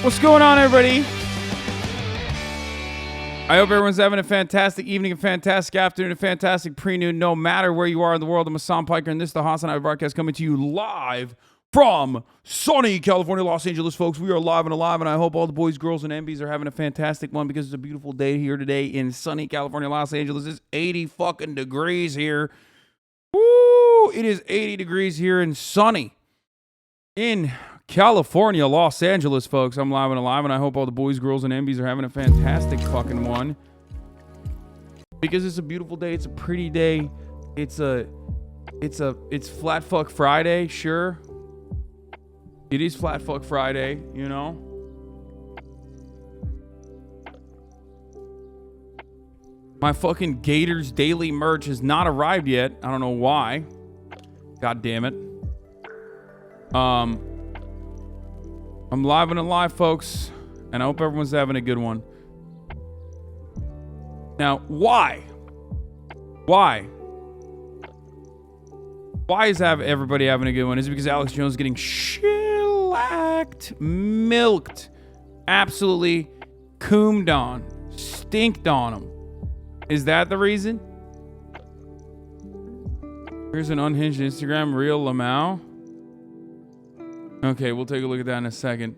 What's going on, everybody? I hope everyone's having a fantastic evening, a fantastic afternoon, a fantastic pre-noon, no matter where you are in the world. I'm Hassan Piker, and this is the HasanAbi broadcast coming to you live from sunny California, Los Angeles, folks. We are live and alive, and I hope all the boys, girls, and MBs are having a fantastic one because it's a beautiful day here today in sunny California, Los Angeles. It's 80 fucking degrees here. Woo! It is 80 degrees here and sunny in California, Los Angeles, folks. I'm live and alive, and I hope all the boys, girls, and MBs are having a fantastic fucking one. Because it's a beautiful day. It's a pretty day. It's Flat Fuck Friday, sure. It is Flat Fuck Friday, you know. My fucking Gators Daily merch has not arrived yet. I don't know why. God damn it. I'm live and alive, folks, and I hope everyone's having a good one. Now, why? Why is everybody having a good one? Is it because Alex Jones is getting shellacked, milked, absolutely coomed on, stinked on him? Is that the reason? Here's an unhinged Instagram reel, Lamau. Okay, we'll take a look at that in a second.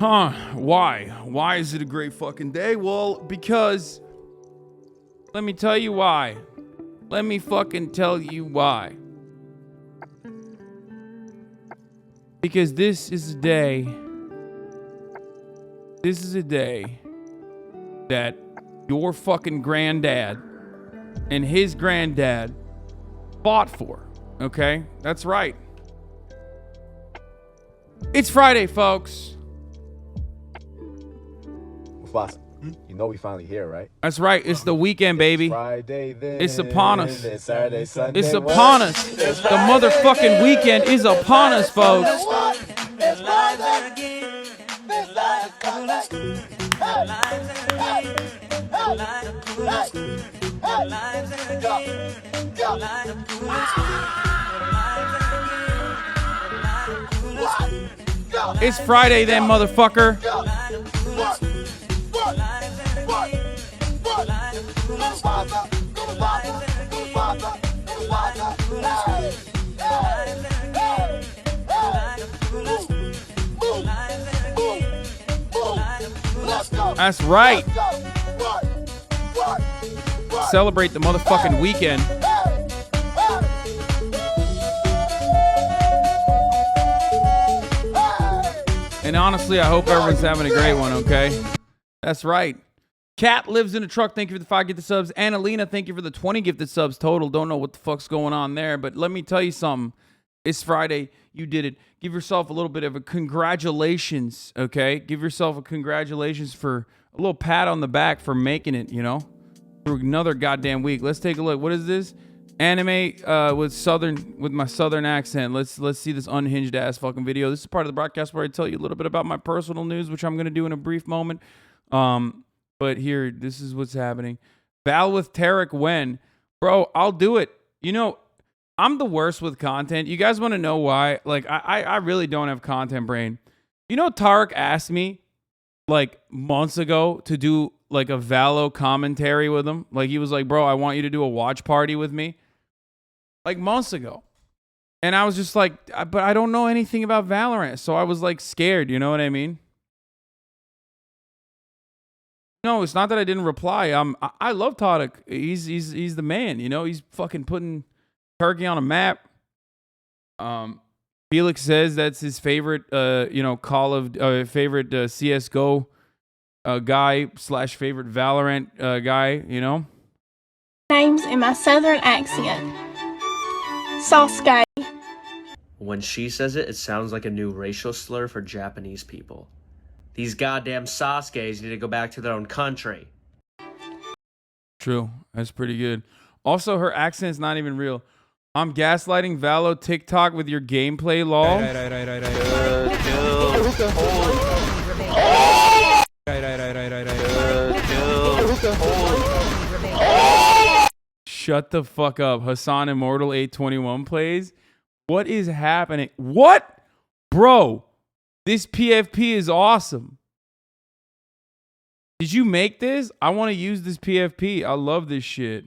Huh, why? Why is it a great fucking day? Well, because... let me tell you why. Let me fucking tell you why. Because this is a day... this is a day that your fucking granddad and his granddad fought for. Okay? That's right. It's Friday, folks. You know we finally here, right? That's right. It's the weekend, baby. Friday, then. It's upon us. Then Saturday, Sunday. It's upon us. The motherfucking weekend is upon us, folks. It's Friday then, motherfucker. That's right. Celebrate the motherfucking weekend. And honestly, I hope everyone's having a great one, okay? That's right. Cat lives in a truck. Thank you for the 5 gifted subs. Annalena, thank you for the 20 gifted subs total. Don't know what the fuck's going on there, but let me tell you something. It's Friday. You did it. Give yourself a little bit of a congratulations, okay? Give yourself a congratulations for a little pat on the back for making it, you know, through another goddamn week. Let's take a look. What is this? Anime with my southern accent. Let's see this unhinged ass fucking video. This is part of the broadcast where I tell you a little bit about my personal news, which I'm gonna do in a brief moment. But here, this is what's happening. Val with Tarek when, bro, I'll do it. You know, I'm the worst with content. You guys want to know why? Like, I really don't have content brain. You know, Tarek asked me like months ago to do like a Valo commentary with him. Like, he was like, bro, I want you to do a watch party with me. Like months ago. And I was just like, but I don't know anything about Valorant. So I was like scared, you know what I mean? No, it's not that I didn't reply. I love Tarek. He's the man, you know? He's fucking putting Turkey on a map. Felix says that's his favorite you know, favorite CS:GO guy / favorite Valorant guy, you know? Names in my southern accent. Sasuke. When she says it, it sounds like a new racial slur for Japanese people. These goddamn Sasuke's need to go back to their own country. True. That's pretty good. Also, her accent's not even real. I'm gaslighting Valo TikTok with your gameplay, lol. Shut the fuck up. Hasan Immortal 821 plays. What is happening? What? Bro, this PFP is awesome. Did you make this? I want to use this PFP. I love this shit.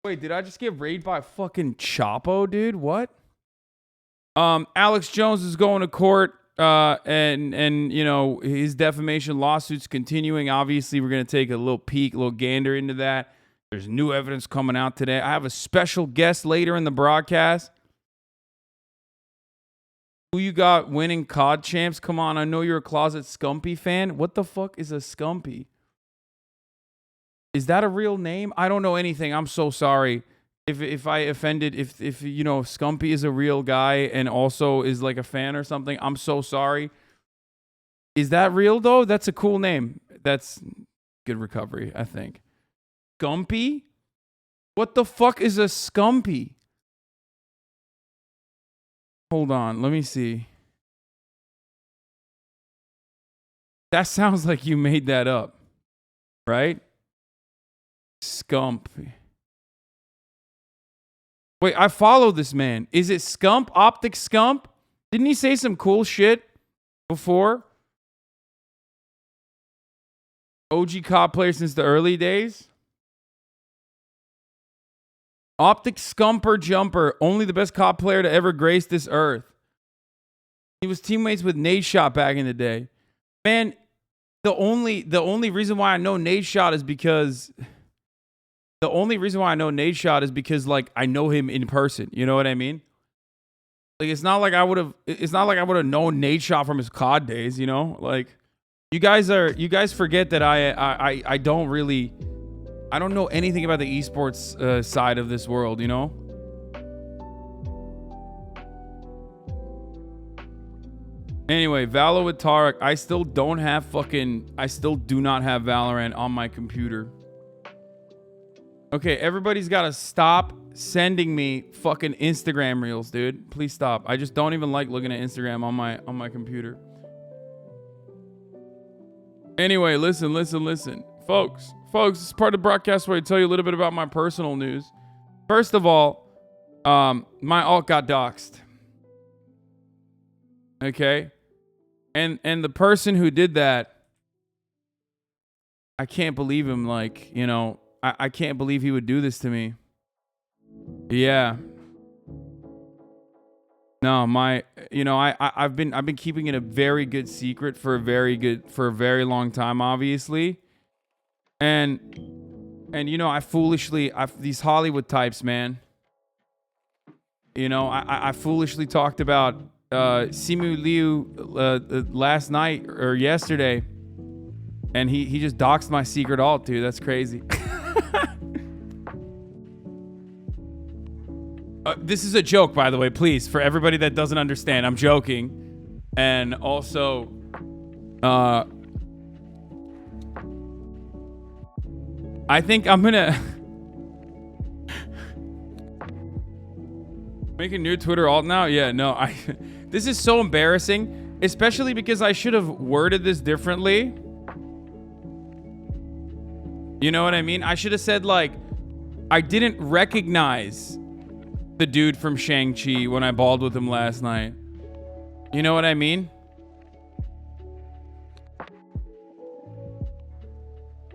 Wait, did I just get raided by fucking Chapo, dude? What? Alex Jones is going to court, and you know, his defamation lawsuit's continuing. Obviously, we're going to take a little peek, a little gander into that. There's new evidence coming out today. I have a special guest later in the broadcast. Who you got winning COD champs? Come on, I know you're a closet Scumpy fan. What the fuck is a Scumpy? Is that a real name? I don't know anything. I'm so sorry if I offended. If you know, Scumpy is a real guy and also is like a fan or something. I'm so sorry. Is that real though? That's a cool name. That's good recovery, I think. Scumpy? What the fuck is a Scumpy? Hold on, let me see. That sounds like you made that up, right? Scump. Wait, I follow this man. Is it Scump? Optic Scump? Didn't he say some cool shit before? OG COD player since the early days? Optic Scumper Jumper, only the best COD player to ever grace this earth. He was teammates with Nade Shot back in the day. Man, the only reason why I know Nade Shot is because like I know him in person. You know what I mean? Like it's not like I would have known Nade Shot from his COD days, you know? Like you guys forget that I don't know anything about the esports side of this world, you know? Anyway, Valo with Tarek. I still do not have Valorant on my computer. Okay, everybody's got to stop sending me fucking Instagram reels, dude. Please stop. I just don't even like looking at Instagram on my computer. Anyway, listen. Folks, this is part of the broadcast where I tell you a little bit about my personal news. First of all, my alt got doxxed. Okay? And the person who did that, I can't believe him. Like, you know, I can't believe he would do this to me. Yeah. No, I've been keeping it a very good secret for a very long time, obviously. And you know, these Hollywood types, man. You know, I foolishly talked about Simu Liu last night or yesterday, and he just doxed my secret alt, dude. That's crazy. This is a joke, by the way, please, for everybody that doesn't understand. I'm joking. And also, I think I'm gonna make a new Twitter alt now. Yeah, no, this is so embarrassing, especially because I should have worded this differently. You know what I mean? I should have said, like, I didn't recognize the dude from Shang-Chi when I balled with him last night. You know what I mean?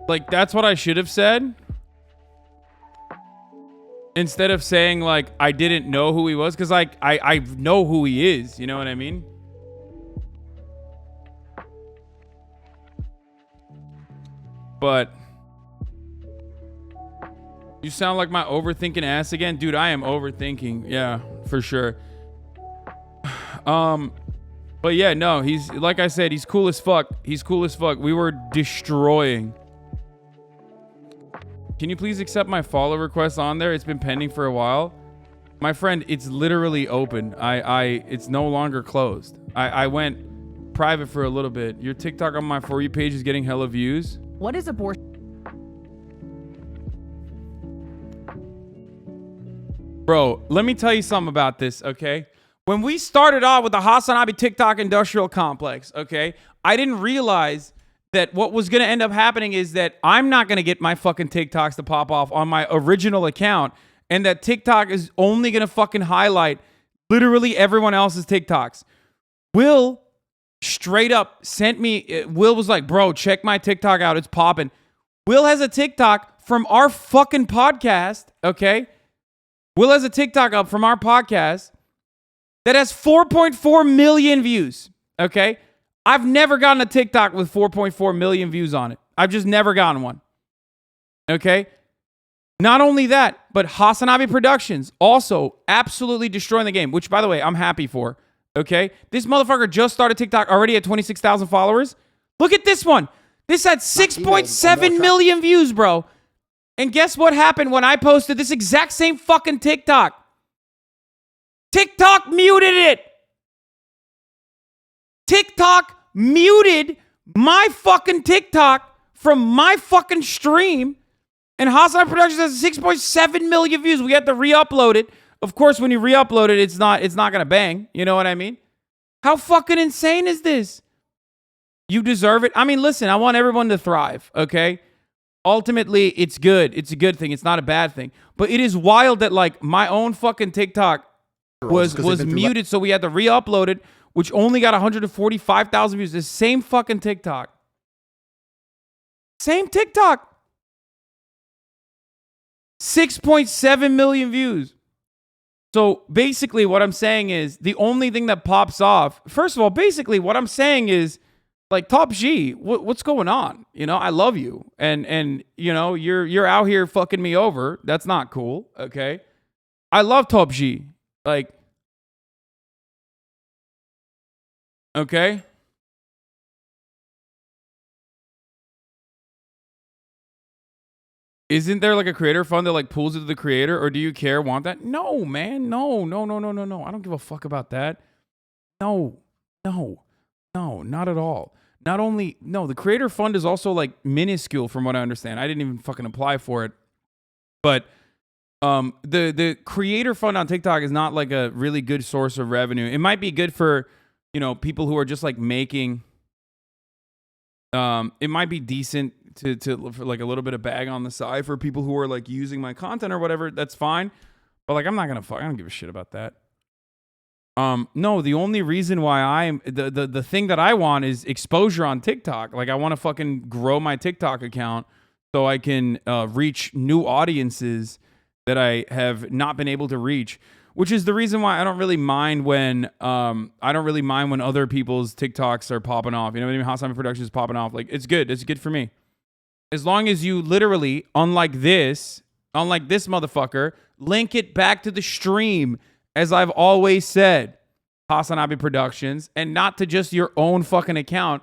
Like, that's what I should have said. Instead of saying, like, I didn't know who he was. Because, like, I know who he is. You know what I mean? But you sound like my overthinking ass again. Dude, I am overthinking. Yeah, for sure. But yeah, no, he's, like I said, he's cool as fuck. We were destroying. Can you please accept my follow request on there? It's been pending for a while. My friend, it's literally open. It's no longer closed. I went private for a little bit. Your TikTok on my For You page is getting hella views. What is abortion? Bro, let me tell you something about this, okay? When we started off with the HasanAbi TikTok industrial complex, okay, I didn't realize that what was going to end up happening is that I'm not going to get my fucking TikToks to pop off on my original account, and that TikTok is only going to fucking highlight literally everyone else's TikToks. Will straight up sent me, Will was like, bro, check my TikTok out. It's popping. Will has a TikTok from our fucking podcast, okay? Will has a TikTok up from our podcast that has 4.4 million views, okay? I've never gotten a TikTok with 4.4 million views on it. I've just never gotten one, okay? Not only that, but HasanAbi Productions also absolutely destroying the game, which, by the way, I'm happy for. Okay? This motherfucker just started TikTok already at 26,000 followers. Look at this one. This had 6.7 million views, bro. And guess what happened when I posted this exact same fucking TikTok? TikTok muted it. TikTok muted my fucking TikTok from my fucking stream. And HasanAbi Productions has 6.7 million views. We had to re-upload it. Of course, when you re-upload it, it's not gonna bang. You know what I mean? How fucking insane is this? You deserve it. I mean, listen, I want everyone to thrive, okay? Ultimately, it's good. It's a good thing. It's not a bad thing. But it is wild that, like, my own fucking TikTok was muted, so we had to re-upload it, which only got 145,000 views. The same fucking TikTok. Same TikTok. 6.7 million views. So basically what I'm saying is the only thing that pops off, first of all, basically what I'm saying is, like, Top G, what's going on? You know, I love you. And you know, you're out here fucking me over. That's not cool, okay? I love Top G. Like, okay? Isn't there like a creator fund that like pulls it to the creator, or do you care, want that? No, man. No. I don't give a fuck about that. No, not at all. Not only, no, the creator fund is also like minuscule from what I understand. I didn't even fucking apply for it. But the creator fund on TikTok is not like a really good source of revenue. It might be good for, you know, people who are just like making, it might be decent for like a little bit of bag on the side for people who are like using my content or whatever. That's fine. But like, I don't give a shit about that. No, the only reason why I'm the thing that I want is exposure on TikTok. Like, I want to fucking grow my TikTok account so I can reach new audiences that I have not been able to reach, which is the reason why I don't really mind when other people's TikToks are popping off. You know what I mean? HasanAbi Productions is popping off. Like, it's good. It's good for me. As long as you literally, unlike this motherfucker, link it back to the stream, as I've always said, HasanAbi Productions, and not to just your own fucking account.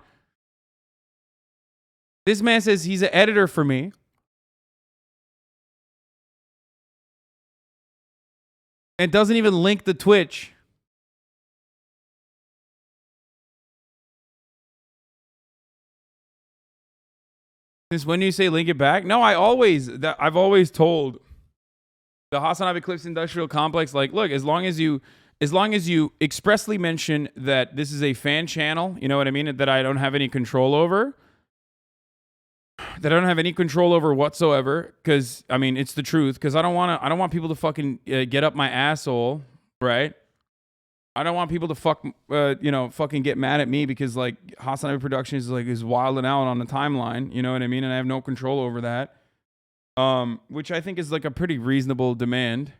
This man says he's an editor for me. And doesn't even link the Twitch. Since when do you say link it back? No, I've always told the HasanAbi Clips Industrial Complex, like, look, as long as you expressly mention that this is a fan channel, you know what I mean, that I don't have any control over, whatsoever, because I mean, it's the truth, because I don't want people to fucking get up my asshole, right? I don't want people to fucking get mad at me because like HasanAbi Productions is wilding out on the timeline, you know what I mean, and I have no control over that. Which I think is like a pretty reasonable demand.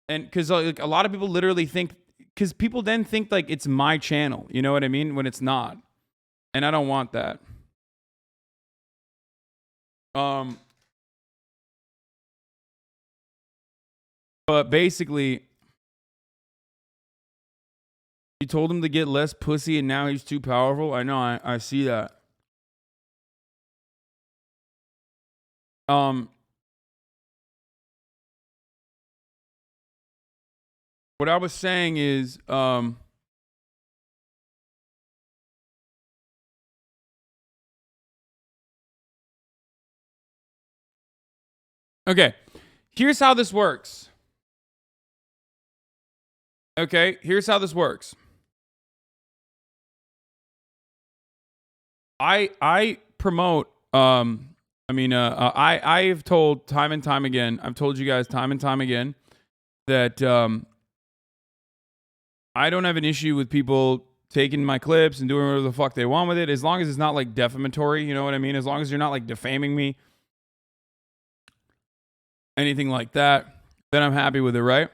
And because like, a lot of people literally think, because people then think like it's my channel, you know what I mean, when it's not. And I don't want that. But basically, you told him to get less pussy and now he's too powerful. I know, I see that. What I was saying is, okay, here's how this works. Okay, here's how this works. I promote, I've told time and time again, I've told you guys time and time again that I don't have an issue with people taking my clips and doing whatever the fuck they want with it, as long as it's not like defamatory, you know what I mean? As long as you're not like defaming me, anything like that, then I'm happy with it, right?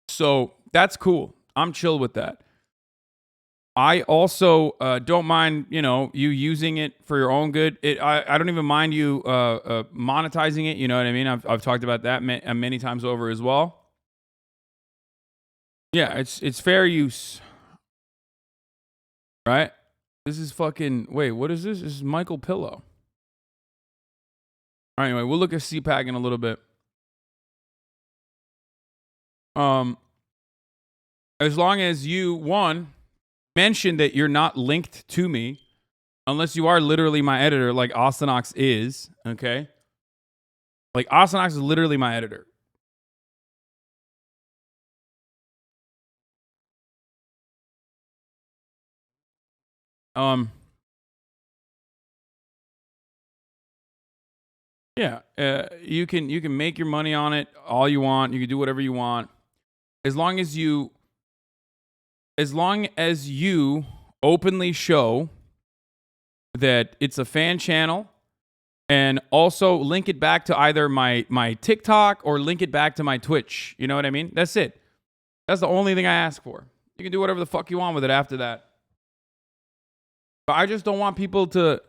So that's cool. I'm chill with that. I also don't mind, you using it for your own good. I don't even mind you monetizing it. You know what I mean? I've talked about that many times over as well. Yeah, it's fair use, right? This is fucking. Wait, what is this? This is Michael Pillow. All right, anyway, we'll look at CPAC in a little bit. As long as you mention that you're not linked to me, unless you are literally my editor, like AustinOx is, okay? Like AustinOx is literally my editor. Yeah, you can make your money on it all you want. You can do whatever you want, as long as you openly show that it's a fan channel, and also link it back to either my TikTok or link it back to my Twitch. You know what I mean? That's it. That's the only thing I ask for. You can do whatever the fuck you want with it after that. But I just don't want people to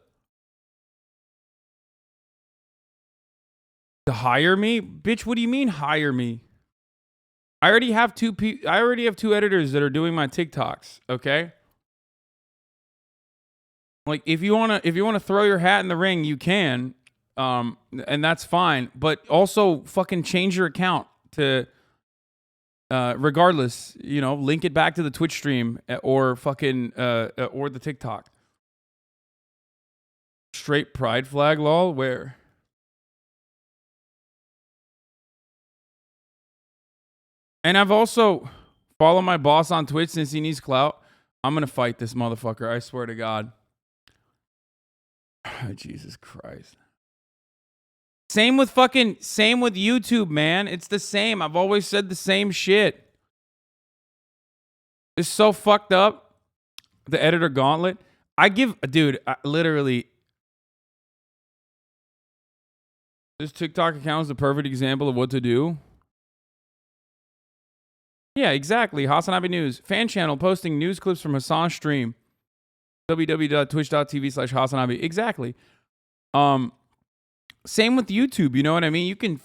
hire me. Bitch, what do you mean hire me? I already have two editors that are doing my TikToks, okay? Like if you want to throw your hat in the ring, you can. And that's fine, but also fucking change your account to regardless, link it back to the Twitch stream or fucking or the TikTok. Straight pride flag, lol. Where? And I've also followed my boss on Twitch since he needs clout. I'm gonna fight this motherfucker. I swear to God. Jesus Christ. Same with YouTube, man. It's the same. I've always said the same shit. It's so fucked up. The editor gauntlet. Literally. This TikTok account is the perfect example of what to do. Yeah, exactly. HasanAbi News. Fan channel posting news clips from Hasan's stream. www.twitch.tv/HasanAbi. Exactly. Same with YouTube. You know what I mean? You can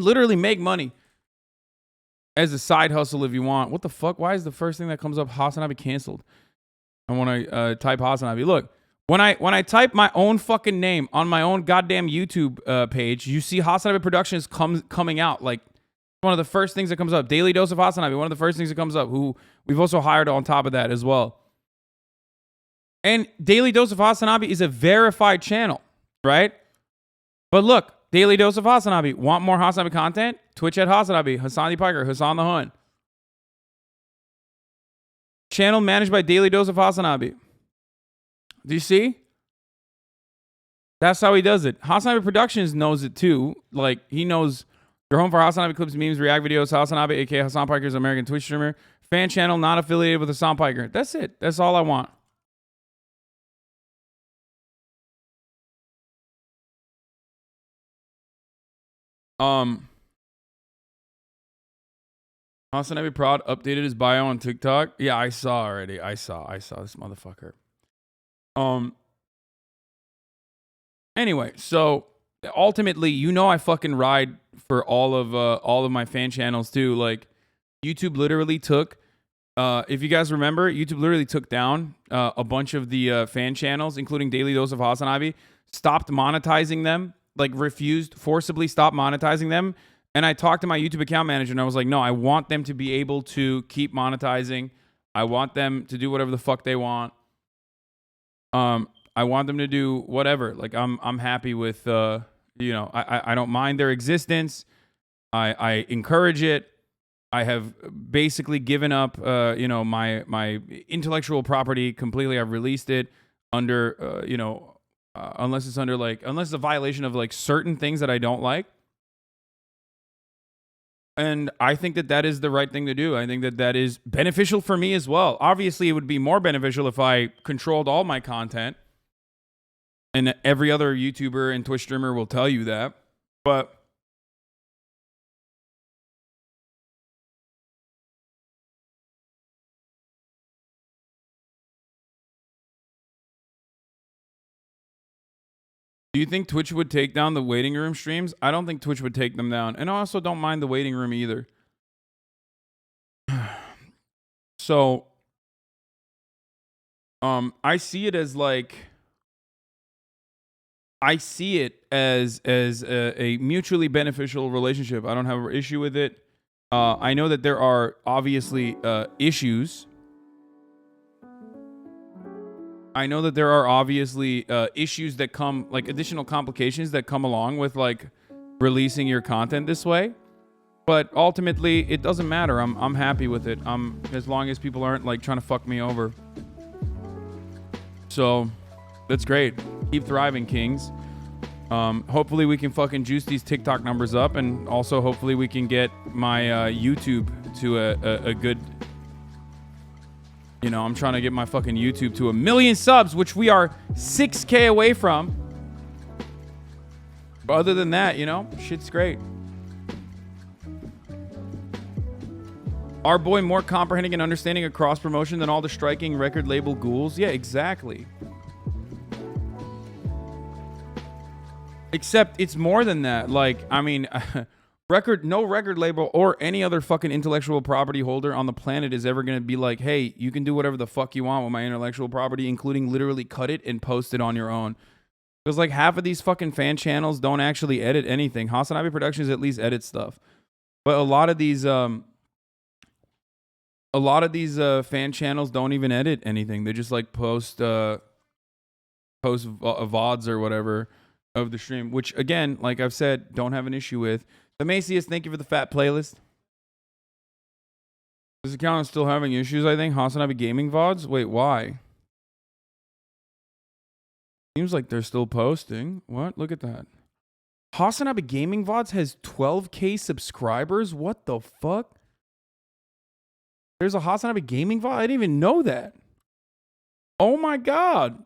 literally make money as a side hustle if you want. What the fuck? Why is the first thing that comes up HasanAbi canceled? And when I type HasanAbi, look, when I type my own fucking name on my own goddamn YouTube page, you see HasanAbi Productions coming out. Like, one of the first things that comes up. Daily Dose of HasanAbi, one of the first things that comes up, who we've also hired on top of that as well. And Daily Dose of HasanAbi is a verified channel, right? But look, Daily Dose of HasanAbi. Want more HasanAbi content? Twitch at HasanAbi, Hasan the Piker, Hasan the Hun. Channel managed by Daily Dose of HasanAbi. Do you see? That's how he does it. HasanAbi Productions knows it too. Like, he knows your home for HasanAbi clips, memes, react videos. HasanAbi, aka Hasan Piker, is an American Twitch streamer. Fan channel not affiliated with Hasan Piker. That's it. That's all I want. HasanAbi Prod updated his bio on TikTok. Yeah, I saw already. I saw this motherfucker. Anyway, so ultimately, I fucking ride for all of my fan channels too. Like, YouTube literally took, if you guys remember, YouTube literally took down a bunch of the fan channels, including Daily Dose of HasanAbi, stopped monetizing them, like forcibly stopped monetizing them. And I talked to my YouTube account manager and I was like, no, I want them to be able to keep monetizing. I want them to do whatever the fuck they want. I want them to do whatever. Like, I'm happy with, I don't mind their existence. I encourage it. I have basically given up, my intellectual property completely. I've released it under, unless it's a violation of like certain things that I don't like. And I think that is the right thing to do. I think that is beneficial for me as well. Obviously, it would be more beneficial if I controlled all my content. And every other YouTuber and Twitch streamer will tell you that. But Do you think Twitch would take down the waiting room streams? I don't think Twitch would take them down. And I also don't mind the waiting room either. So, I see it as like, I see it as a mutually beneficial relationship. I don't have an issue with it. I know that there are obviously issues. I know that there are obviously issues that come, like additional complications that come along with like releasing your content this way. But ultimately, it doesn't matter. I'm happy with it. As long as people aren't like trying to fuck me over. So that's great. Keep thriving, kings. Hopefully we can fucking juice these TikTok numbers up, and also hopefully we can get my YouTube to a good. You know, I'm trying to get my fucking YouTube to 1 million subs, which we are 6K away from. But other than that, you know, shit's great. Our boy more comprehending and understanding a cross promotion than all the striking record label ghouls? Yeah, exactly. Except it's more than that. Like, I mean, no record label or any other fucking intellectual property holder on the planet is ever going to be like, hey, you can do whatever the fuck you want with my intellectual property, including literally cut it and post it on your own. Because like half of these fucking fan channels don't actually edit anything. HasanAbi Productions at least edits stuff. But a lot of these fan channels don't even edit anything. They just like post VODs or whatever of the stream, which again, like I've said, don't have an issue with. The Macius, thank you for the fat playlist. This account is still having issues, I think. HasanAbi Gaming VODs? Wait, why? Seems like they're still posting. What? Look at that. HasanAbi Gaming VODs has 12K subscribers? What the fuck? There's a HasanAbi Gaming VOD? I didn't even know that. Oh my god.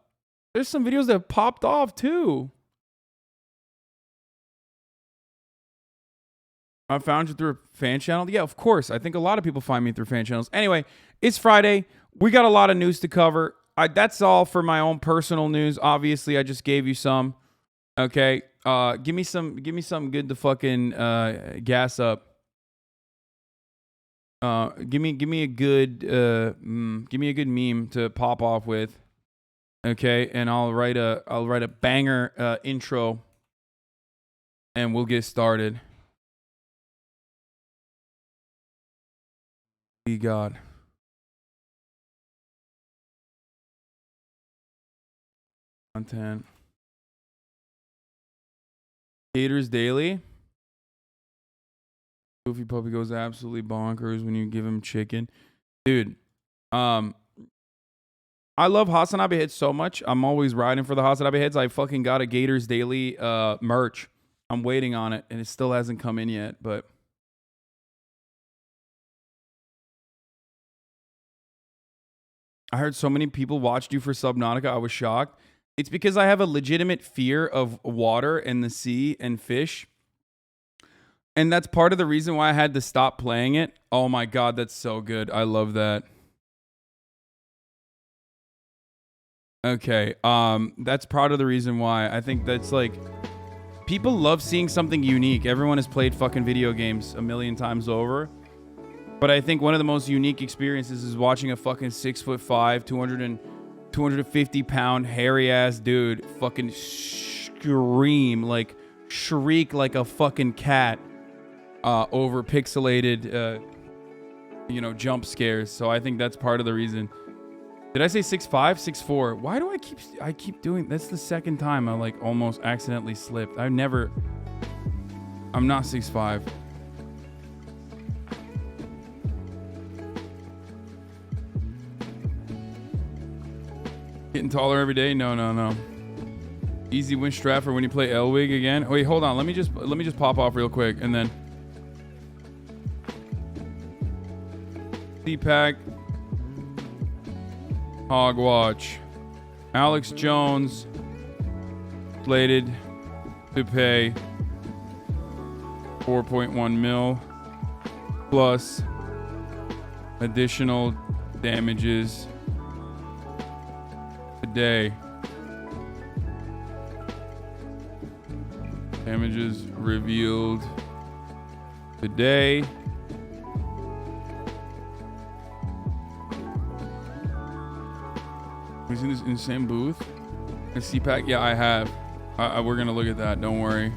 There's some videos that have popped off too. I found you through a fan channel? Yeah, of course. I think a lot of people find me through fan channels. Anyway, it's Friday. We got a lot of news to cover. That's all for my own personal news. Obviously, I just gave you some. Okay. Give me something good to fucking gas up. Give me a good meme to pop off with. Okay, and I'll write a banger intro, and we'll get started. We got content. Gators Daily. Goofy Puppy goes absolutely bonkers when you give him chicken. Dude, I love HasanAbi Heads so much. I'm always riding for the HasanAbi Heads. I fucking got a Gators Daily merch. I'm waiting on it, and it still hasn't come in yet, but I heard so many people watched you for Subnautica. I was shocked. It's because I have a legitimate fear of water and the sea and fish. And that's part of the reason why I had to stop playing it. Oh my god, that's so good. I love that. Okay, that's part of the reason why. I think that's like, people love seeing something unique. Everyone has played fucking video games a million times over. But I think one of the most unique experiences is watching a fucking 6'5", 250 pound hairy ass dude fucking shriek like a fucking cat over pixelated jump scares. So I think that's part of the reason. Did I say 6'5", 6'4"? Why do I keep doing? That's the second time I like almost accidentally slipped. I'm not 6'5". Getting taller every day? No. Easy win strat for when you play Elwig again. Wait, hold on. Let me just pop off real quick and then CPAC, HOGWATCH, Alex Jones slated to pay 4.1 mil plus additional damages today. Damages revealed today. Was in this insane booth? A CPAC? Yeah, I have. We're gonna look at that. Don't worry.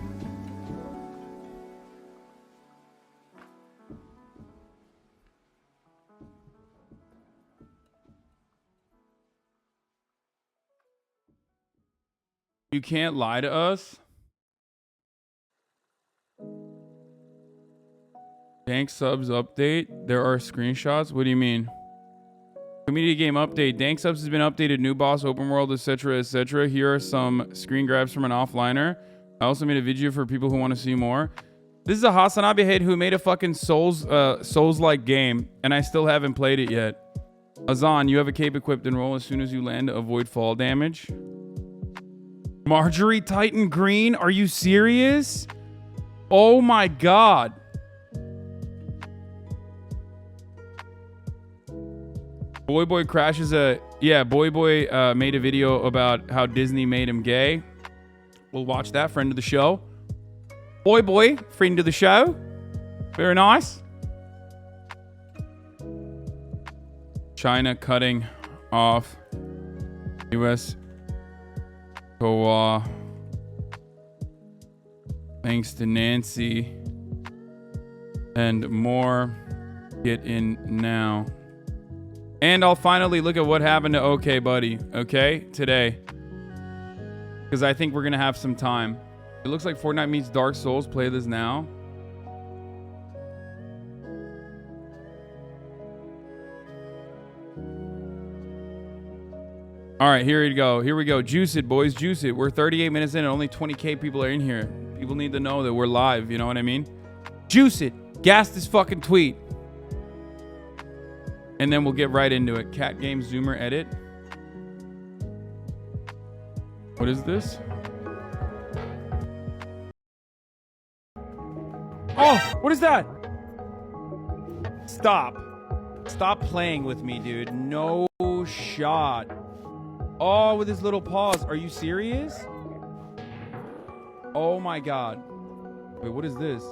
You can't lie to us. Dank subs update. There are screenshots. What do you mean? Community game update. Dank subs has been updated. New boss, open world, etc., etc. Here are some screen grabs from an offliner. I also made a video for people who want to see more. This is a HasanAbi head who made a fucking Souls-like game, and I still haven't played it yet. Hasan, you have a cape equipped and roll as soon as you land to avoid fall damage. Marjorie Titan Green? Are you serious? Oh my god. BoyBoy crashes a... Yeah, BoyBoy made a video about how Disney made him gay. We'll watch that. Friend of the show. BoyBoy, friend of the show. Very nice. China cutting off U.S. COA. Thanks to Nancy. And more. Get in now. And I'll finally look at what happened to OK Buddy, okay, today. Because I think we're going to have some time. It looks like Fortnite meets Dark Souls. Play this now. All right, here we go. Here we go. Juice it, boys. Juice it. We're 38 minutes in and only 20K people are in here. People need to know that we're live. You know what I mean? Juice it. Gas this fucking tweet. And then we'll get right into it. Cat game zoomer edit. What is this? Oh, what is that? Stop. Stop playing with me, dude. No shot. Oh, with his little paws. Are you serious? Oh my god. Wait, what is this?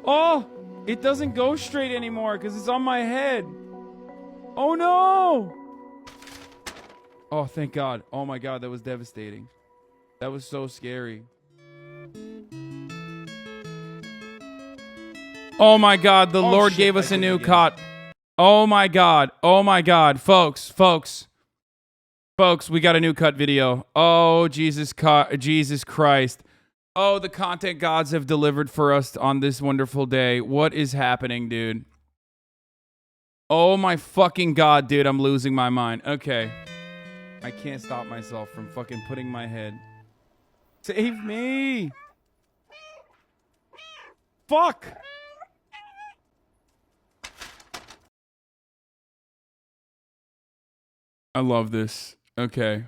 Oh! It doesn't go straight anymore because it's on my head. Oh no! Oh, thank God. Oh my God, that was devastating. That was so scary. Oh my God, the Lord gave us a new cut. Oh my God. Oh my God. Folks, we got a new cut video. Oh, Jesus Christ. Oh, the content gods have delivered for us on this wonderful day. What is happening, dude? Oh my fucking God, dude. I'm losing my mind. Okay. I can't stop myself from fucking putting my head. Save me. Fuck. I love this. Okay.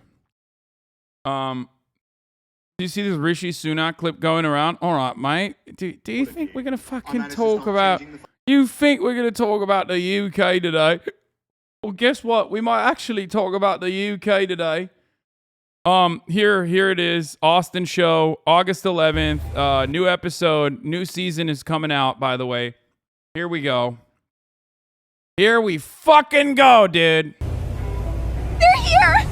Do you see this Rishi Sunak clip going around? All right, mate. Do you think we're going to fucking talk about... You think we're going to talk about the UK today? Well, guess what? We might actually talk about the UK today. Here it is. AustinShow, August 11th. New episode. New season is coming out, by the way. Here we go. Here we fucking go, dude. They're here!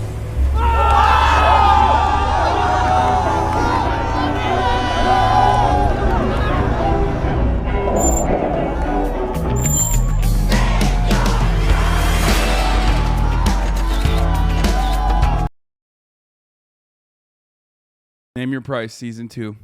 Name Your Price, Season 2.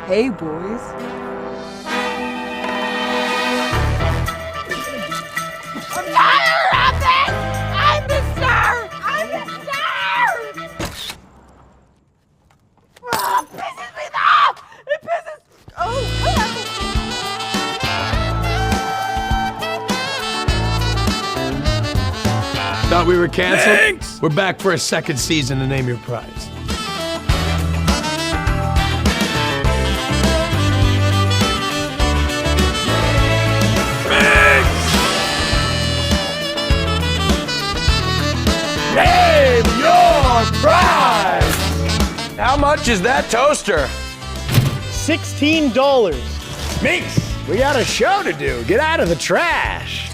Hey, boys. I'm tired of this! I'm the star! I'm the star! Oh, it pisses me off! It pisses... Oh, Thought we were canceled? Thanks. We're back for a second season to Name Your Prize. Name Your Prize! How much is that toaster? $16. Minx, we got a show to do. Get out of the trash.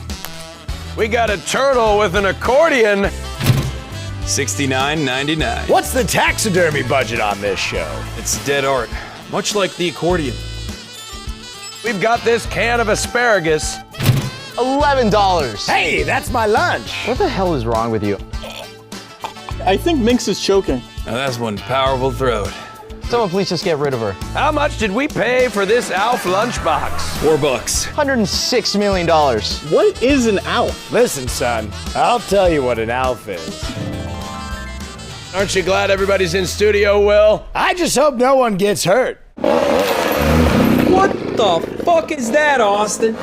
We got a turtle with an accordion. $69.99. What's the taxidermy budget on this show? It's dead art, much like the accordion. We've got this can of asparagus. $11. Hey, that's my lunch. What the hell is wrong with you? I think Minx is choking. Now that's one powerful throat. Someone please just get rid of her. How much did we pay for this Alf lunchbox? $4. $106 million. What is an Alf? Listen, son, I'll tell you what an Alf is. Aren't you glad everybody's in studio, Will? I just hope no one gets hurt. What the fuck is that, Austin?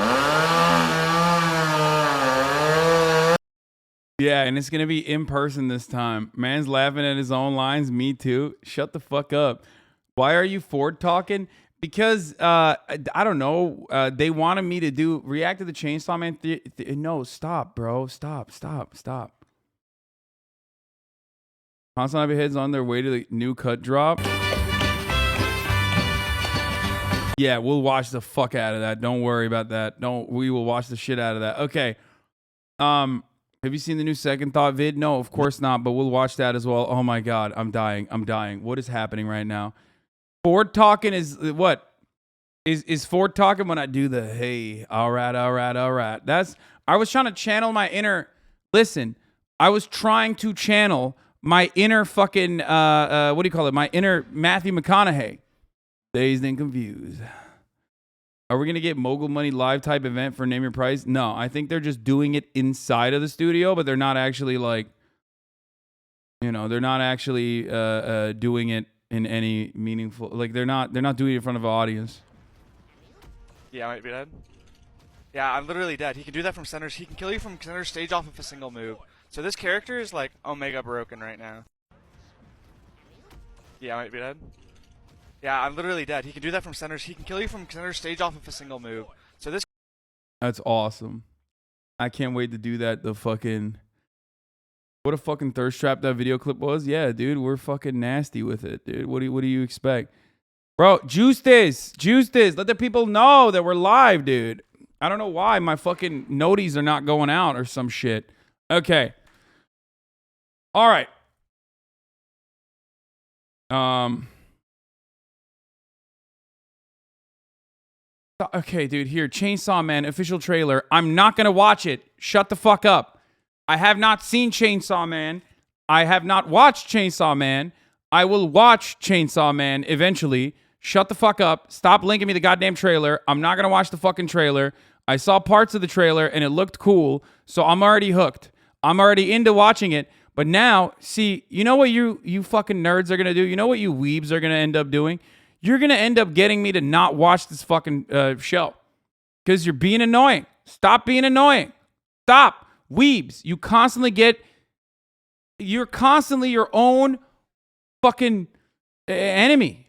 Yeah, and it's gonna be in person this time. Man's laughing at his own lines. Me too. Shut the fuck up. Why are you Ford talking? Because I don't know. They wanted me to react to the Chainsaw Man. No, stop, bro. Stop. HasanAbi heads on their way to the new cut drop. Yeah, we'll watch the fuck out of that. Don't worry about that. We will watch the shit out of that. Okay. Have you seen the new Second Thought vid? No, of course not, but we'll watch that as well. Oh my God, I'm dying. What is happening right now? Ford talking is what? Is Ford talking when I do the, hey, all right. I was trying to channel my inner, listen, I was trying to channel my inner fucking, what do you call it? My inner Matthew McConaughey. Dazed and confused. Are we going to get mogul money live type event for Name Your Price? No, I think they're just doing it inside of the studio, but they're not actually like, they're not actually doing it in any meaningful, like they're not doing it in front of an audience. Yeah, I might be dead. Yeah, I'm literally dead. He can do that from center. He can kill you from center stage off of a single move. So this character is like Omega broken right now. Yeah, I might be dead. Yeah, I'm literally dead. He can do that from center. He can kill you from center stage off of a single move. So this. That's awesome. I can't wait to do that. What a fucking thirst trap that video clip was. Yeah, dude, we're fucking nasty with it, dude. What do you expect? Bro, juice this. Let the people know that we're live, dude. I don't know why my fucking noties are not going out or some shit. Okay. All right. Okay, dude, here, Chainsaw Man official trailer. I'm not going to watch it. Shut the fuck up. I have not seen Chainsaw Man. I have not watched Chainsaw Man. I will watch Chainsaw Man eventually. Shut the fuck up. Stop linking me the goddamn trailer. I'm not going to watch the fucking trailer. I saw parts of the trailer and it looked cool, so I'm already hooked. I'm already into watching it. But now, see, you know what you fucking nerds are going to do? You know what you weebs are going to end up doing? You're going to end up getting me to not watch this fucking show. Because you're being annoying. Stop being annoying. Stop. Weebs. You're constantly your own fucking enemy.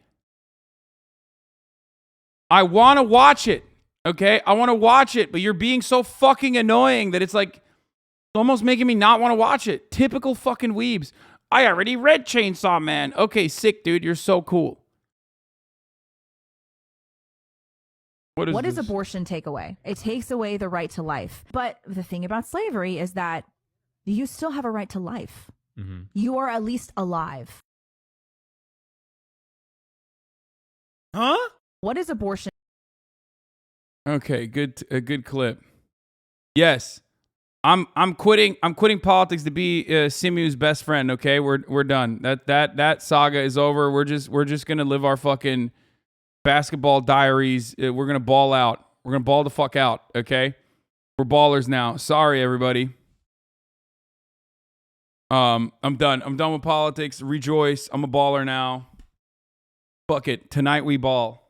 I want to watch it. Okay? I want to watch it. But you're being so fucking annoying that it's like almost making me not want to watch it. Typical fucking weebs. I already read Chainsaw Man. Okay, sick, dude. You're so cool. What does abortion take away? It takes away the right to life. But the thing about slavery is that you still have a right to life. Mm-hmm. You are at least alive. Huh? What is abortion? Okay, a good clip. Yes. I'm quitting politics to be Simu's best friend, okay? We're done. That saga is over. We're just going to live our fucking basketball diaries. We're going to ball out. We're going to ball the fuck out, okay? We're ballers now. Sorry, everybody. I'm done. I'm done with politics. Rejoice. I'm a baller now. Fuck it. Tonight we ball.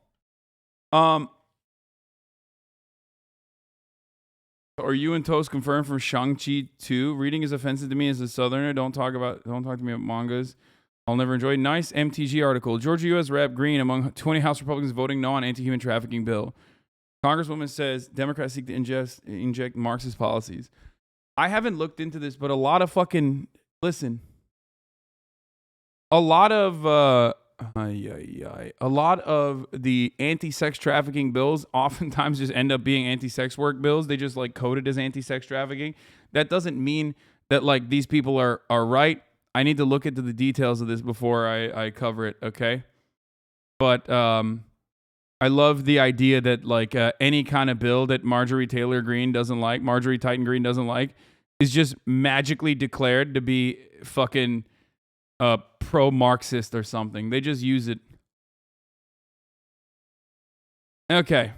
Are you and Toast confirmed from Shang-Chi 2? Reading is offensive to me as a Southerner. Don't talk to me about mangas. I'll never enjoy. Nice MTG article. Georgia U.S. Rep. Green among 20 House Republicans voting no on anti-human trafficking bill. Congresswoman says Democrats seek to inject Marxist policies. I haven't looked into this, but a lot of fucking... Listen. A lot of the anti-sex trafficking bills oftentimes just end up being anti-sex work bills. They just like code it as anti-sex trafficking. That doesn't mean that like these people are right. I need to look into the details of this before I cover it, okay? But I love the idea that like any kind of bill that Marjorie Titan Green doesn't like, is just magically declared to be fucking pro-Marxist or something. They just use it. Okay.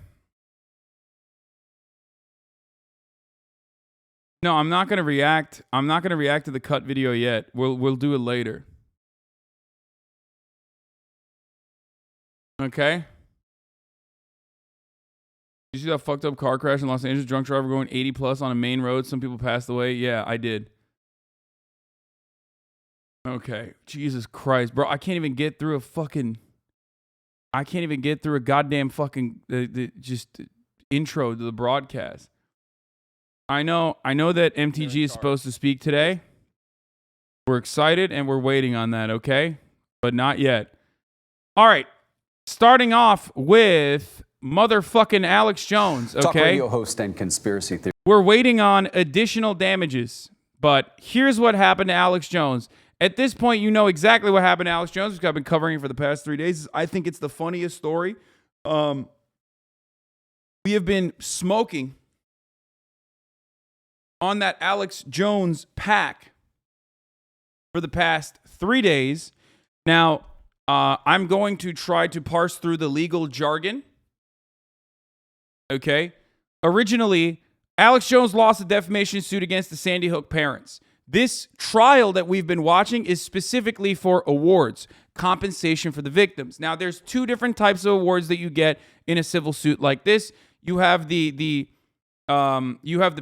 No, I'm not gonna react. I'm not gonna react to the cut video yet. We'll do it later. Okay. You see that fucked up car crash in Los Angeles? Drunk driver going 80 plus on a main road. Some people passed away. Yeah, I did. Okay. Jesus Christ, bro. I can't even get through a goddamn fucking just intro to the broadcast. I know that MTG is supposed to speak today. We're excited and we're waiting on that, okay? But not yet. All right. Starting off with motherfucking Alex Jones, okay? Talk radio host and conspiracy theory. We're waiting on additional damages, but here's what happened to Alex Jones. At this point, you know exactly what happened to Alex Jones, because I've been covering it for the past 3 days. I think it's the funniest story. We have been smoking on that Alex Jones pack for the past 3 days. Now, I'm going to try to parse through the legal jargon. Okay. Originally, Alex Jones lost a defamation suit against the Sandy Hook parents. This trial that we've been watching is specifically for awards, compensation for the victims. Now, there's two different types of awards that you get in a civil suit like this. You have the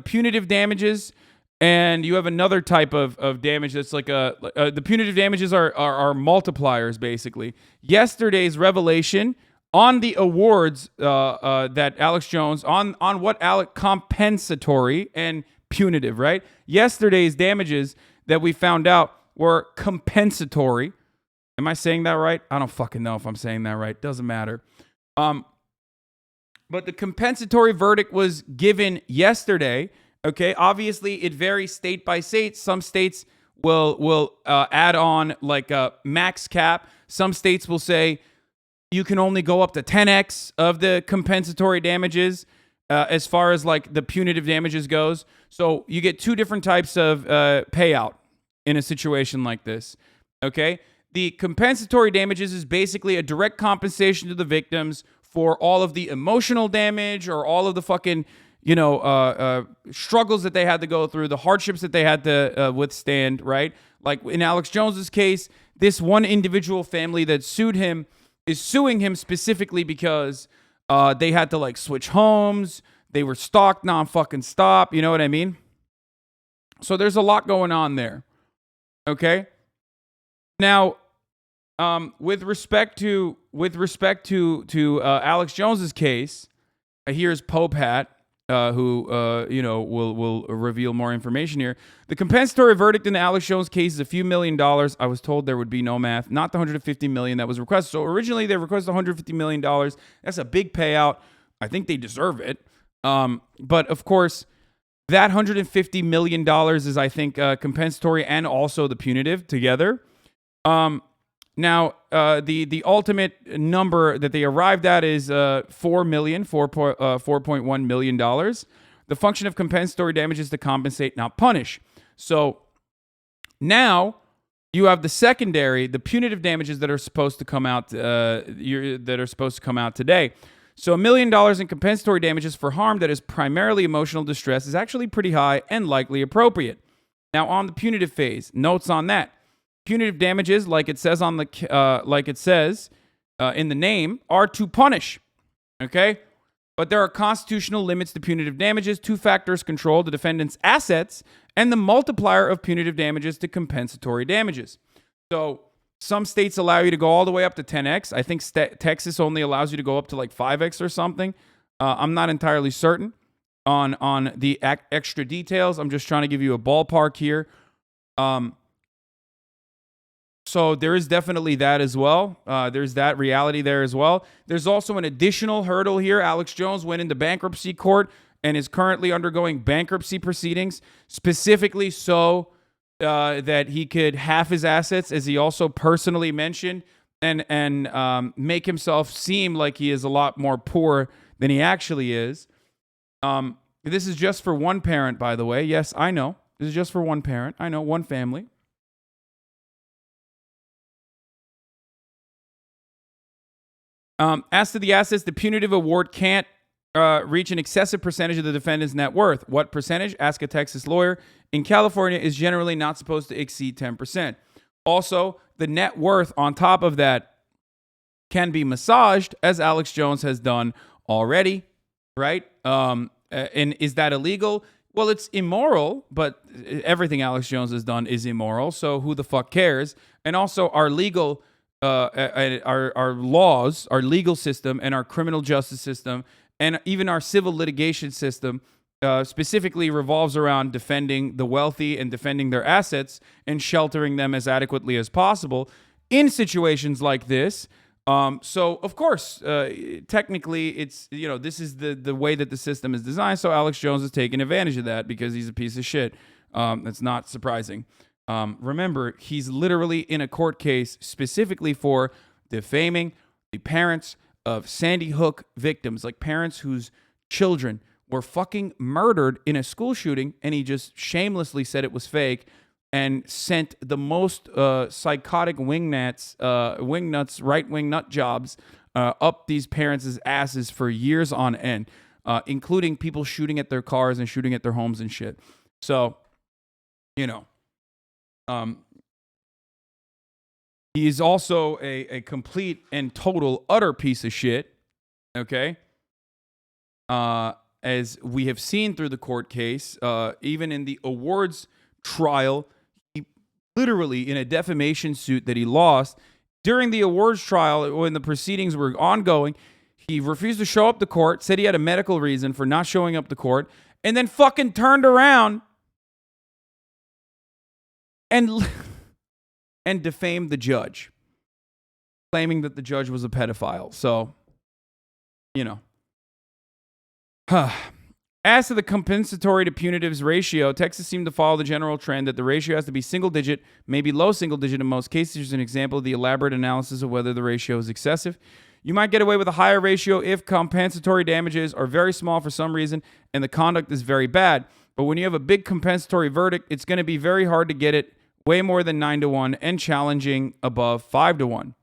punitive damages, and you have another type of damage that's like the punitive damages are multipliers, basically. Yesterday's revelation on the awards that Alex Jones, on what compensatory and punitive, right? Yesterday's damages that we found out were compensatory. Am I saying that right? I don't fucking know if I'm saying that right. Doesn't matter. But the compensatory verdict was given yesterday. Okay, obviously it varies state by state. Some states will add on like a max cap. Some states will say you can only go up to 10x of the compensatory damages as far as like the punitive damages goes. So you get two different types of payout in a situation like this. Okay, the compensatory damages is basically a direct compensation to the victims for all of the emotional damage or all of the fucking, struggles that they had to go through, the hardships that they had to withstand, right? Like in Alex Jones's case, this one individual family that sued him is suing him specifically because they had to like switch homes. They were stalked non-fucking stop. You know what I mean? So there's a lot going on there. Okay. Now, with respect to Alex Jones's case, here's Pope Hat, who will reveal more information here. The compensatory verdict in the Alex Jones case is a few $1 million. I was told there would be no math, not the $150 million that was requested. So originally they requested $150 million. That's a big payout. I think they deserve it. But of course, that $150 million is, I think, compensatory and also the punitive together. Now, the ultimate number that they arrived at is $4.1 million. The function of compensatory damage is to compensate, not punish. So now you have the secondary, the punitive damages that are supposed to come out today. So $1 million in compensatory damages for harm that is primarily emotional distress is actually pretty high and likely appropriate. Now, on the punitive phase, notes on that. Punitive damages, like it says in the name, are to punish. Okay, But there are constitutional limits to punitive damages. Two factors control the defendant's assets and the multiplier of punitive damages to compensatory damages. So some states allow you to go all the way up to 10x. I think Texas only allows you to go up to like 5x or something. I'm not entirely certain on the extra details. I'm just trying to give you a ballpark here. So there is definitely that as well. There's that reality there as well. There's also an additional hurdle here. Alex Jones went into bankruptcy court and is currently undergoing bankruptcy proceedings, specifically so that he could halve his assets, as he also personally mentioned, and make himself seem like he is a lot more poor than he actually is. This is just for one parent, by the way. Yes, I know. This is just for one parent. I know, one family. As to the assets, the punitive award can't reach an excessive percentage of the defendant's net worth. What percentage? Ask a Texas lawyer. In California, is generally not supposed to exceed 10%. Also, the net worth on top of that can be massaged, as Alex Jones has done already, right? And is that illegal? Well, it's immoral, but everything Alex Jones has done is immoral, so who the fuck cares? And also, our legal... our laws, our legal system, and our criminal justice system, and even our civil litigation system specifically revolves around defending the wealthy and defending their assets and sheltering them as adequately as possible in situations like this. So, of course, technically, it's, you know, this is the way that the system is designed. So Alex Jones is taking advantage of that because he's a piece of shit. That's not surprising. Remember, he's literally in a court case specifically for defaming the parents of Sandy Hook victims, like parents whose children were fucking murdered in a school shooting, and he just shamelessly said it was fake and sent the most psychotic wingnuts, right-wing nut jobs up these parents' asses for years on end, including people shooting at their cars and shooting at their homes and shit. So, you know. He is also a complete and total utter piece of shit, okay? As we have seen through the court case, even in the awards trial, he literally, in a defamation suit that he lost, during the awards trial, when the proceedings were ongoing, he refused to show up to court, said he had a medical reason for not showing up to court, and then fucking turned around and defamed the judge, claiming that the judge was a pedophile. So, you know. As to the compensatory to punitives ratio, Texas seemed to follow the general trend that the ratio has to be single digit, maybe low single digit in most cases. Here's an example of the elaborate analysis of whether the ratio is excessive. You might get away with a higher ratio if compensatory damages are very small for some reason and the conduct is very bad. But when you have a big compensatory verdict, it's going to be very hard to get it way more than 9-1 and challenging above 5-1.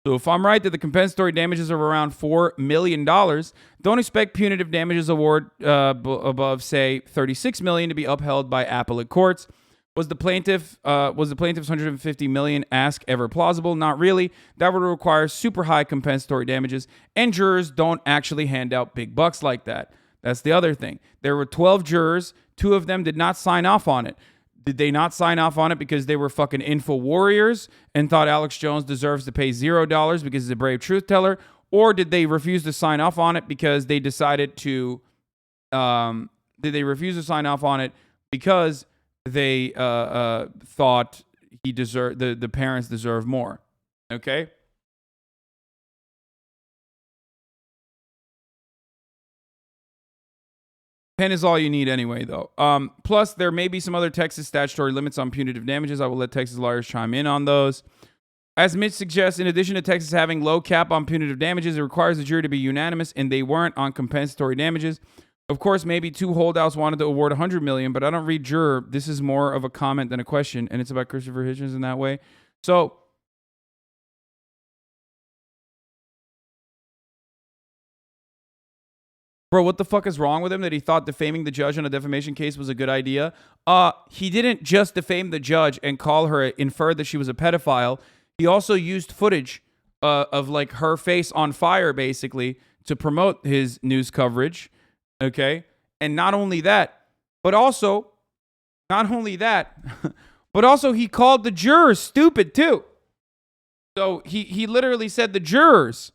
So if I'm right that the compensatory damages are around $4 million, don't expect punitive damages award above, say, $36 million to be upheld by appellate courts. Was the plaintiff's $150 million ask ever plausible? Not really. That would require super high compensatory damages, and jurors don't actually hand out big bucks like that. That's the other thing. There were 12 jurors. 2 of them did not sign off on it. Did they not sign off on it because they were fucking info warriors and thought Alex Jones deserves to pay $0 because he's a brave truth teller? Or did they refuse to sign off on it because they decided to, did they refuse to sign off on it because they thought he deserved, the parents deserve more? Okay? Pen is all you need anyway, though. Plus, there may be some other Texas statutory limits on punitive damages. I will let Texas lawyers chime in on those. As Mitch suggests, in addition to Texas having low cap on punitive damages, it requires the jury to be unanimous, and they weren't on compensatory damages. Of course, maybe 2 holdouts wanted to award $100 million, but I don't read juror. This is more of a comment than a question, and it's about Christopher Hitchens in that way. So, bro, what the fuck is wrong with him that he thought defaming the judge on a defamation case was a good idea? He didn't just defame the judge and call her, infer that she was a pedophile. He also used footage of like her face on fire, basically, to promote his news coverage. Okay. And not only that, but also he called the jurors stupid too. So he literally said the jurors,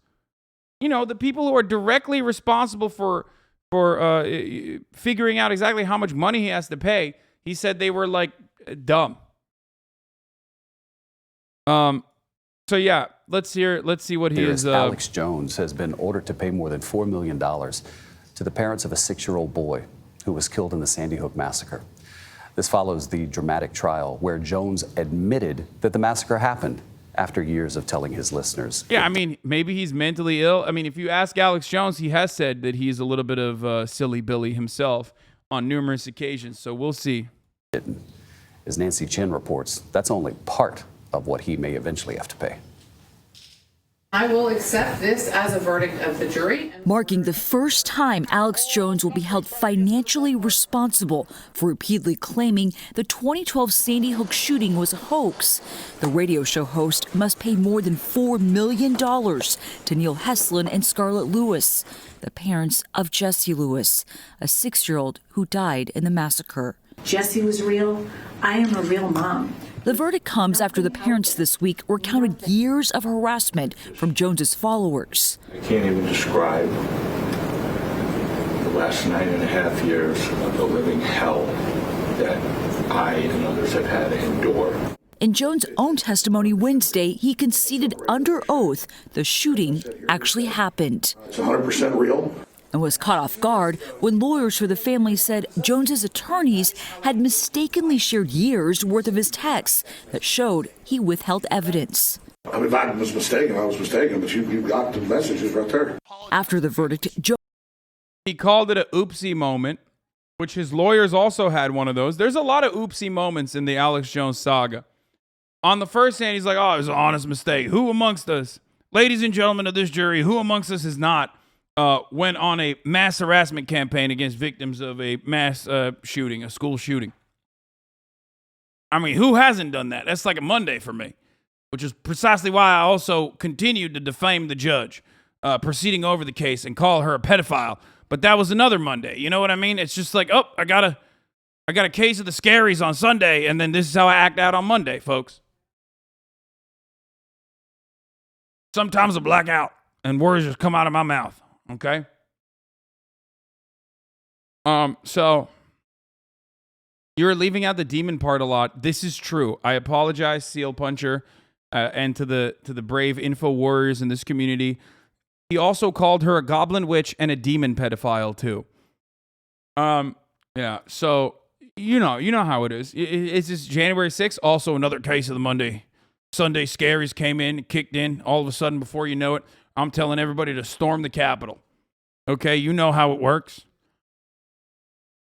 the people who are directly responsible for figuring out exactly how much money he has to pay, he said they were like dumb. So yeah, let's see what he is. Alex Jones has been ordered to pay more than $4 million to the parents of a 6-year-old boy who was killed in the Sandy Hook massacre. This follows the dramatic trial where Jones admitted that the massacre happened after years of telling his listeners. Yeah, I mean, maybe he's mentally ill. I mean, if you ask Alex Jones, he has said that he's a little bit of silly Billy himself on numerous occasions. So we'll see. As Nancy Chin reports, that's only part of what he may eventually have to pay. I will accept this as a verdict of the jury. Marking the first time Alex Jones will be held financially responsible for repeatedly claiming the 2012 Sandy Hook shooting was a hoax. The radio show host must pay more than $4 million to Neil Heslin and Scarlett Lewis, the parents of Jesse Lewis, a 6-year-old who died in the massacre. Jesse was real. I am a real mom. The verdict comes after the parents this week recounted years of harassment from Jones's followers. I can't even describe the last 9.5 years of the living hell that I and others have had to endure. In Jones' own testimony Wednesday, he conceded under oath the shooting actually happened. It's 100% real. And was caught off guard when lawyers for the family said Jones's attorneys had mistakenly shared years' worth of his texts that showed he withheld evidence. I mean, if I was mistaken, I was mistaken, but you got the messages right there. After the verdict, he called it a oopsie moment, which his lawyers also had one of those. There's a lot of oopsie moments in the Alex Jones saga. On the first hand, he's like, oh, it was an honest mistake. Who amongst us, ladies and gentlemen of this jury, who amongst us is not went on a mass harassment campaign against victims of a mass shooting, a school shooting? I mean, who hasn't done that? That's like a Monday for me, which is precisely why I also continued to defame the judge proceeding over the case and call her a pedophile. But that was another Monday. You know what I mean? It's just like, oh, I got a case of the scaries on Sunday, and then this is how I act out on Monday, folks. Sometimes I black out and words just come out of my mouth. Okay. So you're leaving out the demon part a lot. This is true. I apologize, Seal Puncher, and to the brave info warriors in this community. He also called her a goblin witch and a demon pedophile too. Yeah. So you know how it is. It's just January 6th. Also another case of the Sunday scaries came in, kicked in. All of a sudden, before you know it, I'm telling everybody to storm the Capitol. Okay, you know how it works.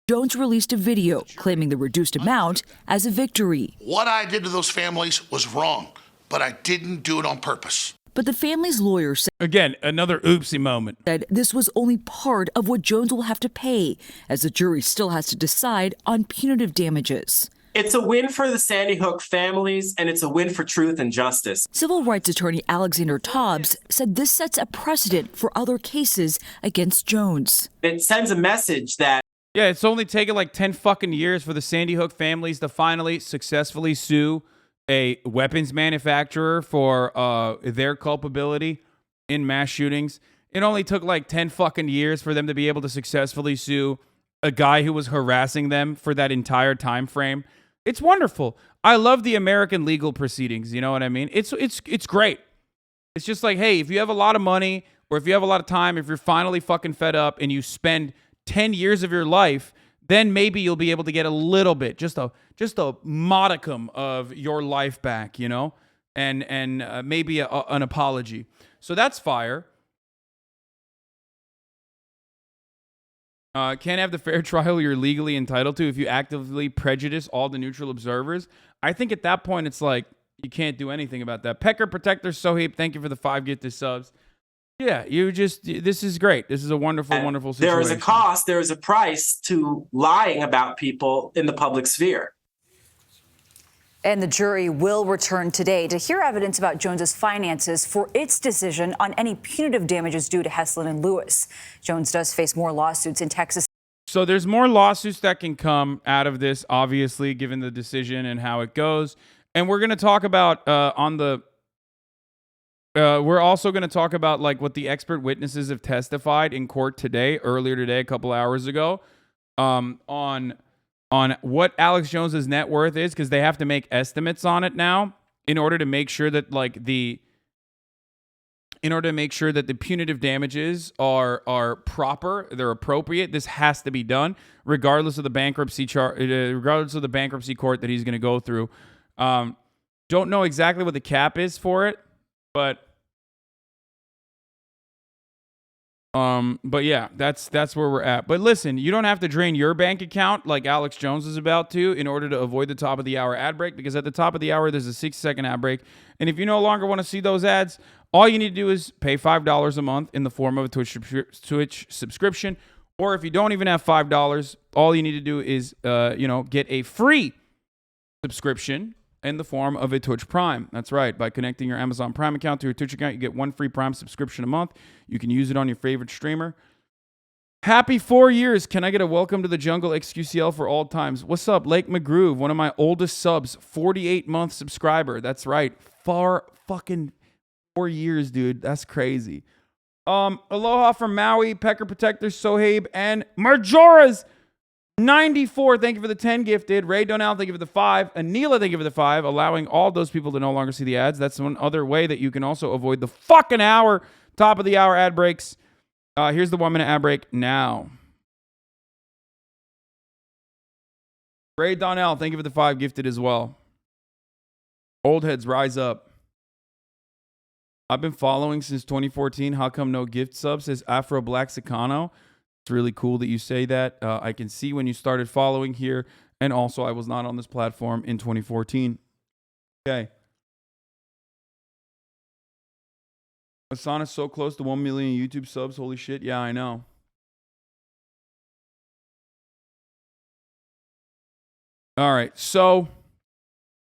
Jones released a video claiming the reduced amount as a victory. What I did to those families was wrong, but I didn't do it on purpose. But the family's lawyer said, again, another oopsie moment, that this was only part of what Jones will have to pay, as the jury still has to decide on punitive damages. It's a win for the Sandy Hook families, and it's a win for truth and justice. Civil rights attorney Alexander Tobbs said this sets a precedent for other cases against Jones. It sends a message that... Yeah, it's only taken like 10 fucking years for the Sandy Hook families to finally successfully sue a weapons manufacturer for their culpability in mass shootings. It only took like 10 fucking years for them to be able to successfully sue a guy who was harassing them for that entire time frame. It's wonderful. I love the American legal proceedings. You know what I mean? It's great. It's just like, hey, if you have a lot of money or if you have a lot of time, if you're finally fucking fed up and you spend 10 years of your life, then maybe you'll be able to get a little bit, just a modicum of your life back, you know, and maybe an apology. So that's fire. Can't have the fair trial you're legally entitled to if you actively prejudice all the neutral observers. I think at that point, it's like, you can't do anything about that. Pecker Protector Soheeb, thank you for the 5 gifted subs. Yeah, this is great. This is a wonderful, wonderful situation. There is a cost, there is a price to lying about people in the public sphere. And the jury will return today to hear evidence about Jones's finances for its decision on any punitive damages due to Heslin and Lewis. Jones does face more lawsuits in Texas. So there's more lawsuits that can come out of this, obviously, given the decision and how it goes. And we're going to talk about we're also going to talk about like what the expert witnesses have testified in court earlier today, a couple hours ago, on what Alex Jones's net worth is, because they have to make estimates on it now in order to make sure that the punitive damages are proper, they're appropriate. This has to be done regardless of the bankruptcy regardless of the bankruptcy court that he's going to go through. Don't know exactly what the cap is for it, but yeah, that's where we're at. But listen, you don't have to drain your bank account like Alex Jones is about to in order to avoid the top of the hour ad break, because at the top of the hour, there's a 60-second ad break. And if you no longer want to see those ads, all you need to do is pay $5 a month in the form of a Twitch subscription. Or if you don't even have $5, all you need to do is, get a free subscription in the form of a Twitch Prime. That's right. By connecting your Amazon Prime account to your Twitch account, you get one free Prime subscription a month. You can use it on your favorite streamer. Happy 4 years. Can I get a welcome to the jungle XQCL for all times? What's up, Lake McGroove, one of my oldest subs, 48-month subscriber. That's right. Fucking 4 years, dude. That's crazy. Aloha from Maui, Pecker Protector, Sohaib, and Marjora's 94, thank you for the 10 gifted. Ray Donnell, thank you for the 5. Anila, thank you for the 5, allowing all those people to no longer see the ads. That's one other way that you can also avoid the fucking hour, top of the hour ad breaks. Here's the 1 minute ad break now. Ray Donnell, thank you for the 5 gifted as well. Old heads, rise up. I've been following since 2014. How come no gift subs? Says Afro Black Sicano. It's really cool that you say that. I can see when you started following here. And also, I was not on this platform in 2014. Okay. Hasan is so close to 1 million YouTube subs. Holy shit. Yeah, I know. All right. So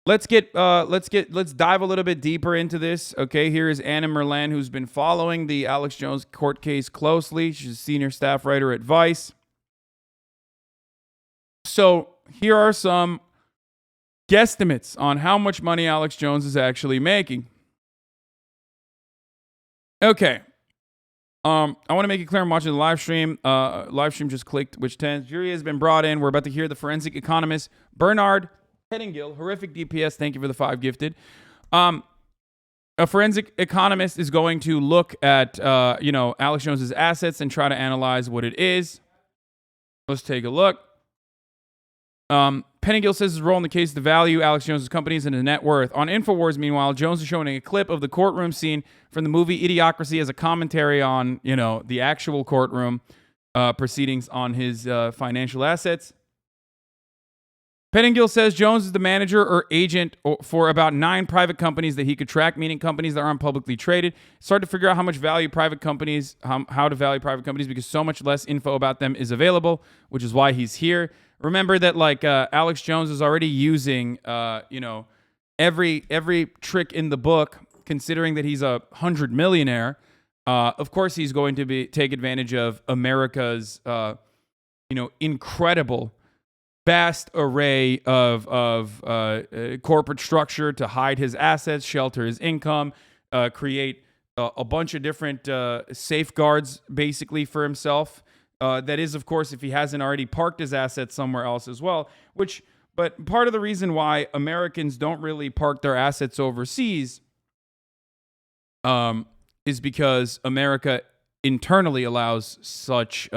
let's dive a little bit deeper into this. Okay, here is Anna Merlan, who's been following the Alex Jones court case closely. She's a senior staff writer at Vice. So here are some guesstimates on how much money Alex Jones is actually making. Okay. I want to make it clear I'm watching the live stream. Live stream just clicked, which tends. Jury has been brought in. We're about to hear the forensic economist, Bernard Pettingill, horrific DPS. Thank you for the 5 gifted. A forensic economist is going to look at, Alex Jones's assets and try to analyze what it is. Let's take a look. Pettingill says his role in the case is to value Alex Jones's companies and his net worth. On InfoWars, meanwhile, Jones is showing a clip of the courtroom scene from the movie Idiocracy as a commentary on, the actual courtroom proceedings on his financial assets. Pettingill says Jones is the manager or agent for about 9 private companies that he could track, meaning companies that aren't publicly traded. It's hard to figure out how to value private companies because so much less info about them is available, which is why he's here. Remember that Alex Jones is already using every trick in the book, considering that he's a 100 millionaire. Of course, he's going to take advantage of America's incredible vast array of corporate structure to hide his assets, shelter his income, create a bunch of different safeguards basically for himself. That is, of course, if he hasn't already parked his assets somewhere else as well, but part of the reason why Americans don't really park their assets overseas is because America internally allows such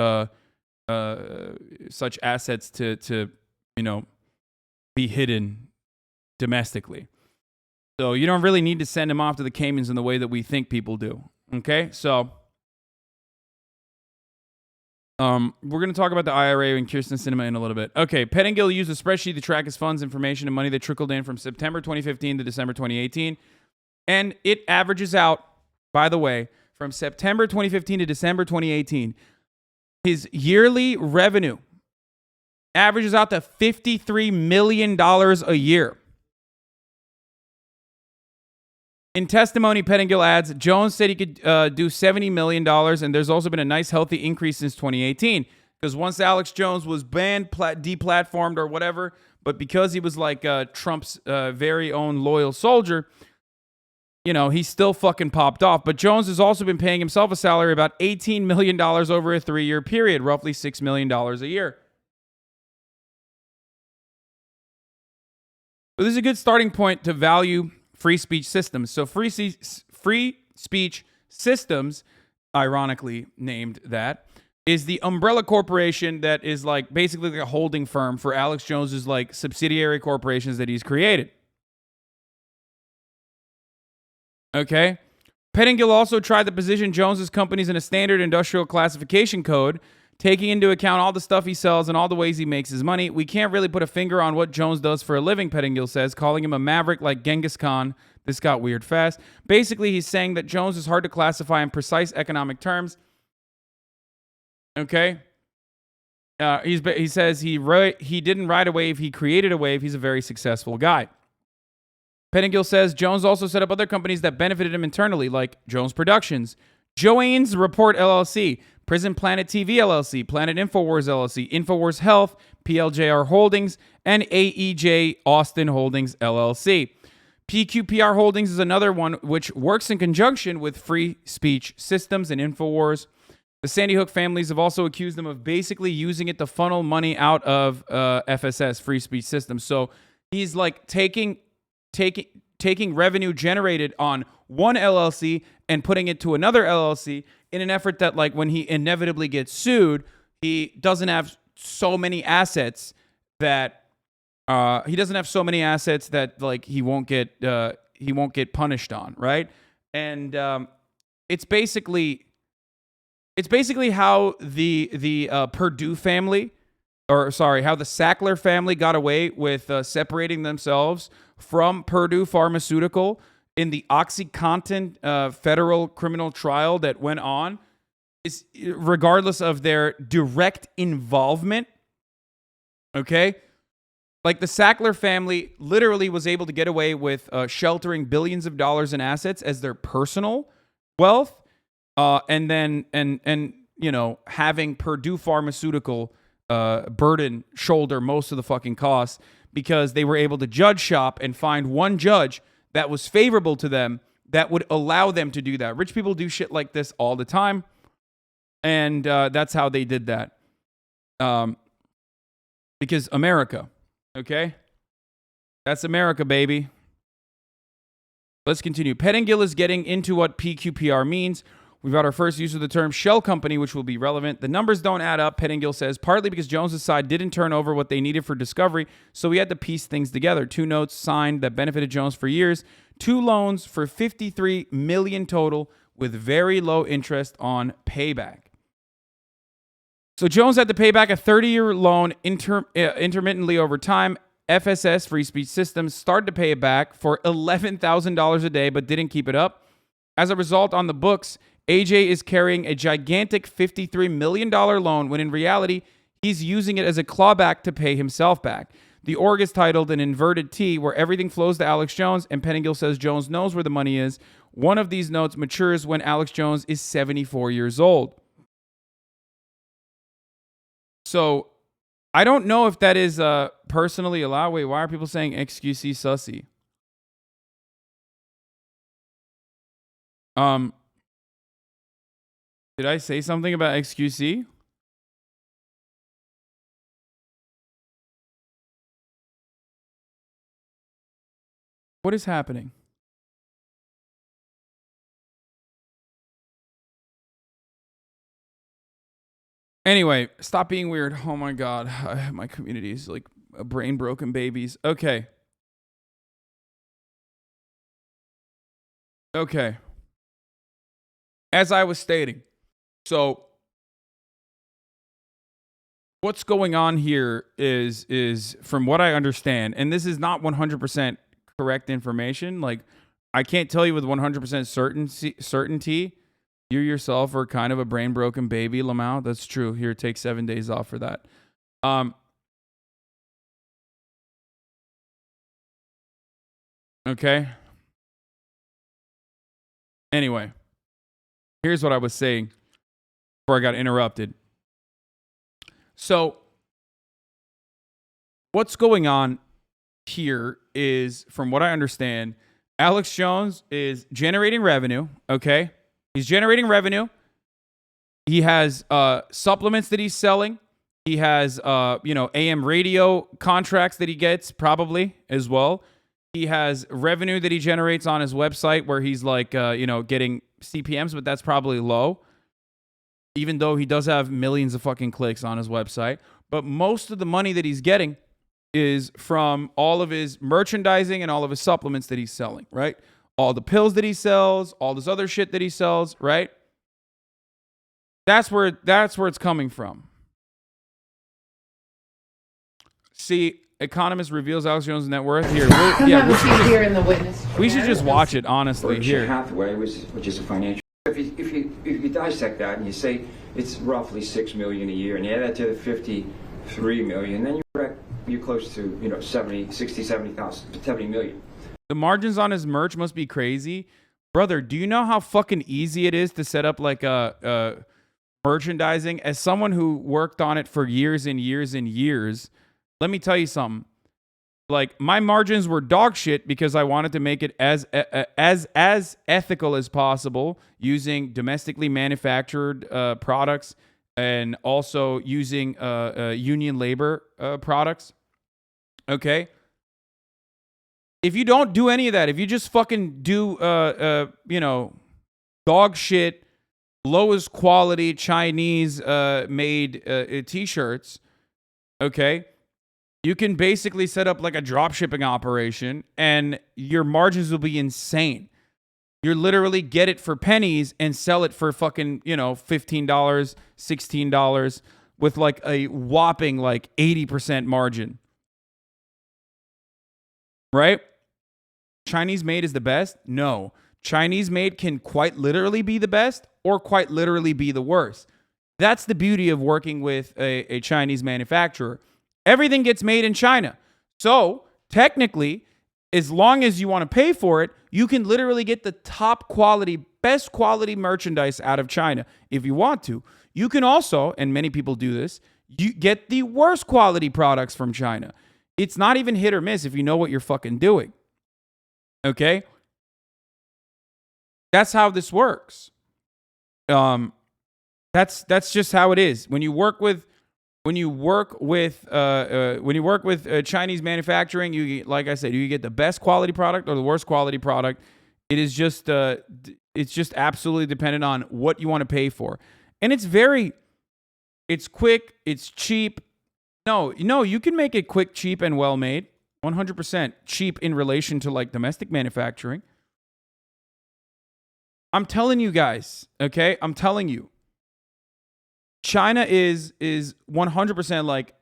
assets to be hidden domestically. So you don't really need to send them off to the Caymans in the way that we think people do. Okay, so we're going to talk about the IRA and Kirsten Sinema in a little bit. Okay, Pettingill used a spreadsheet to track his funds information and money that trickled in from September 2015 to December 2018. And it averages out, by the way, from September 2015 to December 2018, his yearly revenue averages out to $53 million a year. In testimony, Pettingill adds, Jones said he could do $70 million, and there's also been a nice, healthy increase since 2018. Because once Alex Jones was banned, deplatformed, or whatever, but because he was like Trump's very own loyal soldier, you know, he still fucking popped off. But Jones has also been paying himself a salary about $18 million over a 3-year period, roughly $6 million a year. So this is a good starting point to value free speech systems. So free speech systems, ironically named that, is the umbrella corporation that is like basically like a holding firm for Alex Jones's like subsidiary corporations that he's created. Okay. Pettingill also tried to position Jones's companies in a standard industrial classification code, taking into account all the stuff he sells and all the ways he makes his money. We can't really put a finger on what Jones does for a living, Pettingill says, calling him a maverick like Genghis Khan. This got weird fast. Basically, he's saying that Jones is hard to classify in precise economic terms. Okay. He says he didn't ride a wave, he created a wave. He's a very successful guy. Pettingill says Jones also set up other companies that benefited him internally, like Jones Productions, Joanne's Report LLC, Prison Planet TV LLC, Planet Infowars LLC, Infowars Health, PLJR Holdings, and AEJ Austin Holdings LLC. PQPR Holdings is another one which works in conjunction with Free Speech Systems and Infowars. The Sandy Hook families have also accused them of basically using it to funnel money out of FSS, Free Speech Systems. So he's like taking revenue generated on one LLC and putting it to another LLC in an effort that, like, when he inevitably gets sued, he doesn't have so many assets that like he won't get punished on, right? And it's basically how the Purdue family, how the Sackler family got away with separating themselves from Purdue Pharmaceutical in the OxyContin federal criminal trial that went on, is regardless of their direct involvement. Okay? Like, the Sackler family literally was able to get away with sheltering billions of dollars in assets as their personal wealth, and then you know, having Purdue Pharmaceutical shoulder most of the fucking costs, because they were able to judge shop and find one judge that was favorable to them that would allow them to do that. Rich people do shit like this all the time, and that's how they did that. Because America, okay? That's America, baby. Let's continue. Pettingill is getting into what PQPR means. We've got our first use of the term shell company, which will be relevant. The numbers don't add up, Pettingill says, partly because Jones's side didn't turn over what they needed for discovery, so we had to piece things together. 2 notes signed that benefited Jones for years, 2 loans for $53 million total, with very low interest on payback. So Jones had to pay back a 30-year loan intermittently over time. FSS, Free Speech Systems, started to pay it back for $11,000 a day, but didn't keep it up. As a result, on the books, AJ is carrying a gigantic $53 million loan, when in reality, he's using it as a clawback to pay himself back. The org is titled an inverted T, where everything flows to Alex Jones, and Pettingill says Jones knows where the money is. One of these notes matures when Alex Jones is 74 years old. So I don't know if that is personally allowed. Wait, why are people saying XQC sussy? Did I say something about XQC? What is happening? Anyway, stop being weird. Oh my God. My community is like brain broken babies. Okay. Okay. As I was stating, so what's going on here is from what I understand, and this is not 100% correct information. Like, I can't tell you with 100% certainty. You yourself are kind of a brain broken baby, Lamau. That's true. Here, take 7 days off for that. Okay. Anyway, here's what I was saying before I got interrupted. So, what's going on here is, from what I understand, Alex Jones is generating revenue, okay? He's generating revenue. He has supplements that he's selling. He has, AM radio contracts that he gets, probably, as well. He has revenue that he generates on his website where he's, like, getting CPMs, but that's probably low, even though he does have millions of fucking clicks on his website. But most of the money that he's getting is from all of his merchandising and all of his supplements that he's selling, right? All the pills that he sells, all this other shit that he sells, right? That's where it's coming from. See, Economist reveals Alex Jones' net worth here. Here in the witness. We should just watch it, honestly. Berkshire Here. Hathaway, which is a financial. If you dissect that and you say it's roughly $6 million a year, and you add that to the $53 million, then you're close to 70 million. The margins on his merch must be crazy, brother. Do you know how fucking easy it is to set up like a merchandising? As someone who worked on it for years and years and years, let me tell you something. Like, my margins were dog shit because I wanted to make it as ethical as possible, using domestically manufactured products and also using union labor products. Okay? If you don't do any of that, if you just fucking do dog shit, lowest quality Chinese made t-shirts, okay? You can basically set up like a drop shipping operation and your margins will be insane. You literally get it for pennies and sell it for fucking, $15, $16 with like a whopping like 80% margin. Right? Chinese made is the best? No. Chinese made can quite literally be the best or quite literally be the worst. That's the beauty of working with a Chinese manufacturer. Everything gets made in China. So, technically, as long as you want to pay for it, you can literally get the top quality, best quality merchandise out of China if you want to. You can also, and many people do this, you get the worst quality products from China. It's not even hit or miss if you know what you're fucking doing. Okay? That's how this works. That's just how it is. When you work with Chinese manufacturing, you get, like I said, you get the best quality product or the worst quality product. It is just it's just absolutely dependent on what you want to pay for. And it's quick, it's cheap. No, you can make it quick, cheap, and well made. 100% cheap in relation to like domestic manufacturing. I'm telling you guys, okay? I'm telling you. China is 100% like,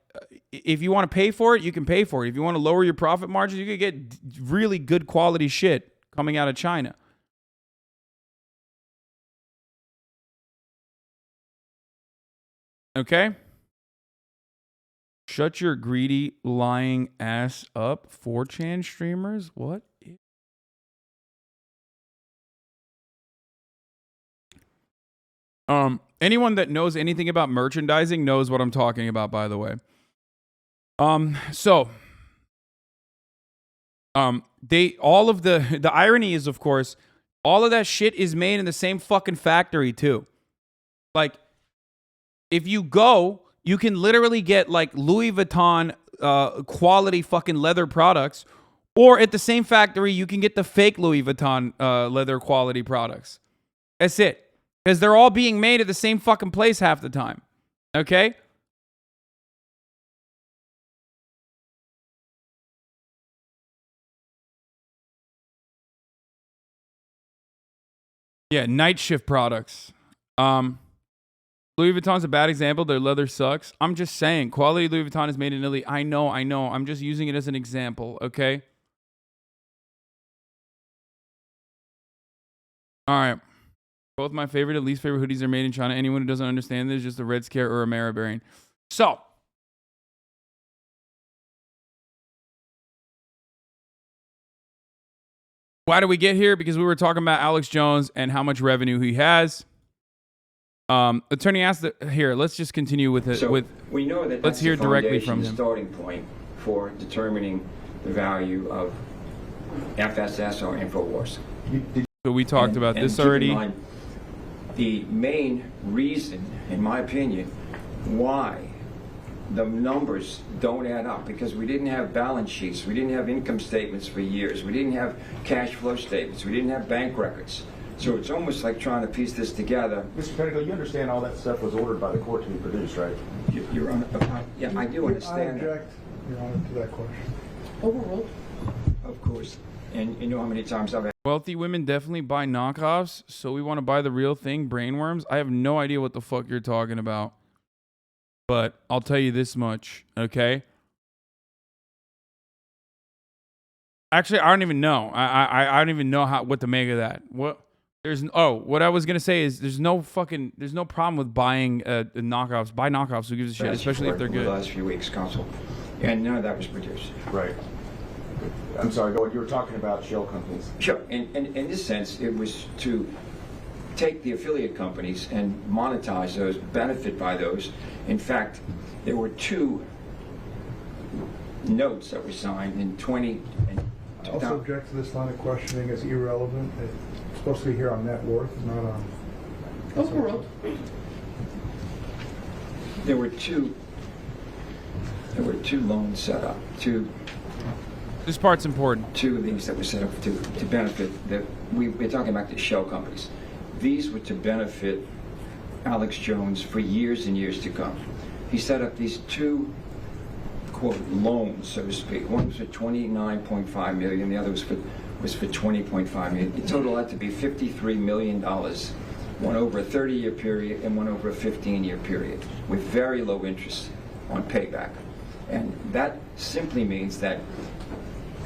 if you want to pay for it, you can pay for it. If you want to lower your profit margins, you can get really good quality shit coming out of China. Okay? Shut your greedy, lying ass up, 4chan streamers. What? Anyone that knows anything about merchandising knows what I'm talking about, by the way. The irony is, of course, all of that shit is made in the same fucking factory too. Like, if you go, you can literally get like Louis Vuitton quality fucking leather products, or at the same factory, you can get the fake Louis Vuitton leather quality products. That's it. Because they're all being made at the same fucking place half the time. Okay? Yeah, night shift products. Louis Vuitton's a bad example. Their leather sucks. I'm just saying, quality Louis Vuitton is made in Italy. I know. I'm just using it as an example, okay? All right. Both my favorite and least favorite hoodies are made in China. Anyone who doesn't understand this is just a Red Scare or a Maribarian. So, Why do we get here? Because we were talking about Alex Jones and how much revenue he has. Attorney asked here. Let's just continue with it. So we know that let's hear directly from the him. Starting point for determining the value of FSS or InfoWars. So we talked about this already. Keep in mind, the main reason, in my opinion, why the numbers don't add up, because we didn't have balance sheets, we didn't have income statements for years, we didn't have cash flow statements, we didn't have bank records. So it's almost like trying to piece this together. Mr. Petticoat, you understand all that stuff was ordered by the court to be produced, right? Your Honor, yeah, I do understand. I object, Your Honor, to that question. Overruled. Of course. And you know how many times I've Wealthy women definitely buy knockoffs, so we want to buy the real thing, brainworms. I have no idea what the fuck you're talking about. But I'll tell you this much, okay? Actually, I don't even know. I don't even know what to make of that. What I was gonna say is there's no problem with buying knockoffs. Buy knockoffs. Who gives a shit? Especially if they're good. The last few weeks, counsel, and none of that was produced. Right. I'm sorry. Go ahead. You were talking about shell companies. Sure. In this sense, it was to take the affiliate companies and monetize those, benefit by those. In fact, there were 2 notes that were signed in 20. I also object to this line of questioning as irrelevant. It's supposed to be here on net worth, not on. Overruled. There were two loans set up. This part's important. 2 of these that were set up to benefit we're talking about the shell companies. These were to benefit Alex Jones for years and years to come. He set up these 2, quote, loans, so to speak. One was for $29.5 million, the other was for $20.5 million. The total had to be $53 million, one over a 30-year period and one over a 15-year period, with very low interest on payback. And that simply means that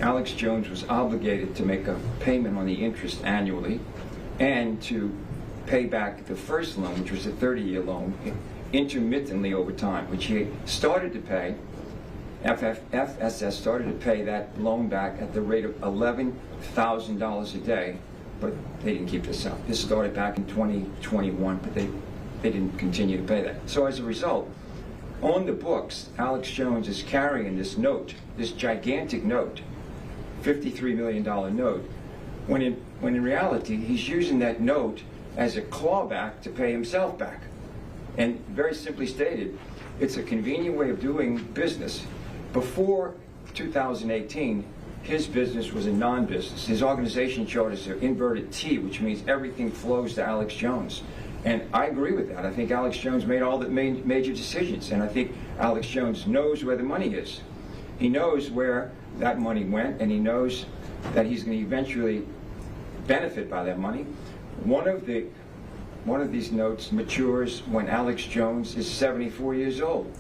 Alex Jones was obligated to make a payment on the interest annually and to pay back the first loan, which was a 30-year loan, intermittently over time, which he started to pay. FSS started to pay that loan back at the rate of $11,000 a day, but they didn't keep this up. This started back in 2021, but they didn't continue to pay that. So as a result, on the books, Alex Jones is carrying this note, this gigantic note, $53 million note, when in reality, he's using that note as a clawback to pay himself back. And very simply stated, it's a convenient way of doing business. Before 2018, his business was a non-business. His organization chart is an inverted T, which means everything flows to Alex Jones. And I agree with that. I think Alex Jones made all the major decisions, and I think Alex Jones knows where the money is. He knows where that money went, and he knows that he's going to eventually benefit by that money. One of these notes matures when Alex Jones is 74 years old.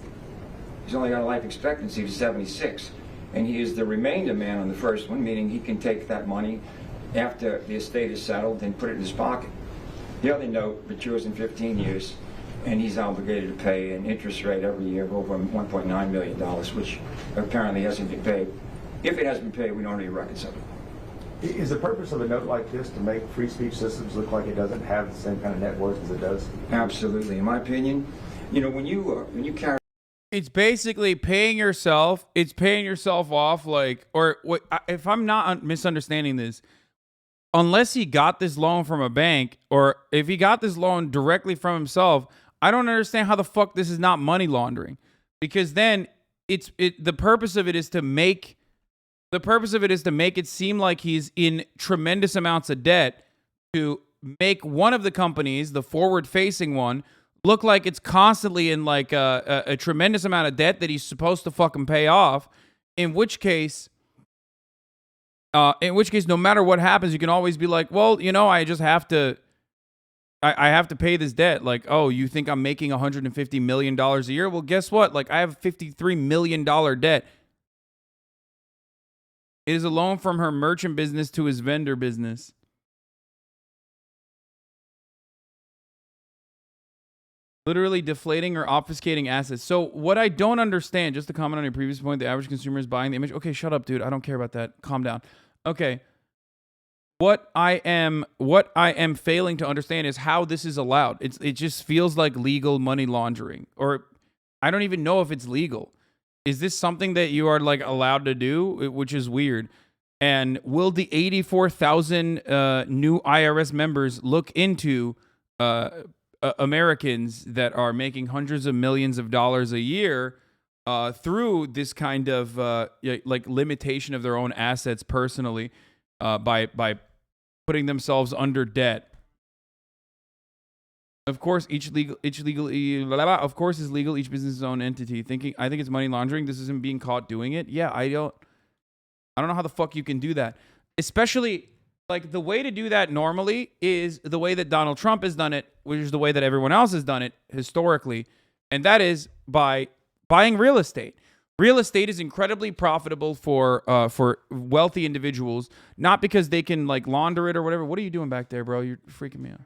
He's only got a life expectancy of 76, and he is the remainder man on the first one, meaning he can take that money after the estate is settled and put it in his pocket. The other note matures in 15 years, and he's obligated to pay an interest rate every year of over $1.9 million, which apparently hasn't been paid. If it hasn't been paid, we don't need records of it. Is the purpose of a note like this to make free speech systems look like it doesn't have the same kind of net worth as it does? Absolutely. In my opinion, you know, when you carry... It's basically paying yourself. It's paying yourself off, like, or what? If I'm not misunderstanding this, unless he got this loan from a bank, or if he got this loan directly from himself, I don't understand how the fuck this is not money laundering. Because then the purpose of it is to make it seem like he's in tremendous amounts of debt, to make one of the companies, the forward-facing one, look like it's constantly in like a tremendous amount of debt that he's supposed to fucking pay off. In which case, no matter what happens, you can always be like, well, you know, I just have to, I have to pay this debt. Like, oh, you think I'm making $150 million a year? Well, guess what? Like, I have a $53 million debt. It is a loan from her merchant business to his vendor business. Literally deflating or obfuscating assets. So what I don't understand, just to comment on your previous point, the average consumer is buying the image. Okay, shut up, dude. I don't care about that. Calm down. Okay. what I am failing to understand is how this is allowed. It just feels like legal money laundering, or I don't even know if it's legal. Is this something that you are like allowed to do, which is weird? And will the 84,000 new IRS members look into Americans that are making hundreds of millions of dollars a year through this kind of like limitation of their own assets personally by putting themselves under debt? Of course, each legal is legal. Each business is its own entity. I think it's money laundering. This isn't being caught doing it. Yeah, I don't know how the fuck you can do that. Especially like the way to do that normally is the way that Donald Trump has done it, which is the way that everyone else has done it historically, and that is by buying real estate. Real estate is incredibly profitable for wealthy individuals, not because they can like launder it or whatever. What are you doing back there, bro? You're freaking me out.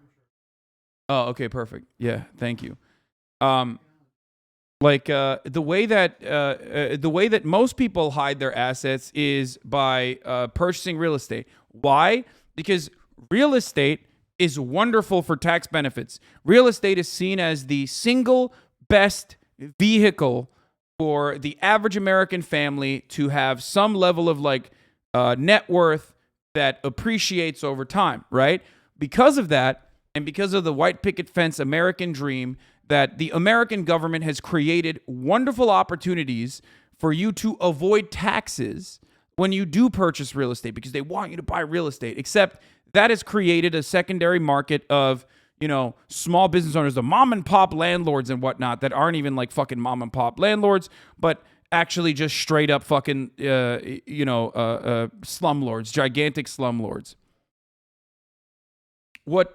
Oh, okay, perfect. Yeah, thank you. The way that most people hide their assets is by purchasing real estate. Why? Because real estate is wonderful for tax benefits. Real estate is seen as the single best vehicle for the average American family to have some level of like net worth that appreciates over time, right? Because of that, and because of the white picket fence American dream, that the American government has created wonderful opportunities for you to avoid taxes when you do purchase real estate, because they want you to buy real estate. Except that has created a secondary market of, you know, small business owners, the mom and pop landlords and whatnot that aren't even like fucking mom and pop landlords, but actually just straight up fucking, slumlords, gigantic slumlords. What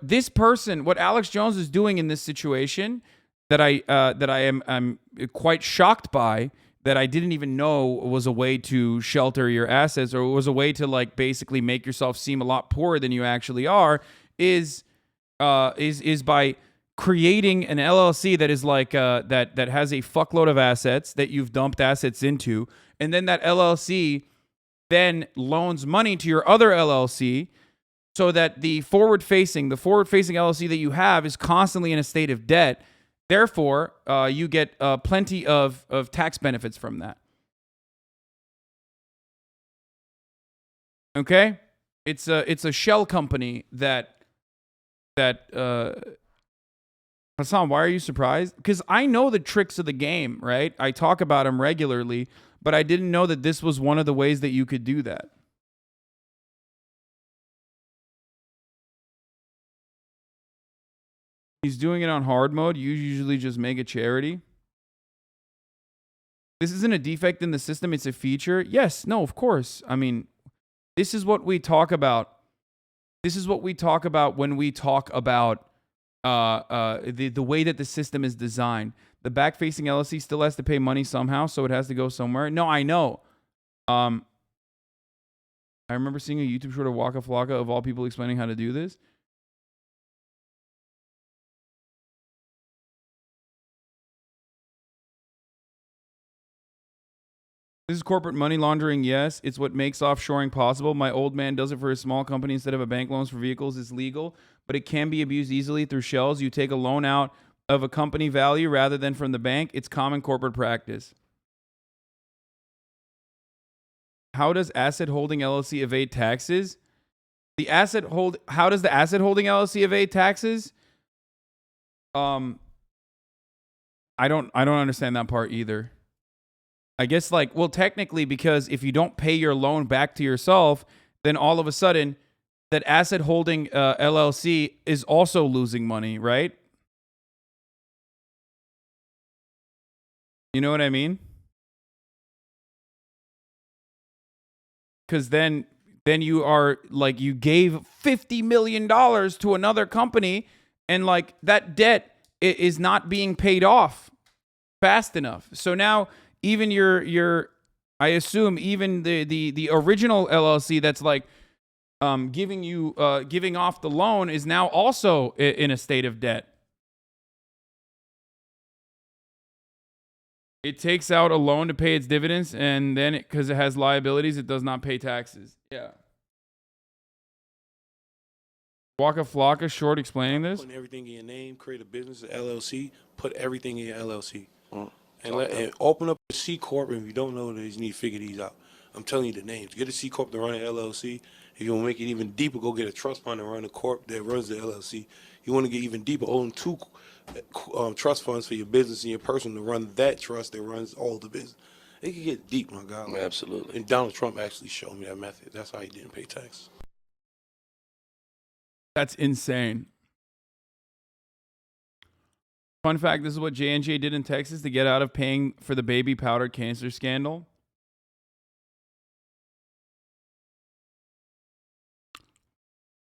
Alex Jones is doing in this situation that I'm quite shocked by, that I didn't even know was a way to shelter your assets, or was a way to like basically make yourself seem a lot poorer than you actually are, is by creating an LLC that is like that has a fuckload of assets that you've dumped assets into, and then that LLC then loans money to your other LLC, so that the forward-facing LLC that you have is constantly in a state of debt. Therefore, you get plenty of tax benefits from that. Okay? It's a shell company that Hasan, why are you surprised? Because I know the tricks of the game, right? I talk about them regularly, but I didn't know that this was one of the ways that you could do that. He's doing it on hard mode. You usually just make a charity. This isn't a defect in the system. It's a feature. Yes. No, of course. I mean, this is what we talk about. This is what we talk about when we talk about the way that the system is designed. The back-facing LLC still has to pay money somehow, so it has to go somewhere. No, I know. I remember seeing a YouTube short of Waka Flocka of all people explaining how to do this. This is corporate money laundering, yes. It's what makes offshoring possible. My old man does it for a small company instead of a bank loans for vehicles. It's legal, but it can be abused easily through shells. You take a loan out of a company value rather than from the bank. It's common corporate practice. How does asset holding LLC evade taxes? How does the asset holding LLC evade taxes? I don't understand that part either. I guess like, well, technically, because if you don't pay your loan back to yourself, then all of a sudden that asset holding LLC is also losing money, right? You know what I mean? Because then you are like, you gave $50 million to another company, and like that debt is not being paid off fast enough. So now even I assume even the original LLC that's like giving off the loan is now also in a state of debt. It takes out a loan to pay its dividends, and then because it has liabilities, it does not pay taxes. Yeah. Waka Flocka short explaining this. Putting everything in your name, create a business, an LLC, put everything in your LLC. And open up a C Corp, and if you don't know these, you need to figure these out. I'm telling you the names. Get a C Corp to run an LLC. If you want to make it even deeper, go get a trust fund and run a corp that runs the LLC. You want to get even deeper, own 2 trust funds for your business and your person to run that trust that runs all the business. It can get deep, my God. Absolutely. And Donald Trump actually showed me that method. That's how he didn't pay taxes. That's insane. Fun fact, this is what J&J did in Texas to get out of paying for the baby powder cancer scandal.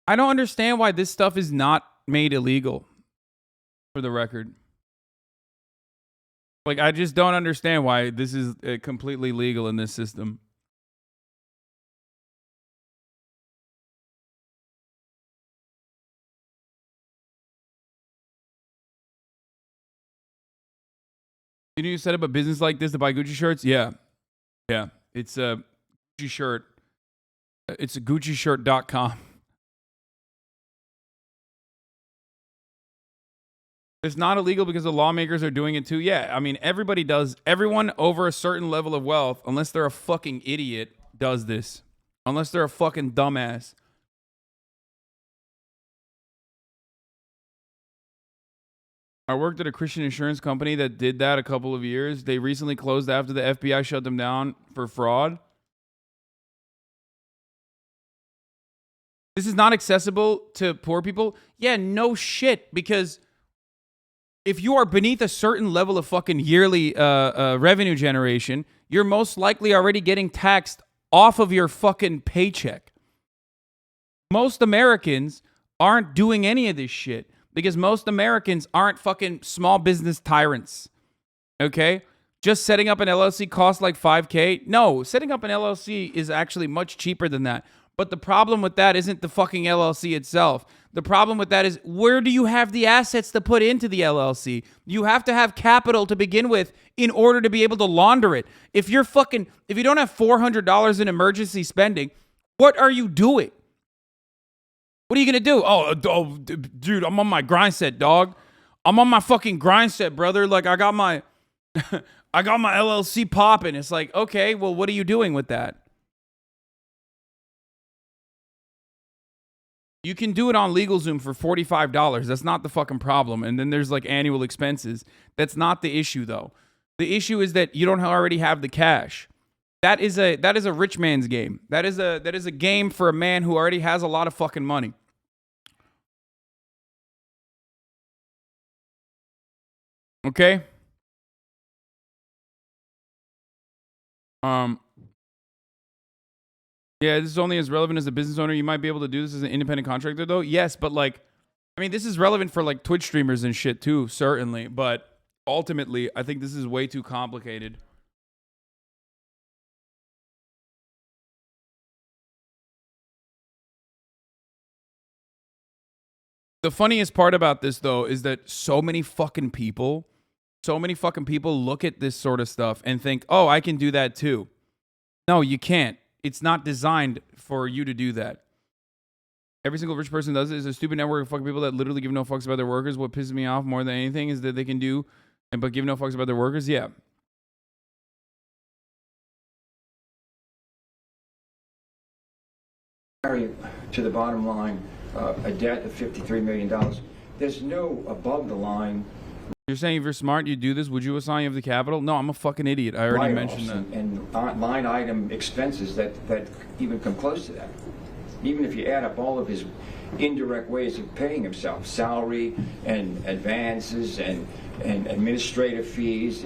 I don't understand why this stuff is not made illegal, for the record. Like, I just don't understand why this is completely legal in this system. You know, you set up a business like this to buy Gucci shirts? Yeah. Yeah. It's a Gucci shirt. It's a GucciShirt.com. It's not illegal because the lawmakers are doing it too. Yeah, I mean, everybody does. Everyone over a certain level of wealth, unless they're a fucking idiot, does this. Unless they're a fucking dumbass. I worked at a Christian insurance company that did that a couple of years. They recently closed after the FBI shut them down for fraud. This is not accessible to poor people. Yeah, no shit, because if you are beneath a certain level of fucking yearly revenue generation, you're most likely already getting taxed off of your fucking paycheck. Most Americans aren't doing any of this shit because most Americans aren't fucking small business tyrants. Okay? Just setting up an LLC costs like $5,000. No, setting up an LLC is actually much cheaper than that. But the problem with that isn't the fucking LLC itself. The problem with that is, where do you have the assets to put into the LLC? You have to have capital to begin with in order to be able to launder it. If you don't have $400 in emergency spending, what are you doing? What are you going to do? Oh, dude, I'm on my grind set, dog. I'm on my fucking grind set, brother. Like, I got my LLC popping. It's like, okay, well, what are you doing with that? You can do it on LegalZoom for $45. That's not the fucking problem. And then there's like annual expenses. That's not the issue, though. The issue is that you don't already have the cash. That is a rich man's game. That is a game for a man who already has a lot of fucking money. Okay? Yeah, this is only as relevant as a business owner. You might be able to do this as an independent contractor, though. Yes, but like, I mean, this is relevant for like Twitch streamers and shit too, certainly. But ultimately, I think this is way too complicated. The funniest part about this, though, is that so many fucking people look at this sort of stuff and think, oh, I can do that too. No, you can't. It's not designed for you to do that. Every single rich person does it. It's a stupid network of fucking people that literally give no fucks about their workers. What pisses me off more than anything is that they can do, but give no fucks about their workers. Yeah. Carry to the bottom line a debt of $53 million. There's no above the line. You're saying if you're smart, you do this. Would you assign you have the capital? No, I'm a fucking idiot. I already mentioned that. And line item expenses that even come close to that. Even if you add up all of his indirect ways of paying himself, salary and advances and administrative fees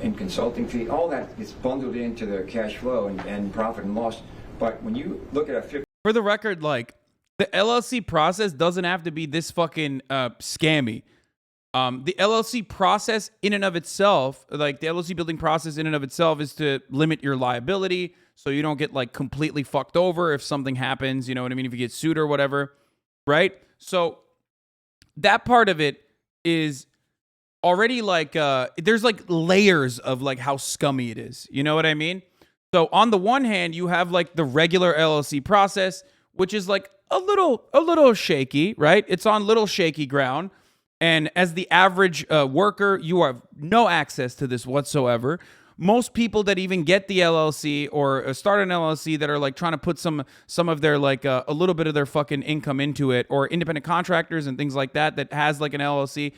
and consulting fees, all that is bundled into the cash flow and profit and loss. But when you look at a 50... For the record, like, the LLC process doesn't have to be this fucking scammy. The LLC process in and of itself, like the LLC building process in and of itself, is to limit your liability so you don't get like completely fucked over if something happens, you know what I mean? If you get sued or whatever, right? So that part of it is already like, there's like layers of like how scummy it is. You know what I mean? So on the one hand, you have like the regular LLC process which is like a little shaky, right? It's on little shaky ground. And as the average worker, you have no access to this whatsoever. Most people that even get the LLC or start an LLC that are like trying to put some of their like a little bit of their fucking income into it, or independent contractors and things like that has like an LLC,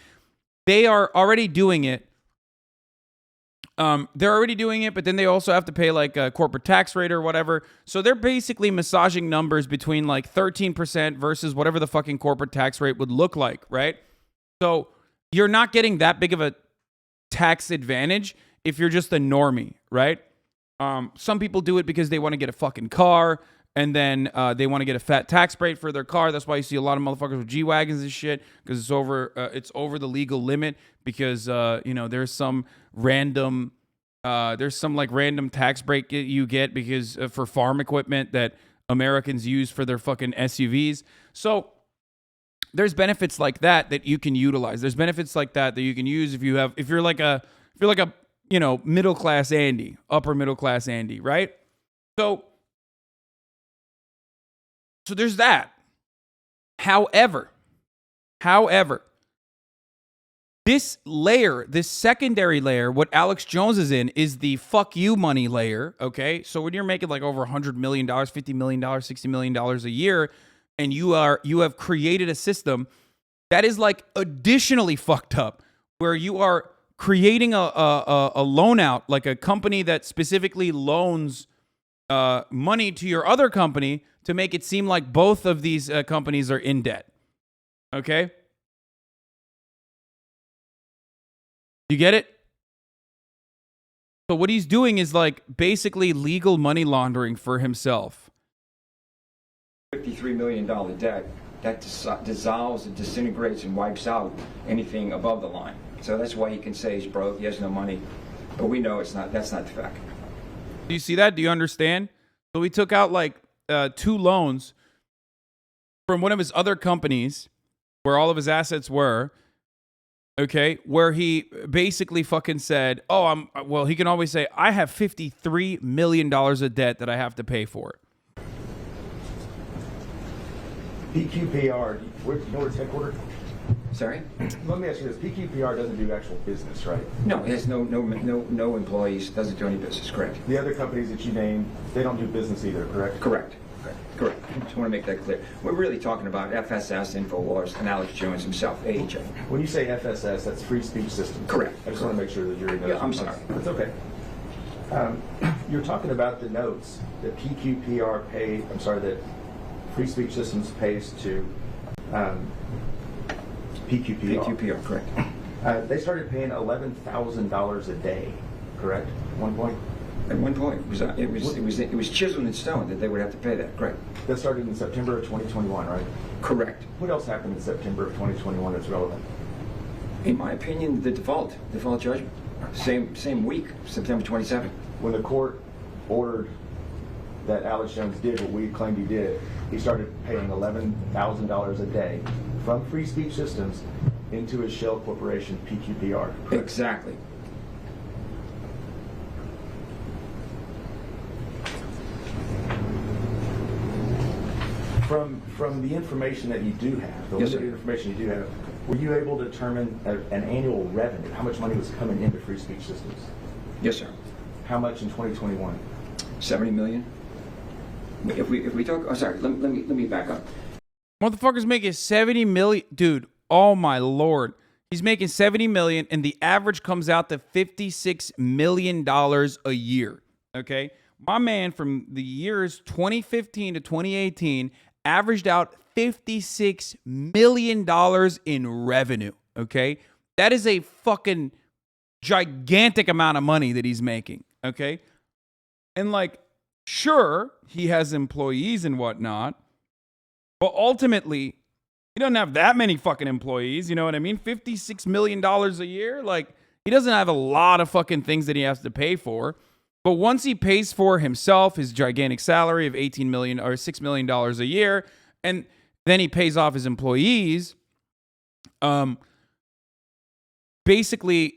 they are already doing it. They're already doing it, but then they also have to pay like a corporate tax rate or whatever. So they're basically massaging numbers between like 13% versus whatever the fucking corporate tax rate would look like, right? So you're not getting that big of a tax advantage if you're just a normie, right? Some people do it because they want to get a fucking car, and then they want to get a fat tax break for their car. That's why you see a lot of motherfuckers with G-Wagons and shit, because it's over the legal limit, because there's some random tax break you get because for farm equipment that Americans use for their fucking SUVs. So there's benefits like that you can utilize. There's benefits like that you can use if you're like a middle class Andy, upper middle class Andy, right? So there's that. However, this secondary layer, what Alex Jones is in, is the fuck you money layer, okay? So when you're making like over $100 million, $50 million, $60 million a year, and you have created a system that is like additionally fucked up, where you are creating a loan out, like a company that specifically loans money to your other company to make it seem like both of these companies are in debt. Okay? You get it? So what he's doing is like basically legal money laundering for himself. $53 million debt that dissolves and disintegrates and wipes out anything above the line. So that's why he can say he's broke, he has no money. But we know that's not the fact. Do you see that? Do you understand? So he took out like 2 loans from one of his other companies where all of his assets were, okay, where he basically fucking said, he can always say, I have $53 million of debt that I have to pay for. PQPR, you know where it's headquartered? Sorry? Let me ask you this. PQPR doesn't do actual business, right? No, it has no employees, doesn't do any business, correct? The other companies that you named, they don't do business either, correct? Correct. Correct. I just want to make that clear. We're really talking about FSS, InfoWars, and Alex Jones himself, AHA. When you say FSS, that's Free Speech Systems. Correct. I just want to make sure the jury knows. Yeah, I'm sorry. That's okay. You're talking about the notes that that Free Speech Systems pays to PQPR. PQPR, correct. They started paying $11,000 a day, correct? At one point? At one point, it was chiseled in stone that they would have to pay that, correct? That started in September of 2021, right? Correct. What else happened in September of 2021 that's relevant? In my opinion, the default judgment. Same week, September 27th. When the court ordered that Alex Jones did what we claimed he did, he started paying $11,000 a day from Free Speech Systems into his shell corporation, PQPR. Correct? Exactly. From the information that you do have, the limited information you do have, were you able to determine an annual revenue? How much money was coming into Free Speech Systems? Yes, sir. How much in 2021? 70 million. If we talk, let me back up. Motherfucker's making 70 million, dude. Oh my lord, he's making 70 million, and the average comes out to $56 million a year. Okay, my man from the years 2015 to 2018 averaged out $56 million in revenue. Okay, that is a fucking gigantic amount of money that he's making. Okay, and like, sure, he has employees and whatnot, but ultimately, he doesn't have that many fucking employees. You know what I mean? $56 million a year. Like, he doesn't have a lot of fucking things that he has to pay for. But once he pays for himself, his gigantic salary of $18 million or $6 million a year, and then he pays off his employees, basically,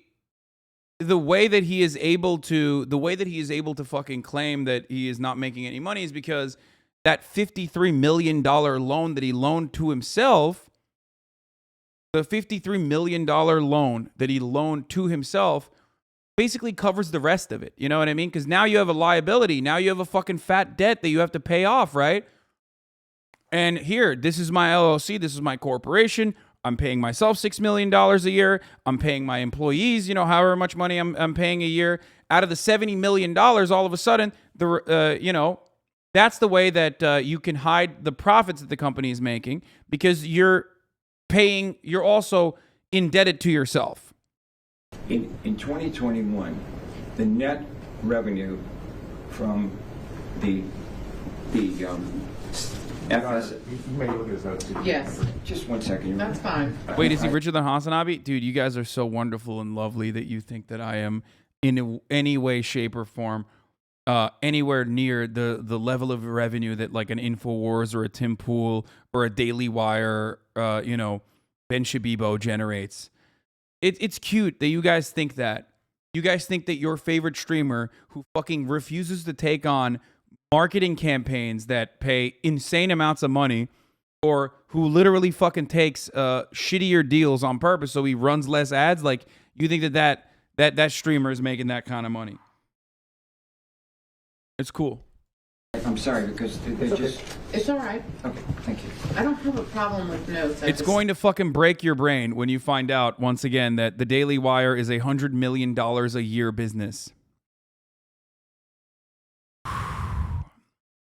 the way that he is able to fucking claim that he is not making any money is because that $53 million loan that he loaned to himself, the $53 million loan that he loaned to himself basically covers the rest of it. You know what I mean? Because now you have a liability. Now you have a fucking fat debt that you have to pay off, right? And here, this is my LLC. This is my corporation. I'm paying myself $6 million a year. I'm paying my employees, you know, however much money I'm paying a year. Out of the $70 million, all of a sudden, you know, that's the way that you can hide the profits that the company is making, because you're also indebted to yourself. In 2021, the net revenue from the FS. You may look at his notes too. Yes. Just 1 second. That's fine. Wait, is he richer than HasanAbi? Dude, you guys are so wonderful and lovely that you think that I am in any way, shape, or form anywhere near the level of revenue that like an InfoWars or a Tim Pool or a Daily Wire, you know, Ben Shabibo generates. It's cute that you guys think that. You guys think that your favorite streamer who fucking refuses to take on marketing campaigns that pay insane amounts of money, or who literally fucking takes shittier deals on purpose so he runs less ads, like you think that streamer is making that kind of money. It's cool. I'm sorry, because they just... It's all right. Okay, thank you. I don't have a problem with notes. It's going to fucking break your brain when you find out, once again, that the Daily Wire is $100 million a year business.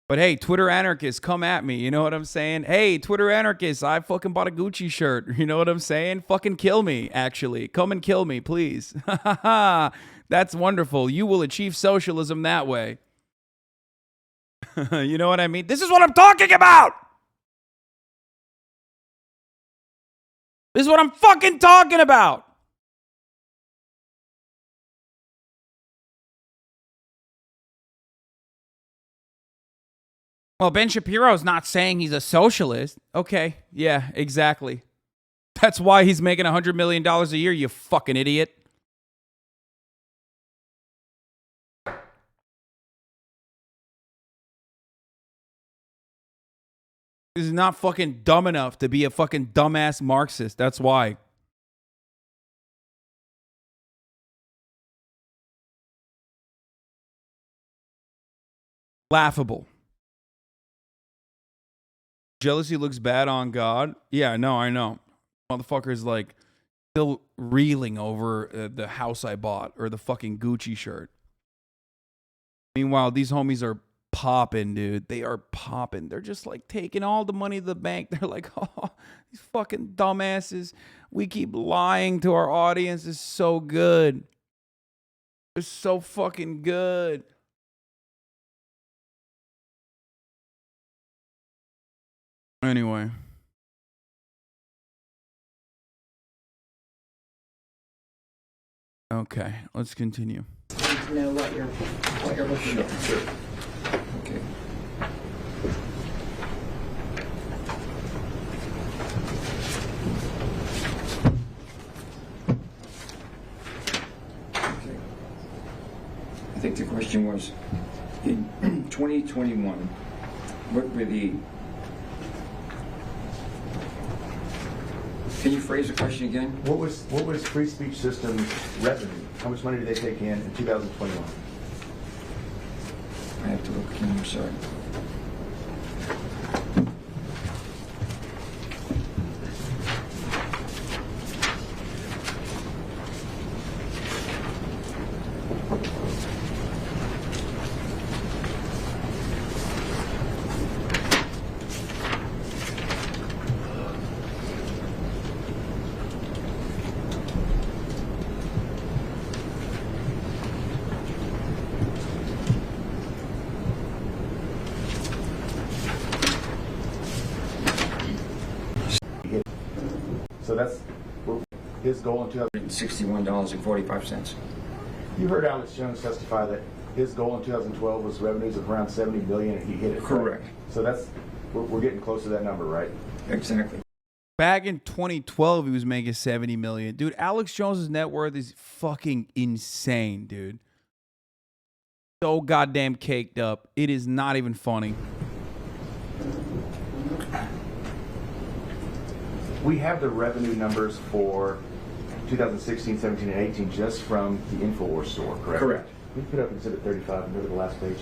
But hey, Twitter anarchists, come at me. You know what I'm saying? Hey, Twitter anarchists, I fucking bought a Gucci shirt. You know what I'm saying? Fucking kill me, actually. Come and kill me, please. That's wonderful. You will achieve socialism that way. You know what I mean? This is what I'm talking about! This is what I'm fucking talking about! Well, Ben Shapiro's not saying he's a socialist. Okay, yeah, exactly. That's why he's making $100 million a year, you fucking idiot. This is not fucking dumb enough to be a fucking dumbass Marxist. That's why. Laughable. Jealousy looks bad on God. Yeah, no, I know. Motherfucker's like still reeling over the house I bought or the fucking Gucci shirt. Meanwhile, these homies are popping, dude. They are popping. They're just like taking all the money to the bank. They're like, oh, these fucking dumbasses. We keep lying to our audience. It's so good. It's so fucking good. Anyway. Okay, let's continue. To know what you're looking at. Sure. Okay. I think the question was, in 2021, what were the... Can you phrase the question again? What was Free Speech Systems revenue? How much money did they take in 2021? I have to look again, I'm sorry. So that's his goal in $61.45. You heard Alex Jones testify that his goal in 2012 was revenues of around $70 million, and he hit it. Correct. Right? So that's we're getting close to that number, right? Exactly. Back in 2012, he was making $70 million. Dude, Alex Jones's net worth is fucking insane, dude. So goddamn caked up. It is not even funny. We have the revenue numbers for 2016, 17, and 18 just from the InfoWars store, correct? Correct. We put up Exhibit 35 and go to the last page.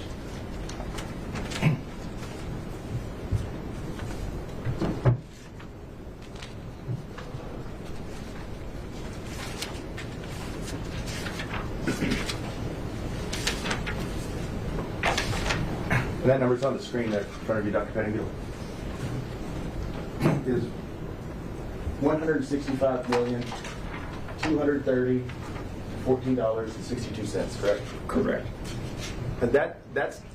And that number's on the screen there in front of you, Dr. Pettingill. Is $165,230,14.62, correct? Correct. And that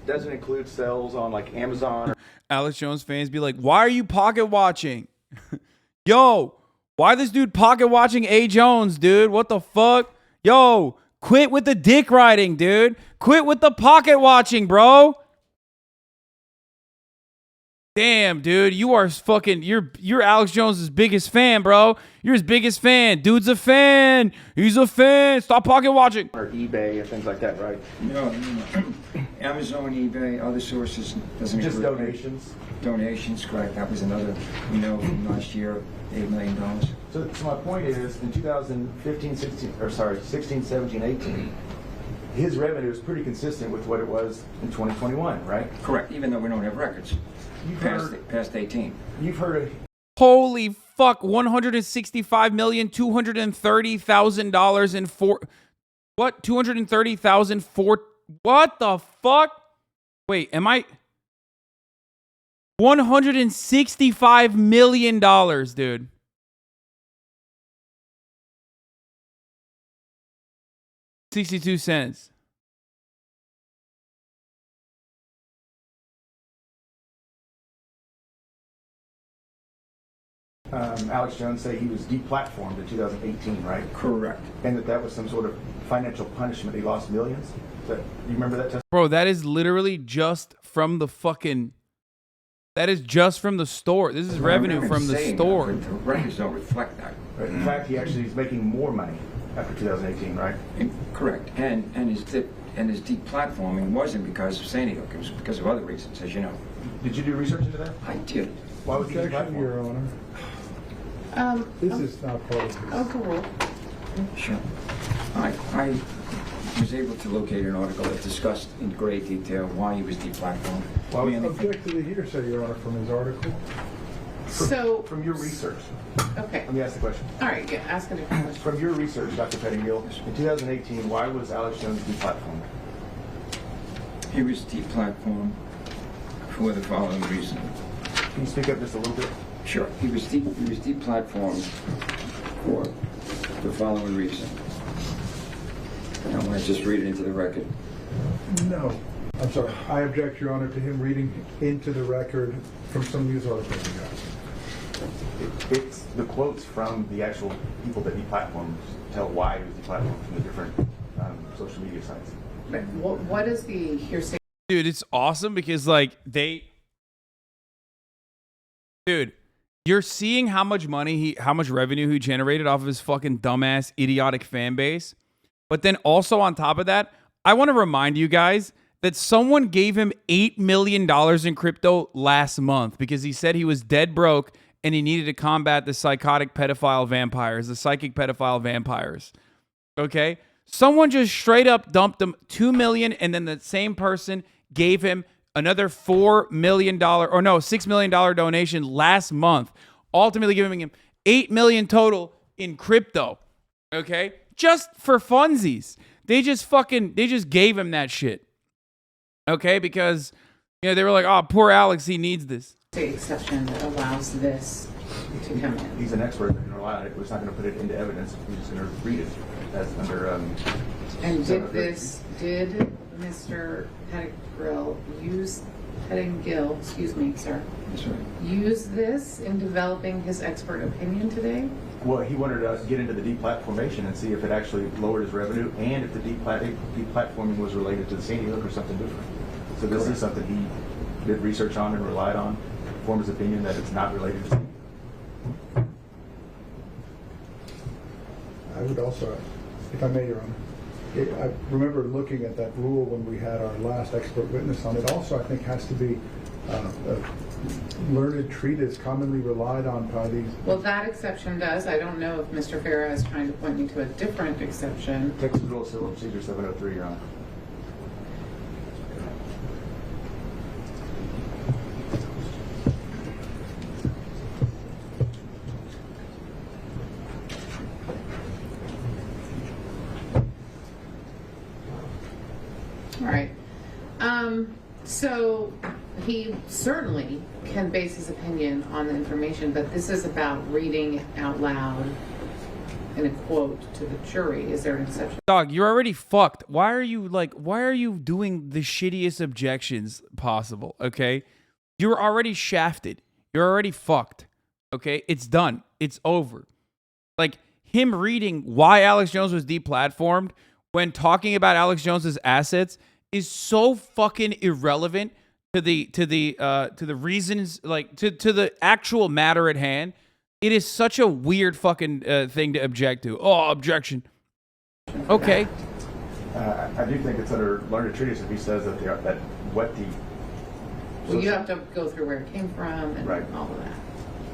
doesn't include sales on like Amazon. Alex Jones fans be like, why are you pocket watching? Yo, why this dude pocket watching A. Jones, dude? What the fuck? Yo, quit with the dick riding, dude. Quit with the pocket watching, bro. Damn, dude, you are fucking, you're Alex Jones' biggest fan, bro. You're his biggest fan. Dude's a fan. He's a fan. Stop pocket watching. Or eBay and things like that, right? No. Amazon, eBay, other sources doesn't Just include donations? Donations, correct. That was another, from last year, $8 million. So my point is, in 2015, 16, 17, 18, his revenue is pretty consistent with what it was in 2021, right? Correct, even though we don't have records. Past 18. You've heard of... Holy fuck, $165,230,000 in what? 230,000 for what the fuck? Wait, am I $165 million, dude. $0.62. Alex Jones say he was deplatformed in 2018, right? Correct. And that was some sort of financial punishment. He lost millions. You remember that testimony? Bro, that is literally just from the fucking... That is just from the store. This is revenue from the store. The records don't reflect that. Right. In fact, he actually is making more money after 2018, right? Correct. And his deplatforming wasn't because of Sandy Hook. It was because of other reasons, as you know. Did you do research into that? I did. Why was he deplatformed? Your Honor. This is not part of this. Oh, cool. Sure. I was able to locate an article that discussed in great detail why he was deplatformed. Why was Object to the hearsay, Your Honor, from his article. From your research. Okay. Let me ask the question. All right, yeah, ask a different question. From your research, Dr. Pettingill, in 2018, why was Alex Jones deplatformed? He was deplatformed for the following reason. Can you speak up just a little bit? Sure. He was deplatformed for the following reason. I want to just read it into the record. No. I'm sorry. I object, Your Honor, to him reading into the record from some news article we got. It's the quotes from the actual people that deplatformed tell why he was deplatformed from the different social media sites. But what is the hearsay? Dude, it's awesome because like dude, you're seeing how much money how much revenue he generated off of his fucking dumbass idiotic fan base. But then also on top of that, I want to remind you guys that someone gave him $8 million in crypto last month because he said he was dead broke and he needed to combat the psychotic pedophile vampires, the psychic pedophile vampires. Okay? Someone just straight up dumped him $2 million, and then the same person gave him another $6 million donation last month, ultimately giving him $8 million total in crypto. Okay? Just for funsies. They just gave him that shit. Okay? Because, they were like, oh, poor Alex, he needs this. The exception that allows this to come in. He's an expert and allow it. He's not going to put it into evidence. He's just going to read it as under. And did Mr. Pettingill, excuse me, sir, use this in developing his expert opinion today? Well, he wanted to get into the deplatformation and see if it actually lowered his revenue and if the deplatforming was related to the Sandy Hook or something different. So this is something he did research on and relied on, formed his opinion that it's not related to Sandy Hook. I would also, if I may, Your Honor, I remember looking at that rule when we had our last expert witness on it. Also, I think has to be learned treatise commonly relied on by these? Well, that exception does. I don't know if Mr. Farah is trying to point me to a different exception. Texas Rule of Civil Procedure 703, Your Honor. All right. So he certainly can base his opinion on the information, but this is about reading out loud in a quote to the jury. Is there an exception? Dog, you're already fucked. Why are you doing the shittiest objections possible? Okay, you're already shafted. You're already fucked. Okay, it's done. It's over. Like him reading why Alex Jones was deplatformed when talking about Alex Jones's assets is so fucking irrelevant to the reasons, like to the actual matter at hand. It is such a weird fucking thing to object to. Oh, objection. Okay. I do think it's under learned treatise if he says that what the. Well, you have to go through where it came from and all of that.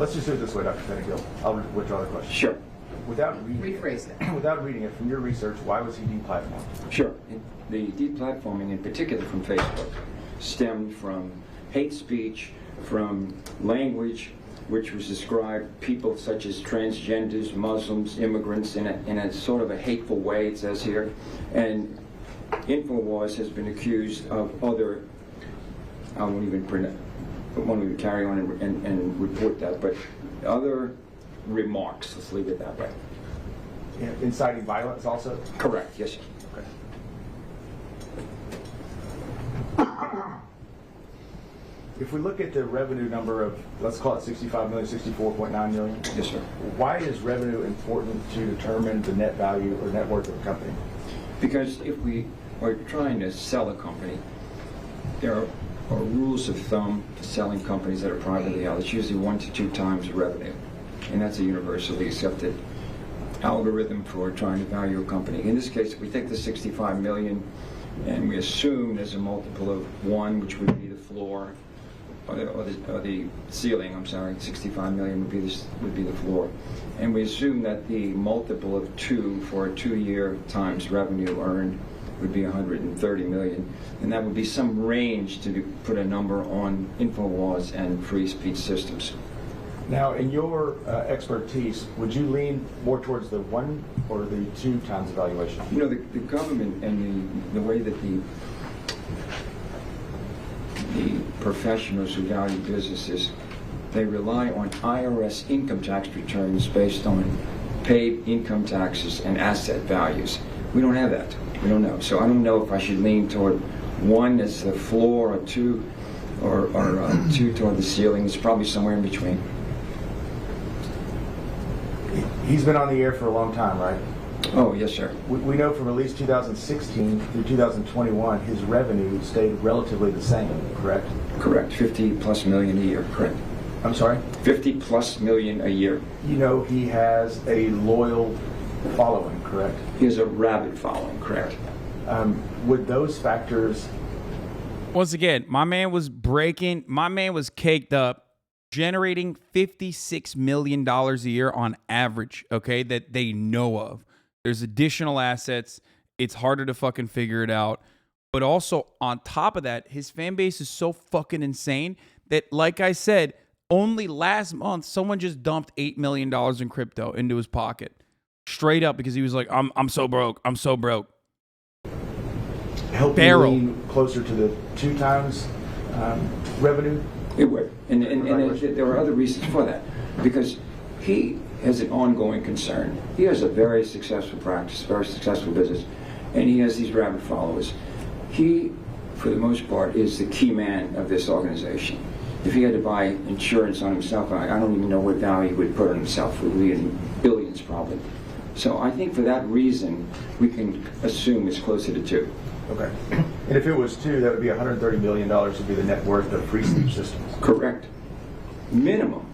Let's just do it this way, Dr. Fennegill. I'll withdraw the question. Sure. Without reading rephrase it. Without reading it from your research, why was he deplatformed? Sure. The deplatforming, in particular from Facebook, stemmed from hate speech, from language which was described people such as transgenders, Muslims, immigrants in a sort of a hateful way, it says here. And InfoWars has been accused of other, I won't even carry on and report that, but other remarks, let's leave it that way. Yeah, inciting violence also? Correct, yes, sir. If we look at the revenue number of, let's call it 65 million, 64.9 million. Yes, sir. Why is revenue important to determine the net value or net worth of a company? Because if we are trying to sell a company, there are rules of thumb for selling companies that are privately held. It's usually 1 to 2 times revenue. And that's a universally accepted algorithm for trying to value a company. In this case, if we take the 65 million and we assume there's a multiple of 1, which would be the floor, or the ceiling, I'm sorry, 65 million would be the floor. And we assume that the multiple of 2 for a 2-year times revenue earned would be 130 million. And that would be some range to put a number on InfoWars and free speech systems. Now, in your expertise, would you lean more towards the 1 or the 2 times evaluation? You know, the government and the way that the professionals who value businesses, they rely on IRS income tax returns based on paid income taxes and asset values. We don't have that. We don't know. So I don't know if I should lean toward 1 as the floor or 2 or 2 toward the ceiling. It's probably somewhere in between. He's been on the air for a long time, right? Oh, yes, sir. We know from at least 2016 through 2021, his revenue stayed relatively the same, correct? Correct. 50+ million a year, correct. I'm sorry? 50+ million a year. You know he has a loyal following, correct? He has a rabid following, correct. Would those factors... Once again, my man was caked up, generating $56 million a year on average, okay, that they know of. There's additional assets. It's harder to fucking figure it out. But also, on top of that, his fan base is so fucking insane that, like I said, only last month, someone just dumped $8 million in crypto into his pocket. Straight up, because he was like, I'm so broke. I'm so broke. Help you lean closer to the 2 times revenue? It would. And there are other reasons for that. Because he has an ongoing concern. He has a very successful practice, very successful business, and he has these rabid followers. He, for the most part, is the key man of this organization. If he had to buy insurance on himself, I don't even know what value he would put on himself. It would be in billions, probably. So I think for that reason, we can assume it's closer to 2. Okay. And if it was 2, that would be $130 million would be the net worth of free speech systems. Correct. Minimum.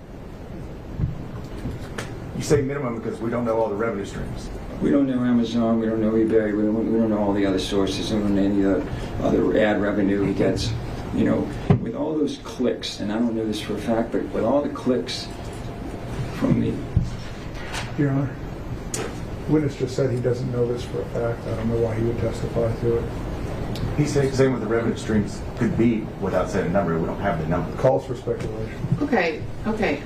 You say minimum because we don't know all the revenue streams. We don't know Amazon, we don't know eBay, we don't know all the other sources, we don't know any of the other ad revenue he gets. You know, with all those clicks, and I don't know this for a fact, but with all the clicks from the... Your Honor, witness just said he doesn't know this for a fact. I don't know why he would testify to it. He's saying what the revenue streams could be without saying a number. We don't have the number. Calls for speculation. Okay.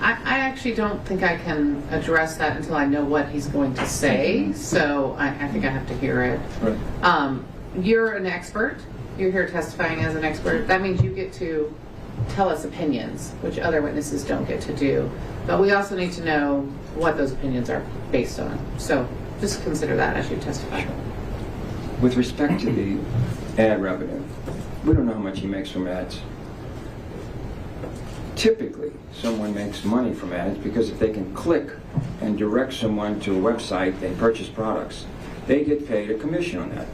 I actually don't think I can address that until I know what he's going to say. So I think I have to hear it. Right. You're an expert. You're here testifying as an expert. That means you get to tell us opinions, which other witnesses don't get to do. But we also need to know what those opinions are based on. So just consider that as you testify. With respect to the ad revenue, we don't know how much he makes from ads. Typically, someone makes money from ads because if they can click and direct someone to a website and purchase products, they get paid a commission on that.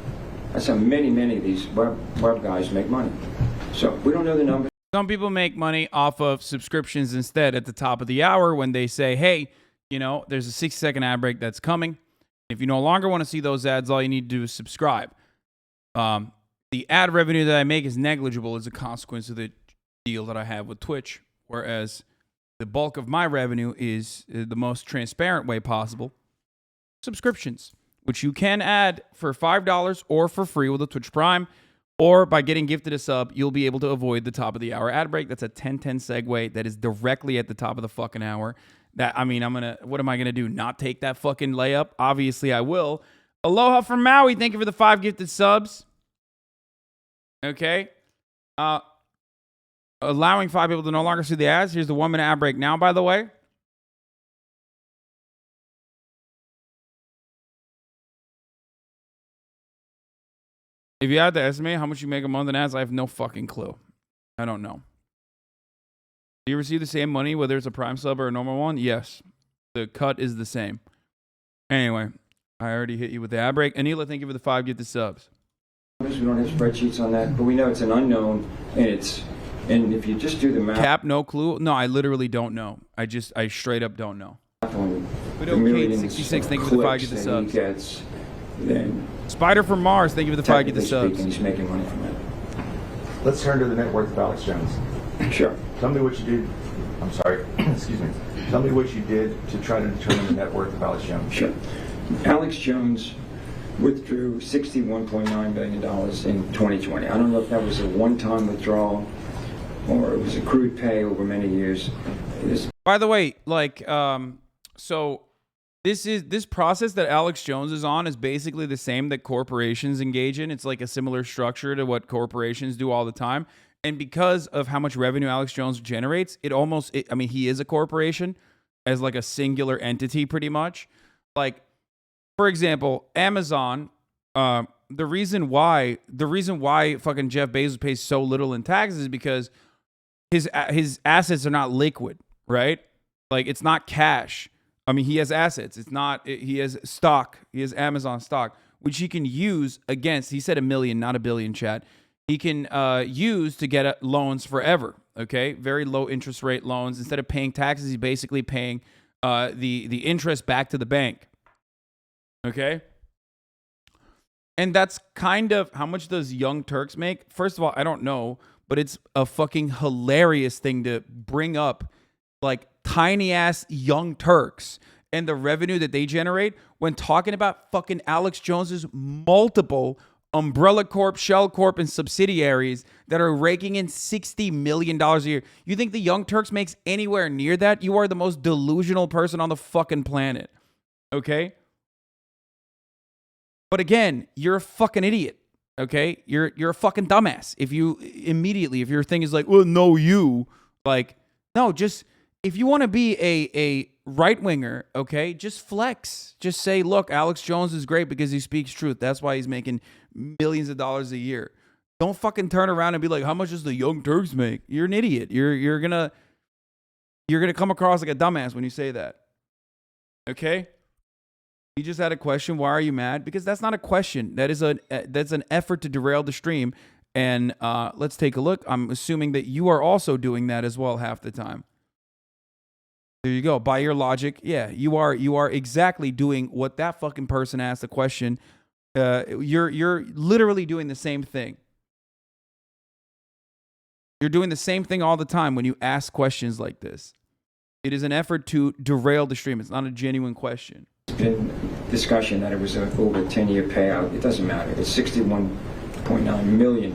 That's how many of these web guys make money. So we don't know the numbers. Some people make money off of subscriptions instead at the top of the hour when they say, hey, there's a 60-second ad break that's coming. If you no longer want to see those ads, all you need to do is subscribe. The ad revenue that I make is negligible as a consequence of the deal that I have with Twitch, whereas the bulk of my revenue is the most transparent way possible. Subscriptions, which you can add for $5 or for free with a Twitch Prime, or by getting gifted a sub, you'll be able to avoid the top of the hour ad break. That's a 10-10 segue that is directly at the top of the fucking hour. What am I gonna do? Not take that fucking layup? Obviously I will. Aloha from Maui, thank you for the 5 gifted subs. Okay. Allowing 5 people to no longer see the ads. Here's the 1-minute ad break now, by the way. If you had to estimate how much you make a month in ads, I have no fucking clue. I don't know. Do you receive the same money whether it's a Prime sub or a normal one? Yes. The cut is the same. Anyway, I already hit you with the ad break. Anila, thank you for the 5 gifted subs. We don't have spreadsheets on that, but we know it's an unknown, and if you just do the math... Cap, no clue? No, I literally don't know. I straight up don't know. Widow Kate 66, thank you for the 5 gifted subs. Gets, then Spider from Mars, thank you for the 5 gifted subs. He's making money from it. Let's turn to the net worth of Alex Jones. Sure. Tell me what you did. I'm sorry. Excuse me. Tell me what you did to try to determine the net worth of Alex Jones. Sure. Alex Jones withdrew $61.9 billion in 2020. I don't know if that was a one-time withdrawal or it was accrued pay over many years. By the way, so this process that Alex Jones is on is basically the same that corporations engage in. It's like a similar structure to what corporations do all the time. And because of how much revenue Alex Jones generates, he is a corporation as like a singular entity pretty much. Like, for example, Amazon, the reason why fucking Jeff Bezos pays so little in taxes is because his assets are not liquid, right? Like, it's not cash. He has assets. He has stock. He has Amazon stock, which he can use against, he said $1 million, not $1 billion, chat. He can use to get loans forever, okay? Very low interest rate loans. Instead of paying taxes, he's basically paying the interest back to the bank, okay? And that's kind of, how much does Young Turks make? First of all, I don't know, but it's a fucking hilarious thing to bring up, like, tiny-ass Young Turks and the revenue that they generate when talking about fucking Alex Jones's multiple Umbrella Corp, Shell Corp, and subsidiaries that are raking in $60 million a year. You think the Young Turks makes anywhere near that? You are the most delusional person on the fucking planet. Okay? But again, you're a fucking idiot. Okay? You're a fucking dumbass. If your thing is like, well, no, just, if you want to be a right-winger, okay, just flex. Just say, look, Alex Jones is great because he speaks truth. That's why he's making millions of dollars a year. Don't fucking turn around and be like, how much does the Young Turks make? You're an idiot. You're gonna come across like a dumbass when you say that. Okay? You just had a question. Why are you mad? Because that's not a question. That's an effort to derail the stream. And let's take a look. I'm assuming that you are also doing that as well half the time. There you go. By your logic, yeah, you are exactly doing what that fucking person asked the question. You're literally doing the same thing. You're doing the same thing all the time when you ask questions like this. It is an effort to derail the stream. It's not a genuine question. There's been discussion that it was over a 10-year payout. It doesn't matter. It's $61.9 million.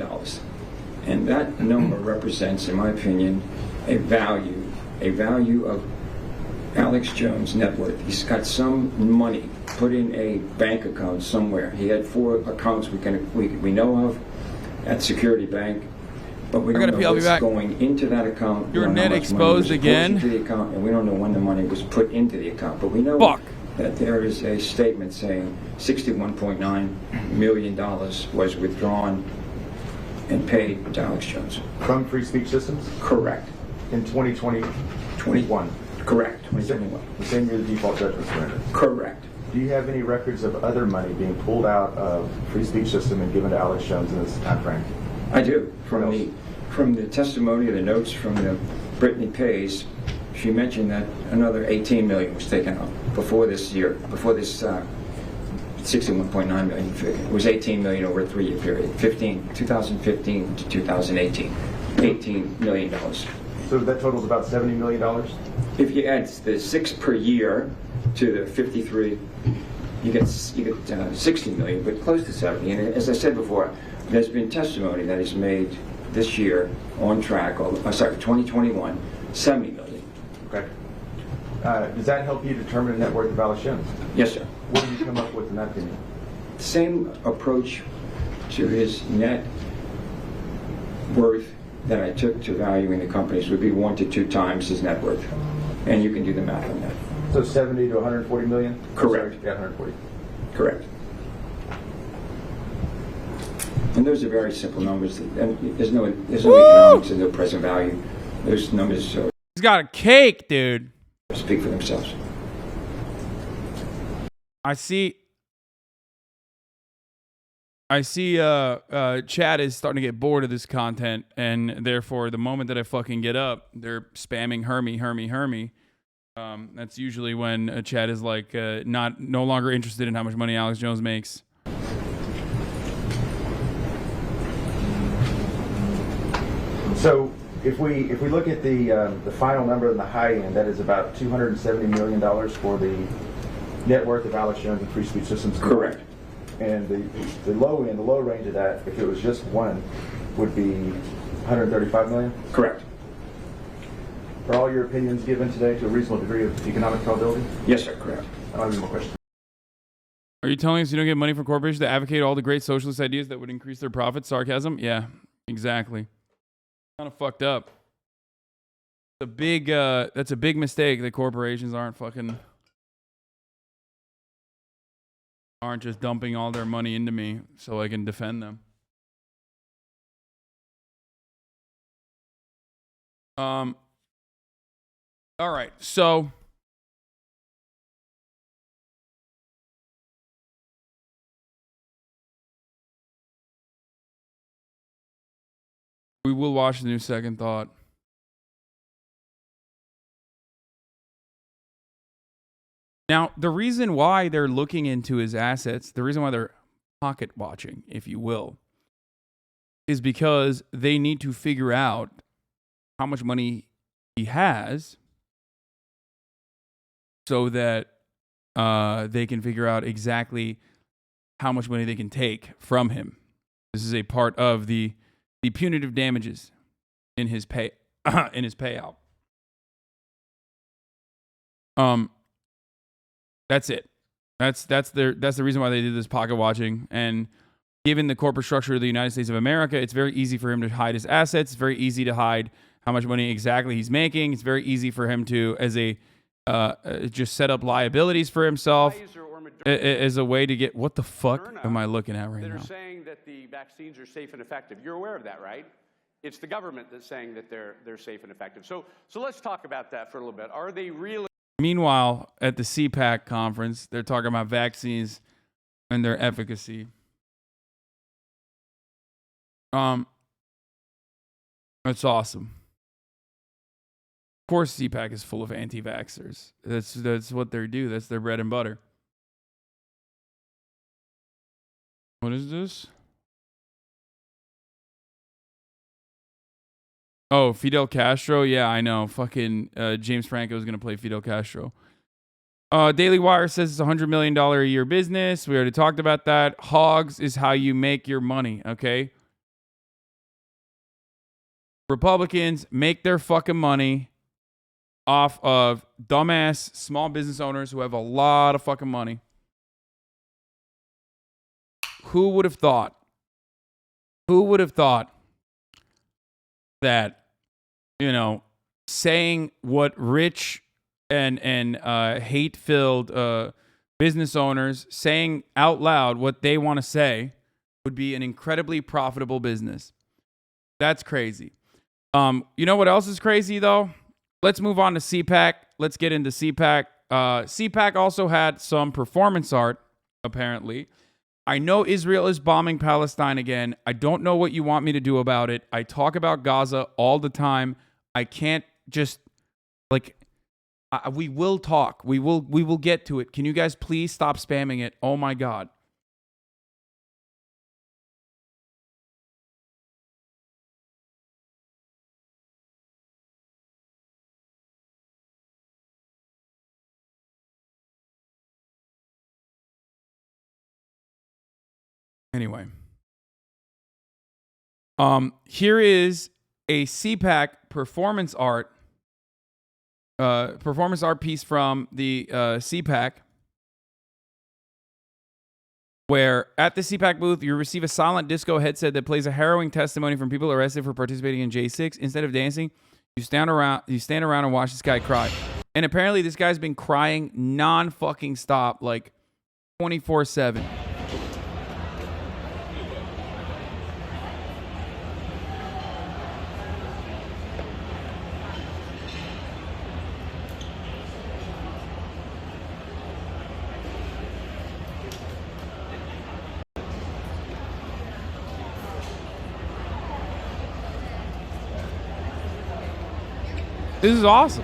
And that number represents, in my opinion, a value of Alex Jones' net worth. He's got some money put in a bank account somewhere. He had 4 accounts we know of at Security Bank, but we don't know what's going into that account. Your net exposed again. Into the account, and we don't know when the money was put into the account. But we know that there is a statement saying $61.9 million was withdrawn and paid to Alex Jones. From Free Speech Systems? Correct. In 2021? Correct, 2021. The same year the default judgment was rendered? Correct. Do you have any records of other money being pulled out of Free Speech System and given to Alex Jones in this time frame? I do. From the testimony, the notes from the Brittany Pays, she mentioned that another $18 million was taken out before this year, before this 61.9 million figure. It was $18 million over a 3-year period, 2015 to 2018, $18 million. So that totals about $70 million? If you add the 6 per year to the 53, you get 60 million, but close to 70. And as I said before, there's been testimony that is made this year on track, 2021, 70 million. Okay. Does that help you determine the net worth of Alex Jones? Yes, sir. What did you come up with in that opinion? Same approach to his net worth that I took to valuing the companies would be 1 to 2 times his net worth. And you can do the math on that. So 70 to 140 million? Correct. Yeah, 140. Correct. And those are very simple numbers. And there's no economics and no present value. Those numbers He's got a cake, dude. Speak for themselves. I see Chad is starting to get bored of this content, and therefore the moment that I fucking get up, they're spamming Hermy. That's usually when Chad is like no longer interested in how much money Alex Jones makes. So if we look at the final number on the high end, that is about $270 million for the net worth of Alex Jones and Free Speech Systems. Correct. And the low end, the low range of that, if it was just one, would be 135 million? Correct. Are all your opinions given today to a reasonable degree of economic probability? Yes, sir, correct. I don't have any more questions. Are you telling us you don't get money from corporations that advocate all the great socialist ideas that would increase their profits? Sarcasm? Yeah, exactly. Kind of fucked up. That's a big mistake that corporations aren't just dumping all their money into me so I can defend them. All right, so we will watch the new Second Thought. Now, the reason why they're looking into his assets, the reason why they're pocket watching, if you will, is because they need to figure out how much money he has so that they can figure out exactly how much money they can take from him. This is a part of the punitive damages in his payout. That's it. That's the reason why they did this pocket watching. And given the corporate structure of the United States of America, it's very easy for him to hide his assets. It's very easy to hide how much money exactly he's making. It's very easy for him to, as a just set up liabilities for himself as a way to get. What the fuck am I looking at right now? That are saying that the vaccines are safe and effective. You're aware of that, right? It's the government that's saying that they're safe and effective. So let's talk about that for a little bit. Are they really? Meanwhile, at the CPAC conference, they're talking about vaccines and their efficacy. That's awesome. Of course, CPAC is full of anti-vaxxers. That's what they do. That's their bread and butter. What is this? Oh, Fidel Castro? Yeah, I know. Fucking James Franco is going to play Fidel Castro. Daily Wire says it's a $100 million a year business. We already talked about that. Hogs is how you make your money, okay? Republicans make their fucking money off of dumbass small business owners who have a lot of fucking money. Who would have thought? Who would have thought that, you know, saying what rich and hate-filled business owners saying out loud what they want to say would be an incredibly profitable business? That's crazy. You know what else is crazy, though? Let's move on to CPAC. Let's get into CPAC. CPAC also had some performance art, apparently. I know Israel is bombing Palestine again. I don't know what you want me to do about it. I talk about Gaza all the time. I can't just, like, we will talk. We will get to it. Can you guys please stop spamming it? Oh, my God. Anyway, here is a CPAC performance art piece from the CPAC, where at the CPAC booth you receive a silent disco headset that plays a harrowing testimony from people arrested for participating in J6. Instead of dancing, you stand around and watch this guy cry. And apparently, this guy's been crying non-fucking stop, like 24/7. This is awesome.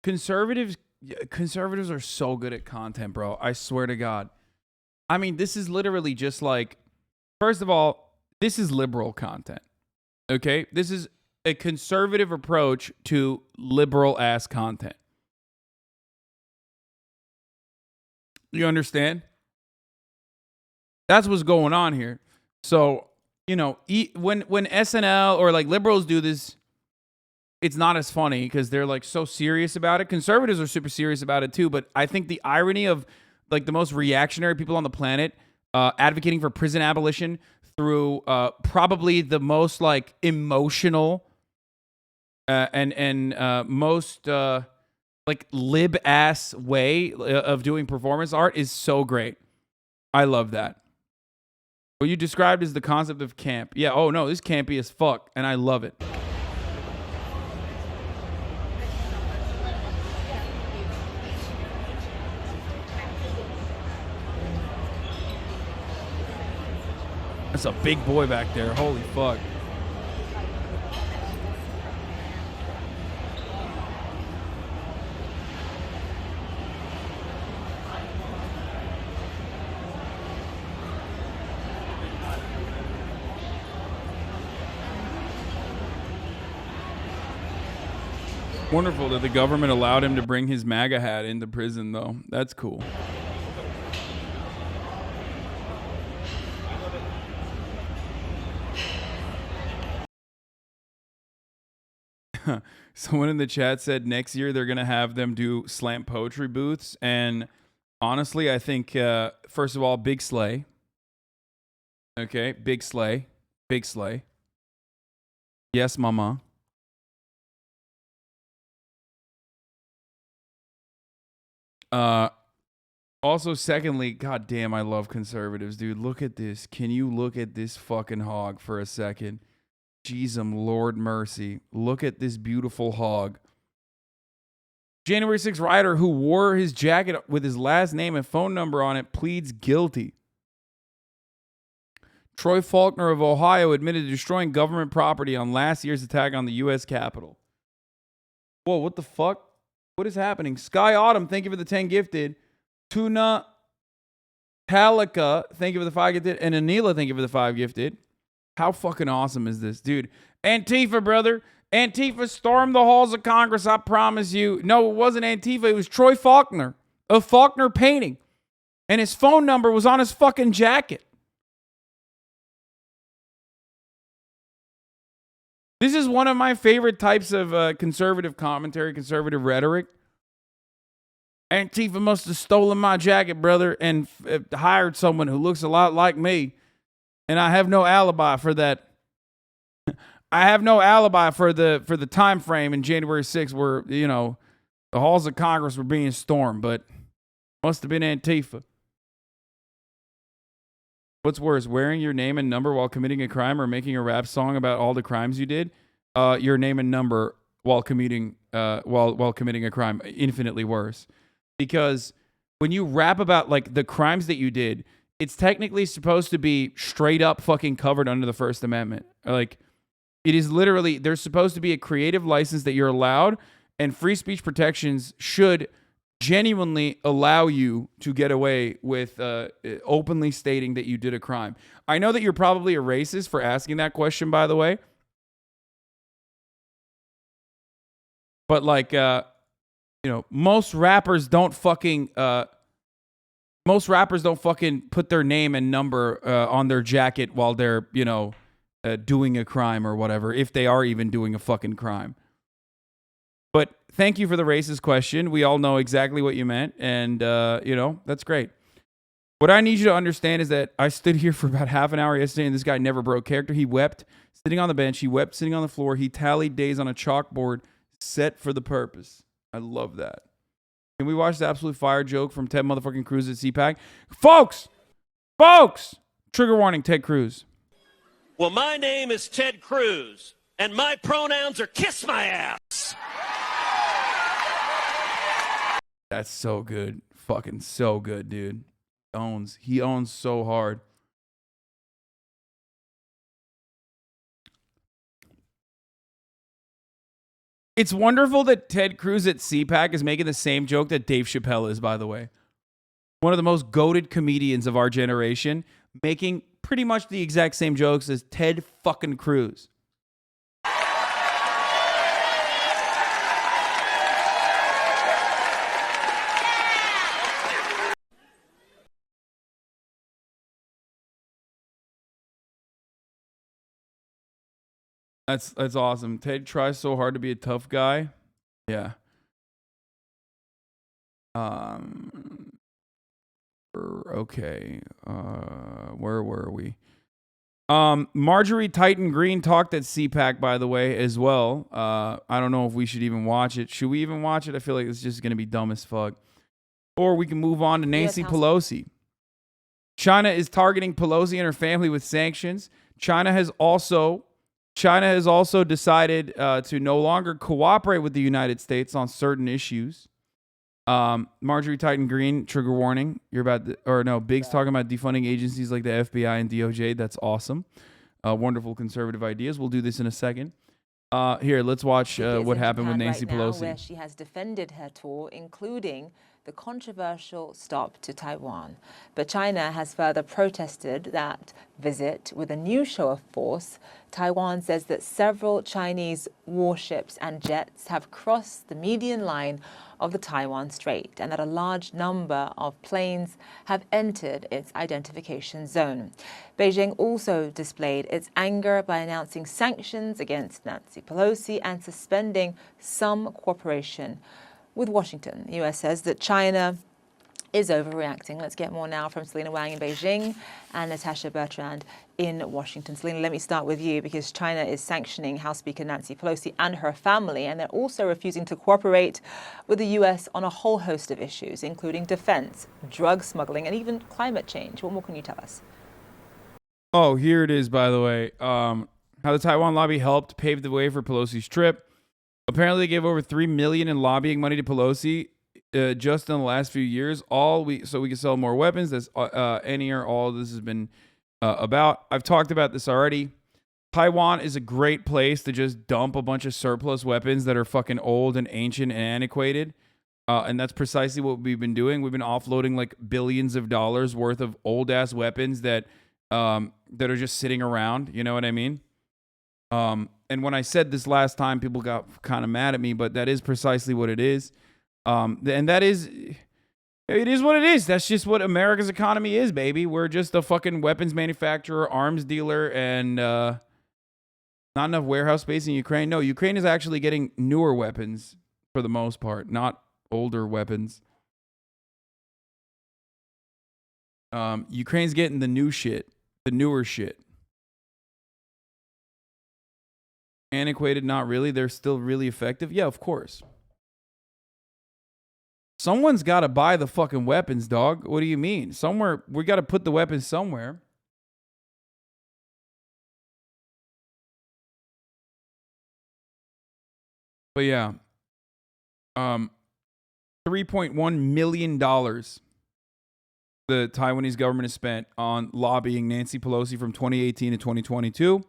Conservatives are so good at content, bro. I swear to God. I mean, this is literally just like, first of all, this is liberal content. Okay? This is a conservative approach to liberal ass content. You understand? That's what's going on here. So, you know, when SNL or like liberals do this, it's not as funny because they're like so serious about it. Conservatives are super serious about it too. But I think the irony of like the most reactionary people on the planet advocating for prison abolition through probably the most like emotional and most like lib ass way of doing performance art is so great. I love that. What you described is the concept of camp. Yeah, oh no, this is campy as fuck, and I love it. That's a big boy back there. Holy fuck. Wonderful that the government allowed him to bring his MAGA hat into prison, though. That's cool. Someone in the chat said next year they're going to have them do slam poetry booths. And honestly, I think, first of all, big slay. Okay, big slay. Big slay. Yes, mama. Also, secondly, god damn, I love conservatives, dude. Look at this. Can you look at this fucking hog for a second? Jeezum, Lord mercy. Look at this beautiful hog. January 6th rioter who wore his jacket with his last name and phone number on it pleads guilty. Troy Faulkner of Ohio admitted to destroying government property on last year's attack on the U.S. Capitol. Whoa, what the fuck? What is happening? Sky Autumn, thank you for the 10 gifted. Tuna Talika, thank you for the 5 gifted. And Anila, thank you for the 5 gifted. How fucking awesome is this, dude? Antifa, brother. Antifa stormed the halls of Congress, I promise you. No, it wasn't Antifa. It was Troy Faulkner of Faulkner Painting. And his phone number was on his fucking jacket. This is one of my favorite types of conservative commentary, conservative rhetoric. Antifa must have stolen my jacket, brother, and hired someone who looks a lot like me. And I have no alibi for that. I have no alibi for the time frame in January 6th where, you know, the halls of Congress were being stormed, but must have been Antifa. What's worse, wearing your name and number while committing a crime or making a rap song about all the crimes you did? Your name and number while committing a crime, infinitely worse. Because when you rap about like the crimes that you did, it's technically supposed to be straight up fucking covered under the First Amendment. Like, it is literally, there's supposed to be a creative license that you're allowed, and free speech protections should genuinely allow you to get away with openly stating that you did a crime. I know that you're probably a racist for asking that question, by the way. But like, you know, most rappers don't fucking put their name and number on their jacket while they're, you know, doing a crime or whatever, if they are even doing a fucking crime. But thank you for the racist question. We all know exactly what you meant, and you know, that's great. What I need you to understand is that I stood here for about half an hour yesterday, and this guy never broke character. He wept sitting on the bench. He wept sitting on the floor. He tallied days on a chalkboard set for the purpose. I love that. Can we watch the absolute fire joke from Ted motherfucking Cruz at CPAC? Folks! Trigger warning, Ted Cruz. Well, my name is Ted Cruz, and my pronouns are kiss my ass. That's so good. Fucking so good, dude. He owns so hard. It's wonderful that Ted Cruz at CPAC is making the same joke that Dave Chappelle is, by the way. One of the most goated comedians of our generation, making pretty much the exact same jokes as Ted fucking Cruz. That's awesome. Ted tries so hard to be a tough guy. Yeah. Okay. Where were we? Marjorie Titan Green talked at CPAC, by the way, as well. I don't know if we should even watch it. Should we even watch it? I feel like it's just going to be dumb as fuck. Or we can move on to Nancy Pelosi. China is targeting Pelosi and her family with sanctions. China has also decided to no longer cooperate with the United States on certain issues. Marjorie Titan Green, trigger warning. Big's talking about defunding agencies like the FBI and DOJ. That's awesome. Wonderful conservative ideas. We'll do this in a second. Here, let's watch what happened with Nancy Pelosi. Where she has defended her tour, including the controversial stop to Taiwan. But China has further protested that visit with a new show of force. Taiwan says that several Chinese warships and jets have crossed the median line of the Taiwan Strait, and that a large number of planes have entered its identification zone. Beijing also displayed its anger by announcing sanctions against Nancy Pelosi and suspending some cooperation with Washington. The U.S. says that China is overreacting. Let's get more now from Selena Wang in Beijing and Natasha Bertrand in Washington. Selena, let me start with you, because China is sanctioning House Speaker Nancy Pelosi and her family, and they're also refusing to cooperate with the U.S. on a whole host of issues, including defense, drug smuggling, and even climate change. What more can you tell us? Oh, here it is, by the way. How the Taiwan lobby helped pave the way for Pelosi's trip. Apparently, they gave over $3 million in lobbying money to Pelosi just in the last few years. So we can sell more weapons. That's all this has been about. I've talked about this already. Taiwan is a great place to just dump a bunch of surplus weapons that are fucking old and ancient and antiquated. And that's precisely what we've been doing. We've been offloading like billions of dollars worth of old ass weapons that are just sitting around. You know what I mean? And when I said this last time, people got kind of mad at me, but that is precisely what it is. And that is, it is what it is. That's just what America's economy is, baby. We're just a fucking weapons manufacturer, arms dealer, and not enough warehouse space in Ukraine. No, Ukraine is actually getting newer weapons for the most part, not older weapons. Ukraine's getting the new shit, the newer shit. Antiquated, not really. They're still really effective. Yeah, of course. Someone's got to buy the fucking weapons, dog. What do you mean? Somewhere, we got to put the weapons somewhere. But yeah, $3.1 million the Taiwanese government has spent on lobbying Nancy Pelosi from 2018 to 2022.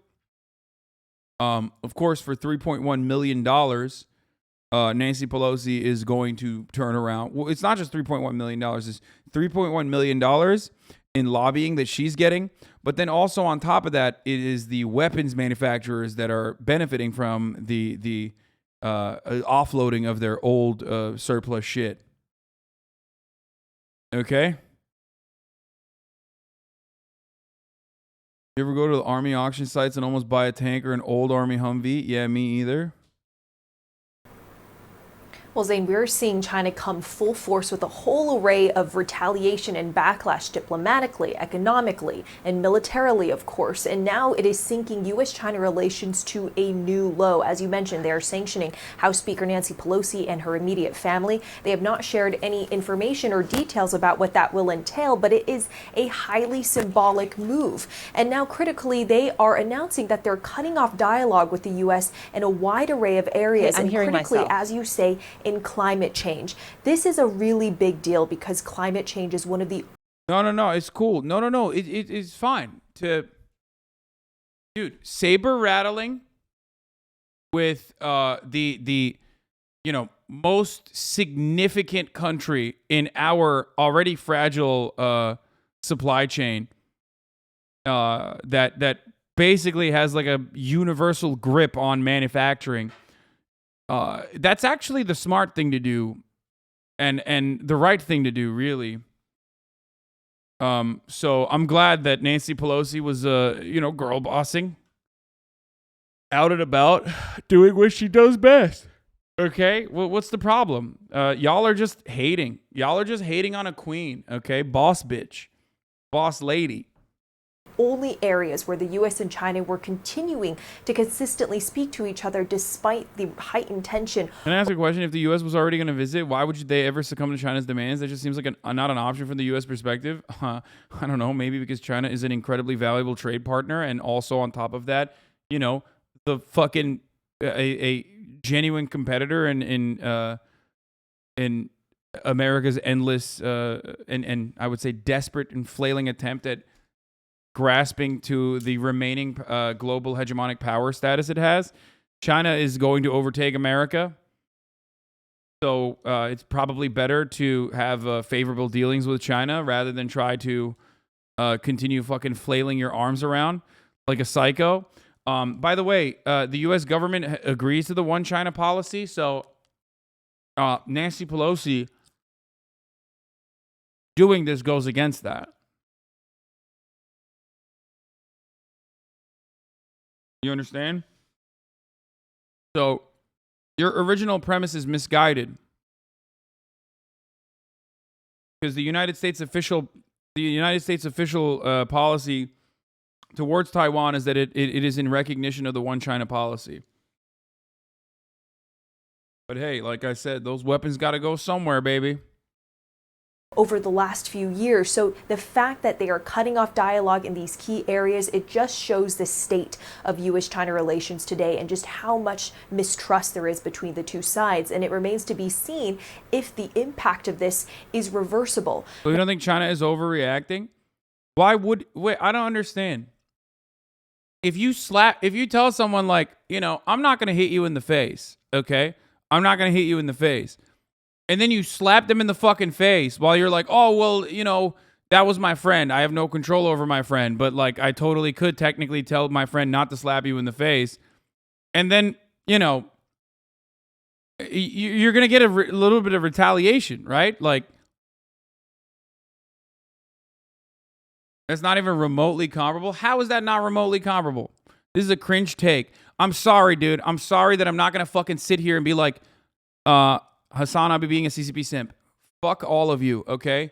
Of course, for $3.1 million, Nancy Pelosi is going to turn around. Well, it's not just $3.1 million. It's $3.1 million in lobbying that she's getting. But then also on top of that, it is the weapons manufacturers that are benefiting from the offloading of their old surplus shit. Okay? You ever go to the Army auction sites and almost buy a tank or an old Army Humvee? Yeah, me either. Well, Zane, we're seeing China come full force with a whole array of retaliation and backlash diplomatically, economically, and militarily, of course. And now it is sinking U.S.-China relations to a new low. As you mentioned, they are sanctioning House Speaker Nancy Pelosi and her immediate family. They have not shared any information or details about what that will entail, but it is a highly symbolic move. And now, critically, they are announcing that they're cutting off dialogue with the U.S. in a wide array of areas. I'm hearing critically, myself. as you say, in climate change. This is a really big deal because climate change is one of the... No, it's cool. No. It's fine to... Dude, saber rattling with the most significant country in our already fragile supply chain that basically has like a universal grip on manufacturing. That's actually the smart thing to do and the right thing to do, really. So I'm glad that Nancy Pelosi was, girl bossing out and about doing what she does best. Okay. Well, what's the problem? Y'all are just hating. Y'all are just hating on a queen. Okay. Boss bitch, boss lady. Only areas where the U.S. and China were continuing to consistently speak to each other despite the heightened tension. Can I ask a question? If the U.S. was already going to visit, why would they ever succumb to China's demands? That just seems like not an option from the U.S. perspective. I don't know. Maybe because China is an incredibly valuable trade partner, and also on top of that, the fucking a genuine competitor in America's endless and I would say desperate and flailing attempt at grasping to the remaining global hegemonic power status it has. China is going to overtake America. So it's probably better to have favorable dealings with China rather than try to continue fucking flailing your arms around like a psycho. By the way, the U.S. government agrees to the one China policy. So Nancy Pelosi doing this goes against that. You understand? So your original premise is misguided because the United States official policy towards Taiwan is that it is in recognition of the one China policy. But hey, like I said, those weapons got to go somewhere, baby. Over the last few years. So the fact that they are cutting off dialogue in these key areas, it just shows the state of U.S.-China relations today and just how much mistrust there is between the two sides. And it remains to be seen if the impact of this is reversible. So you don't think China is overreacting? Wait, I don't understand. If you tell someone like, I'm not going to hit you in the face, okay? I'm not going to hit you in the face. And then you slap them in the fucking face while you're like, oh, well, you know, that was my friend. I have no control over my friend. But, like, I totally could technically tell my friend not to slap you in the face. And then, you know, you're going to get a little bit of retaliation, right? Like, that's not even remotely comparable. How is that not remotely comparable? This is a cringe take. I'm sorry, dude. I'm sorry that I'm not going to fucking sit here and be like, HasanAbi being a CCP simp. Fuck all of you, okay?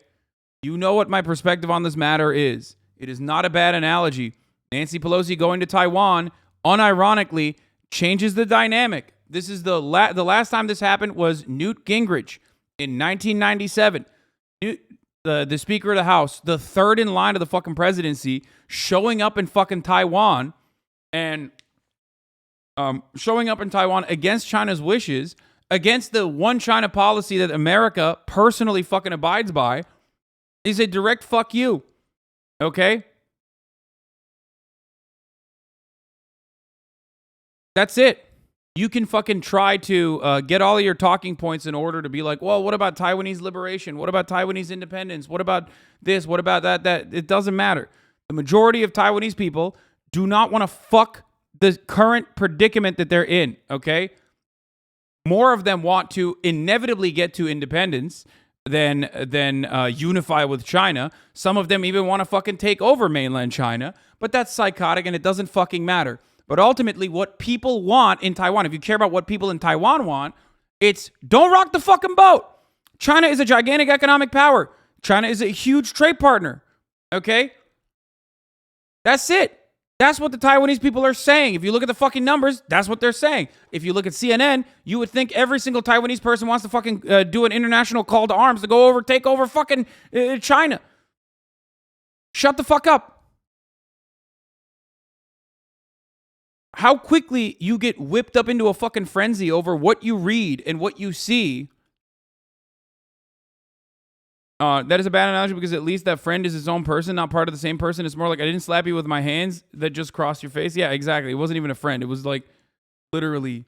You know what my perspective on this matter is. It is not a bad analogy. Nancy Pelosi going to Taiwan, unironically, changes the dynamic. This is the last time this happened was Newt Gingrich in 1997. The Speaker of the House, the third in line of the fucking presidency, showing up in fucking Taiwan and showing up in Taiwan against China's wishes, against the one China policy that America personally fucking abides by, is a direct fuck you. Okay? That's it. You can fucking try to get all of your talking points in order to be like, well, what about Taiwanese liberation? What about Taiwanese independence? What about this? What about that? It doesn't matter. The majority of Taiwanese people do not want to fuck the current predicament that they're in, okay? More of them want to inevitably get to independence than unify with China. Some of them even want to fucking take over mainland China, but that's psychotic and it doesn't fucking matter. But ultimately, what people want in Taiwan, if you care about what people in Taiwan want, it's don't rock the fucking boat. China is a gigantic economic power. China is a huge trade partner, okay? That's it. That's what the Taiwanese people are saying. If you look at the fucking numbers, that's what they're saying. If you look at CNN, you would think every single Taiwanese person wants to fucking do an international call to arms to go over, take over fucking China. Shut the fuck up. How quickly you get whipped up into a fucking frenzy over what you read and what you see. That is a bad analogy because at least that friend is his own person, not part of the same person. It's more like I didn't slap you with my hands that just crossed your face. Yeah, exactly. It wasn't even a friend. It was like literally,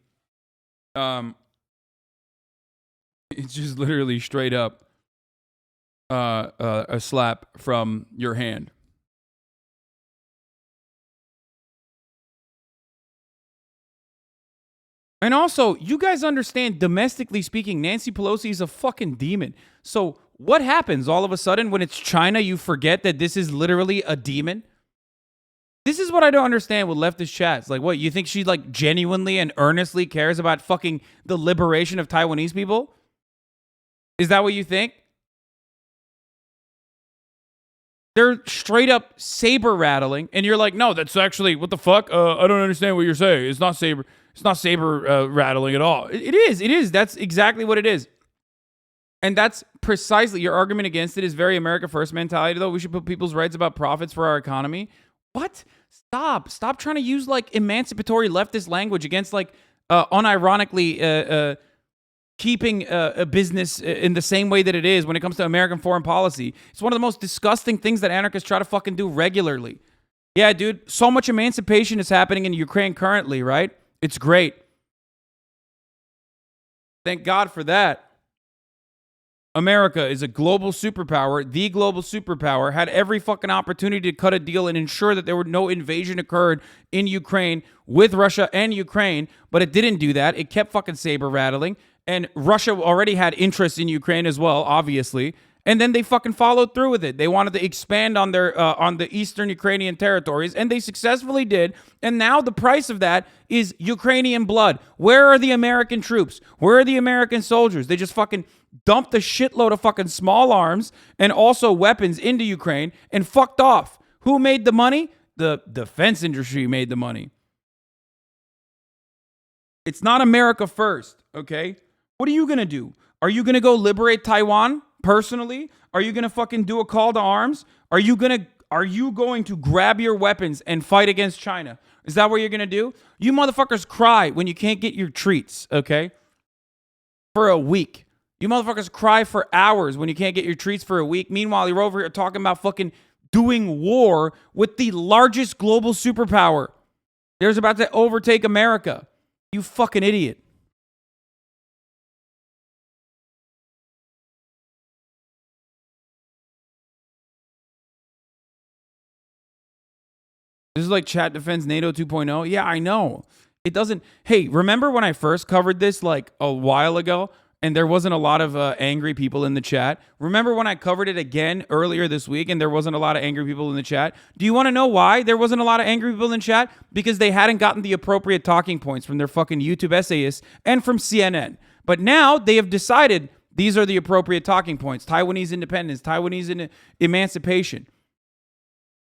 it's just literally straight up a slap from your hand. And also, you guys understand, domestically speaking, Nancy Pelosi is a fucking demon. So what happens all of a sudden when it's China, you forget that this is literally a demon? This is what I don't understand with leftist chats. Like, what, you think she like genuinely and earnestly cares about fucking the liberation of Taiwanese people? Is that what you think? They're straight up saber rattling, and you're like, no, that's actually, what the fuck? I don't understand what you're saying. It's not saber rattling at all. It is. That's exactly what it is. And that's precisely, your argument against it is very America First mentality, though. We should put people's rights about profits for our economy. What? Stop trying to use like emancipatory leftist language against like unironically keeping a business in the same way that it is when it comes to American foreign policy. It's one of the most disgusting things that anarchists try to fucking do regularly. Yeah, dude, so much emancipation is happening in Ukraine currently, right? It's great. Thank God for that. America is a global superpower. The global superpower had every fucking opportunity to cut a deal and ensure that there were no invasion occurred in Ukraine with Russia and Ukraine, but it didn't do that. It kept fucking saber rattling, and Russia already had interest in Ukraine as well, obviously. And then they fucking followed through with it. They wanted to expand on their on the eastern Ukrainian territories, and they successfully did. And now the price of that is Ukrainian blood. Where are the American troops? Where are the American soldiers? They just fucking dumped a shitload of fucking small arms and also weapons into Ukraine and fucked off. Who made the money? The defense industry made the money. It's not America first, okay? What are you going to do? Are you going to go liberate Taiwan? Personally, are you going to fucking do a call to arms? Are you going to grab your weapons and fight against China? Is that what you're going to do? You motherfuckers cry when you can't get your treats, okay? For a week. You motherfuckers cry for hours when you can't get your treats for a week. Meanwhile, you're over here talking about fucking doing war with the largest global superpower. There's about to overtake America. You fucking idiot. This is like chat defends NATO 2.0. Yeah, I know. It doesn't. Hey, remember when I first covered this like a while ago and there wasn't a lot of angry people in the chat? Remember when I covered it again earlier this week and there wasn't a lot of angry people in the chat? Do you want to know why there wasn't a lot of angry people in the chat? Because they hadn't gotten the appropriate talking points from their fucking YouTube essayists and from CNN. But now they have decided these are the appropriate talking points. Taiwanese independence, Taiwanese emancipation.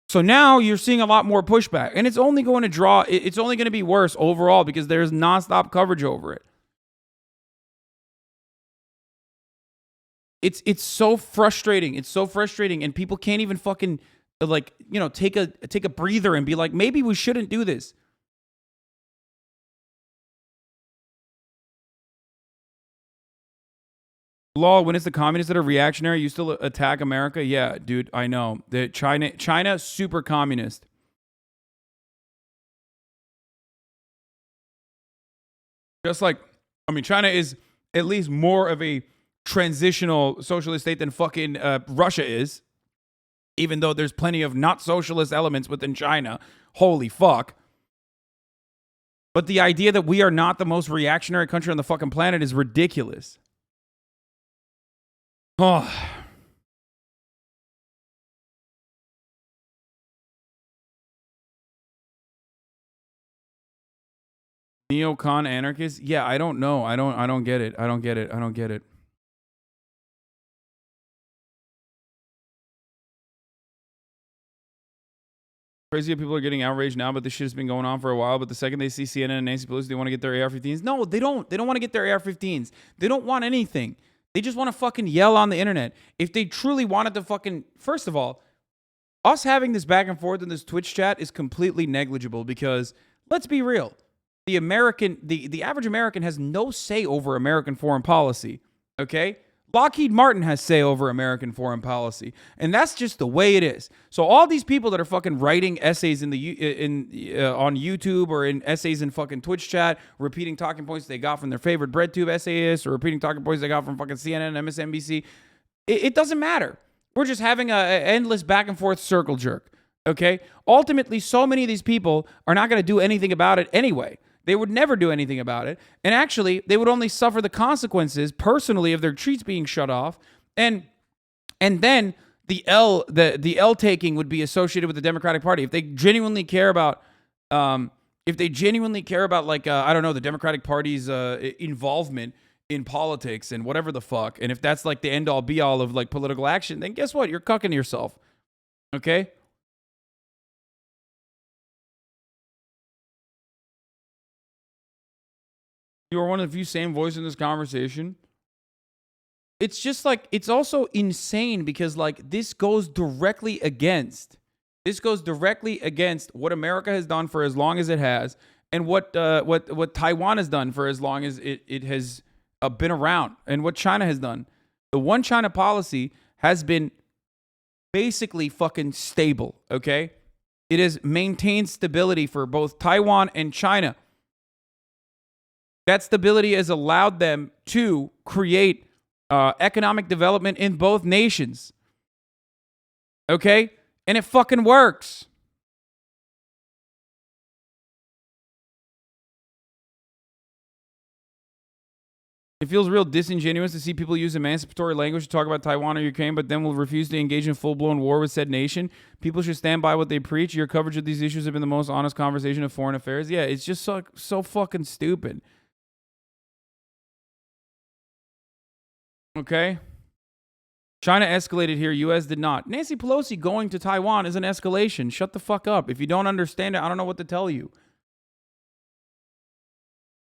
So now you're seeing a lot more pushback, and it's only going to it's only going to be worse overall because there's nonstop coverage over it. It's so frustrating. It's so frustrating, and people can't even fucking like, you know, take a breather and be like, maybe we shouldn't do this. Law, when it's the communists that are reactionary, you still attack America? Yeah, dude, I know. China, super communist. Just like, I mean, China is at least more of a transitional socialist state than fucking Russia is. Even though there's plenty of not socialist elements within China. Holy fuck. But the idea that we are not the most reactionary country on the fucking planet is ridiculous. Oh. Neocon anarchists? Yeah, I don't know. I don't get it. I don't get it. I don't get it. Crazy that people are getting outraged now, but this shit has been going on for a while. But the second they see CNN and Nancy Pelosi, they want to get their AR-15s. No, they don't. They don't want to get their AR-15s. They don't want anything. They just want to fucking yell on the internet. If they truly wanted to fucking... First of all, us having this back and forth in this Twitch chat is completely negligible because, let's be real, the average American has no say over American foreign policy, okay? Lockheed Martin has say over American foreign policy, and that's just the way it is. So all these people that are fucking writing essays on YouTube or in essays in fucking Twitch chat, repeating talking points they got from their favorite BreadTube essayists or repeating talking points they got from fucking CNN, MSNBC, it doesn't matter. We're just having an endless back and forth circle jerk, okay? Ultimately, so many of these people are not going to do anything about it anyway. They would never do anything about it. And actually, they would only suffer the consequences personally of their tweets being shut off. And then the L taking would be associated with the Democratic Party. If they genuinely care about like, I don't know, the Democratic Party's involvement in politics and whatever the fuck, and if that's like the end all be all of like political action, then guess what? You're cucking yourself. Okay? You are one of the few sane voices in this conversation. It's just like, it's also insane because like this goes directly against what America has done for as long as it has, and what Taiwan has done for as long as it has been around, and what China has done. The one China policy has been basically fucking stable, okay? It has maintained stability for both Taiwan and China. That stability has allowed them to create economic development in both nations. Okay? And it fucking works. It feels real disingenuous to see people use emancipatory language to talk about Taiwan or Ukraine, but then will refuse to engage in full-blown war with said nation. People should stand by what they preach. Your coverage of these issues have been the most honest conversation of foreign affairs. Yeah, it's just so fucking stupid. Okay? China escalated here. U.S. did not. Nancy Pelosi going to Taiwan is an escalation. Shut the fuck up. If you don't understand it, I don't know what to tell you.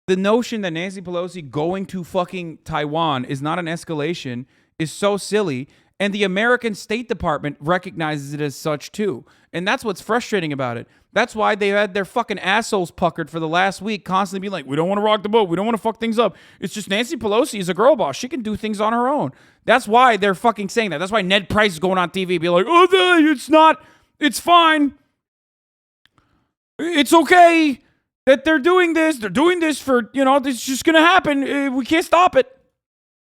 The notion that Nancy Pelosi going to fucking Taiwan is not an escalation is so silly. And the American State Department recognizes it as such too. And that's what's frustrating about it. That's why they had their fucking assholes puckered for the last week, constantly being like, we don't want to rock the boat. We don't want to fuck things up. It's just Nancy Pelosi is a girl boss. She can do things on her own. That's why they're fucking saying that. That's why Ned Price is going on TV be like, oh, it's not. It's fine. It's okay that they're doing this. They're doing this for, it's just going to happen. We can't stop it.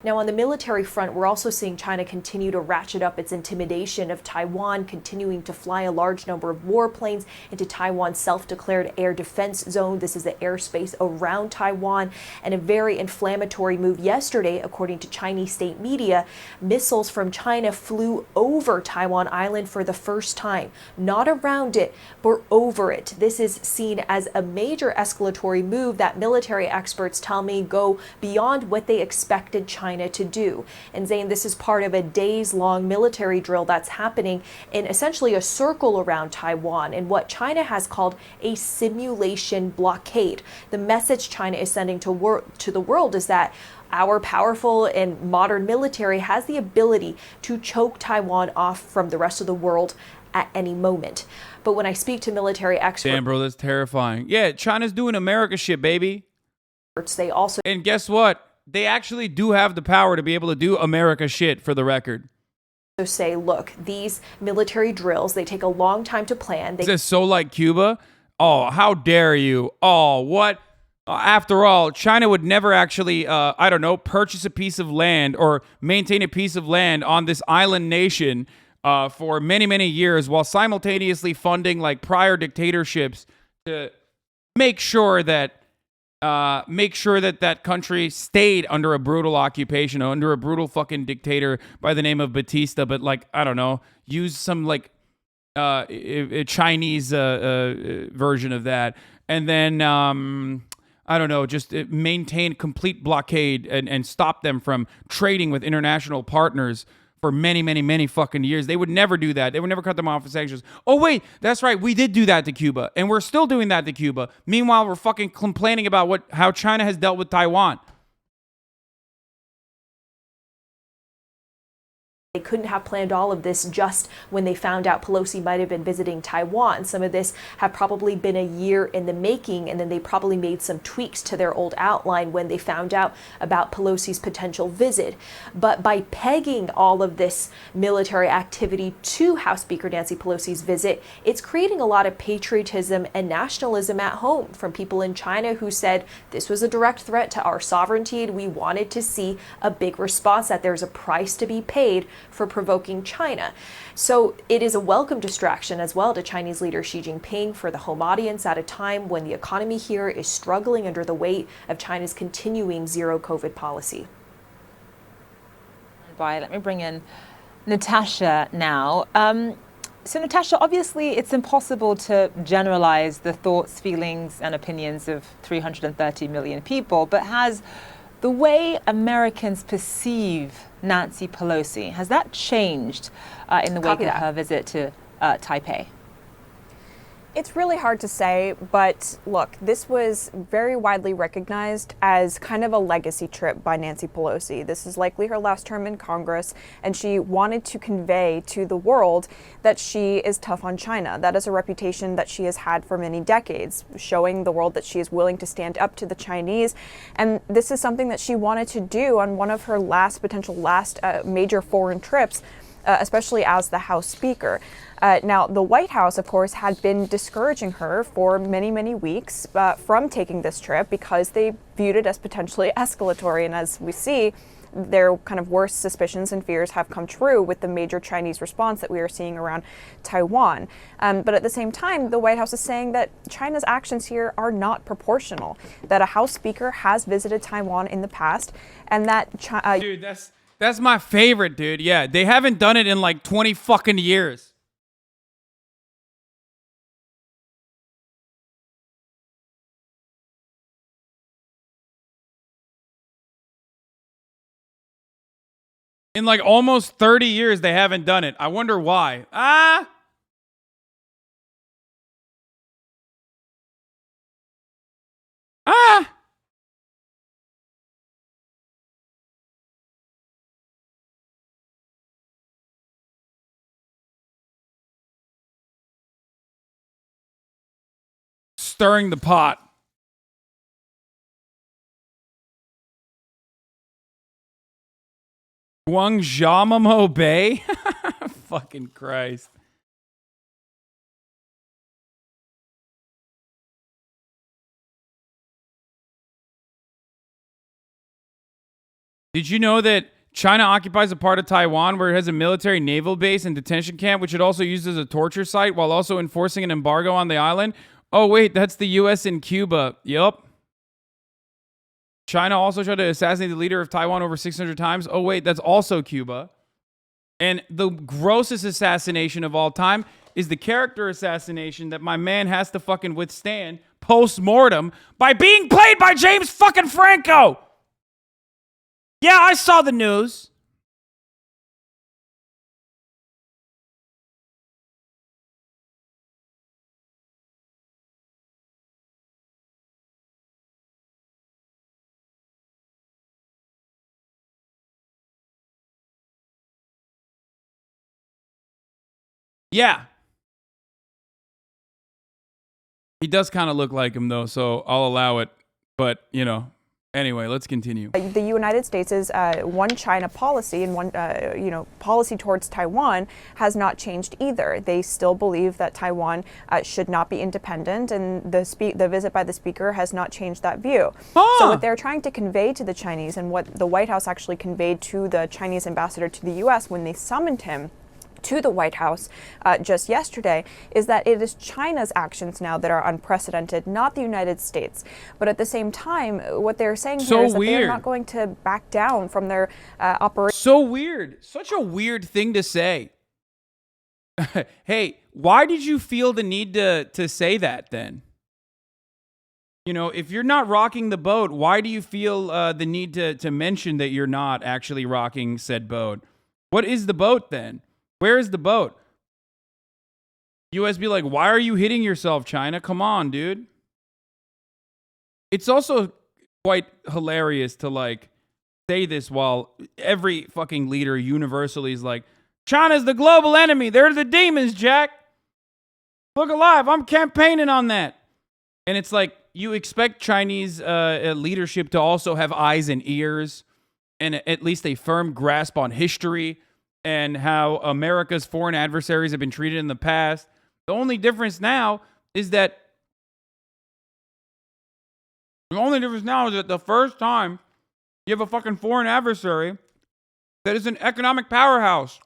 Now, on the military front, we're also seeing China continue to ratchet up its intimidation of Taiwan, continuing to fly a large number of warplanes into Taiwan's self-declared air defense zone. This is the airspace around Taiwan, and a very inflammatory move yesterday, according to Chinese state media. Missiles from China flew over Taiwan Island for the first time, not around it, but over it. This is seen as a major escalatory move that military experts tell me go beyond what they expected China to do. And Zane, this is part of a days-long military drill that's happening in essentially a circle around Taiwan in what China has called a simulation blockade. The message China is sending to the world is that our powerful and modern military has the ability to choke Taiwan off from the rest of the world at any moment. But when I speak to military experts... Damn, bro, that's terrifying. Yeah, China's doing America shit, baby. They also... And guess what? They actually do have the power to be able to do America shit, for the record. Say, look, these military drills, they take a long time to plan. Is this so like Cuba? Oh, how dare you? Oh, what? After all, China would never actually, I don't know, purchase a piece of land or maintain a piece of land on this island nation for many, many years while simultaneously funding like prior dictatorships to make sure that that country stayed under a brutal occupation, under a brutal fucking dictator by the name of Batista, but like, I don't know, use some like a Chinese version of that. And then, I don't know, just maintain complete blockade and stop them from trading with international partners for many, many, many fucking years. They would never do that. They would never cut them off with sanctions. Oh, wait, that's right. We did do that to Cuba, and we're still doing that to Cuba. Meanwhile, we're fucking complaining about how China has dealt with Taiwan. They couldn't have planned all of this just when they found out Pelosi might have been visiting Taiwan. Some of this had probably been a year in the making, and then they probably made some tweaks to their old outline when they found out about Pelosi's potential visit. But by pegging all of this military activity to House Speaker Nancy Pelosi's visit, it's creating a lot of patriotism and nationalism at home from people in China who said this was a direct threat to our sovereignty, and we wanted to see a big response, that there's a price to be paid for provoking China. So it is a welcome distraction as well to Chinese leader Xi Jinping for the home audience at a time when the economy here is struggling under the weight of China's continuing zero COVID policy. Let me bring in Natasha now. So Natasha, obviously it's impossible to generalize the thoughts, feelings and opinions of 330 million people, but has the way Americans perceive Nancy Pelosi, has that changed in the wake of her visit to Taipei? It's really hard to say, but look, this was very widely recognized as kind of a legacy trip by Nancy Pelosi. This is likely her last term in Congress, and she wanted to convey to the world that she is tough on China. That is a reputation that she has had for many decades, showing the world that she is willing to stand up to the Chinese. And this is something that she wanted to do on one of her potential last major foreign trips, especially as the House Speaker. Now, the White House, of course, had been discouraging her for many, many weeks from taking this trip because they viewed it as potentially escalatory. And as we see, their kind of worst suspicions and fears have come true with the major Chinese response that we are seeing around Taiwan. But at the same time, the White House is saying that China's actions here are not proportional, that a House Speaker has visited Taiwan in the past, and that... Dude, that's my favorite, dude. Yeah, they haven't done it in like 20 fucking years. In like almost 30 years, they haven't done it. I wonder why. Stirring the pot. Guangzhou Bay? Fucking Christ. Did you know that China occupies a part of Taiwan where it has a military naval base and detention camp, which it also used as a torture site while also enforcing an embargo on the island? Oh, wait, that's the U.S. and Cuba. Yup. China also tried to assassinate the leader of Taiwan over 600 times. Oh, wait, that's also Cuba. And the grossest assassination of all time is the character assassination that my man has to fucking withstand post-mortem by being played by James fucking Franco. Yeah, I saw the news. Yeah. He does kind of look like him, though, so I'll allow it. But, you know, anyway, let's continue. The United States' one China policy and one, policy towards Taiwan has not changed either. They still believe that Taiwan should not be independent, and the visit by the speaker has not changed that view. So what they're trying to convey to the Chinese, and what the White House actually conveyed to the Chinese ambassador to the U.S. when they summoned him to the White House just yesterday, is that it is China's actions now that are unprecedented, not the United States. But at the same time, what they're saying here is that they're not going to back down from their operation. So weird. Such a weird thing to say. Hey, why did you feel the need to say that then? You know, if you're not rocking the boat, why do you feel the need to mention that you're not actually rocking said boat? What is the boat then? Where is the boat? US be like, why are you hitting yourself, China? Come on, dude. It's also quite hilarious to like say this while every fucking leader universally is like, China's the global enemy. They're the demons, Jack. Look alive. I'm campaigning on that. And it's like, you expect Chinese leadership to also have eyes and ears and at least a firm grasp on history and how America's foreign adversaries have been treated in the past. The only difference now is that the first time you have a fucking foreign adversary that is an economic powerhouse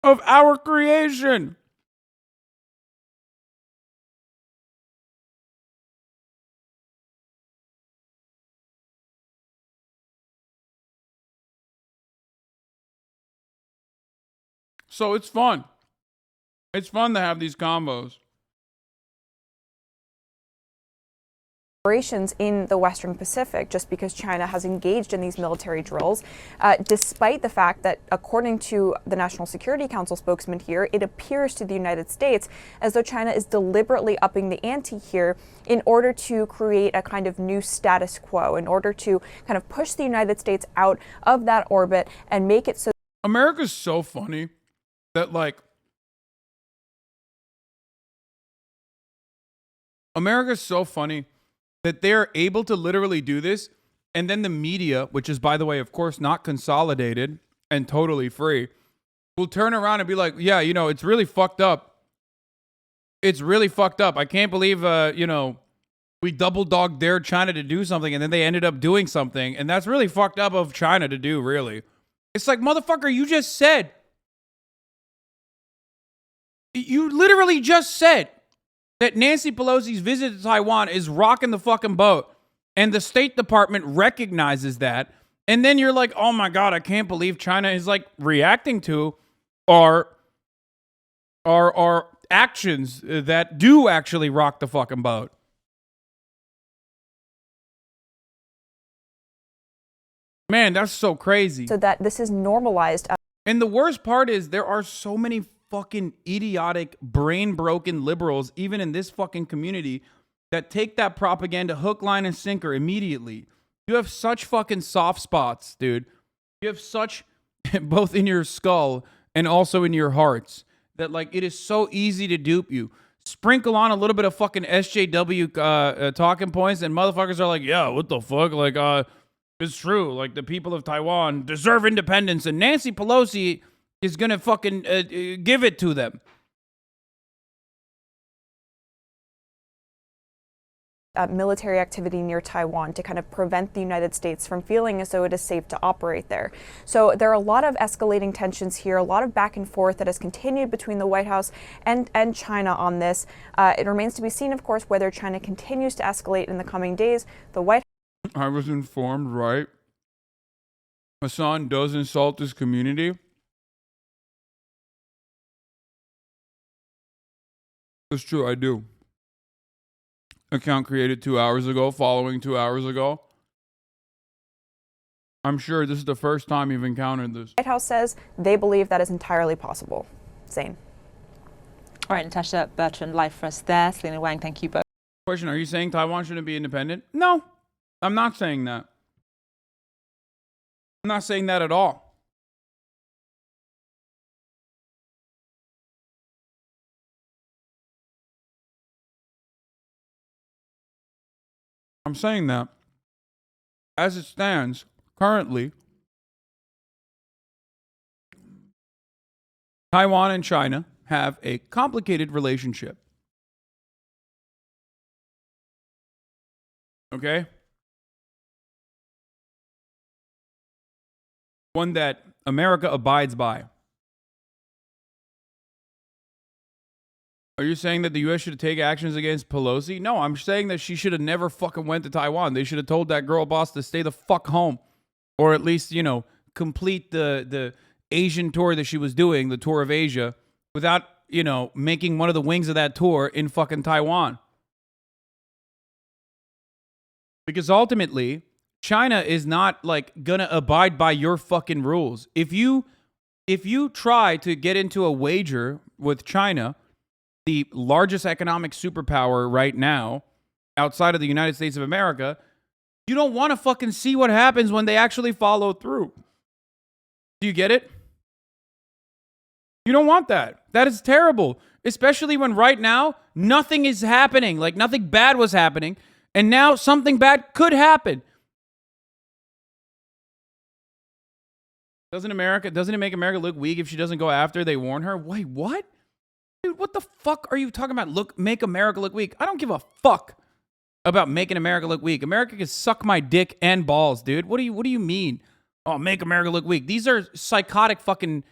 of our creation. So it's fun. It's fun to have these combos. Operations in the Western Pacific, just because China has engaged in these military drills, despite the fact that, according to the National Security Council spokesman here, it appears to the United States as though China is deliberately upping the ante here in order to create a kind of new status quo, in order to kind of push the United States out of that orbit and make it so. America's so funny that, like, America's so funny that they're able to literally do this, and then the media, which is, by the way, of course, not consolidated and totally free, will turn around and be like, yeah, you know, it's really fucked up. It's really fucked up. I can't believe, we double dog dared China to do something, and then they ended up doing something, and that's really fucked up of China to do, really. It's like, motherfucker, you just said. You literally just said that Nancy Pelosi's visit to Taiwan is rocking the fucking boat, and the State Department recognizes that, and then you're like, oh my God, I can't believe China is like reacting to our actions that do actually rock the fucking boat. Man, that's so crazy. So that this is normalized. And the worst part is there are so many fucking idiotic, brain-broken liberals, even in this fucking community, that take that propaganda hook, line, and sinker immediately. You have such fucking soft spots, dude. You have such, both in your skull and also in your hearts, that, like, it is so easy to dupe you. Sprinkle on a little bit of fucking SJW talking points, and motherfuckers are like, yeah, what the fuck? Like, it's true. Like, the people of Taiwan deserve independence, and Nancy Pelosi is gonna fucking give it to them. military activity near Taiwan to kind of prevent the United States from feeling as though it is safe to operate there. So there are a lot of escalating tensions here, a lot of back and forth that has continued between the White House and China on this. It remains to be seen, of course, whether China continues to escalate in the coming days. The White I was informed, right? Hasan does insult this community. It's true, I do. Account created 2 hours ago, following 2 hours ago. I'm sure this is the first time you've encountered this. White House says they believe that is entirely possible. Zane. All right, Natasha Bertrand, live for us there. Selena Wang, thank you both. Question, are you saying Taiwan shouldn't be independent? No, I'm not saying that. I'm not saying that at all. I'm saying that as it stands currently, Taiwan and China have a complicated relationship. Okay? One that America abides by. Are you saying that the U.S. should take actions against Pelosi? No, I'm saying that she should have never fucking went to Taiwan. They should have told that girl boss to stay the fuck home. Or at least, you know, complete the Asian tour that she was doing, the tour of Asia, without, you know, making one of the wings of that tour in fucking Taiwan. Because ultimately, China is not, like, gonna abide by your fucking rules. If you try to get into a wager with China, the largest economic superpower right now, outside of the United States of America, you don't want to fucking see what happens when they actually follow through. Do you get it? You don't want that. That is terrible. Especially when right now, nothing is happening. Like, nothing bad was happening. And now something bad could happen. Doesn't it make America look weak if she doesn't go after? They warn her. Wait, what? Dude, what the fuck are you talking about? Make America look weak. I don't give a fuck about making America look weak. America can suck my dick and balls, dude. What do you mean? Oh, make America look weak. These are psychotic fucking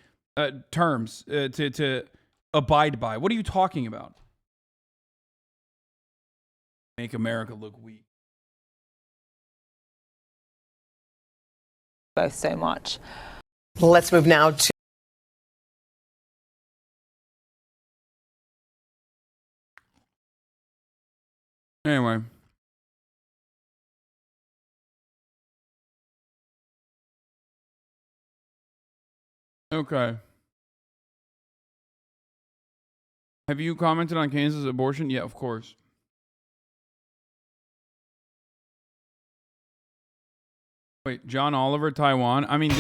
terms to abide by. What are you talking about? Make America look weak. Both so much. Let's move now to Anyway. Okay. Have you commented on Kansas abortion? Yeah, of course. Wait, John Oliver, Taiwan? I mean,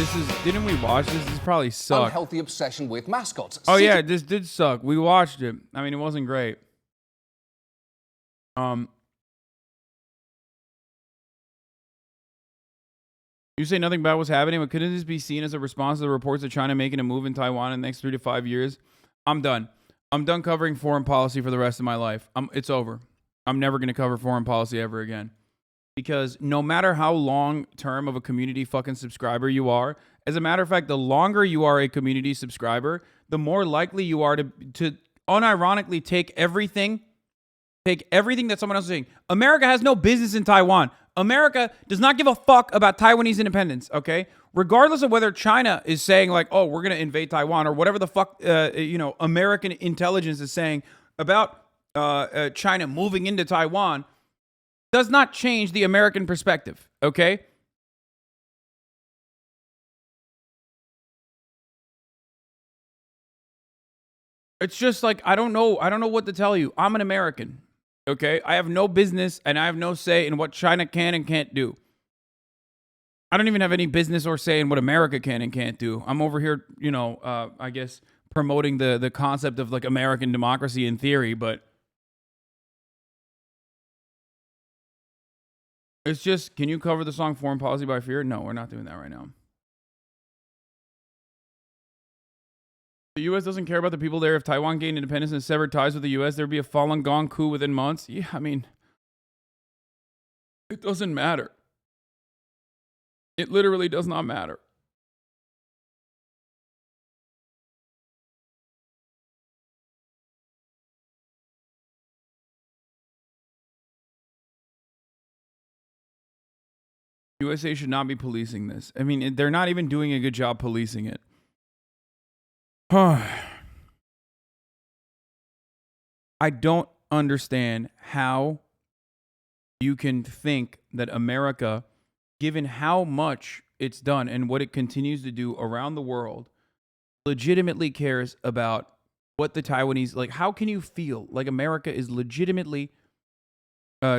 didn't we watch this? This probably sucked. Unhealthy obsession with mascots. Oh yeah, this did suck. We watched it. I mean, it wasn't great. You say nothing bad was happening, but couldn't this be seen as a response to the reports of China making a move in Taiwan in the next 3 to 5 years? I'm done. I'm done covering foreign policy for the rest of my life. It's over. I'm never going to cover foreign policy ever again. Because no matter how long term of a community fucking subscriber you are, as a matter of fact, the longer you are a community subscriber, the more likely you are to unironically take everything that someone else is saying. America has no business in Taiwan. America does not give a fuck about Taiwanese independence, okay? Regardless of whether China is saying like, oh, we're going to invade Taiwan or whatever the fuck, American intelligence is saying about China moving into Taiwan, does not change the American perspective, okay? It's just like, I don't know what to tell you. I'm an American, okay? I have no business and I have no say in what China can and can't do. I don't even have any business or say in what America can and can't do. I'm over here, I guess, promoting the concept of like American democracy in theory, but it's just, can you cover the song Foreign Policy by Fear? No, we're not doing that right now. The U.S. doesn't care about the people there. If Taiwan gained independence and severed ties with the U.S., there would be a Falun Gong coup within months. Yeah, I mean, It doesn't matter. It literally does not matter. USA should not be policing this. I mean, they're not even doing a good job policing it. I don't understand how you can think that America, given how much it's done and what it continues to do around the world, legitimately cares about what the Taiwanese, like, how can you feel like America is legitimately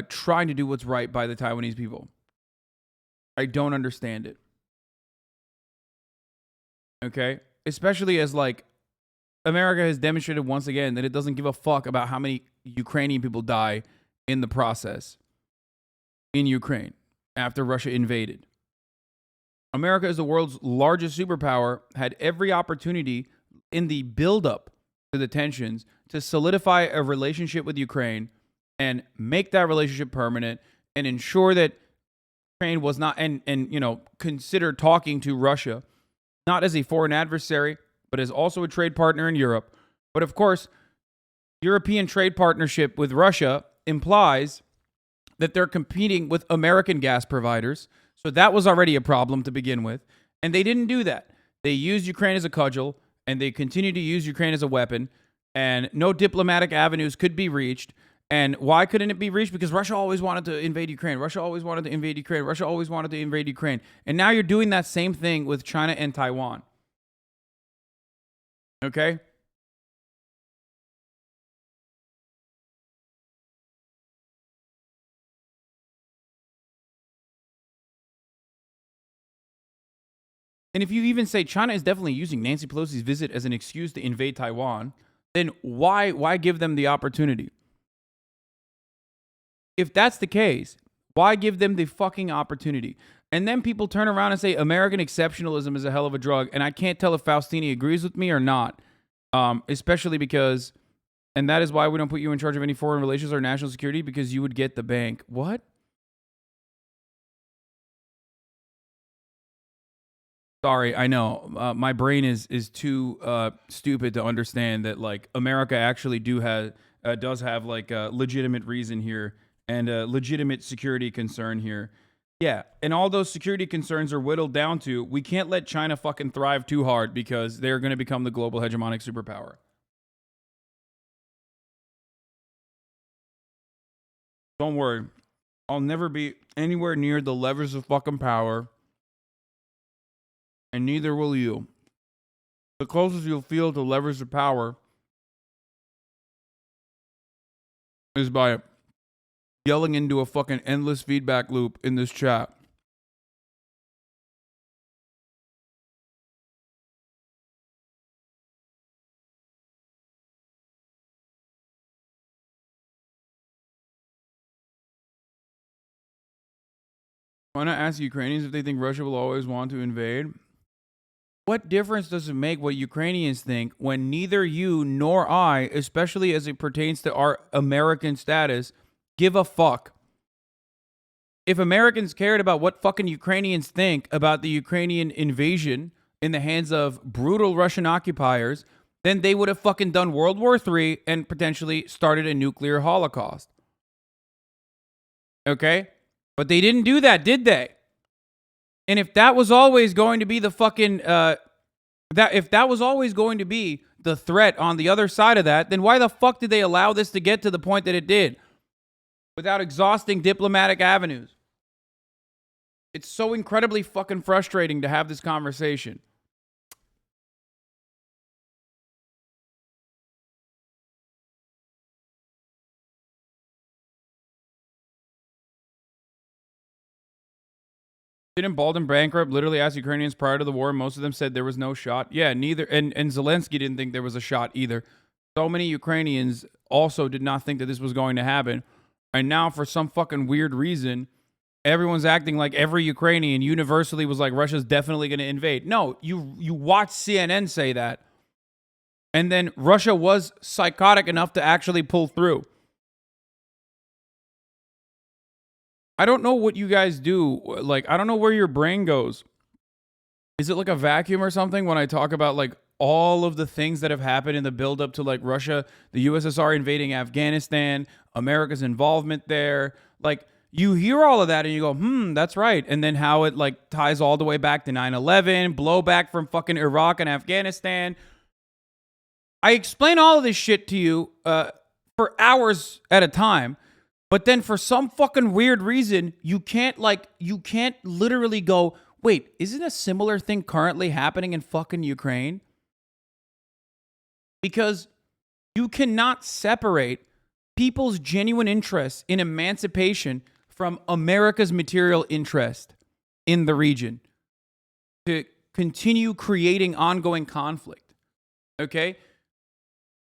trying to do what's right by the Taiwanese people? I don't understand it. Okay? Especially as, like, America has demonstrated once again that it doesn't give a fuck about how many Ukrainian people die in the process in Ukraine after Russia invaded. America is the world's largest superpower, had every opportunity in the buildup to the tensions to solidify a relationship with Ukraine and make that relationship permanent and ensure that Ukraine was not, and you know, consider talking to Russia, not as a foreign adversary, but as also a trade partner in Europe. But of course, European trade partnership with Russia implies that they're competing with American gas providers. So that was already a problem to begin with. And they didn't do that. They used Ukraine as a cudgel, and they continue to use Ukraine as a weapon, and no diplomatic avenues could be reached. And why couldn't it be reached? Because Russia always wanted to invade Ukraine. Russia always wanted to invade Ukraine. Russia always wanted to invade Ukraine. And now you're doing that same thing with China and Taiwan. Okay? And if you even say China is definitely using Nancy Pelosi's visit as an excuse to invade Taiwan, then why give them the opportunity? If that's the case, why give them the fucking opportunity? And then people turn around and say American exceptionalism is a hell of a drug. And I can't tell if Faustini agrees with me or not. Especially because, and that is why we don't put you in charge of any foreign relations or national security, because you would get the bank. What? Sorry, I know. My brain is too stupid to understand that, like, America actually does have like a legitimate reason here and a legitimate security concern here. Yeah, and all those security concerns are whittled down to, we can't let China fucking thrive too hard because they're going to become the global hegemonic superpower. Don't worry. I'll never be anywhere near the levers of fucking power. And neither will you. The closest you'll feel to levers of power is by yelling into a fucking endless feedback loop in this chat. Why not ask Ukrainians if they think Russia will always want to invade? What difference does it make what Ukrainians think when neither you nor I, especially as it pertains to our American status, give a fuck? If Americans cared about what fucking Ukrainians think about the Ukrainian invasion in the hands of brutal Russian occupiers, then they would have fucking done World War III and potentially started a nuclear holocaust. Okay? But they didn't do that, did they? And if that was always going to be the fucking, if that was always going to be the threat on the other side of that, then why the fuck did they allow this to get to the point that it did? Without exhausting diplomatic avenues. It's so incredibly fucking frustrating to have this conversation. Didn't Baldwin bankrupt literally ask Ukrainians prior to the war? Most of them said there was no shot. Yeah, neither. And Zelensky didn't think there was a shot either. So many Ukrainians also did not think that this was going to happen. And now, for some fucking weird reason, everyone's acting like every Ukrainian universally was like, Russia's definitely going to invade. No, you watch CNN say that. And then Russia was psychotic enough to actually pull through. I don't know what you guys do. Like, I don't know where your brain goes. Is it like a vacuum or something when I talk about like all of the things that have happened in the buildup to like Russia, the USSR invading Afghanistan, America's involvement there? Like, you hear all of that and you go, that's right. And then how it like ties all the way back to 9/11, blowback from fucking Iraq and Afghanistan. I explain all of this shit to you for hours at a time. But then for some fucking weird reason, you can't literally go, wait, isn't a similar thing currently happening in fucking Ukraine? Because you cannot separate people's genuine interest in emancipation from America's material interest in the region to continue creating ongoing conflict. Okay?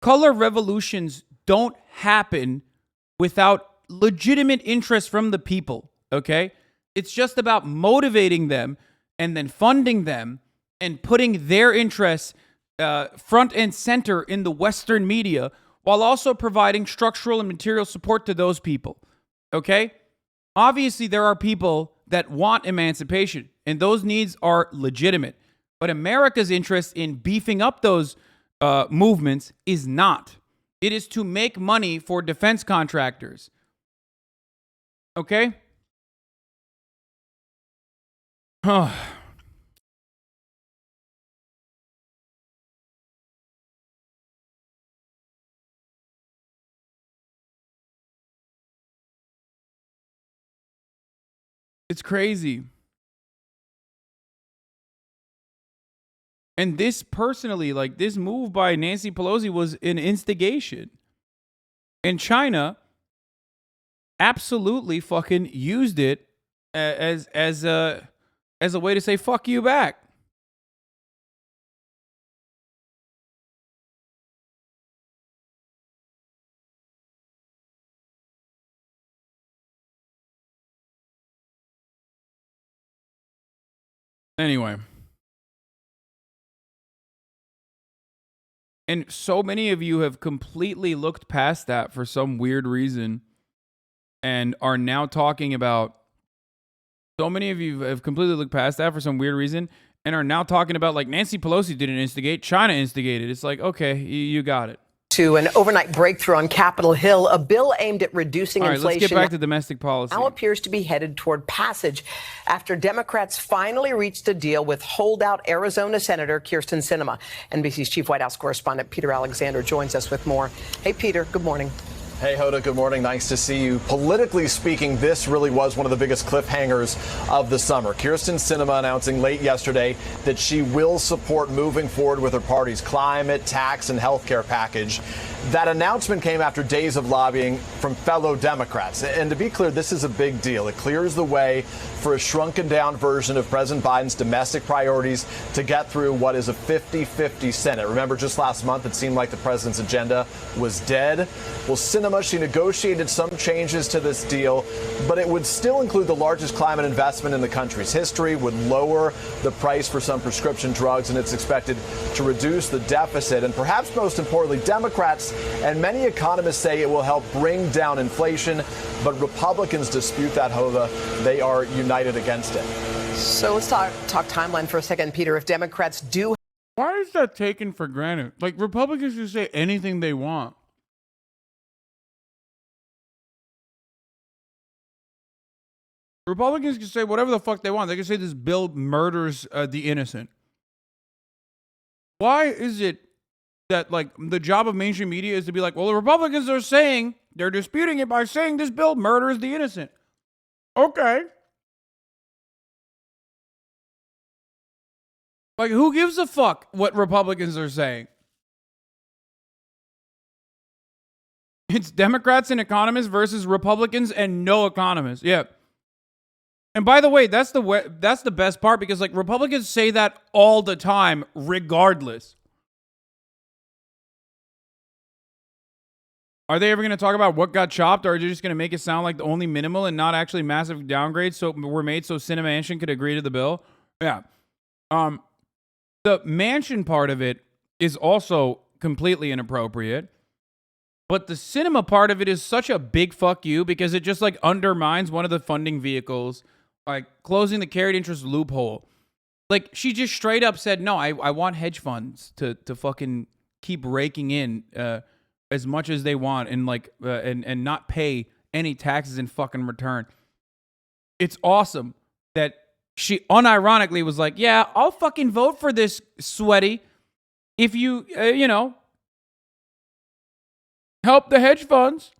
Color revolutions don't happen without legitimate interest from the people, okay? It's just about motivating them and then funding them and putting their interests front and center in the Western media while also providing structural and material support to those people, okay? Obviously, there are people that want emancipation, and those needs are legitimate. But America's interest in beefing up those movements is not. It is to make money for defense contractors. Okay? It's crazy. And this personally, like this move by Nancy Pelosi was an instigation. And China absolutely fucking used it as a way to say fuck you back. Anyway. And so many of you have completely looked past that for some weird reason and are now talking about, so many of you have completely looked past that for some weird reason and are now talking about like Nancy Pelosi didn't instigate, China instigated. It's like, okay, you got it. To an overnight breakthrough on Capitol Hill, a bill aimed at reducing inflation. Let's get back to domestic policy. Now appears to be headed toward passage after Democrats finally reached a deal with holdout Arizona Senator Kyrsten Sinema. NBC's chief White House correspondent Peter Alexander joins us with more. Hey, Peter, good morning. Hey, Hoda, good morning. Nice to see you. Politically speaking, this really was one of the biggest cliffhangers of the summer. Kyrsten Sinema announcing late yesterday that she will support moving forward with her party's climate, tax, and health care package. That announcement came after days of lobbying from fellow Democrats. And to be clear, this is a big deal. It clears the way for a shrunken down version of President Biden's domestic priorities to get through what is a 50-50 Senate. Remember, just last month, it seemed like the president's agenda was dead. Well, Sinema, she negotiated some changes to this deal, but it would still include the largest climate investment in the country's history, would lower the price for some prescription drugs, and it's expected to reduce the deficit. And perhaps most importantly, Democrats and many economists say it will help bring down inflation, but Republicans dispute that, Hoda. They are united against it. So let's talk timeline for a second, Peter. If Democrats do... Why is that taken for granted? Like, Republicans can say anything they want. Republicans can say whatever the fuck they want. They can say this bill murders the innocent. Why is it that, like, the job of mainstream media is to be like, well, the Republicans are saying, they're disputing it by saying this bill murders the innocent. Okay. Like, who gives a fuck what Republicans are saying? It's Democrats and economists versus Republicans and no economists. Yeah. And by the way, that's the best part, because like Republicans say that all the time, regardless. Are they ever going to talk about what got chopped, or are they just going to make it sound like the only minimal and not actually massive downgrades were made so Sinema Manchin could agree to the bill? Yeah. The Manchin part of it is also completely inappropriate. But the cinema part of it is such a big fuck you because it just like undermines one of the funding vehicles, like closing the carried interest loophole. Like she just straight up said, no, I want hedge funds to fucking keep raking in as much as they want and like and not pay any taxes in fucking return. It's awesome that she unironically was like, yeah, I'll fucking vote for this, sweaty, if you, you know, help the hedge funds.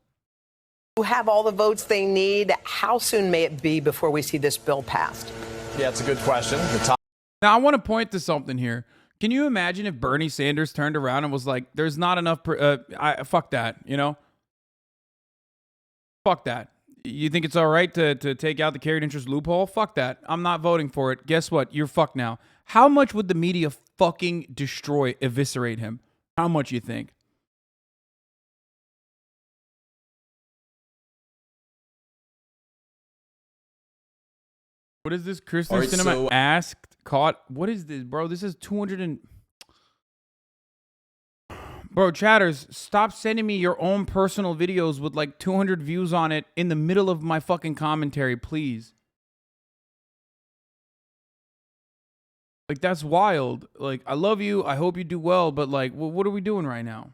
Who have all the votes they need. How soon may it be before we see this bill passed? Yeah, it's a good question. Now, I want to point to something here. Can you imagine if Bernie Sanders turned around and was like, there's not enough, fuck that, you know? Fuck that. You think it's all right to take out the carried interest loophole? Fuck that. I'm not voting for it. Guess what? You're fucked now. How much would the media fucking eviscerate him? How much you think? What is this? Kristen Right, Cinema asked, caught. What is this, bro? This is 200 and... Bro, chatters, stop sending me your own personal videos with like 200 views on it in the middle of my fucking commentary, please. Like, that's wild. Like, I love you. I hope you do well. But like, what are we doing right now?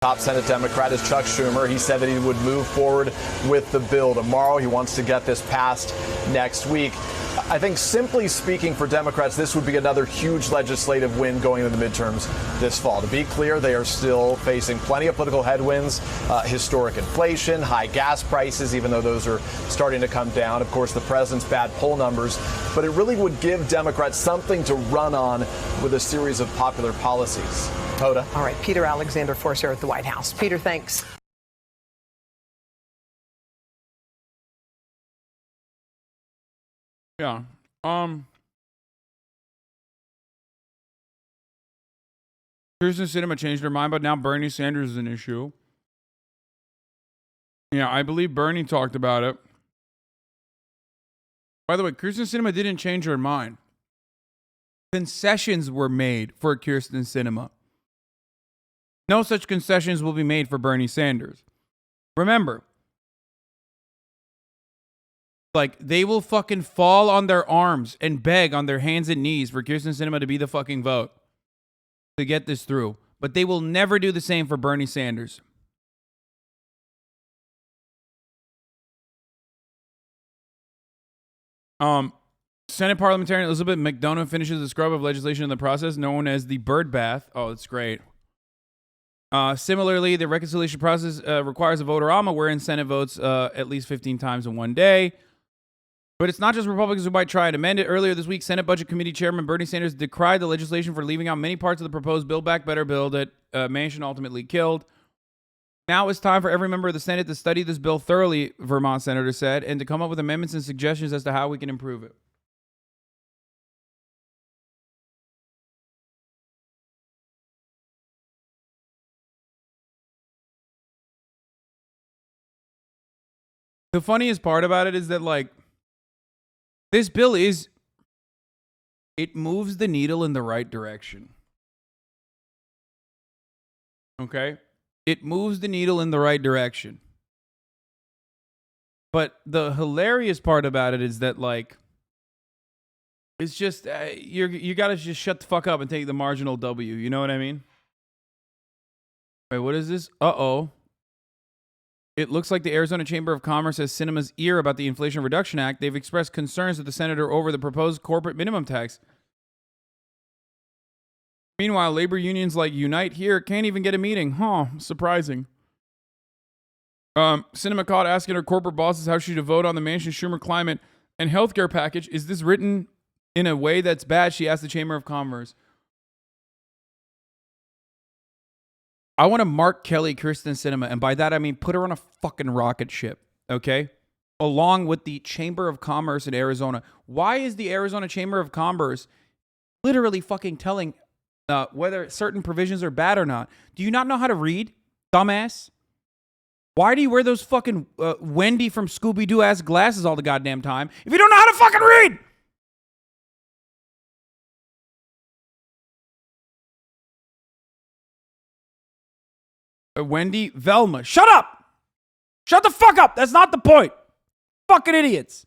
Top Senate Democrat is Chuck Schumer. He said that he would move forward with the bill tomorrow. He wants to get this passed next week. I think simply speaking for Democrats, this would be another huge legislative win going into the midterms this fall. To be clear, they are still facing plenty of political headwinds, historic inflation, high gas prices, even though those are starting to come down. Of course, the president's bad poll numbers. But it really would give Democrats something to run on with a series of popular policies. Hoda. All right, Peter Alexander Force here at the White House. Peter, thanks. Yeah. Kirsten Sinema changed her mind, but now Bernie Sanders is an issue. Yeah, I believe Bernie talked about it. By the way, Kirsten Sinema didn't change her mind. Concessions were made for Kirsten Sinema. No such concessions will be made for Bernie Sanders. Remember, like, they will fucking fall on their arms and beg on their hands and knees for Kirsten Sinema to be the fucking vote to get this through. But they will never do the same for Bernie Sanders. Senate parliamentarian Elizabeth McDonough finishes the scrub of legislation in the process known as the bird bath. Oh, that's great. Similarly, the reconciliation process requires a vote-a-rama wherein Senate votes at least 15 times in one day. But it's not just Republicans who might try and amend it. Earlier this week, Senate Budget Committee Chairman Bernie Sanders decried the legislation for leaving out many parts of the proposed Build Back Better bill that Manchin ultimately killed. Now it's time for every member of the Senate to study this bill thoroughly, Vermont Senator said, and to come up with amendments and suggestions as to how we can improve it. The funniest part about it is that, like, this bill it moves the needle in the right direction. Okay? It moves the needle in the right direction. But the hilarious part about it is that, like, it's just, you got to just shut the fuck up and take the marginal W. You know what I mean? Wait, what is this? Uh-oh. It looks like the Arizona Chamber of Commerce has Sinema's ear about the Inflation Reduction Act. They've expressed concerns to the senator over the proposed corporate minimum tax. Meanwhile, labor unions like Unite Here can't even get a meeting. Huh, surprising. Sinema caught asking her corporate bosses how she should vote on the Manchin-Schumer climate and healthcare package. Is this written in a way that's bad? She asked the Chamber of Commerce. I want to Mark Kelly Kirsten Sinema, and by that I mean put her on a fucking rocket ship, okay? Along with the Chamber of Commerce in Arizona. Why is the Arizona Chamber of Commerce literally fucking telling whether certain provisions are bad or not? Do you not know how to read, dumbass? Why do you wear those fucking Wendy from Scooby-Doo ass glasses all the goddamn time if you don't know how to fucking read? Wendy, Velma. Shut up! Shut the fuck up! That's not the point. Fucking idiots.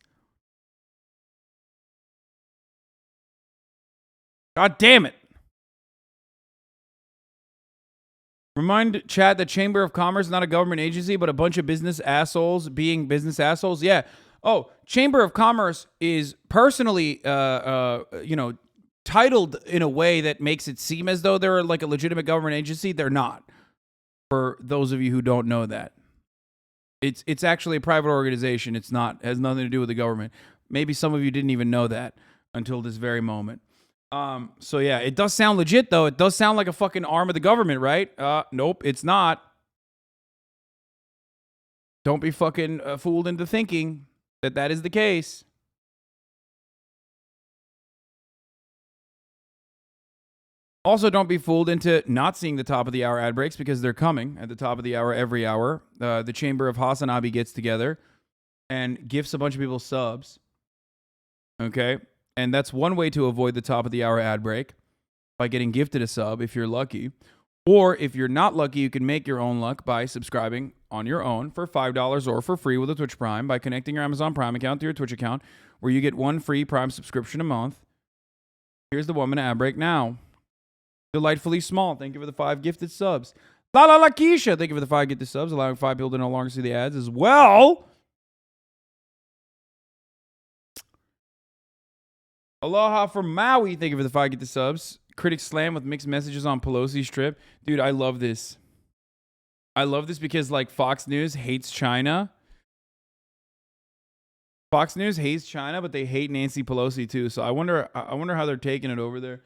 God damn it. Remind chat that Chamber of Commerce is not a government agency, but a bunch of business assholes being business assholes. Yeah. Oh, Chamber of Commerce is personally, titled in a way that makes it seem as though they're like a legitimate government agency. They're not. For those of you who don't know that, it's actually a private organization. It's not, has nothing to do with the government. Maybe some of you didn't even know that until this very moment. So yeah, it does sound legit though. It does sound like a fucking arm of the government, right? Nope, it's not. Don't be fucking fooled into thinking that that is the case. Also, don't be fooled into not seeing the top of the hour ad breaks because they're coming at the top of the hour every hour. The Chamber of HasanAbi gets together and gifts a bunch of people subs. Okay? And that's one way to avoid the top of the hour ad break, by getting gifted a sub if you're lucky. Or if you're not lucky, you can make your own luck by subscribing on your own for $5 or for free with a Twitch Prime by connecting your Amazon Prime account to your Twitch account, where you get one free Prime subscription a month. Here's the 1 minute ad break now. Delightfully Small, thank you for the 5 gifted subs. La La La Keisha, thank you for the 5 gifted subs, allowing 5 people to no longer see the ads as well. Aloha from Maui, thank you for the 5 gifted subs. Critic Slam with mixed messages on Pelosi's trip. Dude, I love this. I love this because like Fox News hates China. Fox News hates China, but they hate Nancy Pelosi too. So I wonder how they're taking it over there.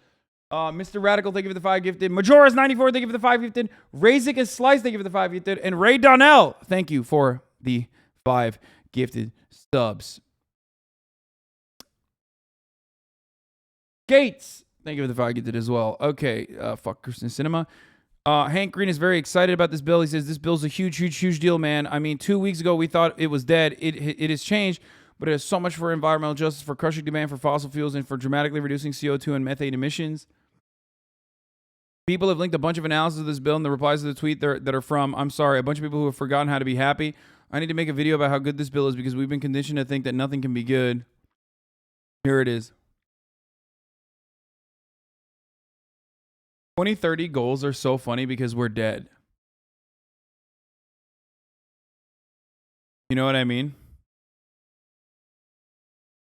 Mr. Radical, thank you for the 5 gifted. Majora's94, thank you for the 5 gifted. Razik is Slice, thank you for the 5 gifted. And Ray Donnell, thank you for the 5 gifted subs. Gates, thank you for the 5 gifted as well. Okay, fuck Kristen Cinema. Hank Green is very excited about this bill. He says, this bill's a huge, huge, huge deal, man. I mean, 2 weeks ago, we thought it was dead. It has changed, but it has so much for environmental justice, for crushing demand for fossil fuels, and for dramatically reducing CO2 and methane emissions. People have linked a bunch of analysis of this bill and the replies to the tweet that are from, I'm sorry, a bunch of people who have forgotten how to be happy. I need to make a video about how good this bill is because we've been conditioned to think that nothing can be good. Here it is. 2030 goals are so funny because we're dead. You know what I mean?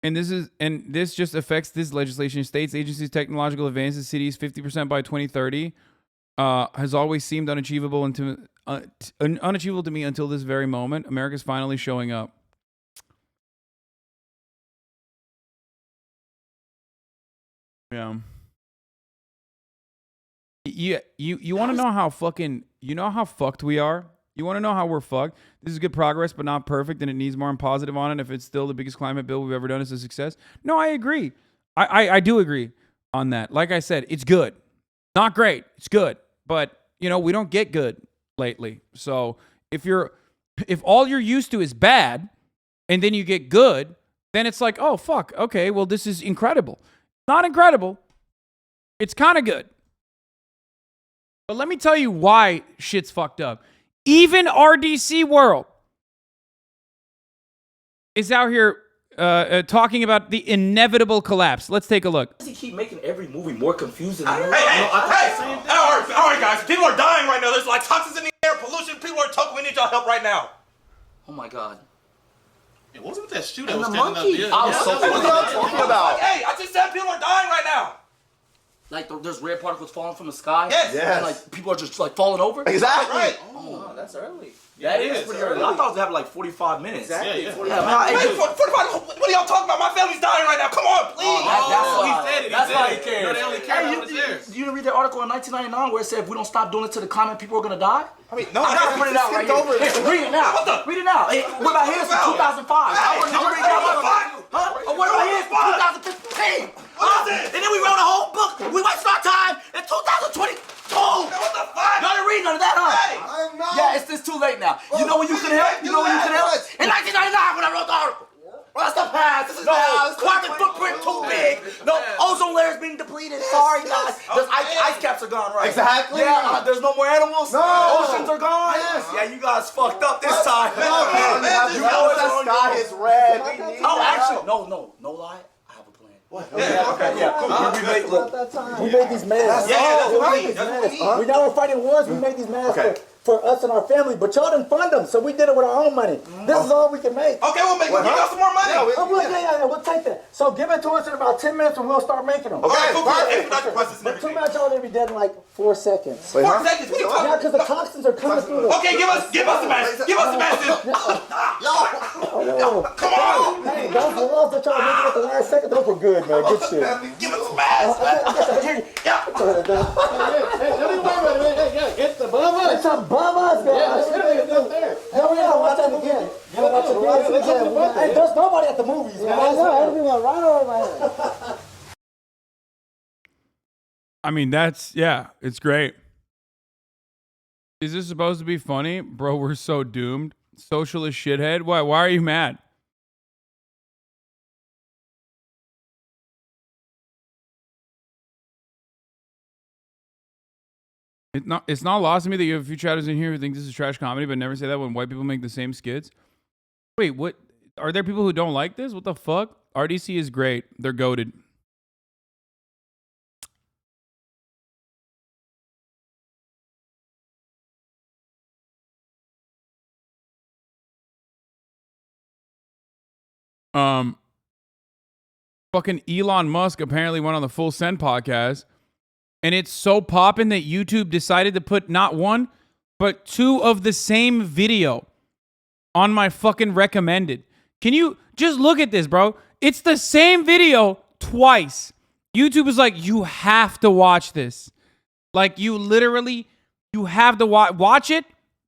And this just affects this legislation. States, agencies, technological advances, cities, 50% by 2030 has always seemed unachievable to me until this very moment. America's finally showing up. Yeah. You want to know how fucking, you know how fucked we are? You want to know how we're fucked? This is good progress, but not perfect, and it needs more and positive on it. If it's still the biggest climate bill we've ever done, it's a success. No, I agree. I do agree on that. Like I said, it's good. Not great. It's good. But, you know, we don't get good lately. So if all you're used to is bad, and then you get good, then it's like, oh, fuck. Okay, well, this is incredible. Not incredible. It's kind of good. But let me tell you why shit's fucked up. Even RDC World is out here talking about the inevitable collapse. Let's take a look. Does he keep making every movie more confusing? Hey, all right, guys. People are dying right now. There's like toxins in the air, pollution. People are talking. We need y'all help right now. Oh my God. It wasn't that shooter And that was the standing monkey. up there. I was so What are y'all confused. talking about? Hey, I just said people are dying right now. Like there's red particles falling from the sky. Yes. And like people are just like falling over. Exactly. Right. Oh, that's early. Yeah, That it is is pretty early. early. I thought it happened like 45 minutes. Exactly. Yeah, 45 Hey, minutes. 45, what are y'all talking about? My family's dying right now. Come on, please. That's why. He said it. That's why he it. cares. No, they only care about you theirs. didn't read the article in 1999 where it said if we don't stop doing it to the climate, people are gonna die? I mean, no, I gotta print it out right here. Hey, read it now. Read it now. Hey, what about his from 2005? Hey, Did you read that? Huh? Or what about his from 2015? And then we wrote a whole book. We wasted our time in 2022. What the fuck? Y'all didn't read none of that, huh? Hey, I know. Yeah, it's too late now. You know when you can help? You know when you can help? In 1999 when I wrote the article. Well, that's the past. This is now. Carbon footprint too big. No, ozone layer's being depleted. Sorry, guys. Does Ice caps are gone, right? Exactly. Yeah, there's no more animals. No. Oceans are gone. Yes. Yeah, you guys fucked up this time. Man, you know the sky is red. Oh, actually, no lie. I have a plan. What? We made these masks. We know we're fighting wars. We made these masks for us and our family, but y'all didn't fund them, so we did it with our own money. This is all we can make. Okay, we'll give us some more money. We'll take that. So give it to us in about 10 minutes, and we'll start making them. Okay, cool. But too bad y'all didn't be dead in like 4 seconds. 4 seconds? What are you talking about? Yeah, because the toxins are coming through. Okay, give us the message. Give us the message. Come on. Hey, those laws that y'all making at the last second, those were good, man. Good shit. Give us the mask. It's above us. It's above us, guys. No, we gotta watch that again. Hey, there's nobody at the movies, man. I know, everything went right over my head. I mean, it's great. Is this supposed to be funny? Bro, we're so doomed. Socialist shithead. Why are you mad? It's not lost to me that you have a few chatters in here who think this is trash comedy, but never say that when white people make the same skits. Wait, what? Are there people who don't like this? What the fuck? RDC is great. They're goated. Fucking Elon Musk apparently went on the Full Send podcast. And it's so poppin' that YouTube decided to put not one, but 2 of the same video on my fucking recommended. Can you just look at this, bro? It's the same video twice. YouTube is like, you have to watch this. Like, you have to watch it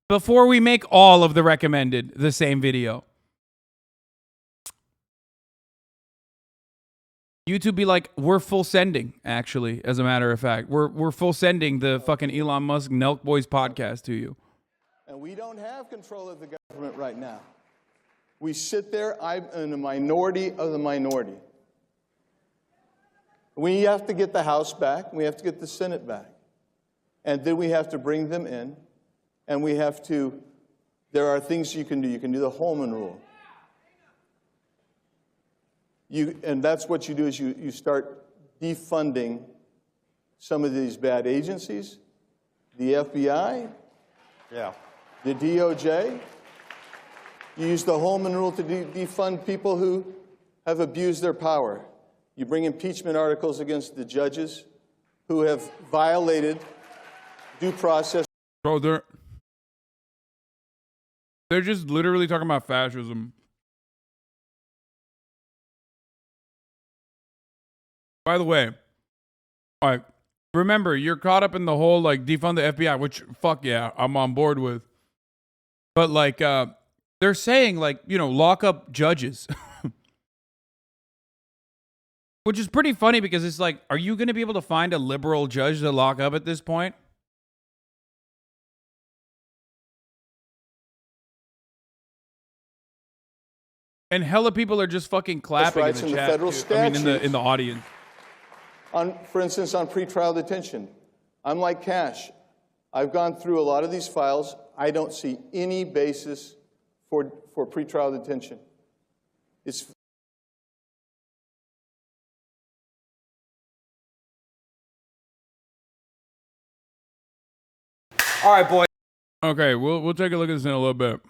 before we make all of the recommended the same video. YouTube be like, we're full sending, actually, as a matter of fact. We're full sending the fucking Elon Musk Nelk Boys podcast to you. And we don't have control of the government right now. We sit there, I'm in a minority of the minority. We have to get the House back, we have to get the Senate back. And then we have to bring them in, and there are things you can do. You can do the Holman Rule. And that's what you do is you start defunding some of these bad agencies, the FBI, the DOJ. You use the Holman Rule to defund people who have abused their power. You bring impeachment articles against the judges who have violated due process. Bro, they're just literally talking about fascism. By the way, remember, you're caught up in the whole, defund the FBI, which, fuck yeah, I'm on board with. But, they're saying, lock up judges. Which is pretty funny because it's like, are you going to be able to find a liberal judge to lock up at this point? And hella people are just fucking clapping in the chat. In the audience. For instance, on pretrial detention, I'm like Cash. I've gone through a lot of these files. I don't see any basis for pretrial detention. All right, boy. Okay, we'll take a look at this in a little bit.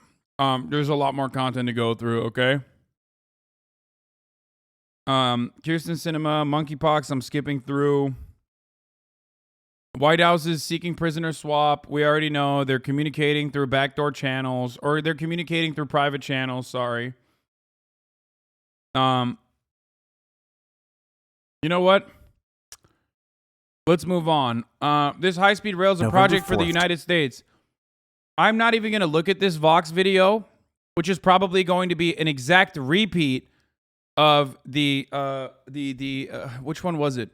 There's a lot more content to go through, okay? Kirsten Sinema, monkeypox, I'm skipping through. White House is seeking prisoner swap. We already know they're communicating through backdoor channels, or they're communicating through private channels, sorry. You know what? Let's move on. This high-speed rail is a project for the United States. I'm not even going to look at this Vox video, which is probably going to be an exact repeat of the which one was it?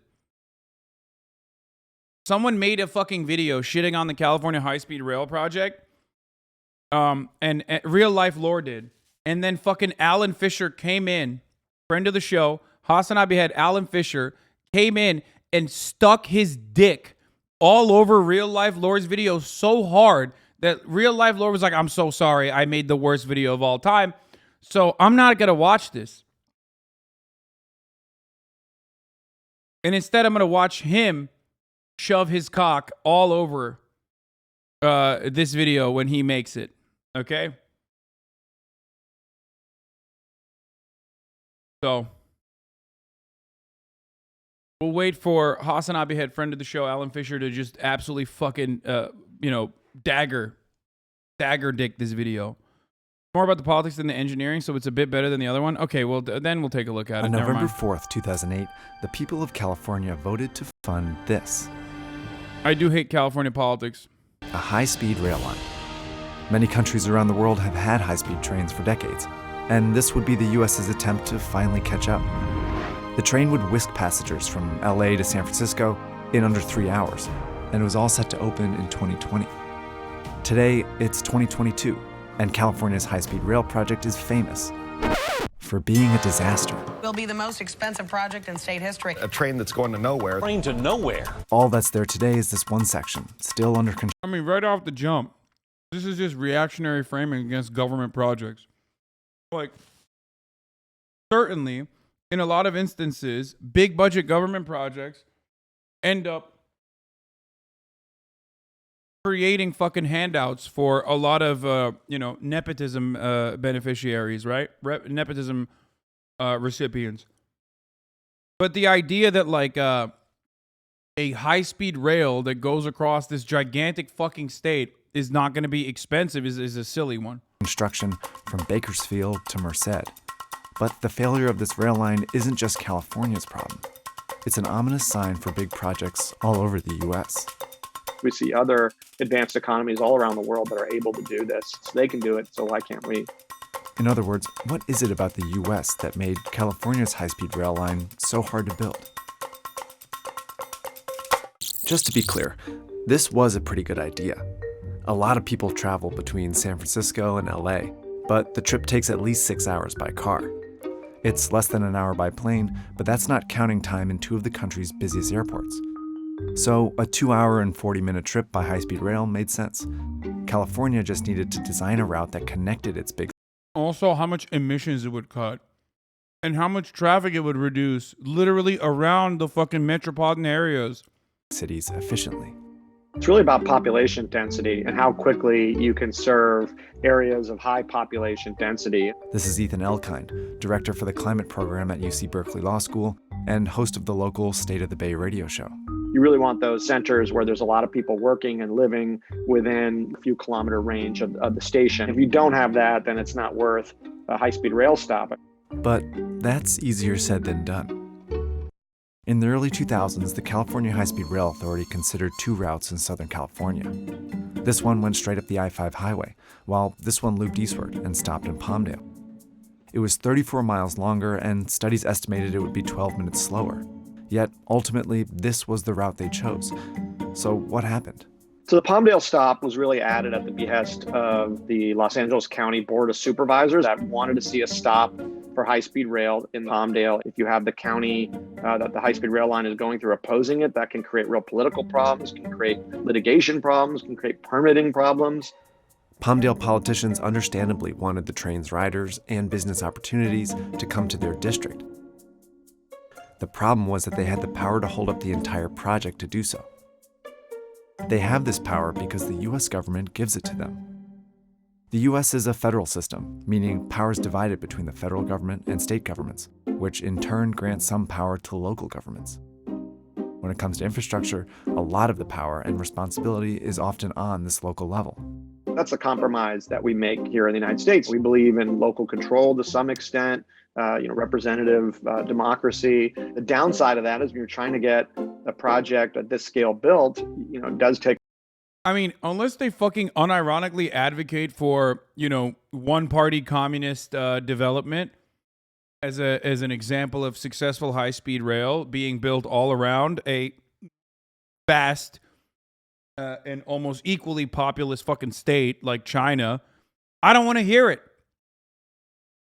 Someone made a fucking video shitting on the California high-speed rail project. And real life lore did. And then fucking Alan Fisher came in, friend of the show. HasanAbi had Alan Fisher came in and stuck his dick all over real life Lord's video so hard that real life Lord was like, I'm so sorry. I made the worst video of all time. So I'm not going to watch this. And instead, I'm going to watch him shove his cock all over this video when he makes it. Okay? So we'll wait for HasanAbi head friend of the show, Alan Fisher, to just absolutely fucking, dagger dick this video. More about the politics than the engineering, so it's a bit better than the other one. Okay, well, then we'll take a look at it. On Never November mind. 4th, 2008, the people of California voted to fund this. I do hate California politics. A high-speed rail line. Many countries around the world have had high-speed trains for decades, and this would be the U.S.'s attempt to finally catch up. The train would whisk passengers from LA to San Francisco in under 3 hours, and it was all set to open in 2020. Today, it's 2022, and California's high-speed rail project is famous for being a disaster. Will be the most expensive project in state history. A train that's going to nowhere. Train to nowhere. All that's there today is this one section, still under control. I mean, right off the jump, this is just reactionary framing against government projects. Like, certainly, in a lot of instances, big budget government projects end up creating fucking handouts for a lot of, nepotism beneficiaries, right? Nepotism recipients. But the idea that, like, a high-speed rail that goes across this gigantic fucking state is not going to be expensive is a silly one. Construction from Bakersfield to Merced. But the failure of this rail line isn't just California's problem. It's an ominous sign for big projects all over the U.S. We see other advanced economies all around the world that are able to do this. So they can do it, so why can't we? In other words, what is it about the U.S. that made California's high-speed rail line so hard to build? Just to be clear, this was a pretty good idea. A lot of people travel between San Francisco and LA, but the trip takes at least 6 hours by car. It's less than an hour by plane, but that's not counting time in two of the country's busiest airports. So a 2-hour and 40-minute trip by high-speed rail made sense. California just needed to design a route that connected its big... Also, how much emissions it would cut and how much traffic it would reduce literally around the fucking metropolitan areas. Cities efficiently. It's really about population density and how quickly you can serve areas of high population density. This is Ethan Elkind, director for the climate program at UC Berkeley Law School and host of the local State of the Bay radio show. You really want those centers where there's a lot of people working and living within a few kilometer range of the station. If you don't have that, then it's not worth a high-speed rail stop. But that's easier said than done. In the early 2000s, the California High-Speed Rail Authority considered two routes in Southern California. This one went straight up the I-5 highway, while this one looped eastward and stopped in Palmdale. It was 34 miles longer, and studies estimated it would be 12 minutes slower. Yet, ultimately, this was the route they chose. So what happened? So the Palmdale stop was really added at the behest of the Los Angeles County Board of Supervisors that wanted to see a stop for high-speed rail in Palmdale. If you have the county that the high-speed rail line is going through opposing it, that can create real political problems, can create litigation problems, can create permitting problems. Palmdale politicians understandably wanted the train's riders and business opportunities to come to their district. The problem was that they had the power to hold up the entire project to do so. They have this power because the US government gives it to them. The US is a federal system, meaning power is divided between the federal government and state governments, which in turn grants some power to local governments. When it comes to infrastructure, a lot of the power and responsibility is often on this local level. That's a compromise that we make here in the United States. We believe in local control to some extent, representative democracy. The downside of that is when you're trying to get a project at this scale built, it does take. I mean, unless they fucking unironically advocate for, one-party communist development as an example of successful high-speed rail being built all around a vast and almost equally populous fucking state like China, I don't want to hear it.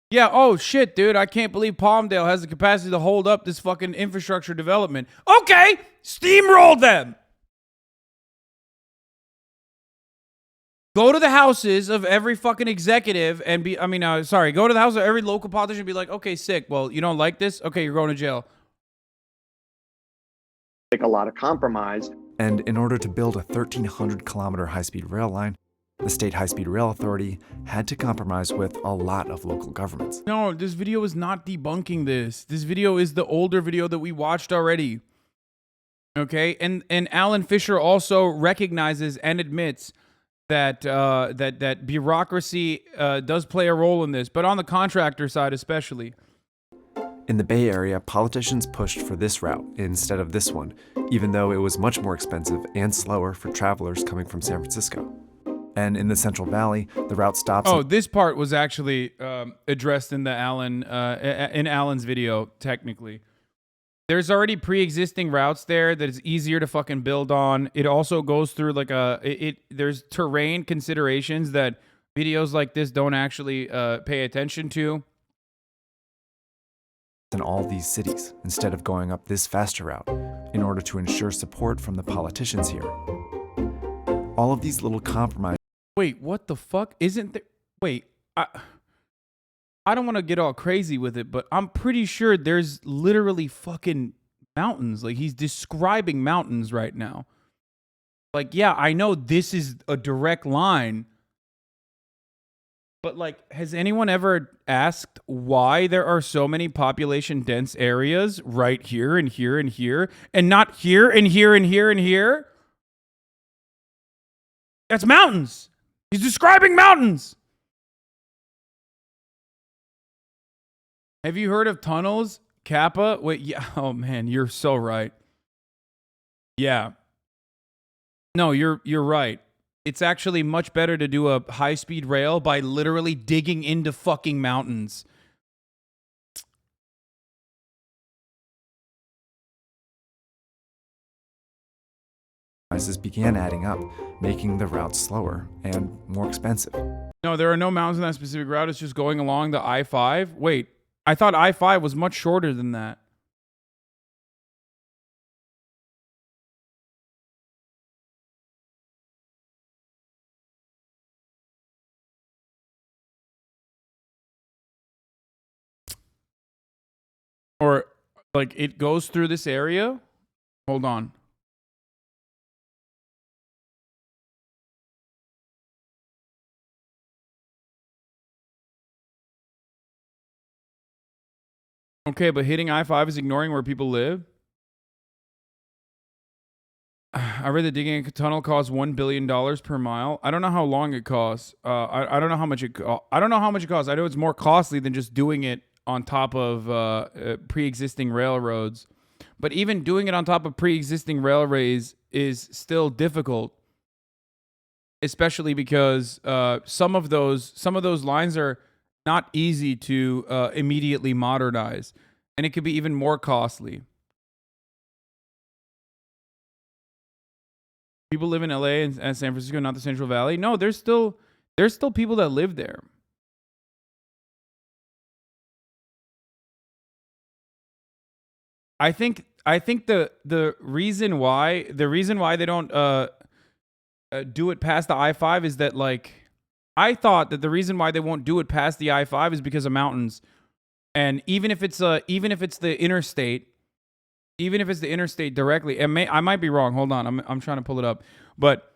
Yeah, oh shit, dude, I can't believe Palmdale has the capacity to hold up this fucking infrastructure development. Okay, steamroll them. Go to the houses of every fucking executive and be, go to the house of every local politician and be like, okay, sick. Well, you don't like this? Okay, you're going to jail. Take a lot of compromise. And in order to build a 1,300-kilometer high-speed rail line, the State High-Speed Rail Authority had to compromise with a lot of local governments. No, this video is not debunking this. This video is the older video that we watched already. Okay, and Alan Fisher also recognizes and admits that that bureaucracy does play a role in this, but on the contractor side especially. In the Bay Area, politicians pushed for this route instead of this one, even though it was much more expensive and slower for travelers coming from San Francisco. And in the Central Valley, the route stops. Oh, this part was actually addressed in the Alan's video. Technically, there's already pre-existing routes there that is easier to fucking build on. It also goes through like there's terrain considerations that videos like this don't actually pay attention to. In all these cities, instead of going up this faster route, in order to ensure support from the politicians here. All of these little compromises. Wait, what the fuck? Isn't there? Wait, I don't want to get all crazy with it, but I'm pretty sure there's literally fucking mountains. Like, he's describing mountains right now. Like, yeah, I know this is a direct line. But, like, has anyone ever asked why there are so many population-dense areas right here and here and here, and not here and here and here and here? That's mountains. He's describing mountains. Have you heard of tunnels? Kappa? Wait, yeah. Oh, man, you're so right. Yeah. No, you're right. It's actually much better to do a high-speed rail by literally digging into fucking mountains. Began adding up, making the route slower and more expensive. No, there are no mountains in that specific route. It's just going along the I-5. Wait, I thought I-5 was much shorter than that. Or, like, it goes through this area? Hold on. Okay, but hitting I-5 is ignoring where people live? I read that digging a tunnel costs $1 billion per mile. I don't know how long it costs. I don't know how much it I don't know how much it costs. I know it's more costly than just doing it on top of pre-existing railroads. But even doing it on top of pre-existing railways is still difficult, especially because some of those lines are not easy to immediately modernize, and it could be even more costly. People live in LA and San Francisco, not the Central Valley. No, there's still people that live there. I think the reason why they don't do it past the I-5 is that, like, I thought that the reason why they won't do it past the I-5 is because of mountains. And even if it's the interstate, directly, I might be wrong. Hold on, I'm trying to pull it up. But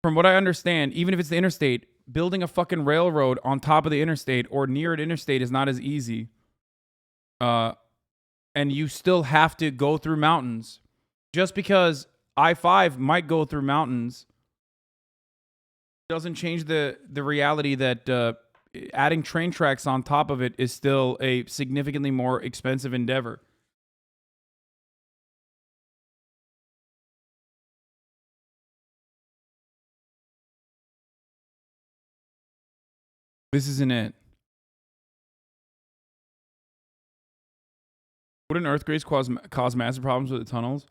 from what I understand, even if it's the interstate, building a fucking railroad on top of the interstate or near an interstate is not as easy. And you still have to go through mountains. Just because I-5 might go through mountains doesn't change the reality that adding train tracks on top of it is still a significantly more expensive endeavor. This isn't it. Wouldn't earthquakes cause massive problems with the tunnels?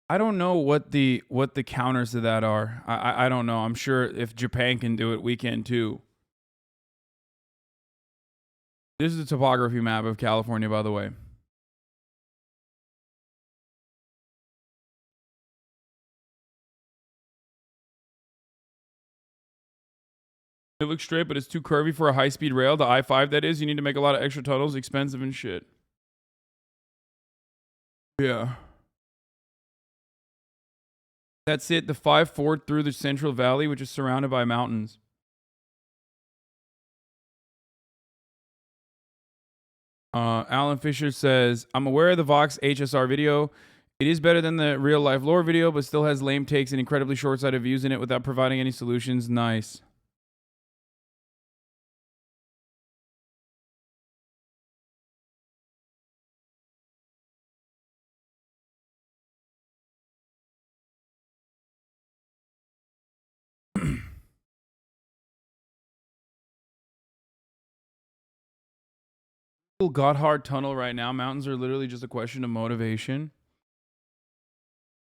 I don't know what the counters to that are. I don't know. I'm sure if Japan can do it, we can too. This is a topography map of California, by the way. It looks straight, but it's too curvy for a high-speed rail. The I-5, that is. You need to make a lot of extra tunnels, expensive and shit. Yeah. That's it. The 5-4 through the Central Valley, which is surrounded by mountains. Alan Fisher says, I'm aware of the Vox HSR video. It is better than the real-life lore video, but still has lame takes and incredibly short-sighted views in it without providing any solutions. Nice. Gotthard Tunnel right now. Mountains are literally just a question of motivation.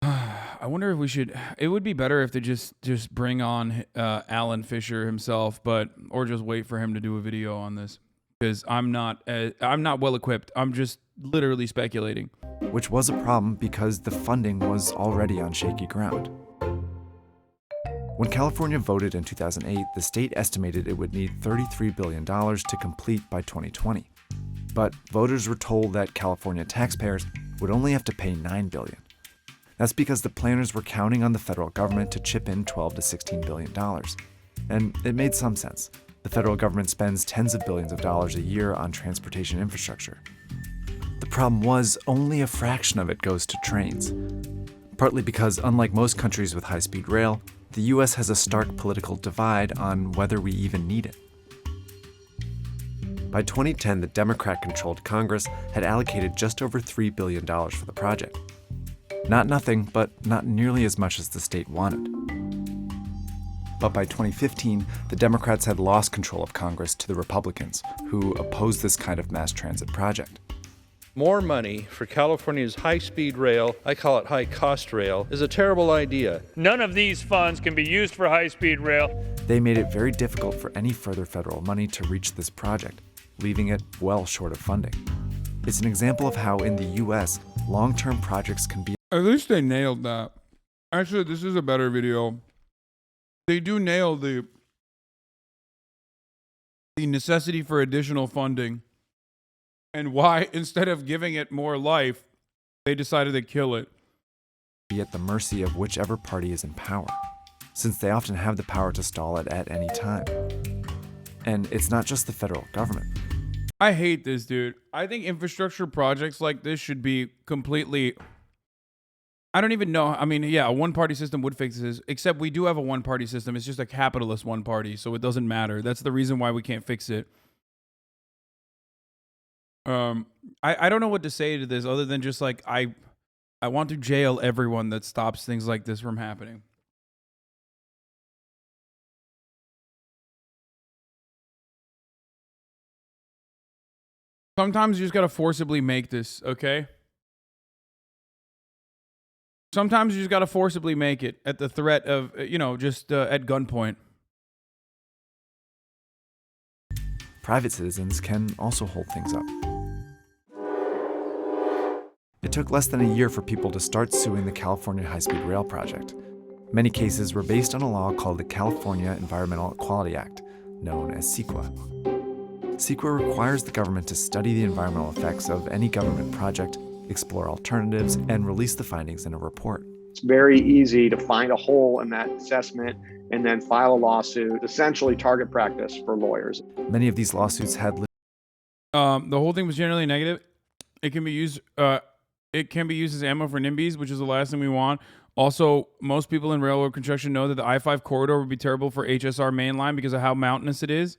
I wonder if we should. It would be better if they just bring on Alan Fisher himself, or just wait for him to do a video on this, because I'm not well equipped. I'm just literally speculating. Which was a problem because the funding was already on shaky ground. When California voted in 2008, the state estimated it would need $33 billion to complete by 2020. But voters were told that California taxpayers would only have to pay $9 billion. That's because the planners were counting on the federal government to chip in $12 to $16 billion. And it made some sense. The federal government spends tens of billions of dollars a year on transportation infrastructure. The problem was only a fraction of it goes to trains. Partly because, unlike most countries with high-speed rail, the US has a stark political divide on whether we even need it. By 2010, the Democrat-controlled Congress had allocated just over $3 billion for the project. Not nothing, but not nearly as much as the state wanted. But by 2015, the Democrats had lost control of Congress to the Republicans, who opposed this kind of mass transit project. More money for California's high-speed rail, I call it high-cost rail, is a terrible idea. None of these funds can be used for high-speed rail. They made it very difficult for any further federal money to reach this project, leaving it well short of funding. It's an example of how in the US, long-term projects can be... At least they nailed that. Actually, this is a better video. They do nail the necessity for additional funding and why, instead of giving it more life, they decided to kill it. ...be at the mercy of whichever party is in power, since they often have the power to stall it at any time. And it's not just the federal government. I hate this, dude. I think infrastructure projects like this should be completely... I don't even know. I mean, yeah, a one-party system would fix this, except we do have a one-party system. It's just a capitalist one-party, so it doesn't matter. That's the reason why we can't fix it. I don't know what to say to this other than just like, I want to jail everyone that stops things like this from happening. Sometimes you just gotta forcibly make this, okay? Sometimes you just gotta forcibly make it at the threat of, just at gunpoint. Private citizens can also hold things up. It took less than a year for people to start suing the California high-speed rail project. Many cases were based on a law called the California Environmental Equality Act, known as CEQA. CEQA requires the government to study the environmental effects of any government project, explore alternatives, and release the findings in a report. It's very easy to find a hole in that assessment and then file a lawsuit, essentially target practice for lawyers. Many of these lawsuits had... The whole thing was generally negative. It can be used as ammo for NIMBYs, which is the last thing we want. Also, most people in railroad construction know that the I-5 corridor would be terrible for HSR mainline because of how mountainous it is.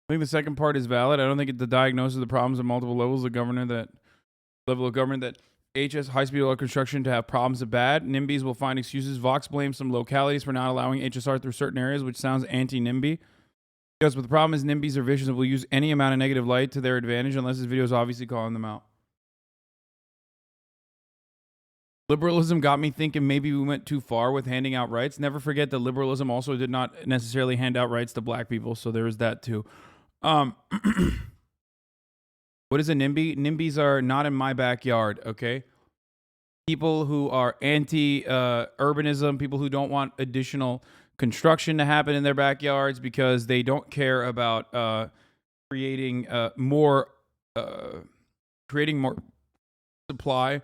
I think the second part is valid. I don't think the diagnosis of the problems at multiple levels of government that high-speed rail construction to have problems are bad. NIMBYs will find excuses. Vox blames some localities for not allowing HSR through certain areas, which sounds anti-NIMBY. Yes, but the problem is NIMBYs are vicious and will use any amount of negative light to their advantage unless this video is obviously calling them out. Liberalism got me thinking maybe we went too far with handing out rights. Never forget that liberalism also did not necessarily hand out rights to black people, so there is that too. What is a NIMBY? NIMBYs are not in my backyard, okay? People who are anti-urbanism, people who don't want additional construction to happen in their backyards because they don't care about creating more supply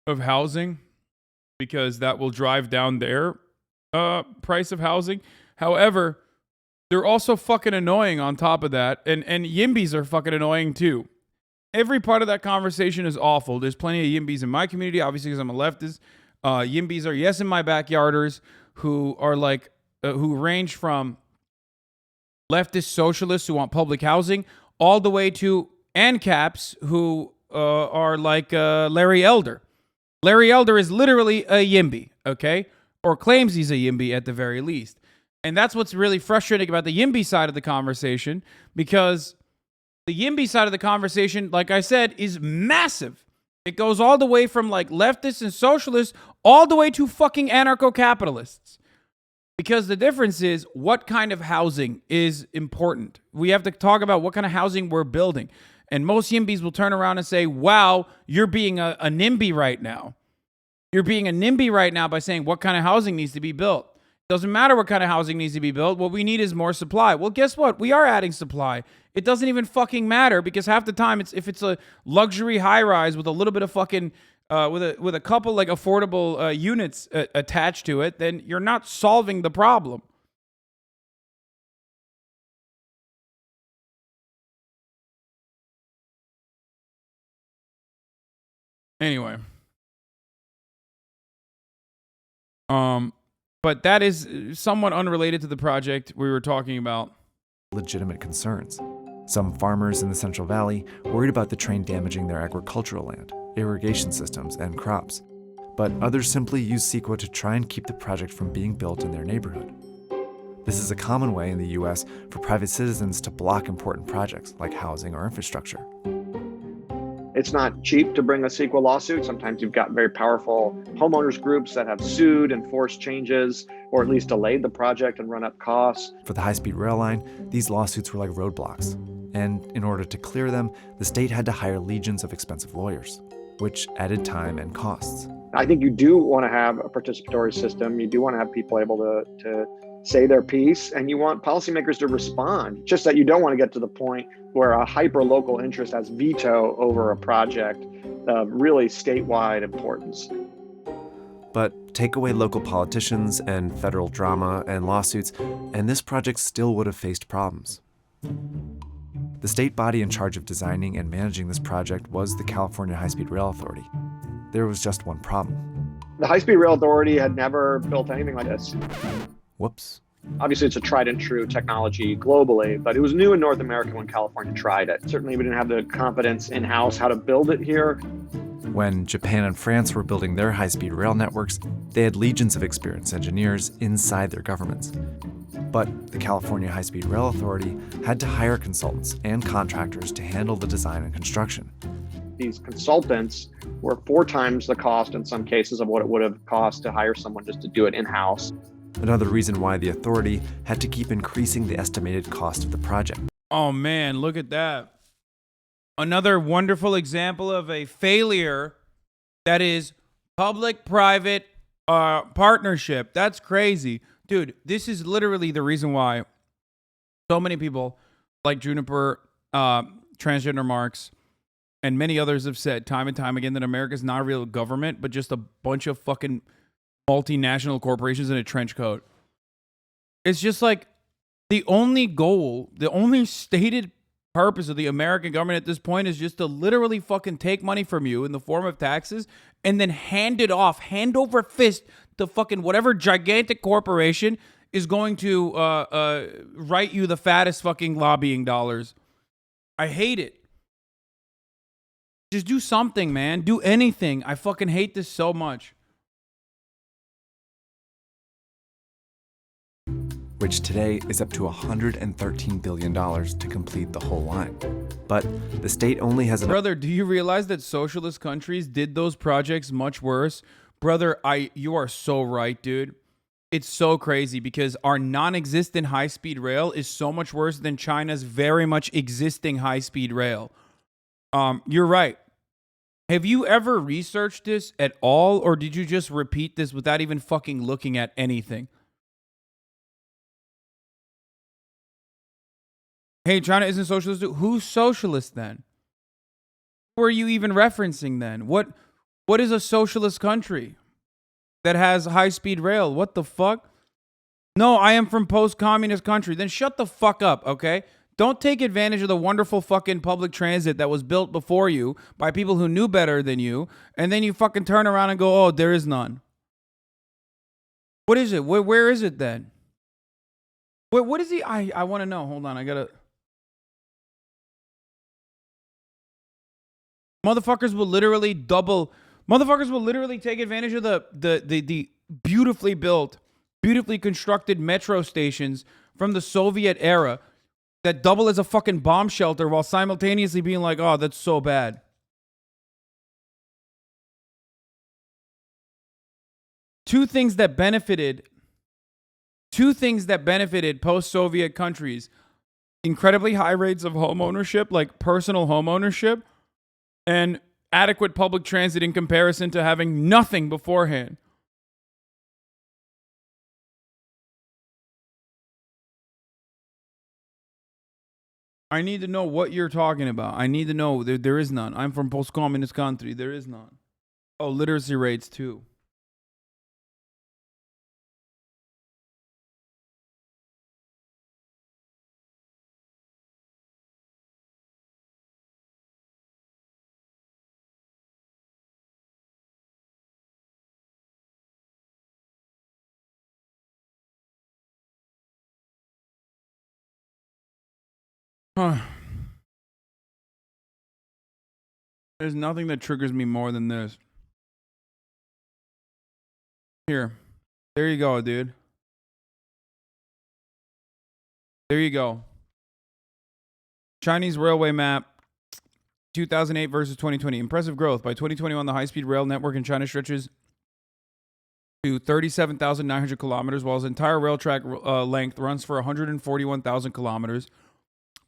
of housing, because that will drive down their price of housing. However, they're also fucking annoying on top of that, and YIMBYs are fucking annoying too. Every part of that conversation is awful. There's plenty of YIMBYs in my community, obviously, because I'm a leftist. YIMBYs are yes in my backyarders who are like who range from leftist socialists who want public housing all the way to ANCAPs who are like Larry Elder. Larry Elder is literally a YIMBY, okay? Or claims he's a YIMBY at the very least. And that's what's really frustrating about the YIMBY side of the conversation, because the YIMBY side of the conversation, like I said, is massive. It goes all the way from like leftists and socialists all the way to fucking anarcho-capitalists. Because the difference is what kind of housing is important. We have to talk about what kind of housing we're building. And most YIMBYs will turn around and say, wow, you're being a NIMBY right now. You're being a NIMBY right now by saying what kind of housing needs to be built. Doesn't matter what kind of housing needs to be built. What we need is more supply. Well, guess what? We are adding supply. It doesn't even fucking matter, because half the time, if it's a luxury high rise with a little bit of fucking with a couple like affordable units attached to it, then you're not solving the problem. Anyway, but that is somewhat unrelated to the project we were talking about. Legitimate concerns. Some farmers in the Central Valley worried about the train damaging their agricultural land, irrigation systems, and crops. But others simply used CEQA to try and keep the project from being built in their neighborhood. This is a common way in the US for private citizens to block important projects like housing or infrastructure. It's not cheap to bring a CEQA lawsuit. Sometimes you've got very powerful homeowners groups that have sued and forced changes, or at least delayed the project and run up costs. For the high-speed rail line, these lawsuits were like roadblocks. And in order to clear them, the state had to hire legions of expensive lawyers, which added time and costs. I think you do want to have a participatory system. You do want to have people able to say their piece, and you want policymakers to respond. Just that you don't want to get to the point where a hyper-local interest has veto over a project of really statewide importance. But take away local politicians and federal drama and lawsuits, and this project still would have faced problems. The state body in charge of designing and managing this project was the California High-Speed Rail Authority. There was just one problem. The High-Speed Rail Authority had never built anything like this. Whoops. Obviously, it's a tried and true technology globally, but it was new in North America when California tried it. Certainly, we didn't have the confidence in-house how to build it here. When Japan and France were building their high-speed rail networks, they had legions of experienced engineers inside their governments. But the California High-Speed Rail Authority had to hire consultants and contractors to handle the design and construction. These consultants were 4 times the cost in some cases of what it would have cost to hire someone just to do it in-house. Another reason why the authority had to keep increasing the estimated cost of the project. Oh man, look at that. Another wonderful example of a failure that is public-private partnership. That's crazy. Dude, this is literally the reason why so many people like Juniper, Transgender Marks, and many others have said time and time again that America's not a real government, but just a bunch of fucking multinational corporations in a trench coat. It's just like the only goal, the only stated purpose of the American government at this point is just to literally fucking take money from you in the form of taxes and then hand it off, hand over fist to fucking whatever gigantic corporation is going to write you the fattest fucking lobbying dollars. I hate it. Just do something, man. Do anything. I fucking hate this so much. Which today is up to $113 billion to complete the whole line. But the state only has Brother, do you realize that socialist countries did those projects much worse? Brother, you are so right, dude. It's so crazy because our non-existent high-speed rail is so much worse than China's very much existing high-speed rail. You're right. Have you ever researched this at all, or did you just repeat this without even fucking looking at anything? Hey, China isn't socialist. Who's socialist then? Who are you even referencing then? What is a socialist country that has high-speed rail? What the fuck? No, I am from post-communist country. Then shut the fuck up, okay? Don't take advantage of the wonderful fucking public transit that was built before you by people who knew better than you, and then you fucking turn around and go, oh, there is none. What is it? Where is it then? What is he? I want to know. Hold on, I gotta... Motherfuckers will literally take advantage of the beautifully built, beautifully constructed metro stations from the Soviet era that double as a fucking bomb shelter while simultaneously being like, oh, that's so bad. Two things that benefited post-Soviet countries: incredibly high rates of home ownership, like personal home ownership, and adequate public transit in comparison to having nothing beforehand. I need to know what you're talking about. I need to know. There is none. I'm from post-communist country. There is none. Oh, literacy rates too. There's nothing that triggers me more than this. Here. There you go, dude. There you go. Chinese railway map, 2008 versus 2020. Impressive growth. By 2021, the high-speed rail network in China stretches to 37,900 kilometers, while its entire rail track length runs for 141,000 kilometers.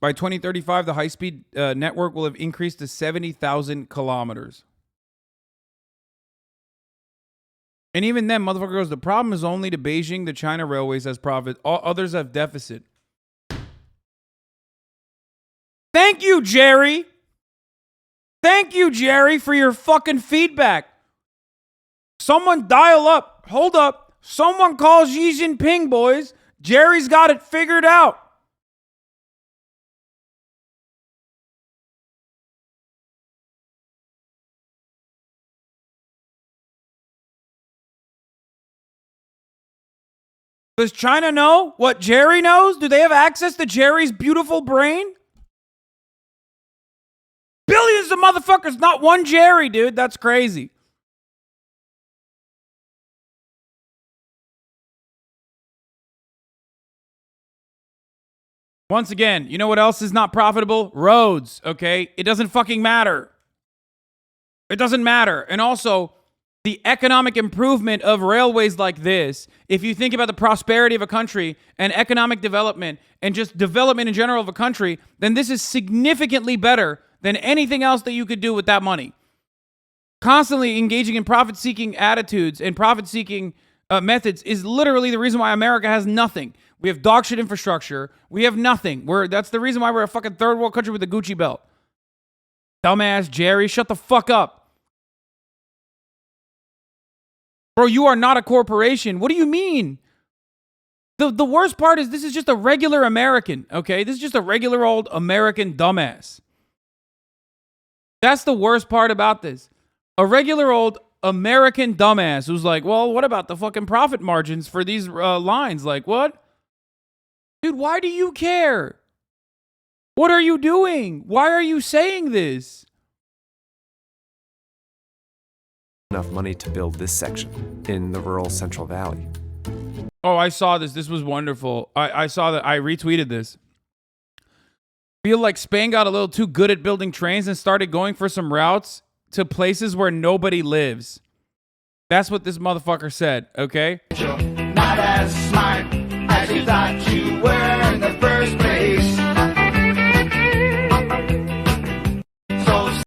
By 2035, the high-speed network will have increased to 70,000 kilometers. And even then, motherfucker goes, the problem is only to Beijing, the China railways has profit. All others have deficit. Thank you, Jerry. Thank you, Jerry, for your fucking feedback. Someone dial up. Hold up. Someone call Xi Jinping, boys. Jerry's got it figured out. Does China know what Jerry knows? Do they have access to Jerry's beautiful brain? Billions of motherfuckers, not one Jerry, dude. That's crazy. Once again, you know what else is not profitable? Roads, okay? It doesn't fucking matter. It doesn't matter. And also, the economic improvement of railways like this, if you think about the prosperity of a country and economic development and just development in general of a country, then this is significantly better than anything else that you could do with that money. Constantly engaging in profit-seeking attitudes and profit-seeking methods is literally the reason why America has nothing. We have dog shit infrastructure. We have nothing. That's the reason why we're a fucking third world country with a Gucci belt. Dumbass Jerry, shut the fuck up. Bro, you are not a corporation. What do you mean? The worst part is this is just a regular American, okay? This is just a regular old American dumbass. That's the worst part about this. A regular old American dumbass who's like, well, what about the fucking profit margins for these lines? Like, what? Dude, why do you care? What are you doing? Why are you saying this? Enough money to build this section in the rural Central Valley. Oh, I saw this. This was wonderful. I saw that. I retweeted this. Feel like Spain got a little too good at building trains and started going for some routes to places where nobody lives. That's what this motherfucker said, okay? Not as smart as you thought you were in the first place. So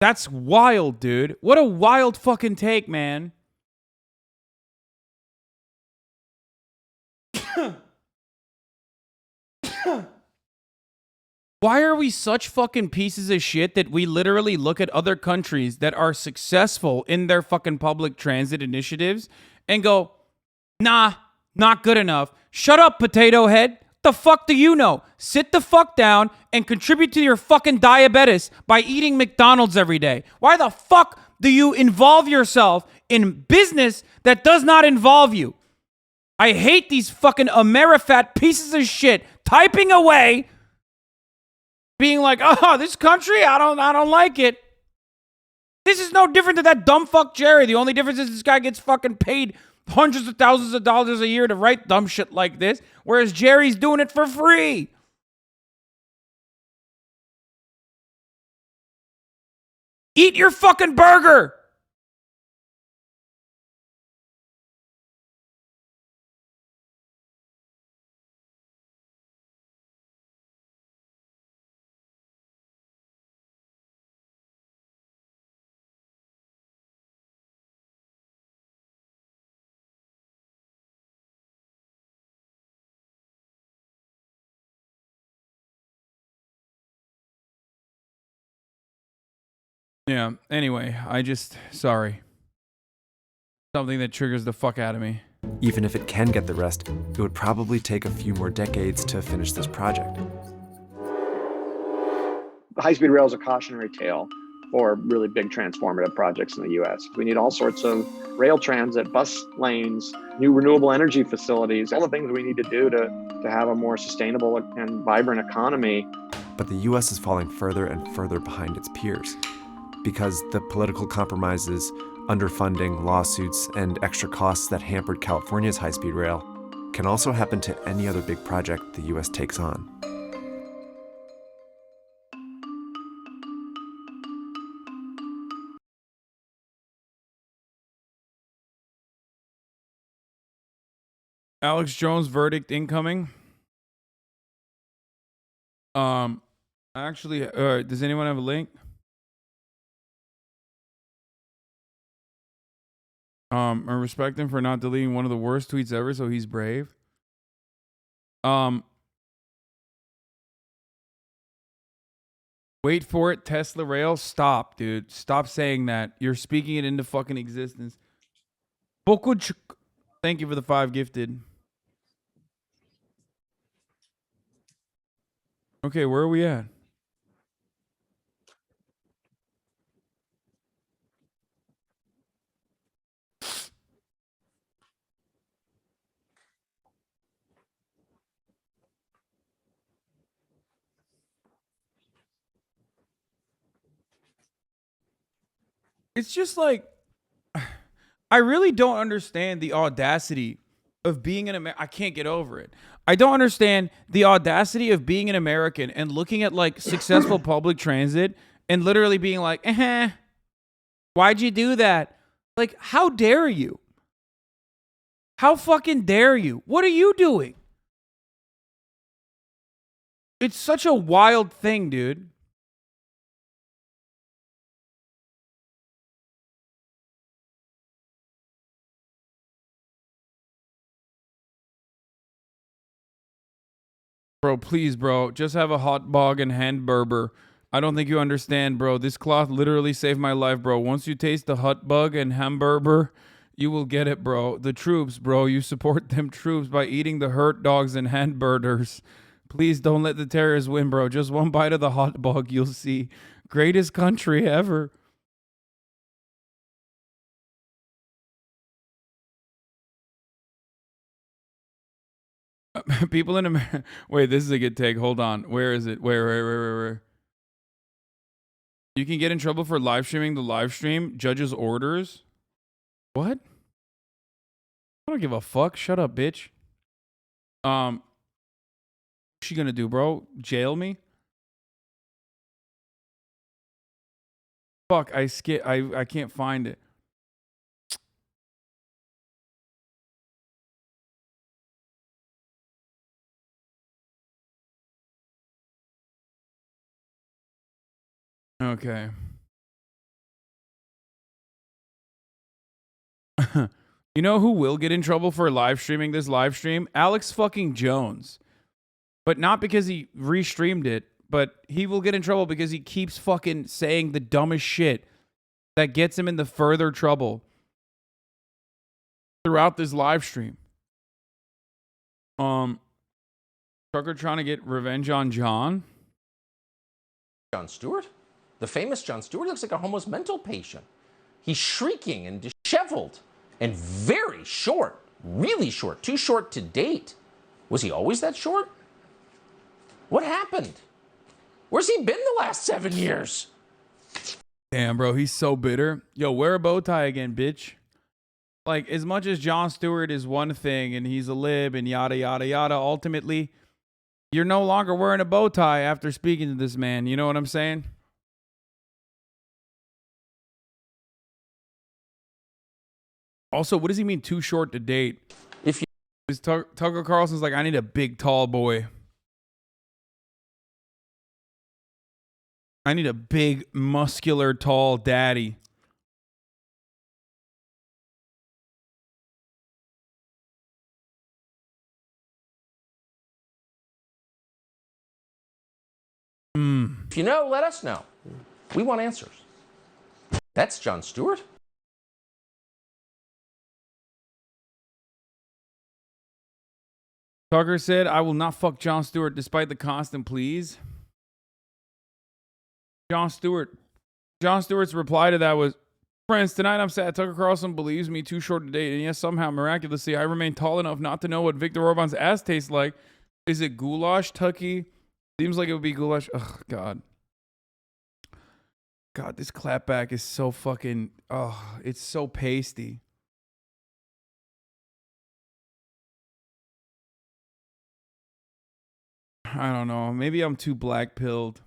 that's wild, dude. What a wild fucking take, man. Why are we such fucking pieces of shit that we literally look at other countries that are successful in their fucking public transit initiatives and go, nah, not good enough. Shut up, potato head. The fuck do you know? Sit the fuck down and contribute to your fucking diabetes by eating McDonald's every day. Why the fuck do you involve yourself in business that does not involve you? I hate these fucking Amerifat pieces of shit typing away, being like, oh, this country, I don't like it. This is no different than that dumb fuck Jerry. The only difference is this guy gets fucking paid hundreds of thousands of dollars a year to write dumb shit like this, whereas Jerry's doing it for free. Eat your fucking burger. Yeah, anyway, sorry. Something that triggers the fuck out of me. Even if it can get the rest, it would probably take a few more decades to finish this project. High-speed rail is a cautionary tale for really big transformative projects in the U.S. We need all sorts of rail transit, bus lanes, new renewable energy facilities, all the things we need to do to have a more sustainable and vibrant economy. But the U.S. is falling further and further behind its peers because the political compromises, underfunding, lawsuits, and extra costs that hampered California's high-speed rail can also happen to any other big project the U.S. takes on. Alex Jones verdict incoming. Actually, does anyone have a link? I respect him for not deleting one of the worst tweets ever, so he's brave. Wait for it, Tesla rail. Stop, dude. Stop saying that. You're speaking it into fucking existence. Thank you for the 5 gifted. Okay, where are we at? It's just like, I really don't understand the audacity of being an American. I can't get over it. I don't understand the audacity of being an American and looking at like successful public transit and literally being like, why'd you do that? Like, how dare you? How fucking dare you? What are you doing? It's such a wild thing, dude. Bro, please, bro. Just have a hot bog and hand burger. I don't think you understand, bro. This cloth literally saved my life, bro. Once you taste the hot bug and hamburger, you will get it, bro. The troops, bro. You support them troops by eating the hurt dogs and hamburgers. Please don't let the terrorists win, bro. Just one bite of the hot bug, you'll see. Greatest country ever. People in America. Wait, this is a good take. Hold on. Where is it? Where? You can get in trouble for live streaming the live stream. Judge's orders. What? I don't give a fuck. Shut up, bitch. What's she gonna do, bro? Jail me? Fuck, I can't find it. Okay. You know who will get in trouble for live streaming this live stream? Alex fucking Jones. But not because he restreamed it, but he will get in trouble because he keeps fucking saying the dumbest shit that gets him into further trouble throughout this live stream. Trucker trying to get revenge on John. Jon Stewart? The famous Jon Stewart looks like a homeless mental patient. He's shrieking and disheveled and very short, really short, too short to date. Was he always that short? What happened? Where's he been the last 7 years? Damn, bro, he's so bitter. Yo, wear a bow tie again, bitch. Like, as much as Jon Stewart is one thing and he's a lib and yada, yada, yada, ultimately, you're no longer wearing a bow tie after speaking to this man. You know what I'm saying? Also, what does he mean too short to date? If you Tucker Carlson's like, I need a big, tall boy. I need a big, muscular, tall daddy. If you know, let us know. We want answers. That's Jon Stewart? Tucker said, I will not fuck Jon Stewart despite the constant pleas. Jon Stewart's reply to that was, friends, tonight I'm sad Tucker Carlson believes me too short to date, and yes, somehow, miraculously, I remain tall enough not to know what Viktor Orban's ass tastes like. Is it goulash, Tucky? Seems like it would be goulash. Ugh, God. God, this clapback is so fucking, it's so pasty. I don't know. Maybe I'm too black-pilled.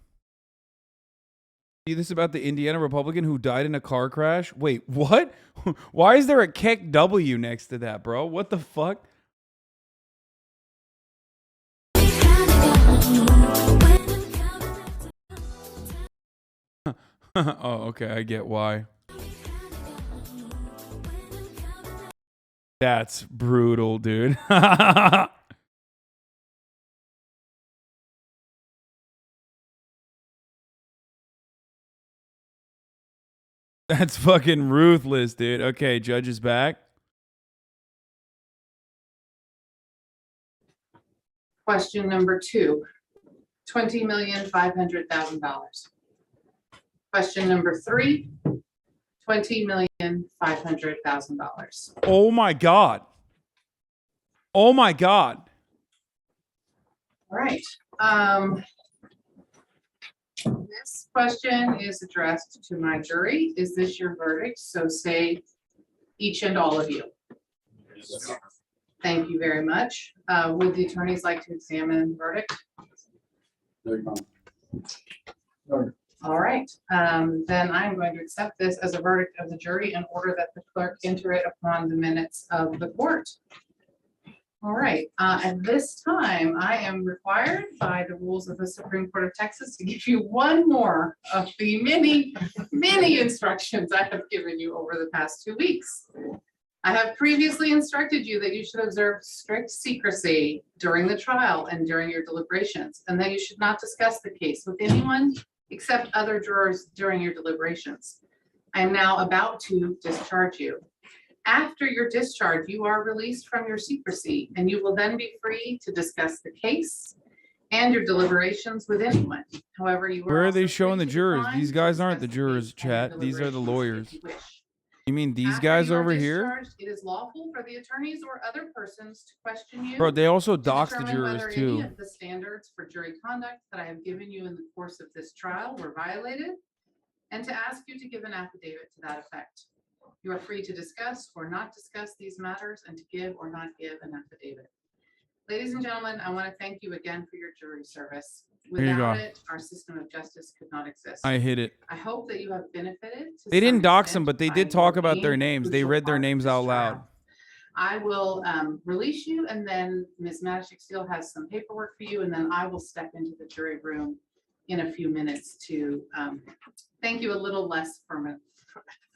See this about the Indiana Republican who died in a car crash? Wait, what? Why is there a Keck W next to that, bro? What the fuck? Oh, okay. I get why. That's brutal, dude. That's fucking ruthless, dude. Okay, judge is back. Question number 2, $20,500,000. Question number 3, $20,500,000. Oh my God. Oh my God. All right. This question is addressed to my jury. Is this your verdict? So say each and all of you. Yes. Thank you very much. Would the attorneys like to examine the verdict? No. All right. Then I'm going to accept this as a verdict of the jury and order that the clerk enter it upon the minutes of the court. All right. At this time, I am required by the rules of the Supreme Court of Texas to give you one more of the many, many instructions I have given you over the past 2 weeks. I have previously instructed you that you should observe strict secrecy during the trial and during your deliberations, and that you should not discuss the case with anyone except other jurors during your deliberations. I am now about to discharge you. After your discharge, you are released from your secrecy, and you will then be free to discuss the case and your deliberations with anyone. However, you Where are they showing the jurors? These guys aren't the jurors, chat. These are the lawyers. You mean these guys over here? It is lawful for the attorneys or other persons to question you. Bro, they also dox the jurors whether too. Any of the standards for jury conduct that I have given you in the course of this trial were violated, and to ask you to give an affidavit to that effect. You are free to discuss or not discuss these matters and to give or not give an affidavit. Ladies and gentlemen, I want to thank you again for your jury service. Without it, our system of justice could not exist. I hit it. I hope that you have benefited. They didn't dox them, but they did talk about their names. They read their names out loud. I will release you, and then Ms. Matichik still has some paperwork for you, and then I will step into the jury room in a few minutes to thank you a little less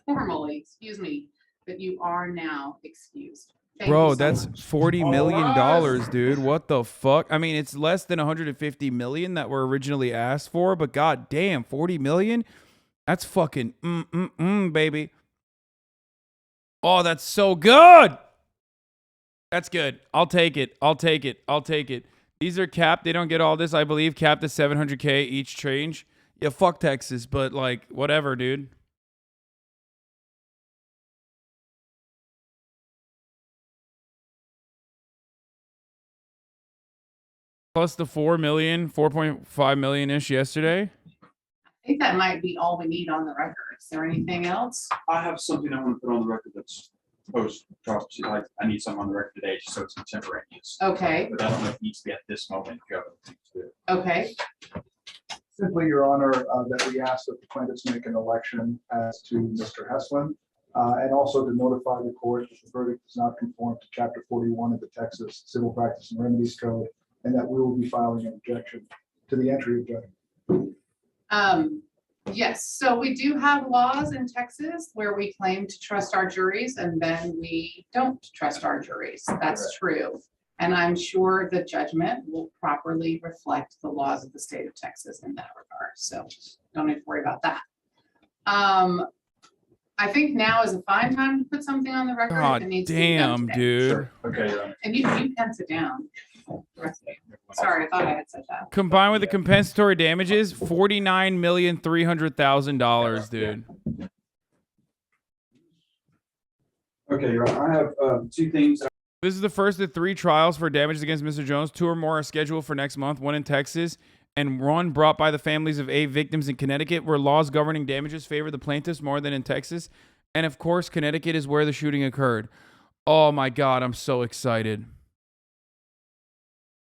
formally, excuse me, but you are now excused. Thank Bro, you so that's much. $40 million, dude. What the fuck? I mean, it's less than 150 million that were originally asked for, but god damn, 40 million? That's fucking baby. Oh, that's so good. That's good. I'll take it. I'll take it. I'll take it. These are capped. They don't get all this, I believe, capped at 700K each change. Yeah, fuck Texas, but like, whatever, dude. Plus the 4.5 million-ish yesterday. I think that might be all we need on the record. Is there anything else? I have something I want to put on the record that's post-autopsy. I need something on the record today just so it's contemporaneous. Okay. But I don't know if it needs to be at this moment. Okay. Simply, Your Honor, that we ask that the plaintiffs make an election as to Mr. Heslin, and also to notify the court that the verdict does not conform to Chapter 41 of the Texas Civil Practice and Remedies Code, and that we will be filing an objection to the entry of judgment. Yes, so we do have laws in Texas where we claim to trust our juries and then we don't trust our juries. That's true. And I'm sure the judgment will properly reflect the laws of the state of Texas in that regard. So don't need to worry about that. I think now is a fine time to put something on the record. God if it needs to be done damn, today. dude. Sure. Okay. And you can sit down. Sorry, I thought I had said that. Combined with the compensatory damages, $49,300,000, dude. Okay, Your Honor, I have two things. This is the first of 3 trials for damages against Mr. Jones. 2 or more are scheduled for next month, 1 in Texas and 1 brought by the families of 8 victims in Connecticut, where laws governing damages favor the plaintiffs more than in Texas. And of course, Connecticut is where the shooting occurred. Oh my God, I'm so excited.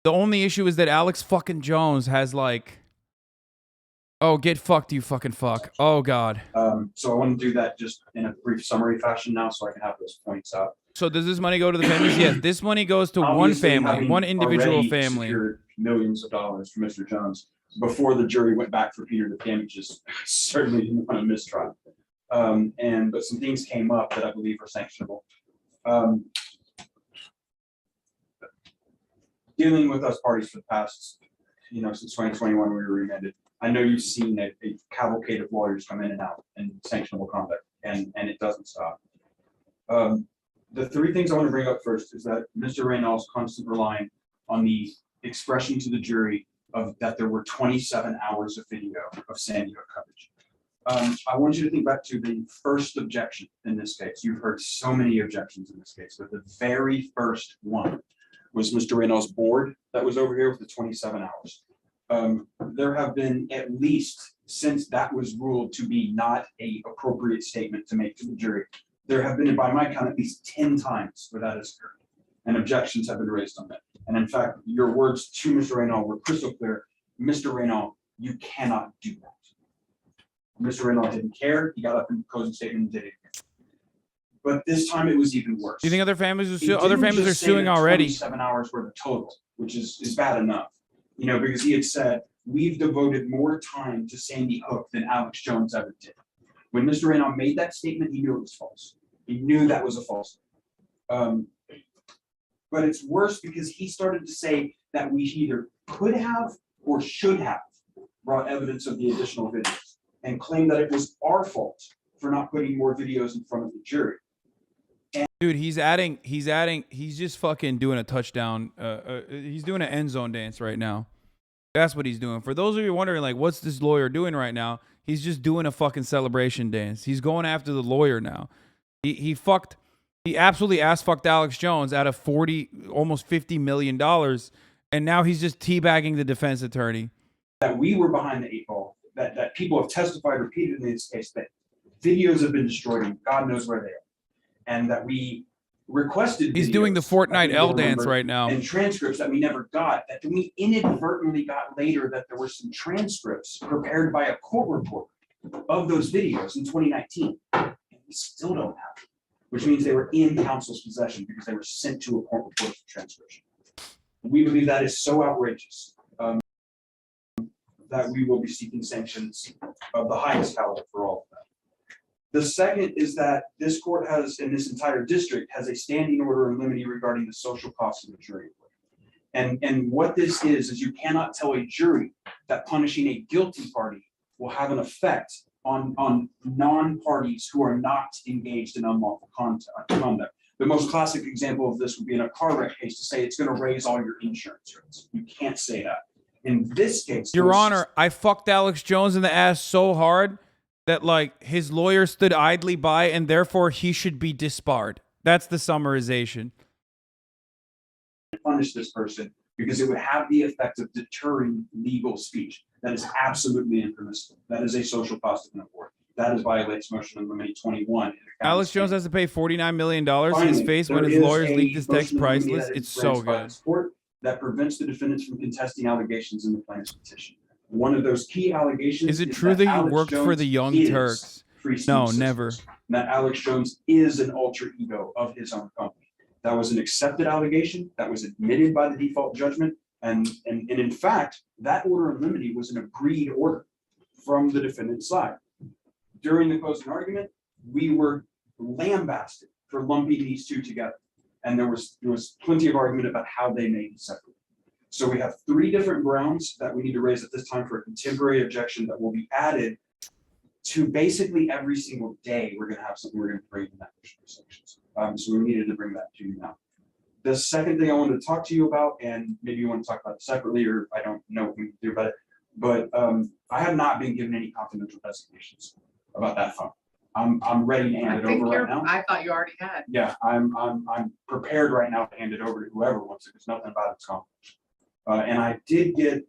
The only issue is that Alex fucking Jones has like, oh, get fucked, you fucking fuck. Oh God. So I want to do that just in a brief summary fashion now so I can have those points out. So does this money go to the families? Yes, this money goes to one Obviously, family, having one individual already family. secured millions of dollars for Mr. Jones before the jury went back for Peter, the damages certainly didn't want a mistrial. But some things came up that I believe are sanctionable. Dealing with us parties for the past, since 2021 we were remanded. I know you've seen a cavalcade of lawyers come in and out and sanctionable conduct, and it doesn't stop. The 3 things I want to bring up first is that Mr. Reynolds constantly relying on the expression to the jury of that there were 27 hours of video of Sandy Hook coverage. I want you to think back to the first objection in this case. You've heard so many objections in this case, but the very first one was Mr. Reynolds' board that was over here with the 27 hours. There have been at least, since that was ruled to be not an appropriate statement to make to the jury, there have been, by my count, at least 10 times where that has occurred, and objections have been raised on that. And in fact, your words to Mr. Reynolds were crystal clear. Mr. Reynolds, you cannot do that. Mr. Reynolds didn't care. He got up in the closing statement and did it. But this time it was even worse. Do you think other families are He suing didn't already? just say that 27 hours were the total, which is bad enough. Because he had said, we've devoted more time to Sandy Hook than Alex Jones ever did. When Mr. Reynolds made that statement, he knew it was false. He knew that was a false statement. But it's worse because he started to say that we either could have or should have brought evidence of the additional videos and claimed that it was our fault for not putting more videos in front of the jury. Dude, he's just fucking doing a touchdown. He's doing an end zone dance right now. That's what he's doing. For those of you wondering, like, what's this lawyer doing right now? He's just doing a fucking celebration dance. He's going after the lawyer now. He absolutely ass-fucked Alex Jones out of almost $50 million. And now he's just teabagging the defense attorney. That we were behind the 8 ball, that people have testified repeatedly in this case, that videos have been destroyed and God knows where they are. And that we requested. He's doing the Fortnite L dance right now. And transcripts that we never got, that we inadvertently got later, that there were some transcripts prepared by a court reporter of those videos in 2019. And we still don't have them, which means they were in counsel's possession because they were sent to a court reporter for transcription. We believe that is so outrageous that we will be seeking sanctions of the highest caliber for all of that. The second is that this court has, in this entire district, has a standing order in limine regarding the social cost of the jury. And what this is you cannot tell a jury that punishing a guilty party will have an effect on non-parties who are not engaged in unlawful conduct. The most classic example of this would be in a car wreck case to say it's going to raise all your insurance rates. You can't say that. In this case, Your Honor, I fucked Alex Jones in the ass so hard that like his lawyer stood idly by and therefore he should be disbarred. That's the summarization. Punish this person because it would have the effect of deterring legal speech. That is absolutely impermissible. That is a social cost of an award. That violates motion in limine 21. Alex Jones has to pay $49 million in his face when his lawyers leaked his text priceless. It's so good. That prevents the defendants from contesting allegations in the plaintiff's petition. One of those key allegations is it true that you worked for the Young Turks? No, never. That Alex Jones is an alter ego of his own company. That was an accepted allegation that was admitted by the default judgment. And in fact, that order in limine was an agreed order from the defendant's side. During the closing argument, we were lambasted for lumping these two together. And there was plenty of argument about how they may be separate. So we have 3 different grounds that we need to raise at this time for a contemporary objection that will be added to basically every single day. We're going to have something we're going to bring in that sections. So we needed to bring that to you now. The second thing I wanted to talk to you about, and maybe you want to talk about it separately, or I don't know what we can do about it, but I have not been given any confidential designations about that phone. I'm ready to hand it over right now. I thought you already had. Yeah, I'm prepared right now to hand it over to whoever wants it because nothing about it's confidential. And I did get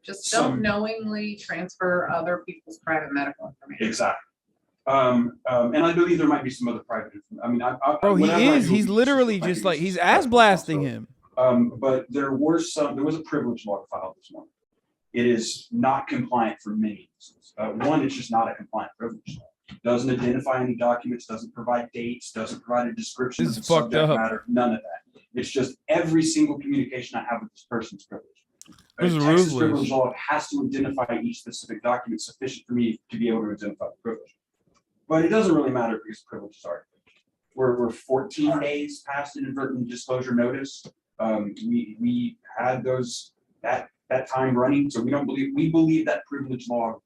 just don't knowingly transfer other people's private medical information. Exactly. And I believe there might be some other private information. I mean, bro, he is. He's literally just like he's ass blasting him. But there was a privilege log filed this morning. It is not compliant for many reasons. One, it's just not a compliant privilege log. Doesn't identify any documents, doesn't provide dates, doesn't provide a description of the subject matter, none of that. It's just every single communication I have with this person's privilege. A Texas privilege law has to identify each specific document sufficient for me to be able to identify the privilege. But it doesn't really matter because privileges are. We're 14 days past inadvertent disclosure notice. We had that time running, so we believe that privilege log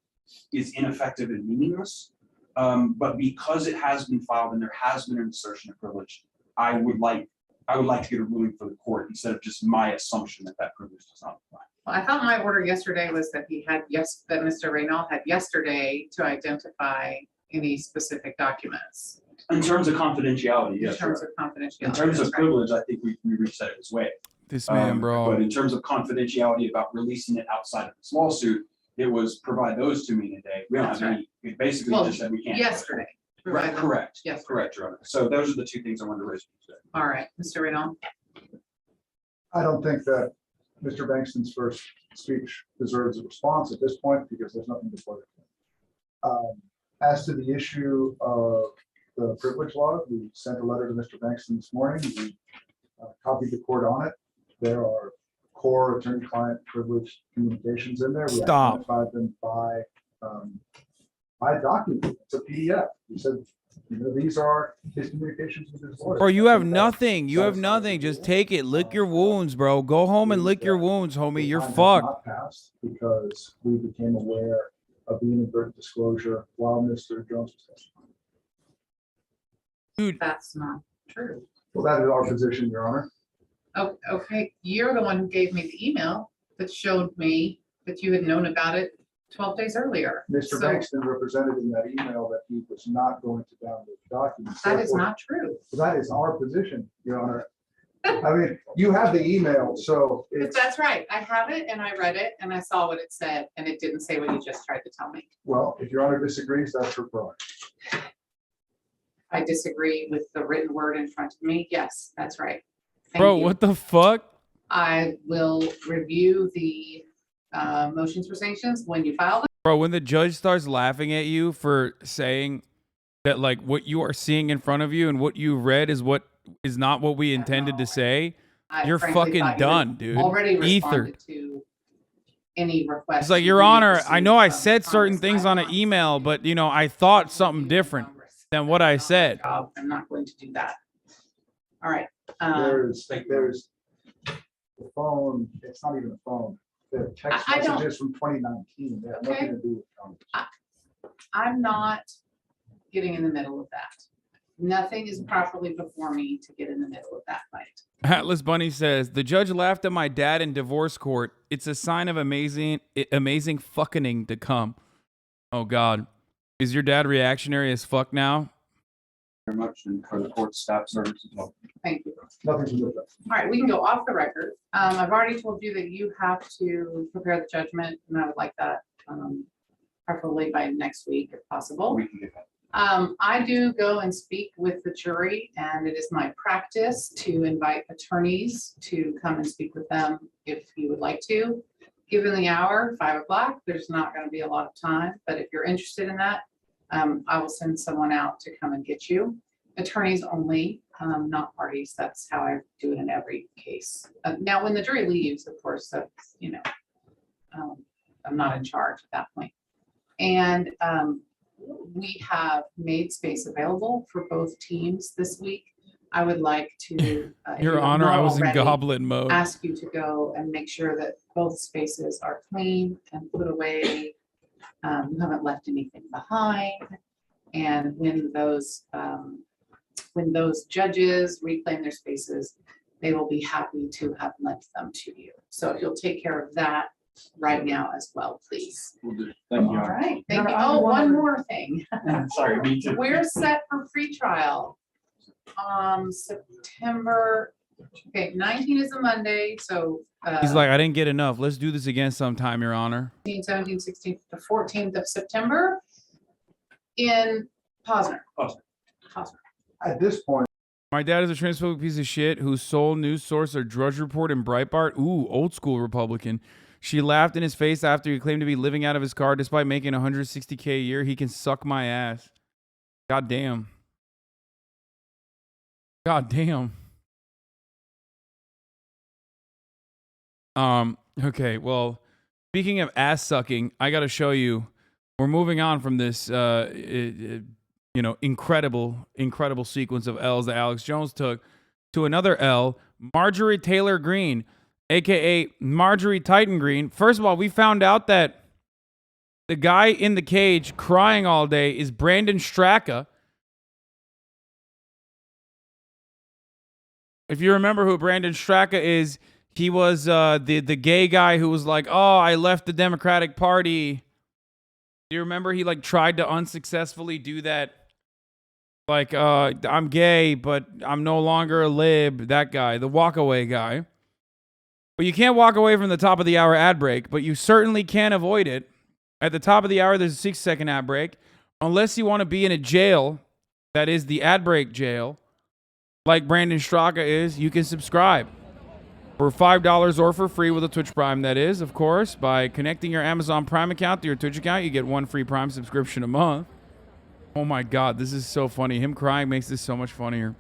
is ineffective and meaningless. But because it has been filed and there has been an assertion of privilege, I would like to get a ruling for the court instead of just my assumption that privilege does not apply. Well, I thought my order yesterday was that that Mr. Reynal had yesterday to identify any specific documents. In terms of confidentiality, yes. In terms of confidentiality. In terms of privilege, I think we reached that his way. This man, bro. But in terms of confidentiality about releasing it outside of this lawsuit, it was provide those to me today. We don't have any. We basically just said we can't. Yesterday. Right, correct. Yes. Correct, Your Honor. So those are the 2 things I wanted to raise today. All right, Mr. Reynal. I don't think that Mr. Bankston's first speech deserves a response at this point because there's nothing before it. As to the issue of the privilege log, we sent a letter to Mr. Bankston this morning. We copied the court on it. There are core attorney-client privilege communications in there. We identified them by document. It's a PDF. We said, these are his communications with his lawyer. Bro, you have nothing. You have nothing. Just take it. Lick your wounds, bro. Go home and lick your wounds, homie. You're fucked. Not passed because we became aware of the inadvertent disclosure while Mr. Jones was testifying. Dude, that's not true. Well, that is our position, Your Honor. Oh, okay. You're the one who gave me the email that showed me that you had known about it 12 days earlier. Mr. Bankston represented in that email that he was not going to download the documents. That is not true. That is our position, Your Honor. I mean, you have the email, so it's. That's right. I have it and I read it and I saw what it said and it didn't say what you just tried to tell me. Well, if Your Honor disagrees, that's her prerogative. I disagree with the written word in front of me. Yes, that's right. Bro, what the fuck? I will review the motions for sanctions when you file them. Bro, when the judge starts laughing at you for saying that like what you are seeing in front of you and what you read is not what we intended to say, you're fucking done, dude. Already Ether. responded to any request. It's like, Your Honor, I know I said certain things on an email, but you know, I thought something different. than what I said. I'm not going to do that. All right. There's the phone. It's not even a phone. The text I don't- messages from 2019. They have Okay. nothing to do with Congress. I'm not getting in the middle of that. Nothing is properly before me to get in the middle of that fight. Atlas Bunny says, the judge laughed at my dad in divorce court. It's a sign of amazing fucking to come. Oh, God. Is your dad reactionary as fuck now? Very much, and for the court staff service as well. Thank you. Nothing to do with that. All right, we can go off the record. I've already told you that you have to prepare the judgment, and I would like that preferably by next week if possible. We can get that. I do go and speak with the jury, and it is my practice to invite attorneys to come and speak with them if you would like to. Given the hour, 5 o'clock, there's not going to be a lot of time, but if you're interested in that, I will send someone out to come and get you. Attorneys only, not parties. That's how I do it in every case. Now, when the jury leaves, of course, that's, you know, I'm not in charge at that point. And we have made space available for both teams this week. I would like to, if Your you have Honor, not I was in already, goblin mode. ask you to go and make sure that both spaces are clean and put away. You haven't left anything behind. And when those judges reclaim their spaces, they will be happy to have lent them to you. So if you'll take care of that right now as well, please. We'll do. Thank you. All right, thank you. I Oh, one wonder- more thing. Sorry, me too. We're set for pretrial September, okay, 19 is a Monday, so He's like, I didn't get enough. Let's do this again sometime, Your Honor. 16, 17, 16, the 14th of September in Posner. At this point, My dad is a transphobic piece of shit whose sole news source are Drudge Report and Breitbart. Ooh, old school Republican. She laughed in his face after he claimed to be living out of his car despite making $160K a year. He can suck my ass. God damn. God damn. Okay, well, speaking of ass sucking, I gotta show you. We're moving on from this incredible sequence of L's that Alex Jones took to another L, Marjorie Taylor Greene, aka Marjorie Titan Greene. First of all, we found out that the guy in the cage crying all day is Brandon Straka. If you remember who Brandon Straka is, he was the gay guy who was like, oh, I left the Democratic Party. Do you remember he like tried to unsuccessfully do that? Like, I'm gay, but I'm no longer a lib. That guy, the walkaway guy. But you can't walk away from the top of the hour ad break, but you certainly can avoid it. At the top of the hour, there's a 6-second ad break. Unless you want to be in a jail that is the ad break jail, like Brandon Straka is, you can subscribe for $5 or for free with a Twitch Prime, that is, of course. By connecting your Amazon Prime account to your Twitch account, you get 1 free Prime subscription a month. Oh my God, this is so funny. Him crying makes this so much funnier.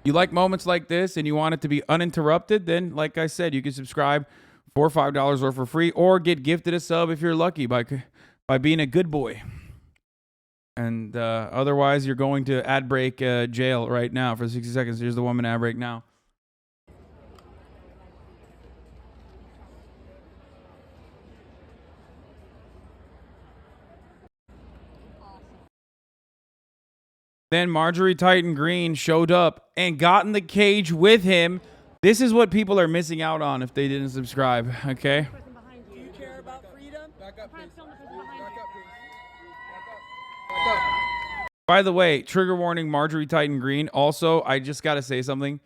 You like moments like this and you want it to be uninterrupted, then, like I said, you can subscribe for $5 or for free, or get gifted a sub if you're lucky by being a good boy. And otherwise, you're going to ad break jail right now for 60 seconds. Here's the woman ad break now. Then Marjorie Titan Greene showed up and got in the cage with him. This is what people are missing out on if they didn't subscribe, okay? Do you care about freedom? Back up, please. By the way, trigger warning, Marjorie Titan Greene. Also, I just got to say something.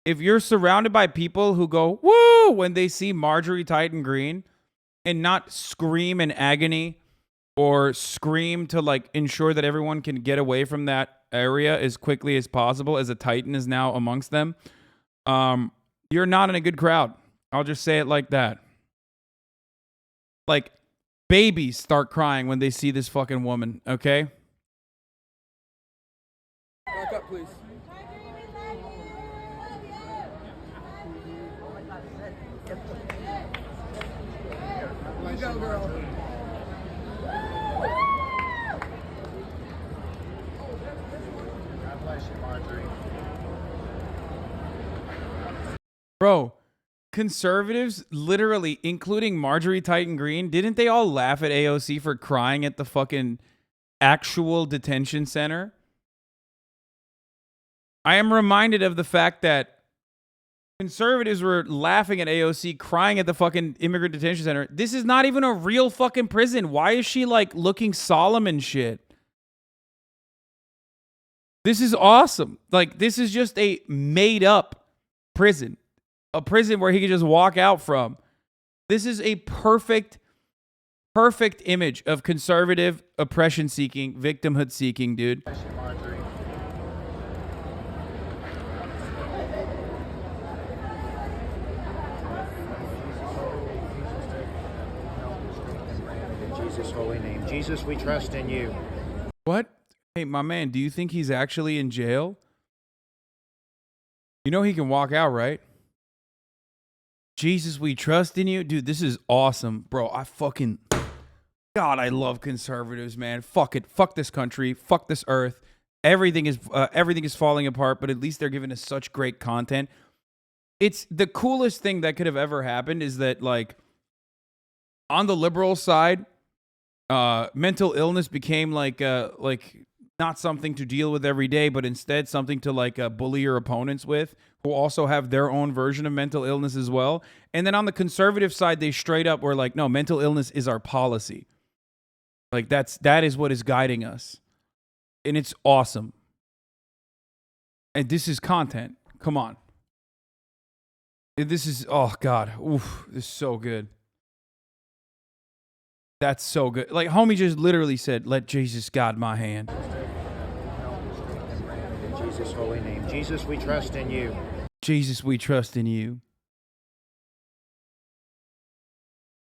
If you're surrounded by people who go, woo, when they see Marjorie Titan Greene and not scream in agony or scream to like ensure that everyone can get away from that area as quickly as possible as a Titan is now amongst them, you're not in a good crowd. I'll just say it like that. Like, babies start crying when they see this fucking woman, okay? Back up, please. You go, girl. Bro, conservatives, literally, including Marjorie Titan Green, didn't they all laugh at AOC for crying at the fucking actual detention center? I am reminded of the fact that conservatives were laughing at AOC crying at the fucking immigrant detention center. This is not even a real fucking prison. Why is she like looking solemn and shit? This is awesome. Like, this is just a made up prison. A prison where he can just walk out from. This is a perfect image of conservative oppression seeking, victimhood seeking, dude. Jesus' holy name. Jesus, we trust in you. What? Hey, my man, do you think he's actually in jail? You know he can walk out, right? Jesus, we trust in you. Dude, this is awesome. Bro, God, I love conservatives, man. Fuck it. Fuck this country. Fuck this earth. Everything is falling apart, but at least they're giving us such great content. It's the coolest thing that could have ever happened is that, like, on the liberal side, mental illness became like not something to deal with every day, but instead something to like bully your opponents with, who also have their own version of mental illness as well. And then on the conservative side, they straight up were like, no, mental illness is our policy. Like that is what is guiding us. And it's awesome. And this is content. Come on. This is, oh God. Oof, this is so good. That's so good. Like, homie just literally said, let Jesus guide my hand. In Jesus' holy name. Jesus, we trust in you. Jesus, we trust in you.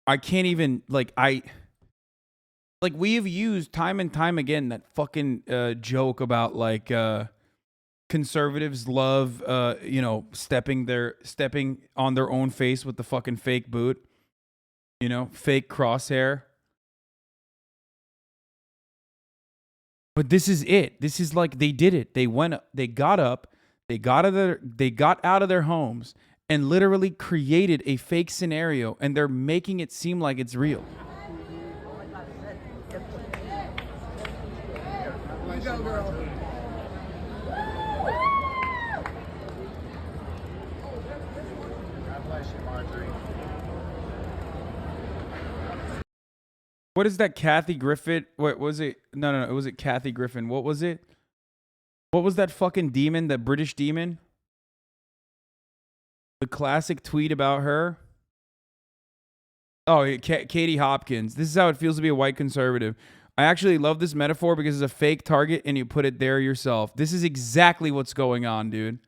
I can't even, we have used time and time again that fucking joke about, like, conservatives love, stepping on their own face with the fucking fake boot. You know, fake crosshair. But this is it. This is like they did it. They got up, they got out of their homes and literally created a fake scenario, and they're making it seem like it's real. You go, girl. God bless you, Marjorie. What is that Kathy Griffin? What was it? No. It wasn't Kathy Griffin. What was it? What was that fucking demon? That British demon? The classic tweet about her? Oh, Katie Hopkins. This is how it feels to be a white conservative. I actually love this metaphor because it's a fake target and you put it there yourself. This is exactly what's going on, dude.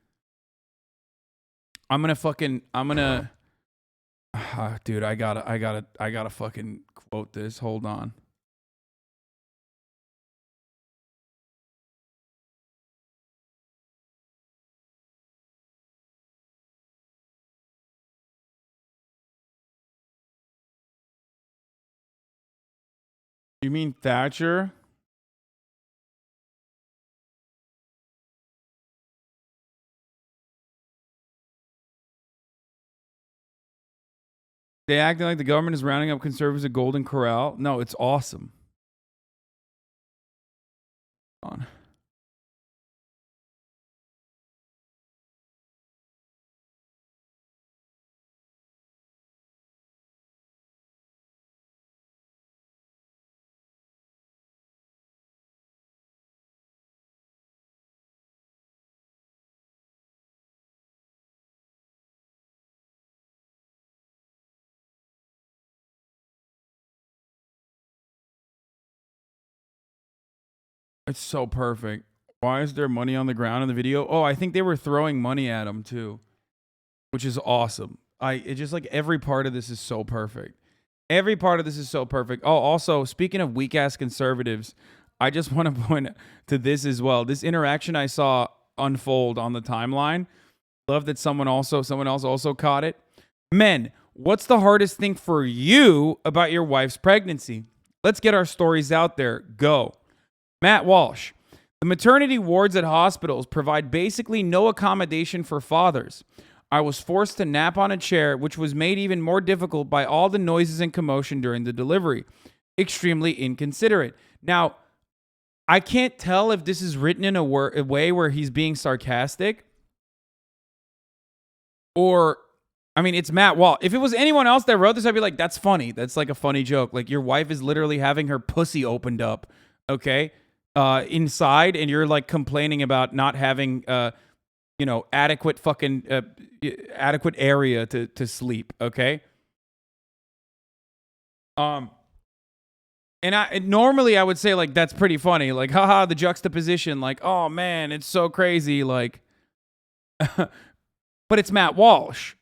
Dude, I gotta fucking quote this. Hold on. You mean Thatcher? They acting like the government is rounding up conservatives at Golden Corral. No, it's awesome. On. It's so perfect. Why is there money on the ground in the video? Oh, I think they were throwing money at him too, which is awesome. It just like every part of this is so perfect. Every part of this is so perfect. Oh, also, speaking of weak ass conservatives, I just want to point to this as well. This interaction I saw unfold on the timeline. Love that someone else also caught it. Men, what's the hardest thing for you about your wife's pregnancy? Let's get our stories out there. Go. Matt Walsh. The maternity wards at hospitals provide basically no accommodation for fathers. I was forced to nap on a chair, which was made even more difficult by all the noises and commotion during the delivery. Extremely inconsiderate. Now, I can't tell if this is written in a way where he's being sarcastic or, I mean, it's Matt Wall. If it was anyone else that wrote this, I'd be like, that's funny. That's like a funny joke. Like, your wife is literally having her pussy opened up, okay, inside, and you're like complaining about not having, adequate adequate area to sleep, okay? And normally I would say, like, that's pretty funny. Like, haha, the juxtaposition, like, oh man, it's so crazy, like, but it's Matt Walsh.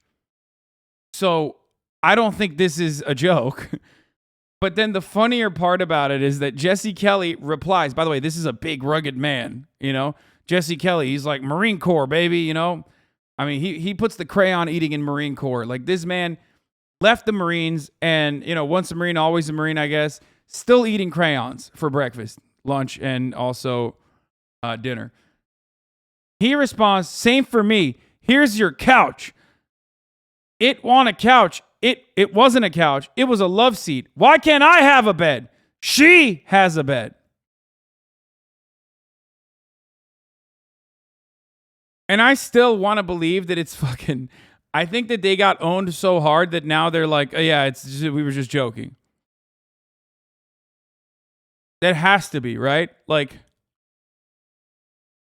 So I don't think this is a joke. But then the funnier part about it is that Jesse Kelly replies, by the way, this is a big rugged man, Jesse Kelly, he's like, Marine Corps, baby, I mean, he puts the crayon eating in Marine Corps. Like, this man left the Marines and, once a Marine, always a Marine, I guess, still eating crayons for breakfast, lunch, and also dinner. He responds, same for me. Here's your couch. It want a couch. It wasn't a couch. It was a love seat. Why can't I have a bed? She has a bed. And I still want to believe that it's fucking... I think that they got owned so hard that now they're like, oh, yeah, we were just joking. That has to be, right? Like,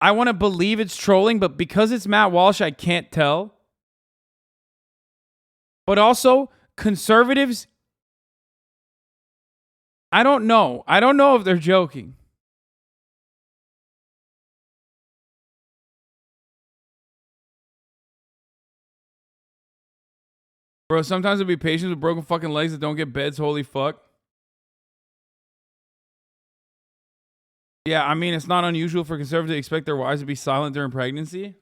I want to believe it's trolling, but because it's Matt Walsh, I can't tell. But also, conservatives, I don't know. I don't know if they're joking. Bro, sometimes it'll be patients with broken fucking legs that don't get beds. Holy fuck. Yeah, I mean, it's not unusual for conservatives to expect their wives to be silent during pregnancy.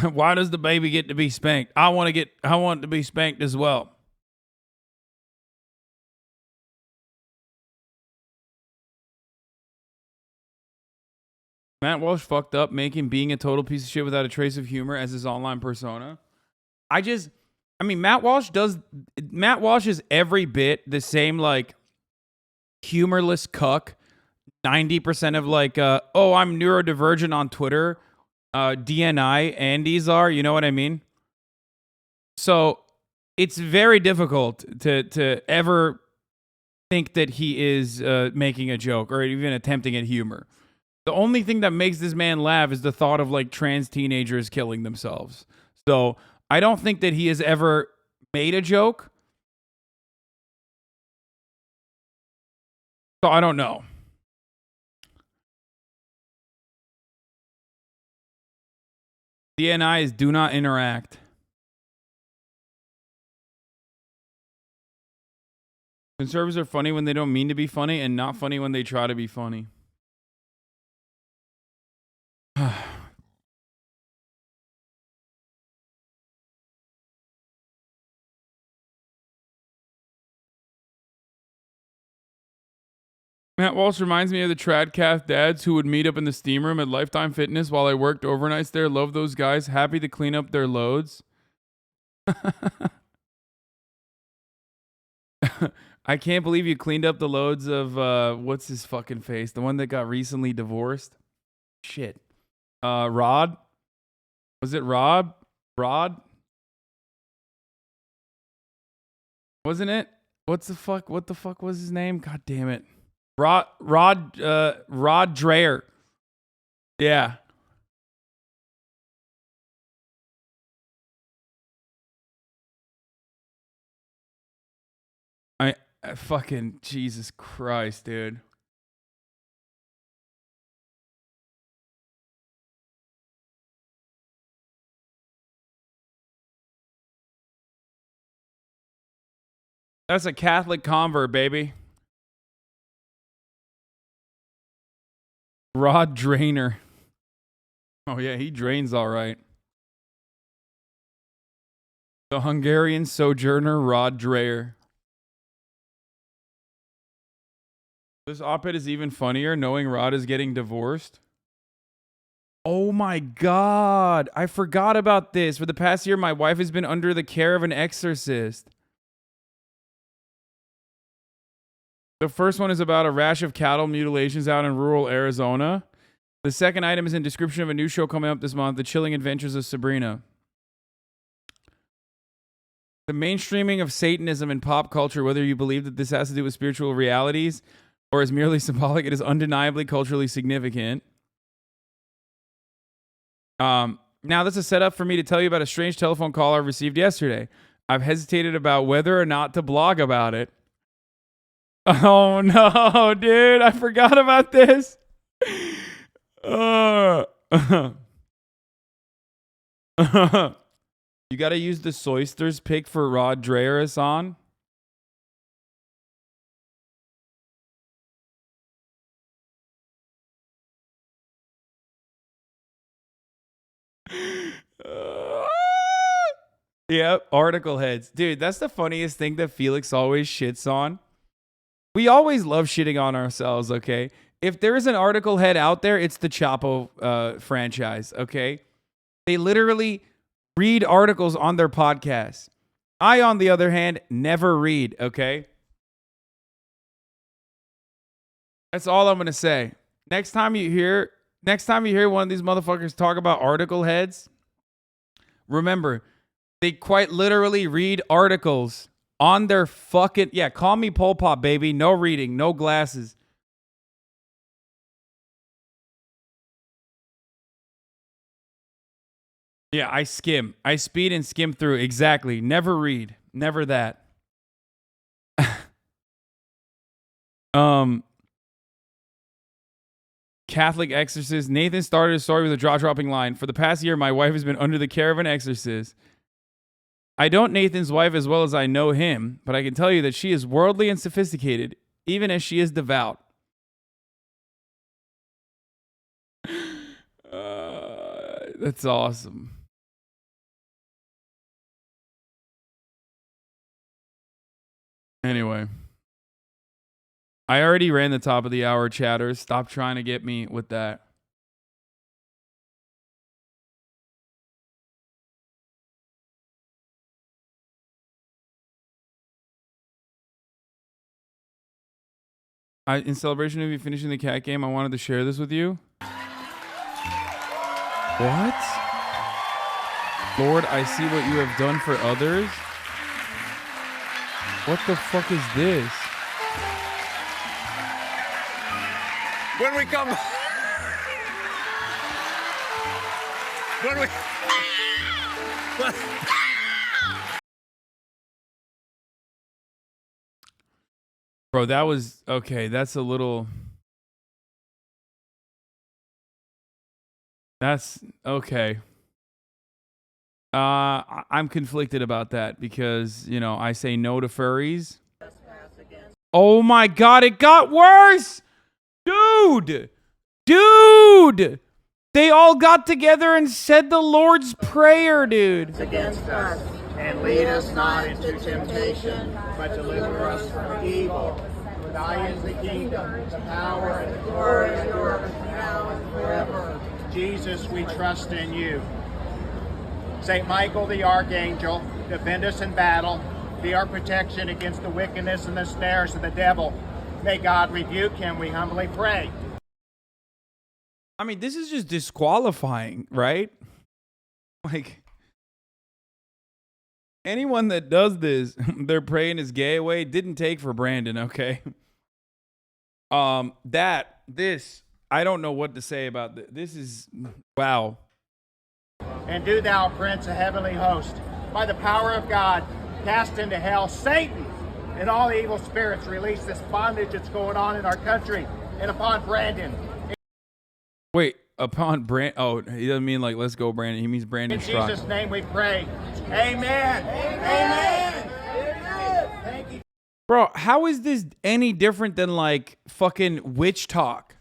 Why does the baby get to be spanked? I want it to be spanked as well. Matt Walsh fucked up making being a total piece of shit without a trace of humor as his online persona. Matt Walsh is every bit the same, like, humorless cuck. 90% of like, oh, I'm neurodivergent on Twitter. DNI Andes are, you know what I mean? So it's very difficult to ever think that he is making a joke or even attempting at humor. The only thing that makes this man laugh is the thought of like trans teenagers killing themselves. So I don't think that he has ever made a joke. So I don't know. DNI is do not interact. Conservatives are funny when they don't mean to be funny and not funny when they try to be funny. Matt Walsh reminds me of the Tradcath dads who would meet up in the steam room at Lifetime Fitness while I worked overnights there. Love those guys. Happy to clean up their loads. I can't believe you cleaned up the loads of, what's his fucking face? The one that got recently divorced? Shit. Rod? Was it Rob? Rod? Wasn't it? What the fuck was his name? God damn it. Rod Dreher. Yeah. I fucking Jesus Christ, dude. That's a Catholic convert, baby. Rod Drainer. Oh yeah, he drains all right. The Hungarian sojourner Rod Dreher. This op-ed is even funnier knowing Rod is getting divorced. Oh my God. I forgot about this. For the past year, my wife has been under the care of an exorcist. The first one is about a rash of cattle mutilations out in rural Arizona. The second item is in description of a new show coming up this month, The Chilling Adventures of Sabrina. The mainstreaming of Satanism in pop culture, whether you believe that this has to do with spiritual realities or is merely symbolic, it is undeniably culturally significant. Now, this is a setup for me to tell you about a strange telephone call I received yesterday. I've hesitated about whether or not to blog about it. Oh, no, dude. I forgot about this. You got to use the Soysters pick for Rod Dreher, Hasan. Yep, article heads. Dude, that's the funniest thing that Felix always shits on. We always love shitting on ourselves, okay? If there is an article head out there, it's the Chapo franchise, okay? They literally read articles on their podcast. I, on the other hand, never read, okay? That's all I'm going to say. Next time you hear one of these motherfuckers talk about article heads, remember, they quite literally read articles on their fucking... Yeah, call me Pol Pot, baby. No reading, no glasses. Yeah, I skim. I speed and skim through. Exactly. Never read. Never that. Catholic exorcist. Nathan started his story with a jaw-dropping line. For the past year, my wife has been under the care of an exorcist. I don't Nathan's wife as well as I know him, but I can tell you that she is worldly and sophisticated, even as she is devout. That's awesome. Anyway. I already ran the top of the hour, chatters. Stop trying to get me with that. In celebration of you finishing the cat game, I wanted to share this with you. What? Lord, I see what you have done for others. What the fuck is this? When we come... when we... Bro, that was... Okay, that's a little... That's... Okay. I'm conflicted about that because, you know, I say no to furries. Oh my God, it got worse! Dude! Dude! They all got together and said the Lord's Prayer, dude. Against us, and lead us not into temptation, but deliver us from evil. For thine is the kingdom, the power, and the glory, and yours, now and forever. Jesus, we trust in you. Saint Michael the Archangel, defend us in battle. Be our protection against the wickedness and the snares of the devil. May God rebuke him, we humbly pray. I mean, this is just disqualifying, right? Like, anyone that does this, they're praying his gay away, didn't take for Brandon, okay? I don't know what to say about this. This is, wow. And do thou, Prince, a heavenly host, by the power of God, cast into hell Satan and all the evil spirits, release this bondage that's going on in our country and upon Brandon. Wait, upon Brandon? Oh, he doesn't mean like, let's go, Brandon. He means Brandon In Strong. Jesus' name we pray. Amen. Amen. Amen. Thank you. Bro, how is this any different than like fucking witch talk?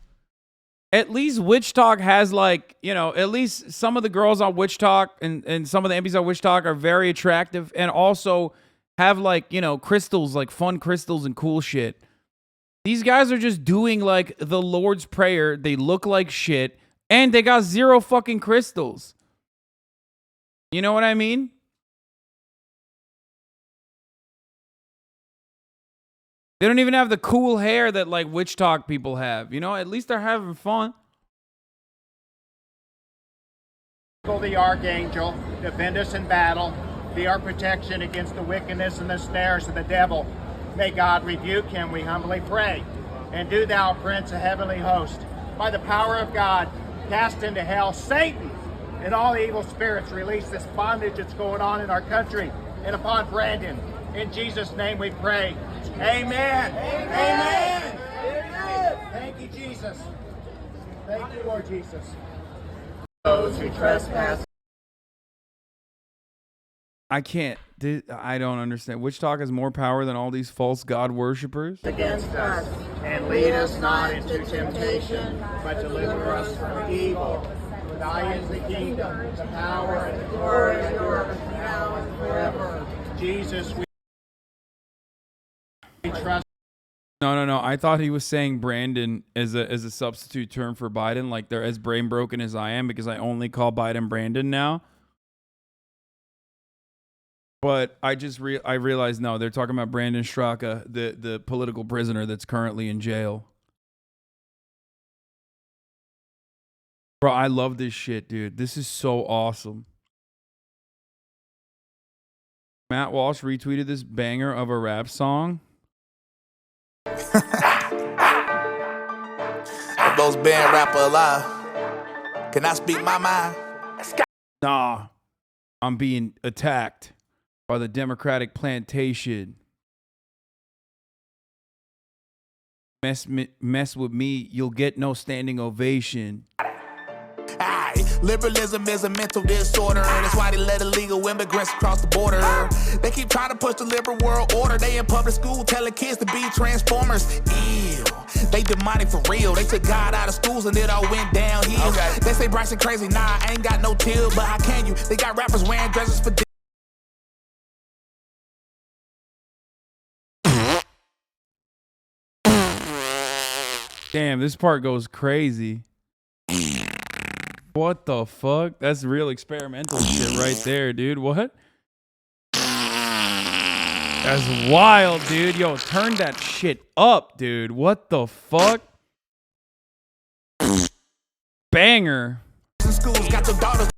at least Witch Talk has like, you know, at least some of the girls on Witch Talk and some of the MPs on Witch Talk are very attractive and also have like, you know, crystals, like fun crystals and cool shit. These guys are just doing like the Lord's Prayer. They look like shit and they got 0 fucking crystals. You know what I mean? They don't even have the cool hair that like Witch Talk people have. You know, at least they're having fun. The archangel, defend us in battle, be our protection against the wickedness and the snares of the devil. May God rebuke him, we humbly pray. And do thou, Prince of heavenly host, by the power of God, cast into hell Satan and all evil spirits. Release this bondage that's going on in our country and upon Brandon. In Jesus' name we pray. Amen. Amen. Amen. Thank you, Jesus. Thank you, Lord Jesus. Those who trespass. I can't. I don't understand. Witch Talk has more power than all these false God worshippers. Against us, and lead us not into temptation, but deliver us from evil. For thine is the kingdom, the power, and the glory are yours, now and forever. Jesus, we trust. No. I thought he was saying Brandon as a substitute term for Biden, like they're as brain broken as I am because I only call Biden Brandon now. But I realized no, they're talking about Brandon Straka, the political prisoner that's currently in jail. Bro, I love this shit, dude. This is so awesome. Matt Walsh retweeted this banger of a rap song. Most banned rapper alive. Can I speak my mind? Nah, I'm being attacked by the Democratic plantation. Mess with me, you'll get no standing ovation. Aye, liberalism is a mental disorder. That's why they let illegal immigrants across the border. They keep trying to push the liberal world order. They in public school telling kids to be transformers. Ew, they demonic for real. They took God out of schools and it all went downhill. Okay. They say Bryson crazy. Nah, I ain't got no till, but how can you? They got rappers wearing dresses for Damn, this part goes crazy. What the fuck? That's real experimental shit right there, dude. What? That's wild, dude. Yo, turn that shit up, dude. What the fuck? Banger. Schools got your daughters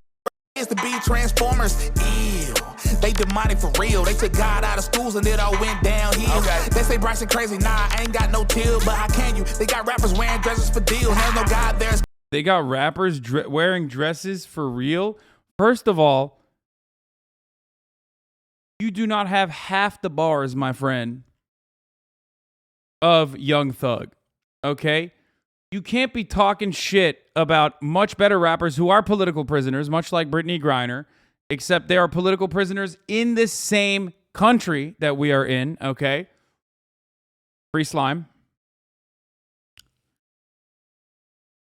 to be transformers. Ew, they demonic for real. They took God out of schools and it all went downhill. Okay. They say Bryson crazy. Nah, I ain't got no till, but how can you? They got rappers wearing dresses for deals. There's no God there. They got rappers wearing dresses for real. First of all, you do not have half the bars, my friend, of Young Thug. Okay? You can't be talking shit about much better rappers who are political prisoners, much like Brittany Griner, except they are political prisoners in the same country that we are in. Okay? Free Slime.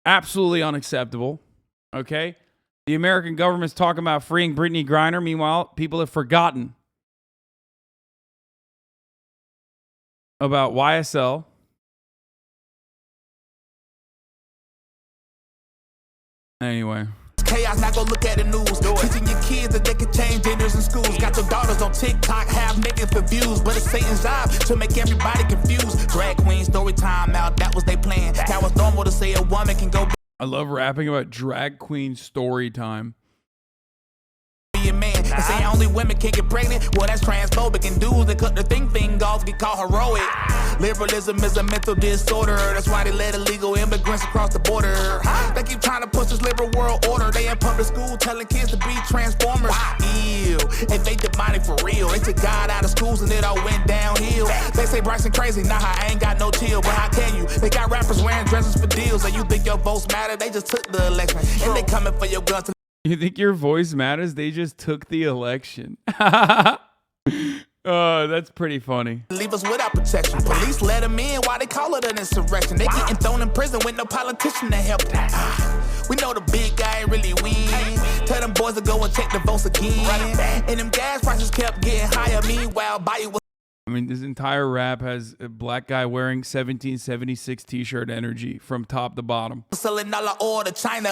Absolutely unacceptable. Okay? The American government's talking about freeing Brittany Griner. Meanwhile, people have forgotten about YSL. Anyway. Chaos, not go look at the news. Teaching your kids that they can change genders in schools. Got your daughters on TikTok, half naked for views. But it's Satan's job to make everybody confused. Drag queen story time out, that was they plan. That was normal to say a woman can go. I love rapping about drag queen story time. Be a man and say only women can get pregnant. Well, that's transphobic, and dudes that cut the thing off get called heroic. Liberalism is a mental disorder. That's why they let illegal immigrants across the border. They keep trying to push this liberal world order. They in public school telling kids to be transformers. Ew, and they demonic for real. They took God out of schools and it all went downhill. They say Bryson crazy. Nah, I ain't got no till, but how can you? They got rappers wearing dresses for deals, and you think your votes matter? They just took the election, and they coming for your guns. You think your voice matters? They just took the election. That's pretty funny. Leave us without protection. Police let them in while they call it an insurrection. They getting thrown in prison with no politician to help them. We know the big guy ain't really win. Tell them boys to go and check the votes again. And them gas prices kept getting higher. Meanwhile, BoyBoy was. I mean, this entire rap has a black guy wearing 1776 t-shirt energy from top to bottom. Selling all the oil to China.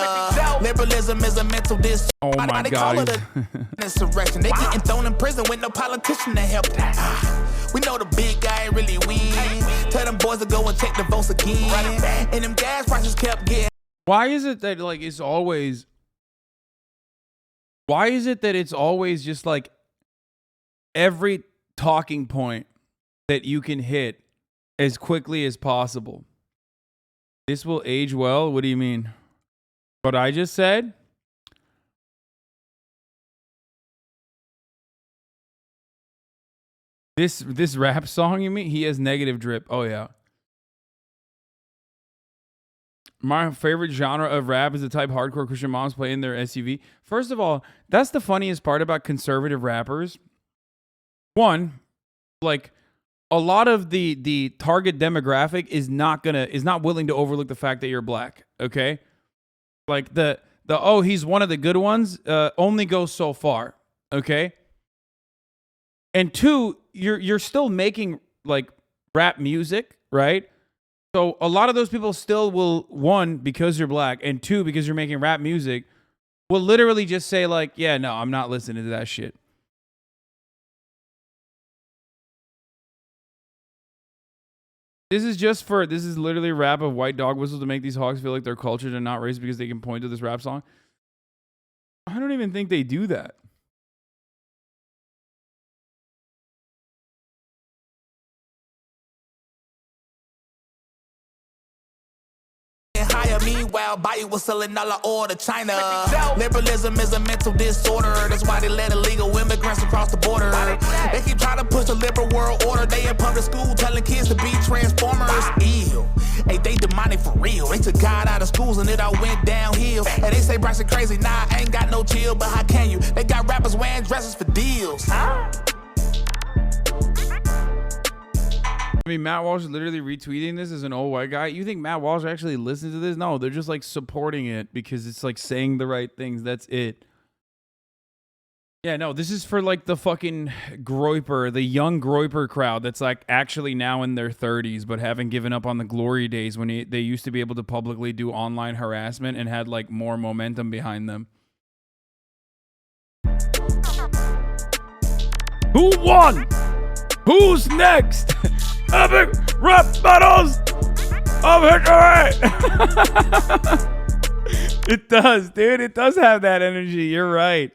Liberalism is a mental disorder. Oh my They God. call it an insurrection. They getting thrown in prison with no politician to help them. We know the big guy ain't really win. Tell them boys to go and check the votes again. And them gas prices kept getting. Why is it that like it's always? Why is it that it's always just like every talking point that you can hit as quickly as possible? This will age well. What do you mean? What I just said? This rap song, you mean? He has negative drip. Oh yeah. My favorite genre of rap is the type hardcore Christian moms play in their SUV. First of all, that's the funniest part about conservative rappers. One, like a lot of the target demographic is not willing to overlook the fact that you're black. Okay, like the oh, he's one of the good ones only goes so far. Okay, and two, you're still making like rap music, right? So a lot of those people still will, one, because you're black, and two, because you're making rap music, will literally just say like, yeah, no, I'm not listening to that shit. This is literally a rap of white dog whistles to make these hogs feel like they're cultured and not racist because they can point to this rap song. I don't even think they do that. Meanwhile, BoyBoy was selling all the oil to China. Liberalism is a mental disorder. That's why they let illegal immigrants across the border. They keep trying to push the liberal world order. They in public school telling kids to be transformers. Ew. Hey, they demonic for real. They took God out of schools and it all went downhill. And they say Bryson crazy. Nah, I ain't got no chill, but how can you? They got rappers wearing dresses for deals. I mean, Matt Walsh is literally retweeting this as an old white guy. You think Matt Walsh actually listens to this? No, they're just like supporting it because it's like saying the right things. That's it. Yeah, no, this is for like the fucking groiper, the young groiper crowd that's like actually now in their 30s but haven't given up on the glory days when they used to be able to publicly do online harassment and had like more momentum behind them. Who won? Who's next? Epic rap battles of victory. It does, dude. It does have that energy. You're right.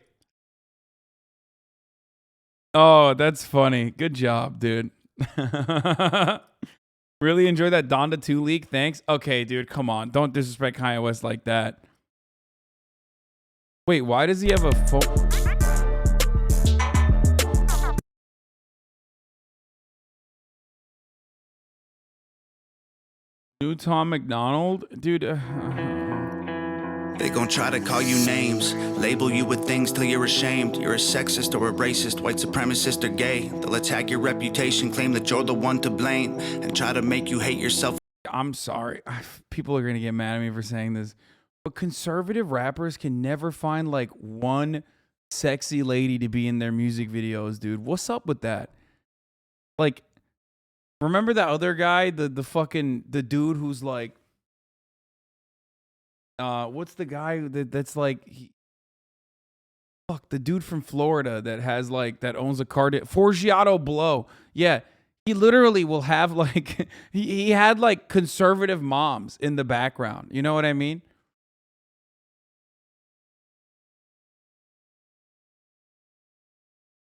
Oh, that's funny. Good job, dude. Really enjoy that Donda 2 leak. Thanks. Okay, dude. Come on. Don't disrespect Kanye West like that. Wait, why does he have a phone? New Tom McDonald? Dude. They gon' try to call you names, label you with things till you're ashamed. You're a sexist or a racist, white supremacist or gay. They'll attack your reputation, claim that you're the one to blame, and try to make you hate yourself. I'm sorry. People are gonna get mad at me for saying this, but conservative rappers can never find like one sexy lady to be in their music videos, dude. What's up with that? Like, remember that other guy, the dude who's like, what's the guy that's like, the dude from Florida that has like, that owns a car, Forgiato Blow. Yeah, he literally will have like, he had like conservative moms in the background. You know what I mean?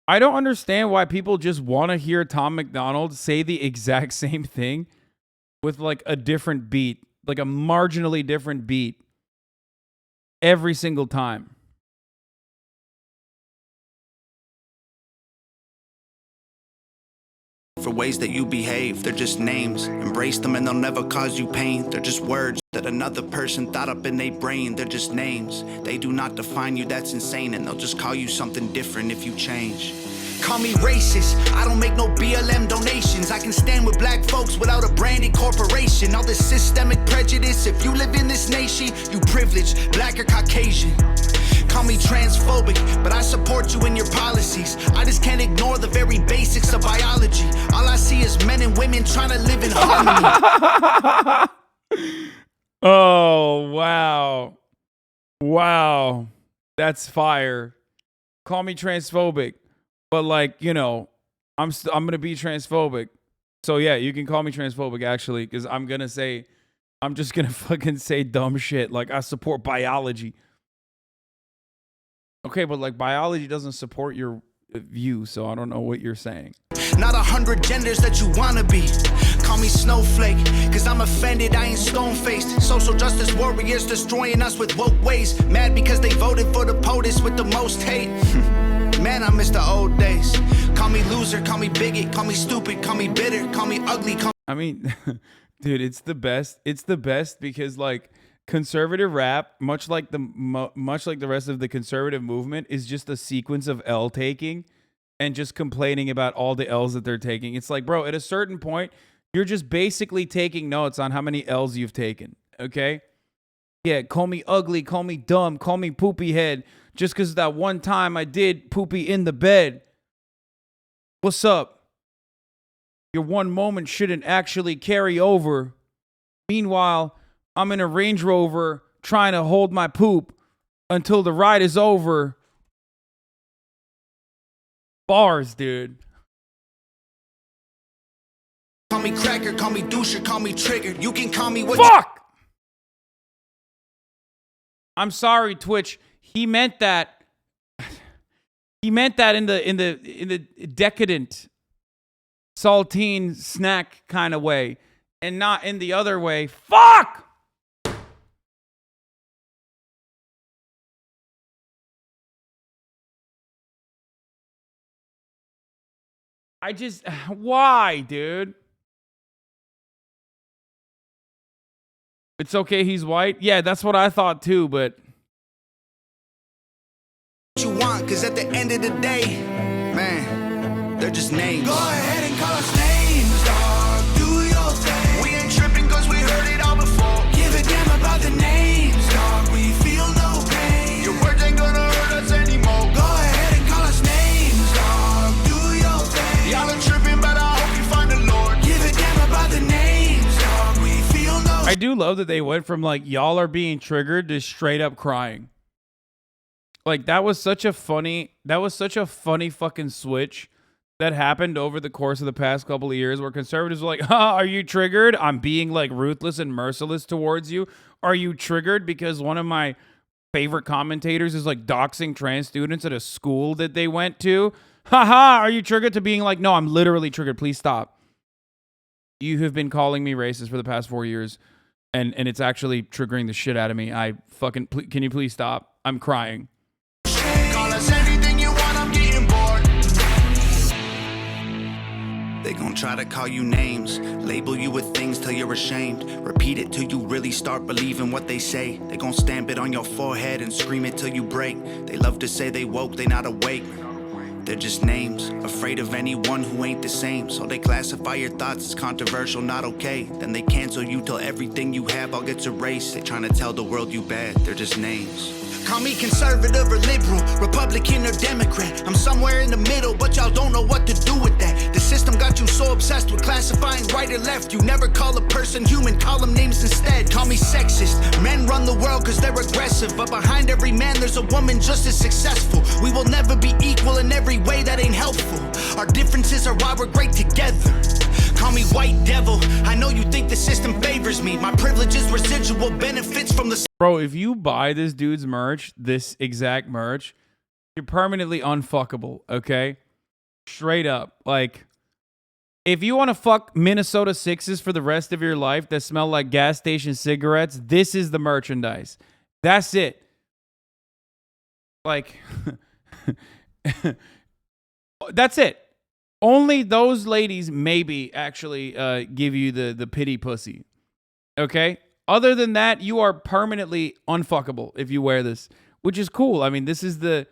I don't understand why people just want to hear Tom McDonald say the exact same thing with like a different beat, like a marginally different beat every single time. For ways that you behave, they're just names. Embrace them and they'll never cause you pain. They're just words that another person thought up in their brain. They're just names. They do not define you, that's insane. And they'll just call you something different if you change. Call me racist, I don't make no BLM donations. I can stand with black folks without a branded corporation. All this systemic prejudice, if you live in this nation, you privileged, black or Caucasian. Call me transphobic, but I support you in your policies. I just can't ignore the very basics of biology. All I see is men and women trying to live in harmony. Oh, wow. Wow. That's fire. Call me transphobic. But like, you know, I'm going to be transphobic. So yeah, you can call me transphobic actually, because I'm just going to fucking say dumb shit. Like I support biology. Okay, but like biology doesn't support your view, so I don't know what you're saying. Not 100 genders that you wanna be. Call me snowflake, cause I'm offended, I ain't stone-faced. Social justice warriors destroying us with woke ways. Mad because they voted for the POTUS with the most hate. Man, I miss the old days. Call me loser, call me bigot, call me stupid, call me bitter, call me ugly. I mean, dude, it's the best. It's the best because like conservative rap, much like the rest of the conservative movement, is just a sequence of L taking and just complaining about all the L's that they're taking. It's like, bro, at a certain point, you're just basically taking notes on how many L's you've taken. Okay? Yeah, call me ugly, call me dumb, call me poopy head, just because that one time I did poopy in the bed. What's up? Your one moment shouldn't actually carry over. Meanwhile, I'm in a Range Rover trying to hold my poop until the ride is over. Bars, dude. Call me cracker, call me doucher, call me triggered. You can call me what. Fuck! I'm sorry, Twitch. He meant that. He meant that in the decadent saltine snack kind of way, and not in the other way. Fuck! Why, dude? It's okay, he's white? Yeah, that's what I thought too, but... You want, cause at the end of the day, man, they're just names. Go ahead and call us names, dog. Do your thing. We ain't tripping cause we heard it all before. Give a damn about the names, dog. We feel no pain. Your words ain't gonna hurt us anymore. Go ahead and call us names, dog. Do your thing. Y'all are tripping, but I hope you find the Lord. Give a damn about the names, dog. We feel no. I do love that they went from like, y'all are being triggered to straight up crying. Like that was such a funny fucking switch that happened over the course of the past couple of years where conservatives were like, are you triggered? I'm being like ruthless and merciless towards you. Are you triggered because one of my favorite commentators is like doxing trans students at a school that they went to? Haha, are you triggered to being like, no, I'm literally triggered. Please stop. You have been calling me racist for the past 4 years and it's actually triggering the shit out of me. Can you please stop? I'm crying. Call us anything you want, I'm getting bored. They gon' try to call you names, label you with things till you're ashamed. Repeat it till you really start believing what they say. They gon' stamp it on your forehead and scream it till you break. They love to say they woke, they not awake. They're just names, afraid of anyone who ain't the same. So they classify your thoughts as controversial, not okay. Then they cancel you till everything you have all gets erased. They trying to tell the world you bad, they're just names. Call me conservative or liberal, Republican or Democrat. I'm somewhere in the middle, but y'all don't know what to do with that. The system got you so obsessed with classifying right or left. You never call a person human, call them names instead. Call me sexist. Men run the world cause they're aggressive, but behind every man there's a woman just as successful. We will never be equal in every way that ain't helpful. Our differences are why we're great together. Call me white devil. I know you think the system favors me. My privilege is residual benefits from the... Bro, if you buy this dude's merch, this exact merch, you're permanently unfuckable, okay? Straight up. Like, if you want to fuck Minnesota Sixes for the rest of your life that smell like gas station cigarettes, this is the merchandise. That's it. Like, that's it. Only those ladies maybe actually give you the pity pussy, okay? Other than that, you are permanently unfuckable if you wear this, which is cool. I mean, this is the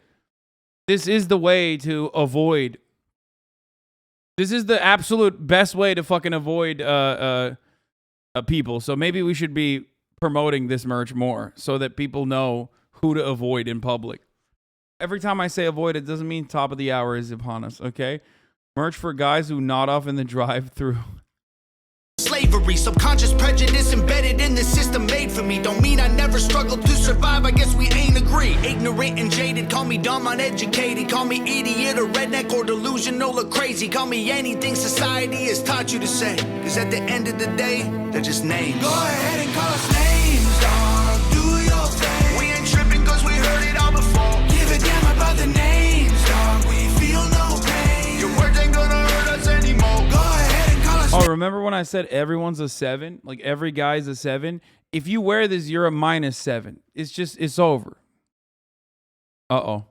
way to avoid This is the absolute best way to fucking avoid people. So maybe we should be promoting this merch more so that people know who to avoid in public. Every time I say avoid, it doesn't mean top of the hour is upon us, okay? Merch for guys who nod off in the drive-thru. Slavery, subconscious prejudice embedded in the system made for me. Don't mean I never struggled to survive, I guess we ain't agree. Ignorant and jaded, call me dumb, uneducated. Call me idiot or redneck or delusional or crazy. Call me anything society has taught you to say. Cause at the end of the day, they're just names. Go ahead and call us names, dog. Do your thing. We ain't tripping cause we heard it all before. Give a damn about the names, dog. We feel no pain. Your words ain't gonna hurt us anymore. Go ahead and call us. Oh, remember when I said everyone's a 7? Like every guy's a 7? If you wear this, you're a -7. It's over. Uh-oh.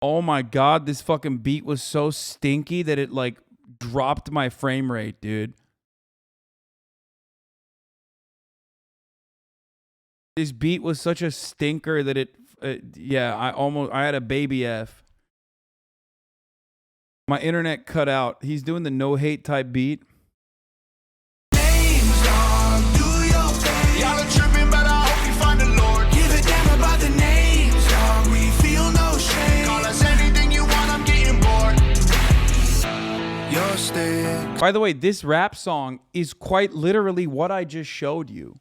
Oh my God, this fucking beat was so stinky that it like dropped my frame rate, dude. This beat was such a stinker that yeah, I had a baby F. My internet cut out. He's doing the no hate type beat. Names, dog. Do your thing. Y'all are tripping, but I hope you find the Lord. Give a damn about the names, dog. We feel no shame. Call us anything you want, I'm getting bored. Your stick. By the way, this rap song is quite literally what I just showed you.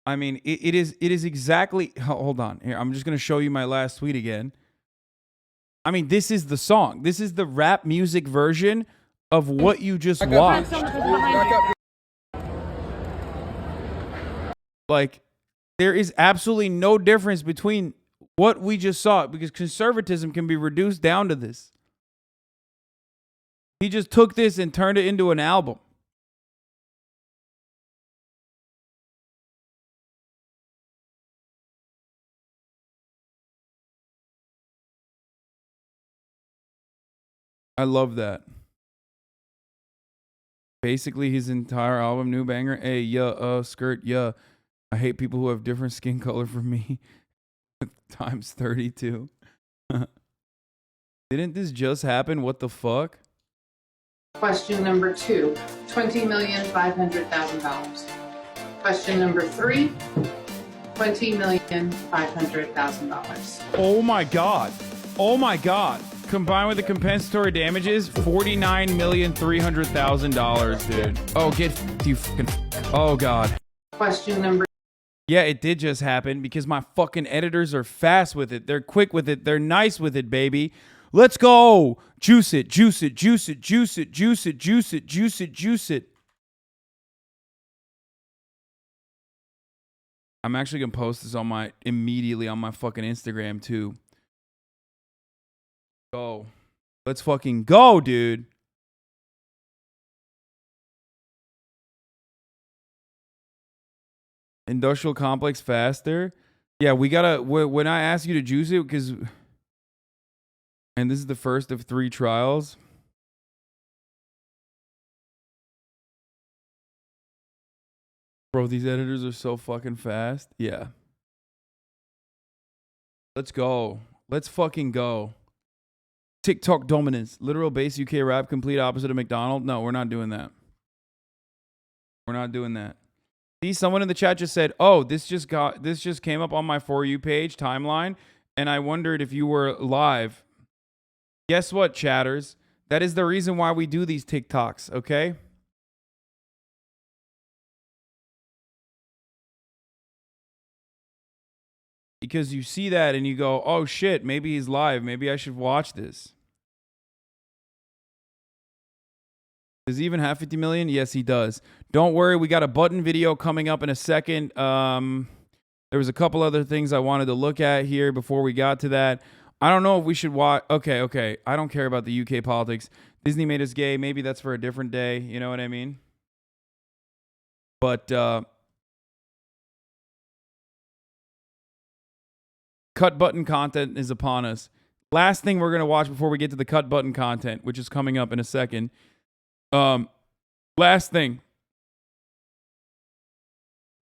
I mean, it is exactly... Hold on. Here, I'm just going to show you my last tweet again. I mean, this is the song. This is the rap music version of what you just watched. Like, there is absolutely no difference between what we just saw because conservatism can be reduced down to this. He just took this and turned it into an album. I love that. Basically, his entire album, new banger. Hey, yeah, skirt, yeah. I hate people who have different skin color from me. Times 32. Didn't this just happen? What the fuck? Question number 2, $20,500,000. Question number 3, $20,500,000. Oh my God. Oh my God. Combined with the compensatory damages, $49,300,000, dude. Oh, get you fucking. Oh God. Question number. Yeah, it did just happen because my fucking editors are fast with it. They're quick with it. They're nice with it, baby. Let's go. Juice it, juice it, juice it, juice it, juice it, juice it, juice it, juice it. I'm actually gonna post this on immediately on my fucking Instagram too. Go. Let's fucking go, dude. Industrial complex faster. Yeah, we gotta, when I ask you to juice it, because, and this is the first of 3 trials. Bro, these editors are so fucking fast. Yeah. Let's go. Let's fucking go. TikTok dominance. Literal base UK rap complete opposite of McDonald. No, we're not doing that. We're not doing that. See, someone in the chat just said, "Oh, this just came up on my For You page timeline, and I wondered if you were live." Guess what, chatters? That is the reason why we do these TikToks, okay? Because you see that and you go, "Oh shit, maybe he's live. Maybe I should watch this." Does he even have 50 million? Yes, he does. Don't worry, we got a button video coming up in a second. There was a couple other things I wanted to look at here before we got to that. I don't know if we should watch. Okay. I don't care about the UK politics. Disney made us gay. Maybe that's for a different day. You know what I mean? But cut button content is upon us. Last thing we're going to watch before we get to the cut button content, which is coming up in a second. Last thing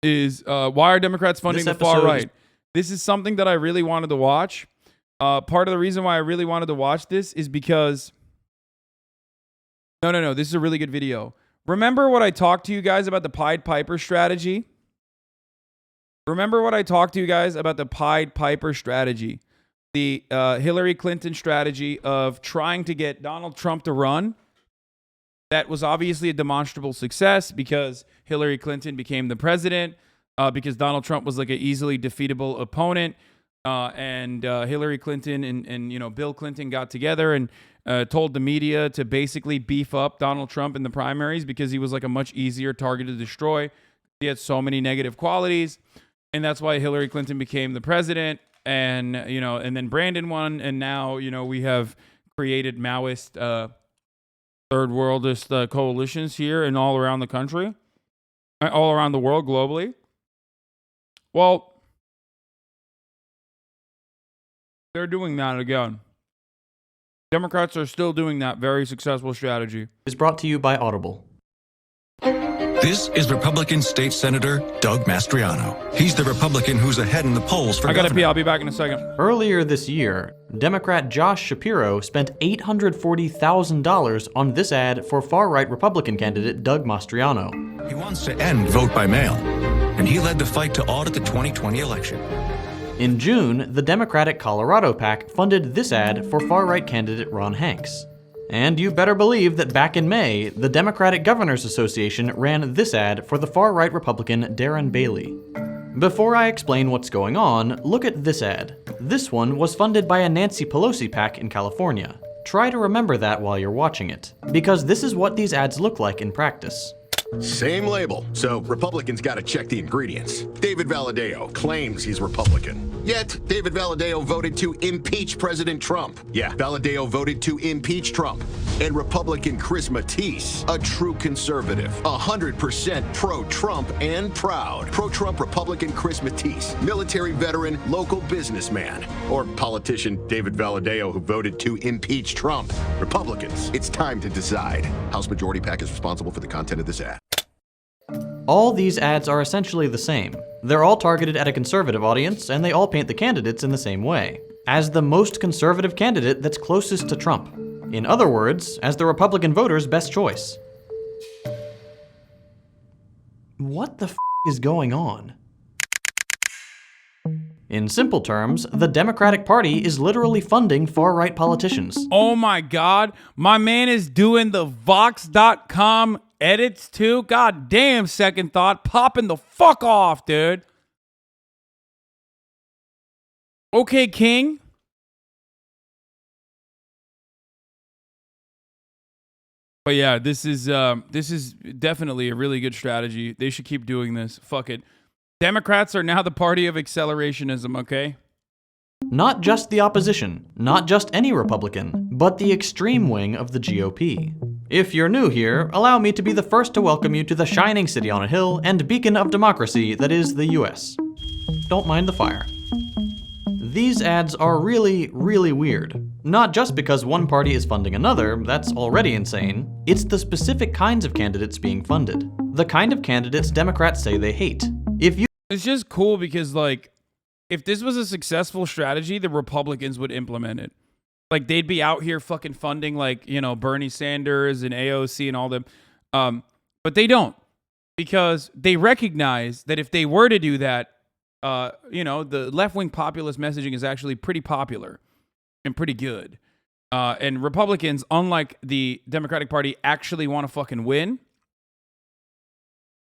is why are Democrats funding the far right? This is something that I really wanted to watch. Part of the reason why I really wanted to watch this is because No. This is a really good video. Remember what I talked to you guys about the Pied Piper strategy? The Hillary Clinton strategy of trying to get Donald Trump to run. That was obviously a demonstrable success because Hillary Clinton became the president, because Donald Trump was like an easily defeatable opponent. And Hillary Clinton and Bill Clinton got together and told the media to basically beef up Donald Trump in the primaries because he was like a much easier target to destroy. He had so many negative qualities, and that's why Hillary Clinton became the president. And and then Brandon won, and now we have created Maoist third worldist coalitions here and all around the country, all around the world, globally. Well, they're doing that again. Democrats are still doing that very successful strategy. Is brought to you by Audible. This is Republican State Senator Doug Mastriano. He's the Republican who's ahead in the polls for governor. I gotta pee. I'll be back in a second. Earlier this year, Democrat Josh Shapiro spent $840,000 on this ad for far-right Republican candidate Doug Mastriano. He wants to end vote by mail, and he led the fight to audit the 2020 election. In June, the Democratic Colorado PAC funded this ad for far-right candidate Ron Hanks. And you better believe that back in May, the Democratic Governors Association ran this ad for the far-right Republican Darren Bailey. Before I explain what's going on, look at this ad. This one was funded by a Nancy Pelosi PAC in California. Try to remember that while you're watching it, because this is what these ads look like in practice. Same label, so Republicans gotta check the ingredients. David Valadao claims he's Republican. Yet, David Valadao voted to impeach President Trump. Yeah, Valadao voted to impeach Trump. And Republican Chris Matisse, a true conservative, 100% pro-Trump and proud. Pro-Trump Republican Chris Matisse, military veteran, local businessman. Or politician David Valadao who voted to impeach Trump. Republicans, it's time to decide. House Majority PAC is responsible for the content of this ad. All these ads are essentially the same. They're all targeted at a conservative audience, and they all paint the candidates in the same way, as the most conservative candidate that's closest to Trump. In other words, as the Republican voter's best choice. What the f*** is going on? In simple terms, the Democratic Party is literally funding far-right politicians. Oh my God, my man is doing the Vox.com edits too? God damn, second thought, popping the fuck off, dude. Okay, King. But yeah, this is definitely a really good strategy. They should keep doing this. Fuck it. Democrats are now the party of accelerationism, okay? Not just the opposition, not just any Republican, but the extreme wing of the GOP. If you're new here, allow me to be the first to welcome you to the shining city on a hill and beacon of democracy that is the US. Don't mind the fire. These ads are really, really weird. Not just because one party is funding another, that's already insane. It's the specific kinds of candidates being funded. The kind of candidates Democrats say they hate. It's just cool because, like, if this was a successful strategy, the Republicans would implement it. Like, they'd be out here fucking funding, like, Bernie Sanders and AOC and all them. But they don't. Because they recognize that if they were to do that, the left-wing populist messaging is actually pretty popular and pretty good. And Republicans, unlike the Democratic Party, actually want to fucking win.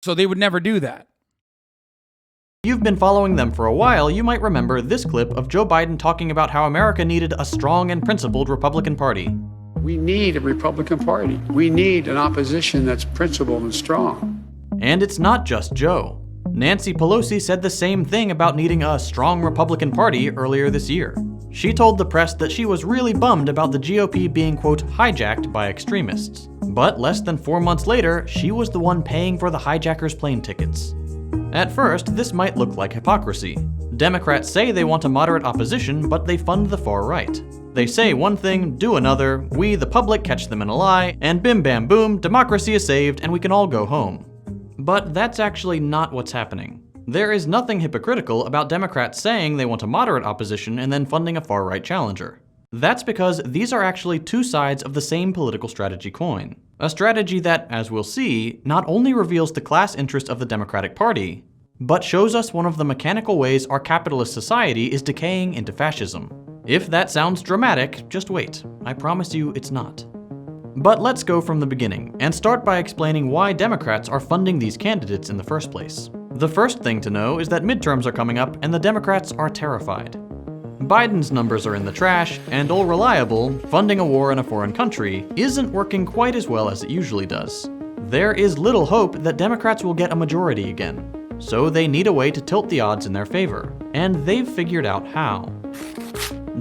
So they would never do that. If you've been following them for a while, you might remember this clip of Joe Biden talking about how America needed a strong and principled Republican Party. We need a Republican Party. We need an opposition that's principled and strong. And it's not just Joe. Nancy Pelosi said the same thing about needing a strong Republican Party earlier this year. She told the press that she was really bummed about the GOP being, quote, hijacked by extremists. But less than 4 months later, she was the one paying for the hijackers' plane tickets. At first, this might look like hypocrisy. Democrats say they want a moderate opposition, but they fund the far right. They say one thing, do another, we, the public, catch them in a lie, and bim bam boom, democracy is saved and we can all go home. But that's actually not what's happening. There is nothing hypocritical about Democrats saying they want a moderate opposition and then funding a far-right challenger. That's because these are actually two sides of the same political strategy coin. A strategy that, as we'll see, not only reveals the class interest of the Democratic Party, but shows us one of the mechanical ways our capitalist society is decaying into fascism. If that sounds dramatic, just wait. I promise you it's not. But let's go from the beginning, and start by explaining why Democrats are funding these candidates in the first place. The first thing to know is that midterms are coming up, and the Democrats are terrified. Biden's numbers are in the trash, and all reliable, funding a war in a foreign country isn't working quite as well as it usually does. There is little hope that Democrats will get a majority again, so they need a way to tilt the odds in their favor, and they've figured out how.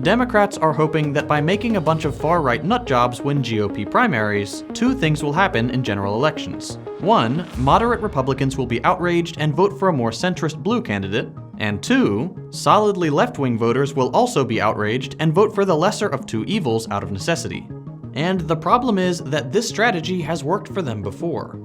Democrats are hoping that by making a bunch of far-right nutjobs win GOP primaries, two things will happen in general elections. One, moderate Republicans will be outraged and vote for a more centrist blue candidate, and two, solidly left-wing voters will also be outraged and vote for the lesser of two evils out of necessity. And the problem is that this strategy has worked for them before.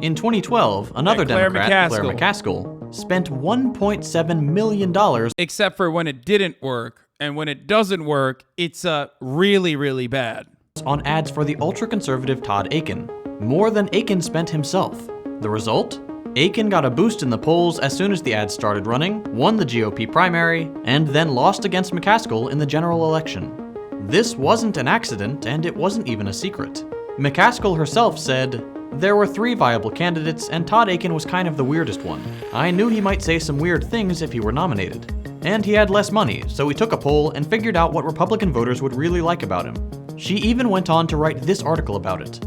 In 2012, another Democrat, Claire McCaskill, spent $1.7 million. Except for when it didn't work, and when it doesn't work, it's really, really bad. On ads for the ultra-conservative Todd Akin, more than Akin spent himself. The result? Akin got a boost in the polls as soon as the ads started running, won the GOP primary, and then lost against McCaskill in the general election. This wasn't an accident, and it wasn't even a secret. McCaskill herself said, "There were 3 viable candidates, and Todd Akin was kind of the weirdest one. I knew he might say some weird things if he were nominated. And he had less money, so we took a poll and figured out what Republican voters would really like about him." She even went on to write this article about it.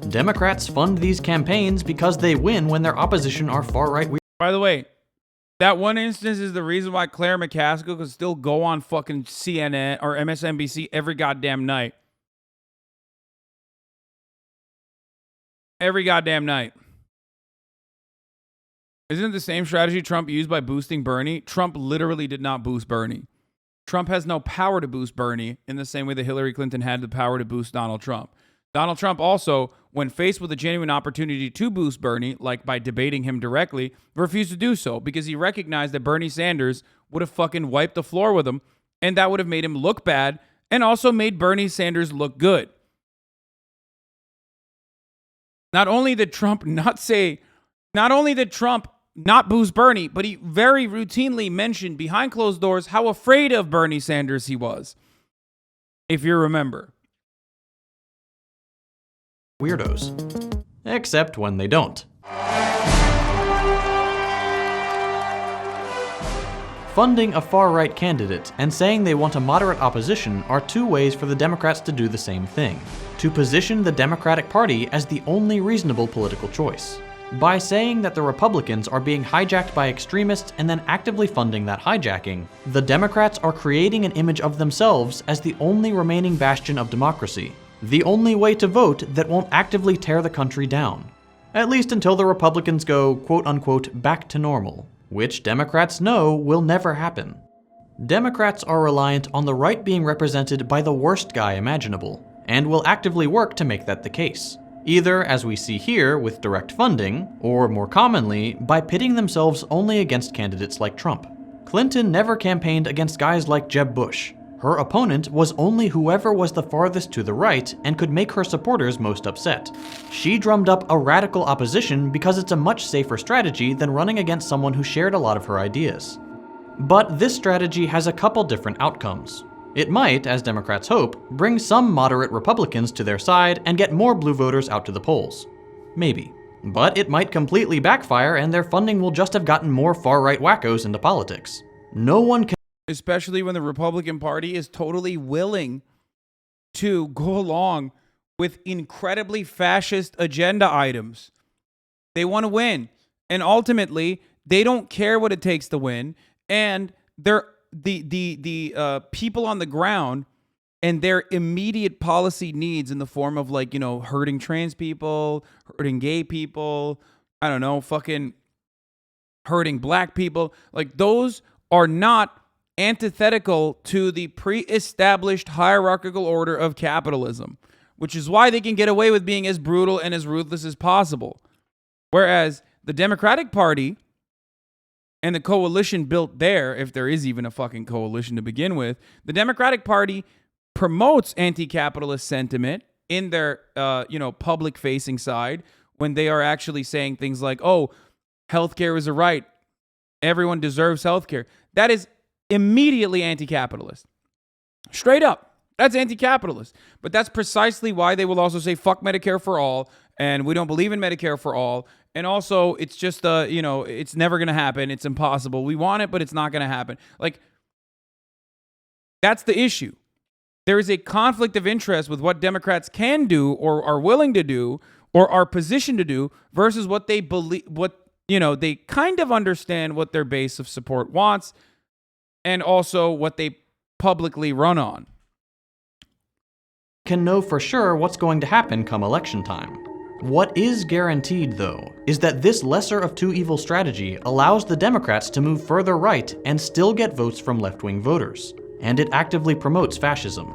Democrats fund these campaigns because they win when their opposition are far-right. By the way, that one instance is the reason why Claire McCaskill could still go on fucking CNN or MSNBC every goddamn night. Every goddamn night. Isn't it the same strategy Trump used by boosting Bernie? Trump literally did not boost Bernie. Trump has no power to boost Bernie in the same way that Hillary Clinton had the power to boost Donald Trump. Donald Trump also, when faced with a genuine opportunity to boost Bernie, like by debating him directly, refused to do so because he recognized that Bernie Sanders would have fucking wiped the floor with him, and that would have made him look bad and also made Bernie Sanders look good. Not only did Trump not boost Bernie, but he very routinely mentioned behind closed doors how afraid of Bernie Sanders he was, if you remember. Weirdos. Except when they don't. Funding a far-right candidate and saying they want a moderate opposition are two ways for the Democrats to do the same thing, to position the Democratic Party as the only reasonable political choice. By saying that the Republicans are being hijacked by extremists and then actively funding that hijacking, the Democrats are creating an image of themselves as the only remaining bastion of democracy, the only way to vote that won't actively tear the country down. At least until the Republicans go, quote-unquote, back to normal, which Democrats know will never happen. Democrats are reliant on the right being represented by the worst guy imaginable, and will actively work to make that the case. Either, as we see here, with direct funding, or more commonly, by pitting themselves only against candidates like Trump. Clinton never campaigned against guys like Jeb Bush. Her opponent was only whoever was the farthest to the right and could make her supporters most upset. She drummed up a radical opposition because it's a much safer strategy than running against someone who shared a lot of her ideas. But this strategy has a couple different outcomes. It might, as Democrats hope, bring some moderate Republicans to their side and get more blue voters out to the polls. Maybe. But it might completely backfire and their funding will just have gotten more far-right wackos into politics. No one can... Especially when the Republican Party is totally willing to go along with incredibly fascist agenda items. They want to win. And ultimately, they don't care what it takes to win. And they're the people on the ground and their immediate policy needs in the form of, like, you know, hurting trans people, hurting gay people, I don't know, fucking hurting black people. Like, those are not antithetical to the pre-established hierarchical order of capitalism, which is why they can get away with being as brutal and as ruthless as possible. Whereas the Democratic Party and the coalition built there, if there is even a fucking coalition to begin with, the Democratic Party promotes anti-capitalist sentiment in their, public facing side when they are actually saying things like, oh, healthcare is a right. Everyone deserves healthcare. That is immediately anti-capitalist. Straight up. That's anti-capitalist. But that's precisely why they will also say, fuck Medicare for all, and we don't believe in Medicare for all. And also, it's just, it's never going to happen. It's impossible. We want it, but it's not going to happen. Like, that's the issue. There is a conflict of interest with what Democrats can do or are willing to do or are positioned to do versus what they believe, they kind of understand what their base of support wants and also what they publicly run on. Can know for sure what's going to happen come election time. What is guaranteed, though, is that this lesser of two evil strategy allows the Democrats to move further right and still get votes from left-wing voters, and it actively promotes fascism.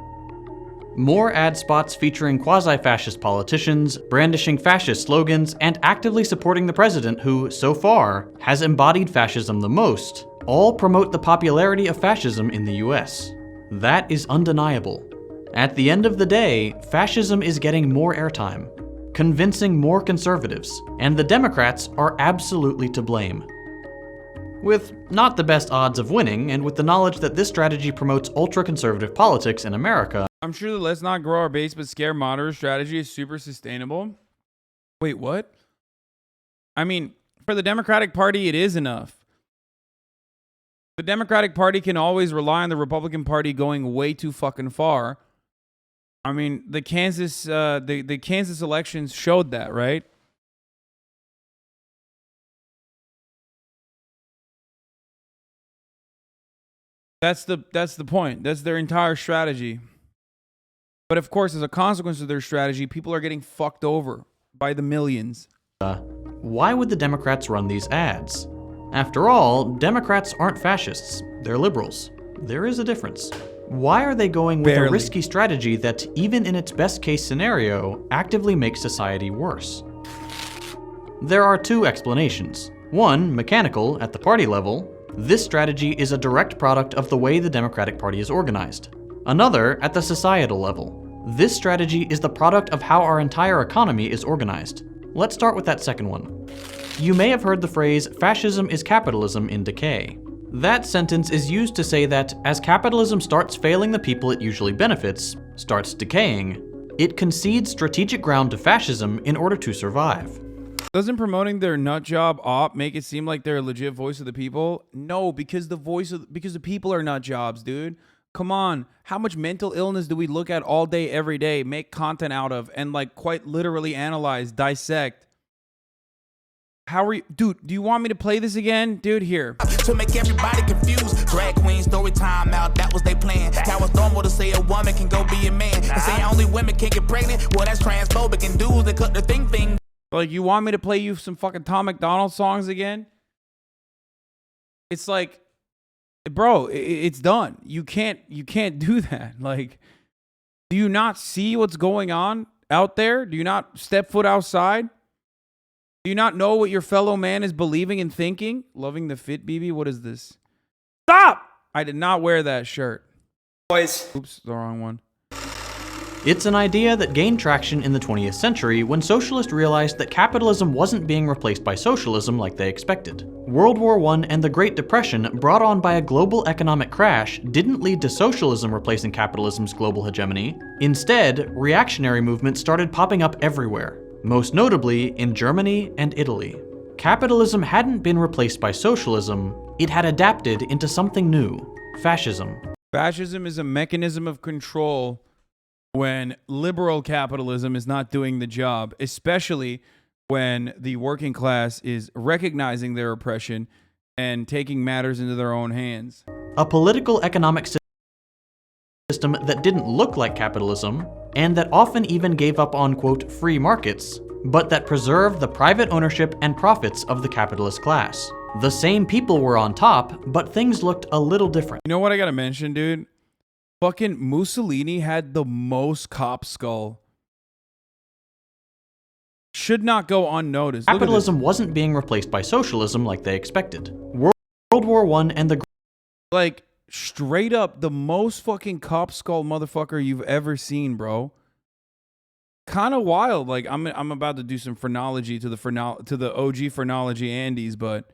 More ad spots featuring quasi-fascist politicians, brandishing fascist slogans, and actively supporting the president who, so far, has embodied fascism the most, all promote the popularity of fascism in the US. That is undeniable. At the end of the day, fascism is getting more airtime, convincing more conservatives, and the Democrats are absolutely to blame. With not the best odds of winning, and with the knowledge that this strategy promotes ultra-conservative politics in America, I'm sure the let's not grow our base but scare moderate strategy is super sustainable. Wait, what? I mean, for the Democratic Party, it is enough. The Democratic Party can always rely on the Republican Party going way too fucking far. I mean, the Kansas elections showed that, right? That's the point. That's their entire strategy. But of course, as a consequence of their strategy, people are getting fucked over by the millions. Why would the Democrats run these ads? After all, Democrats aren't fascists. They're liberals. There is a difference. Why are they going with a risky strategy that, even in its best case scenario, actively makes society worse? There are two explanations. One, mechanical, at the party level. This strategy is a direct product of the way the Democratic Party is organized. Another, at the societal level. This strategy is the product of how our entire economy is organized. Let's start with that second one. You may have heard the phrase, fascism is capitalism in decay. That sentence is used to say that as capitalism starts failing the people it usually benefits, starts decaying, it concedes strategic ground to fascism in order to survive. Doesn't promoting their nut job op make it seem like they're a legit voice of the people? No, because the people are nut jobs, dude. Come on. How much mental illness do we look at all day, every day, make content out of, and like quite literally analyze, dissect? How are you, dude? Do you want me to play this again, dude? Here. To make everybody confused, drag queen story time out. That was their plan. That was normal to say a woman can go be a man. And say only women can get pregnant. Well, that's transphobic, and dudes that cut the thing. Like, you want me to play you some fucking Tom McDonald songs again? It's like, bro, it's done. You can't do that. Like, do you not see what's going on out there? Do you not step foot outside? Do you not know what your fellow man is believing and thinking? Loving the fit, BB? What is this? Stop! I did not wear that shirt. Boys. Oops, the wrong one. It's an idea that gained traction in the 20th century when socialists realized that capitalism wasn't being replaced by socialism like they expected. World War I and the Great Depression, brought on by a global economic crash, didn't lead to socialism replacing capitalism's global hegemony. Instead, reactionary movements started popping up everywhere, most notably in Germany and Italy. Capitalism hadn't been replaced by socialism, it had adapted into something new: fascism. Fascism is a mechanism of control when liberal capitalism is not doing the job, especially when the working class is recognizing their oppression and taking matters into their own hands. A political economic system that didn't look like capitalism, and that often even gave up on, quote, free markets, but that preserved the private ownership and profits of the capitalist class. The same people were on top, but things looked a little different. You know what I gotta mention, dude? Fucking Mussolini had the most cop skull. Should not go unnoticed. Capitalism wasn't being replaced by socialism like they expected. World War I and the... Like, straight up, the most fucking cop skull motherfucker you've ever seen, bro. kind of wild. Like I'm about to do some phrenology to the OG phrenology Andes, but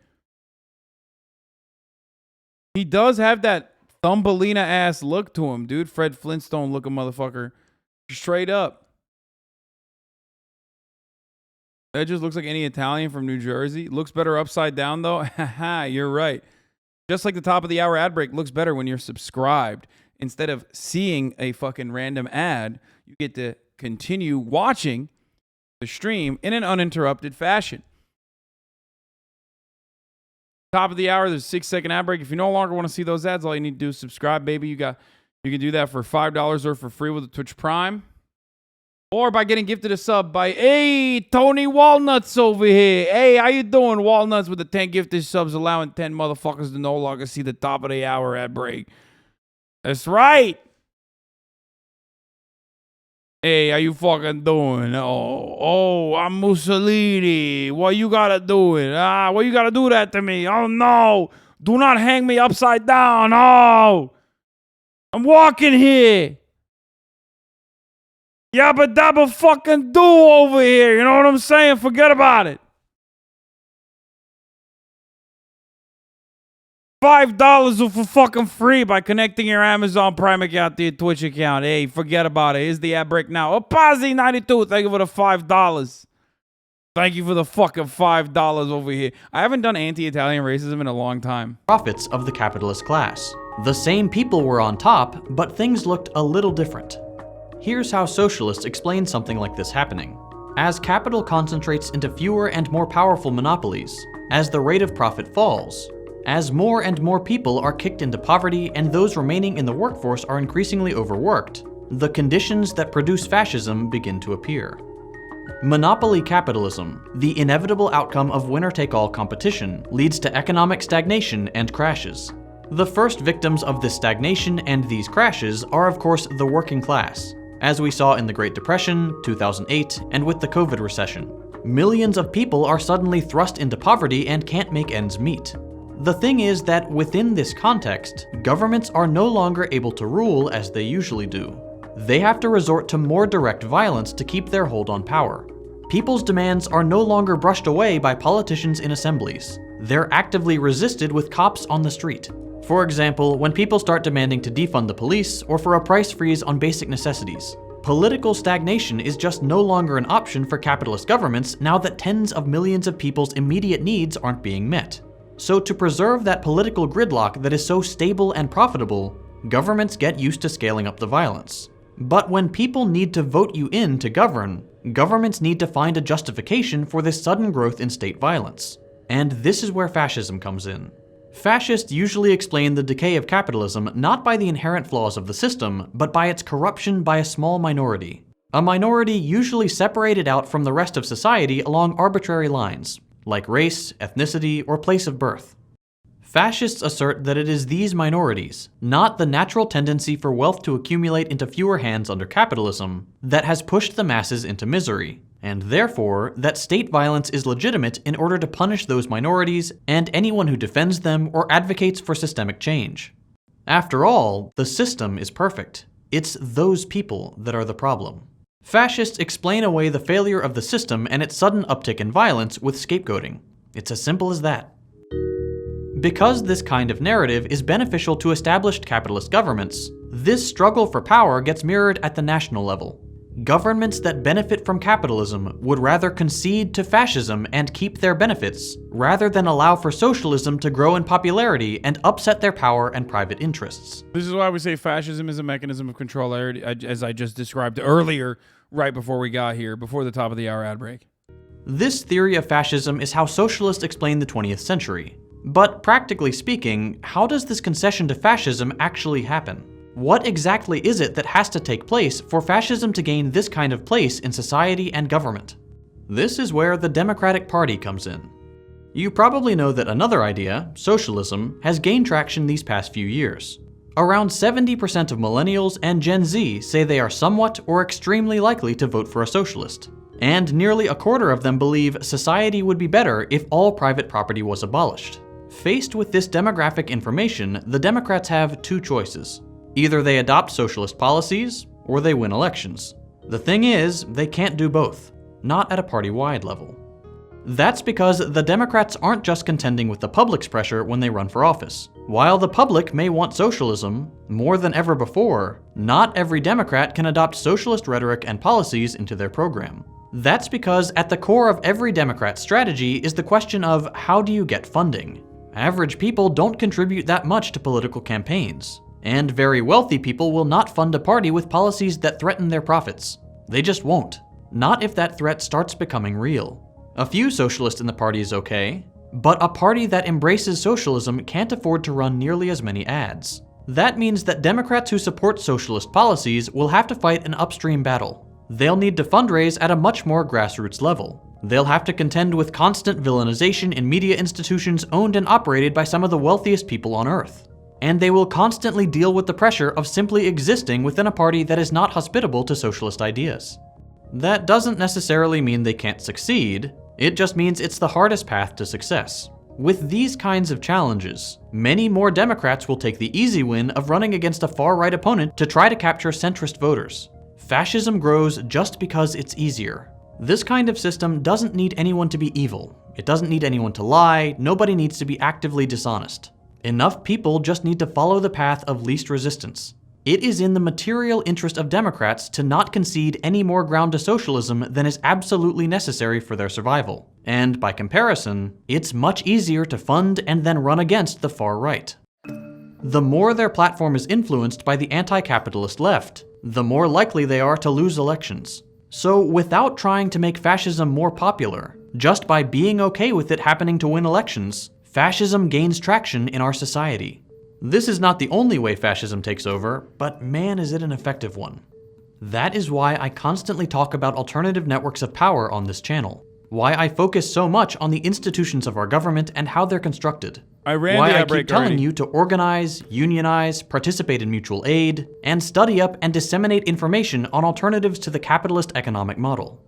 he does have that Thumbelina ass look to him, dude. Fred Flintstone looking motherfucker, straight up. That just looks like any Italian from New Jersey. Looks better upside down though. Haha, you're right. Just like the top of the hour ad break looks better when you're subscribed. Instead of seeing a fucking random ad, you get to continue watching the stream in an uninterrupted fashion. Top of the hour, there's a 6-second ad break. If you no longer want to see those ads, all you need to do is subscribe, baby. You can do that for $5 or for free with a Twitch Prime. Or by getting gifted a sub by, hey, Tony Walnuts over here. Hey, how you doing, Walnuts, with the 10 gifted subs, allowing 10 motherfuckers to no longer see the top of the hour ad break. That's right. Hey, how you fucking doing? Oh, I'm Mussolini. What you gotta do it? What you gotta do that to me? Oh, no. Do not hang me upside down. Oh, I'm walking here. Yabba dabba fucking do over here. You know what I'm saying? Forget about it. $5 for fucking free by connecting your Amazon Prime account to your Twitch account. Hey, forget about it. Here's the ad break now. Opazzi92, thank you for the $5. Thank you for the fucking $5 over here. I haven't done anti-Italian racism in a long time. Profits of the capitalist class. The same people were on top, but things looked a little different. Here's how socialists explain something like this happening. As capital concentrates into fewer and more powerful monopolies, as the rate of profit falls, as more and more people are kicked into poverty and those remaining in the workforce are increasingly overworked, the conditions that produce fascism begin to appear. Monopoly capitalism, the inevitable outcome of winner-take-all competition, leads to economic stagnation and crashes. The first victims of this stagnation and these crashes are, of course, the working class, as we saw in the Great Depression, 2008, and with the COVID recession. Millions of people are suddenly thrust into poverty and can't make ends meet. The thing is that within this context, governments are no longer able to rule as they usually do. They have to resort to more direct violence to keep their hold on power. People's demands are no longer brushed away by politicians in assemblies. They're actively resisted with cops on the street. For example, when people start demanding to defund the police or for a price freeze on basic necessities. Political stagnation is just no longer an option for capitalist governments now that tens of millions of people's immediate needs aren't being met. So to preserve that political gridlock that is so stable and profitable, governments get used to scaling up the violence. But when people need to vote you in to govern, governments need to find a justification for this sudden growth in state violence. And this is where fascism comes in. Fascists usually explain the decay of capitalism not by the inherent flaws of the system, but by its corruption by a small minority. A minority usually separated out from the rest of society along arbitrary lines, like race, ethnicity, or place of birth. Fascists assert that it is these minorities, not the natural tendency for wealth to accumulate into fewer hands under capitalism, that has pushed the masses into misery, and therefore that state violence is legitimate in order to punish those minorities and anyone who defends them or advocates for systemic change. After all, the system is perfect. It's those people that are the problem. Fascists explain away the failure of the system and its sudden uptick in violence with scapegoating. It's as simple as that. Because this kind of narrative is beneficial to established capitalist governments, this struggle for power gets mirrored at the national level. Governments that benefit from capitalism would rather concede to fascism and keep their benefits, rather than allow for socialism to grow in popularity and upset their power and private interests. This is why we say fascism is a mechanism of control, as I just described earlier, right before we got here, before the top of the hour ad break. This theory of fascism is how socialists explain the 20th century. But practically speaking, how does this concession to fascism actually happen? What exactly is it that has to take place for fascism to gain this kind of place in society and government? This is where the Democratic Party comes in. You probably know that another idea, socialism, has gained traction these past few years. Around 70% of millennials and Gen Z say they are somewhat or extremely likely to vote for a socialist. And nearly a quarter of them believe society would be better if all private property was abolished. Faced with this demographic information, the Democrats have two choices. Either they adopt socialist policies, or they win elections. The thing is, they can't do both. Not at a party-wide level. That's because the Democrats aren't just contending with the public's pressure when they run for office. While the public may want socialism, more than ever before, not every Democrat can adopt socialist rhetoric and policies into their program. That's because at the core of every Democrat's strategy is the question of how do you get funding? Average people don't contribute that much to political campaigns, and very wealthy people will not fund a party with policies that threaten their profits. They just won't. Not if that threat starts becoming real. A few socialists in the party is okay, but a party that embraces socialism can't afford to run nearly as many ads. That means that Democrats who support socialist policies will have to fight an upstream battle. They'll need to fundraise at a much more grassroots level. They'll have to contend with constant villainization in media institutions owned and operated by some of the wealthiest people on Earth. And they will constantly deal with the pressure of simply existing within a party that is not hospitable to socialist ideas. That doesn't necessarily mean they can't succeed. It just means it's the hardest path to success. With these kinds of challenges, many more Democrats will take the easy win of running against a far-right opponent to try to capture centrist voters. Fascism grows just because it's easier. This kind of system doesn't need anyone to be evil. It doesn't need anyone to lie. Nobody needs to be actively dishonest. Enough people just need to follow the path of least resistance. It is in the material interest of Democrats to not concede any more ground to socialism than is absolutely necessary for their survival. And by comparison, it's much easier to fund and then run against the far right. The more their platform is influenced by the anti-capitalist left, the more likely they are to lose elections. So without trying to make fascism more popular, just by being okay with it happening to win elections, fascism gains traction in our society. This is not the only way fascism takes over, but man is it an effective one. That is why I constantly talk about alternative networks of power on this channel. Why I focus so much on the institutions of our government and how they're constructed. Why I keep telling you to organize, unionize, participate in mutual aid, and study up and disseminate information on alternatives to the capitalist economic model.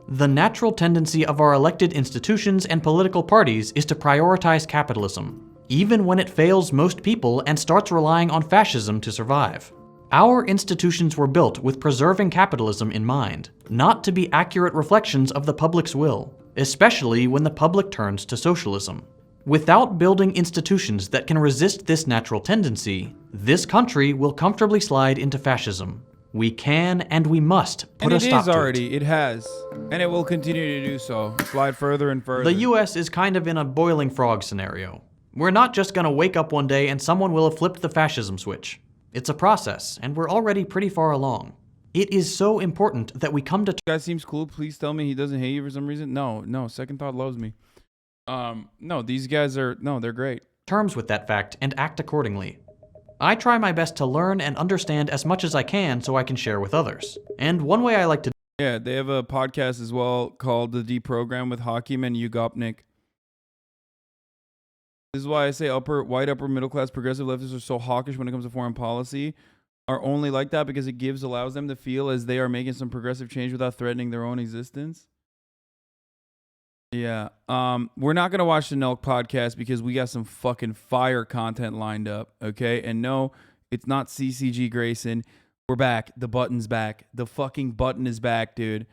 The natural tendency of our elected institutions and political parties is to prioritize capitalism, even when it fails most people and starts relying on fascism to survive. Our institutions were built with preserving capitalism in mind, not to be accurate reflections of the public's will, especially when the public turns to socialism. Without building institutions that can resist this natural tendency, this country will comfortably slide into fascism. We can and we must put a stop to it. It has, and it will continue to do so. Slide further and further. The US is kind of in a boiling frog scenario. We're not just gonna wake up one day and someone will have flipped the fascism switch. It's a process, and we're already pretty far along. It is so important that we come to— Guy seems cool. Please tell me he doesn't hate you for some reason. No, Second Thought loves me. No, these guys are, they're great. Terms with that fact and act accordingly. I try my best to learn and understand as much as I can so I can share with others. And one way I like to— Yeah, they have a podcast as well called The Deprogram with Hakim and Ugopnik. This is why I say white upper middle class progressive leftists are so hawkish when it comes to foreign policy. Are only like that because it allows them to feel as they are making some progressive change without threatening their own existence. Yeah. We're not gonna watch the Nelk podcast because we got some fucking fire content lined up. Okay. And no, it's not CCG Grayson. We're back. The button's back. The fucking button is back, dude.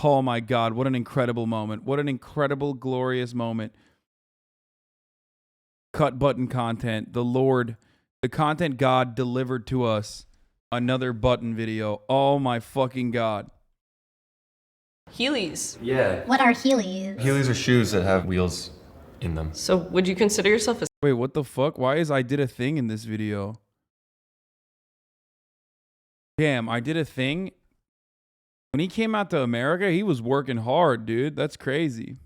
Oh my God. What an incredible moment. What an incredible, glorious moment. Cut button content. The Lord, the content God delivered to us. Another button video. Oh my fucking God. Heelys. Yeah. What are Heelys? Heelys are shoes that have wheels in them. So would you consider yourself a— Wait, what the fuck? Why is I did a thing in this video? Damn, I did a thing? When he came out to America, he was working hard, dude. That's crazy.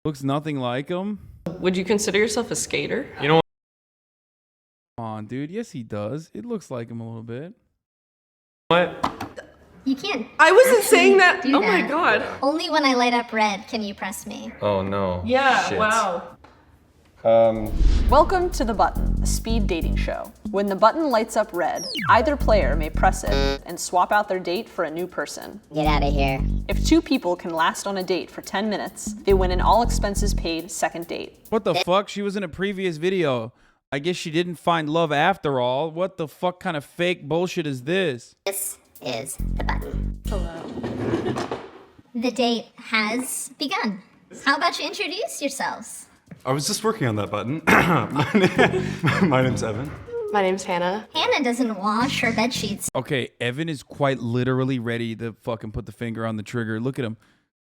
Looks nothing like him. Would you consider yourself a skater? You know what? Come on, dude. Yes, he does. It looks like him a little bit. What? You can't. I wasn't saying that. do Oh my that. God. Only when I light up red can you press me. Oh no. Yeah, Shit. wow. Welcome to The Button, a speed dating show. When the button lights up red, either player may press it and swap out their date for a new person. Get out of here. If two people can last on a date for 10 minutes, they win an all expenses paid second date. What the fuck? She was in a previous video. I guess she didn't find love after all. What the fuck kind of fake bullshit is this? This is the button. Hello. The date has begun. How about you introduce yourselves? I was just working on that button. My name's Evan. My name's Hannah. Hannah doesn't wash her bed sheets. Okay, Evan is quite literally ready to fucking put the finger on the trigger. Look at him.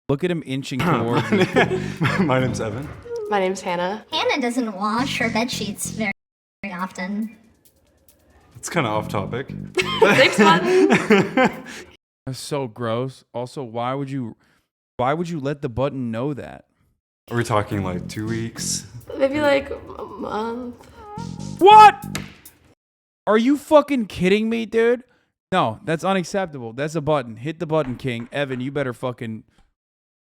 Look at him inching towards it. My name's Evan. My name's Hannah. Hannah doesn't wash her bed sheets very often. It's kind of off topic. Thanks, button. That's so gross. Also, why would you let the button know that? Are we talking like 2 weeks? Maybe like a month. What? Are you fucking kidding me, dude? No, that's unacceptable. That's a button. Hit the button, King. Evan, you better fucking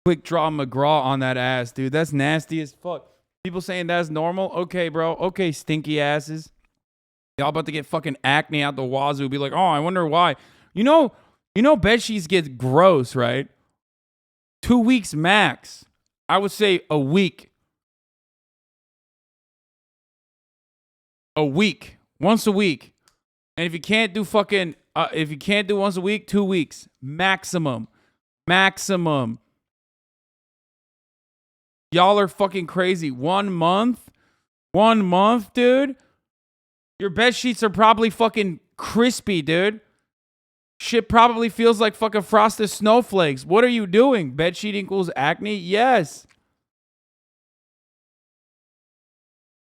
quick draw McGraw on that ass, dude. That's nasty as fuck. People saying that's normal? Okay, bro. Okay, stinky asses. Y'all about to get fucking acne out the wazoo. Be like, oh, I wonder why. You know bed sheets get gross, right? 2 weeks max. I would say a week. A week. Once a week. And if you can't do once a week, 2 weeks. Maximum. Maximum. Y'all are fucking crazy. 1 month? 1 month, dude? Your bed sheets are probably fucking crispy, dude. Shit probably feels like fucking frosted snowflakes. What are you doing? Bed sheet equals acne? Yes.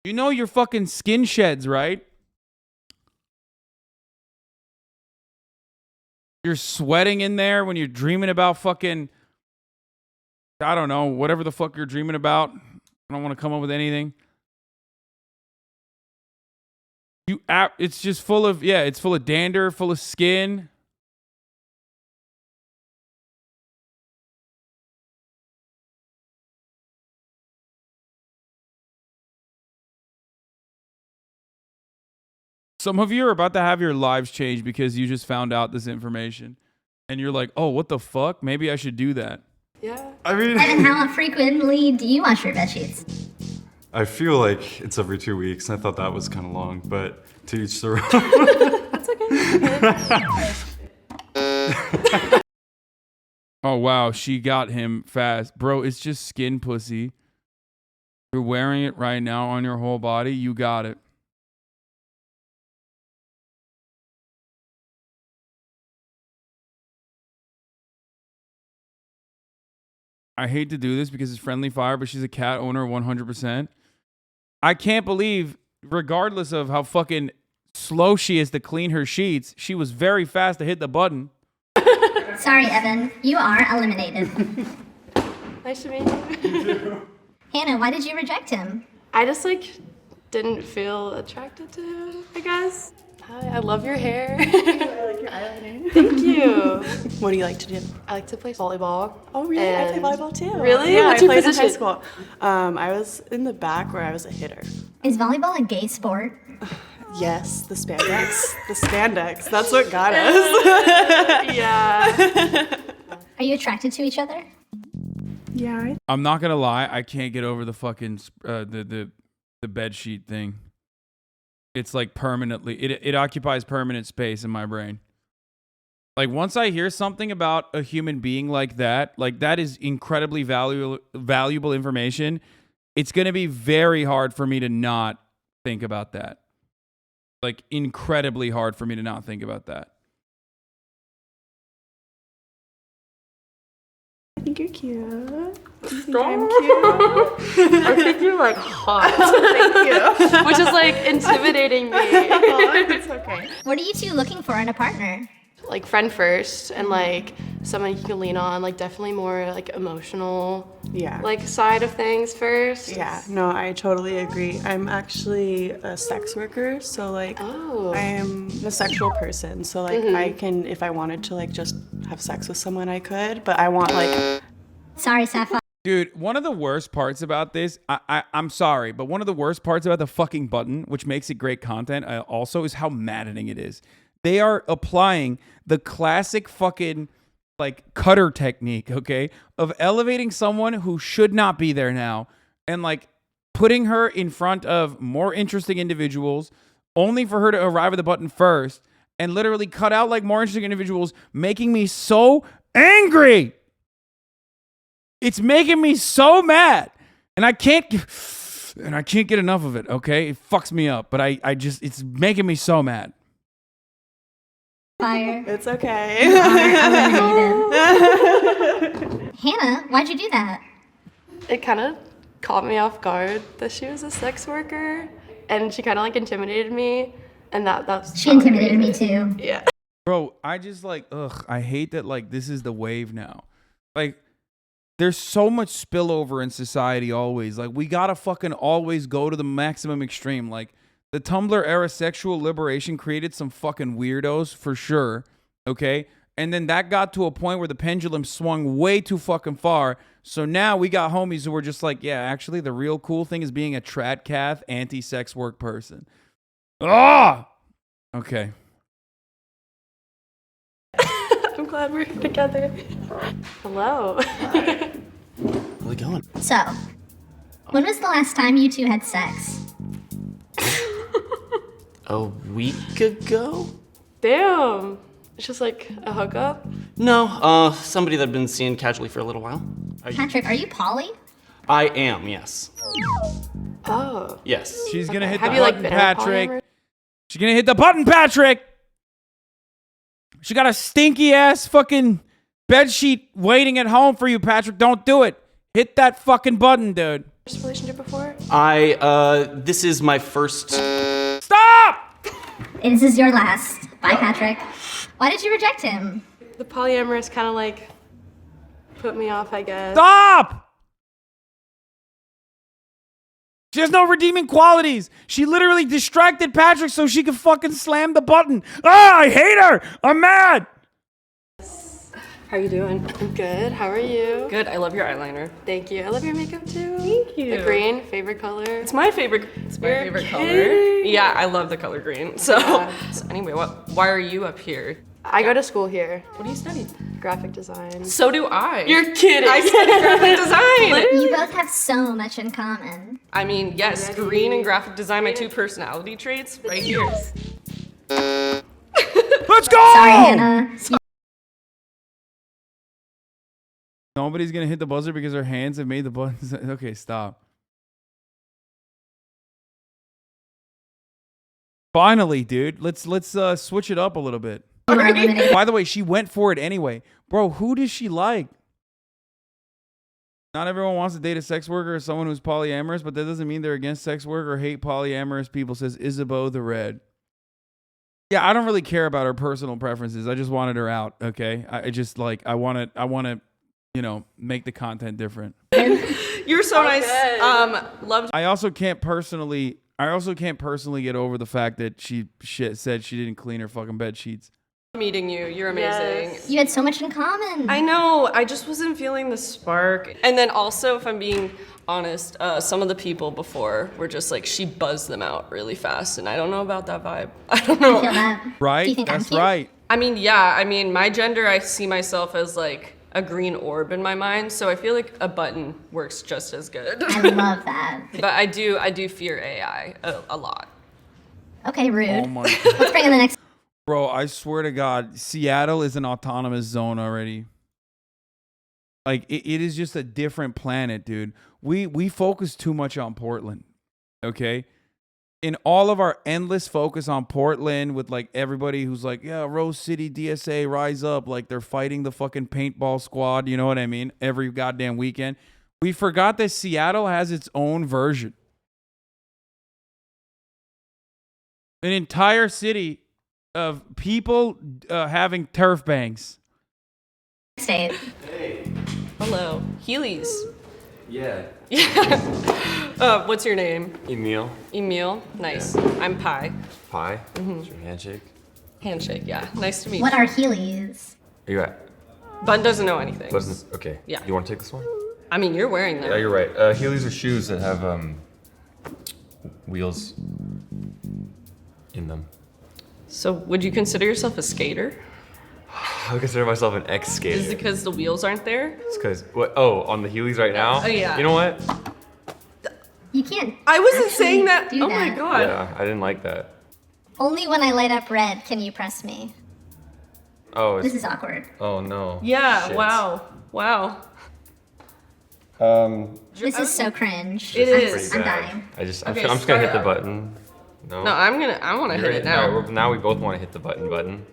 You know your fucking skin sheds, right? You're sweating in there when you're dreaming about fucking, I don't know, whatever the fuck you're dreaming about. I don't want to come up with anything. It's just full of, it's full of dander, full of skin. Some of you are about to have your lives changed because you just found out this information. And you're like, oh, what the fuck? Maybe I should do that. Yeah. I mean, Evan, how frequently do you wash your bed sheets? I feel like it's every 2 weeks. I thought that was kind of long, but to each their own. That's okay. Oh, wow. She got him fast. Bro, it's just skin pussy. You're wearing it right now on your whole body. You got it. I hate to do this because it's friendly fire, but she's a cat owner 100%. I can't believe, regardless of how fucking slow she is to clean her sheets, she was very fast to hit the button. Sorry, Evan. You are eliminated. Nice to meet you. Hannah, why did you reject him? I just didn't feel attracted to him, I guess. Hi, I love your hair. I like your eyeliner. Thank you. What do you like to do? I like to play volleyball. Oh, really? I play volleyball too. Really? Yeah, What's I your played position? in high school. I was in the back where I was a hitter. Is volleyball a gay sport? Yes, the spandex. The spandex. That's what got us. Yeah. Are you attracted to each other? Yeah. I'm not gonna lie, I can't get over the fucking the bed sheet thing. It's like permanently, it occupies permanent space in my brain. Like once I hear something about a human being like that is incredibly valuable information. It's gonna be very hard for me to not think about that. Like incredibly hard for me to not think about that. I think you're cute. Do you think Stop. I'm cute? I think you're hot. Thank you. Which is intimidating me. Oh, it's okay. What are you two looking for in a partner? Friend first and someone you can lean on, definitely more emotional side of things first. Yeah, no, I totally agree. I'm actually a sex worker, so I am a sexual person. So I can, if I wanted to just have sex with someone, I could, but I want Sorry, Sapphire. Dude, one of the worst parts about this, I'm sorry, but one of the worst parts about the fucking button, which makes it great content also, is how maddening it is. They are applying the classic fucking cutter technique, okay, of elevating someone who should not be there now and putting her in front of more interesting individuals, only for her to arrive at the button first, and literally cut out like more interesting individuals, making me so angry. It's making me so mad. And I can't get enough of it, okay? It fucks me up, but I just, it's making me so mad. Fire. It's okay. Hannah, why'd you do that? It kind of caught me off guard that she was a sex worker, and she kind of like intimidated me, and that was. She intimidated me too. Yeah. Bro, I just like, I hate that like this is the wave now. Like, there's so much spillover in society always. Like, we gotta fucking always go to the maximum extreme. Like, the Tumblr era sexual liberation created some fucking weirdos for sure, okay? And then that got to a point where the pendulum swung way too fucking far. So now we got homies who were just like, yeah, actually the real cool thing is being a tradcath anti-sex work person. Ah! Okay. I'm glad we're together. Hello. How's it going? So, when was the last time you two had sex? A week ago? Damn. It's just like a hookup? No, somebody that I've been seeing casually for a little while. Patrick, are you poly? I am, yes. Oh. Yes. She's gonna hit Have the you, like, button, been on Patrick. polyamory? She's gonna hit the button, Patrick. She got a stinky ass fucking bedsheet waiting at home for you, Patrick. Don't do it. Hit that fucking button, dude. Relationship before? This is my first. Stop! This is your last. Bye, Patrick. Why did you reject him? The polyamorous kind of like put me off, I guess. Stop! She has no redeeming qualities. She literally distracted Patrick so she could fucking slam the button. Ah, I hate her. I'm mad. How are you doing? I'm good. How are you? Good. I love your eyeliner. Thank you. I love your makeup too. Thank you. The green, favorite color. It's my favorite. It's my You're favorite color. kidding. Yeah, I love the color green. So, Yeah. so anyway, why are you up here? I go to school here. What do you study? Graphic design. So do I. You're kidding. I study graphic design. You both have so much in common. I mean, yes, green and graphic design, my two personality traits, right here. Let's go! Sorry, Hannah. Nobody's gonna hit the buzzer because her hands have made the buttons. Okay, stop. Finally, dude. Let's switch it up a little bit. By the way, she went for it anyway. Bro, who does she like? Not everyone wants to date a sex worker or someone who's polyamorous, but that doesn't mean they're against sex work or hate polyamorous people, says Isabeau the Red. Yeah, I don't really care about her personal preferences. I just wanted her out, okay? I just like I want to, you know, make the content different. You're so nice. Loved. I also can't personally get over the fact that she said she didn't clean her fucking bed sheets. Meeting you. You're amazing. You had so much in common. I know. I just wasn't feeling the spark. And then also, if I'm being honest, some of the people before were just like, she buzzed them out really fast. And I don't know about that vibe. I don't know. I feel that. Right? Do you think I'm That's cute? right. I mean, yeah. I mean, my gender, I see myself as like a green orb in my mind. So I feel like a button works just as good. I love that. But I do fear AI a lot. Okay, rude. Oh my Let's bring in the next. Bro, I swear to God, Seattle is an autonomous zone already. Like, it is just a different planet, dude. We focus too much on Portland, okay? In all of our endless focus on Portland with, like, everybody who's like, yeah, Rose City, DSA, rise up. Like, they're fighting the fucking paintball squad, you know what I mean? Every goddamn weekend. We forgot that Seattle has its own version. An entire city of people having turf bangs. State. Hey. Hello. Heelys. Yeah. What's your name? Emil. Emil. Nice. Yeah. I'm Pi. Pi? Mm-hmm. What's your handshake? Handshake, yeah. Nice to meet What you. are Heelys? Are you at? Bun doesn't know anything. Okay. Yeah. You want to take this one? I mean, you're wearing them. Yeah, you're right. Heelys are shoes that have wheels in them. So, would you consider yourself a skater? I consider myself an ex-skater. Is it because the wheels aren't there? It's because, what? Oh, on the Heelys right now? Oh, yeah. You know what? You can't. I wasn't actually saying that. do Oh my that. god. Yeah, I didn't like that. Only when I light up red can you press me. Oh, This is awkward. Oh no. Yeah, Shit. wow. Wow. This is so cringe. It is. I'm dying. I'm just gonna hit the start. button. No. No, I want to hit it now. Alright, now we both want to hit the button.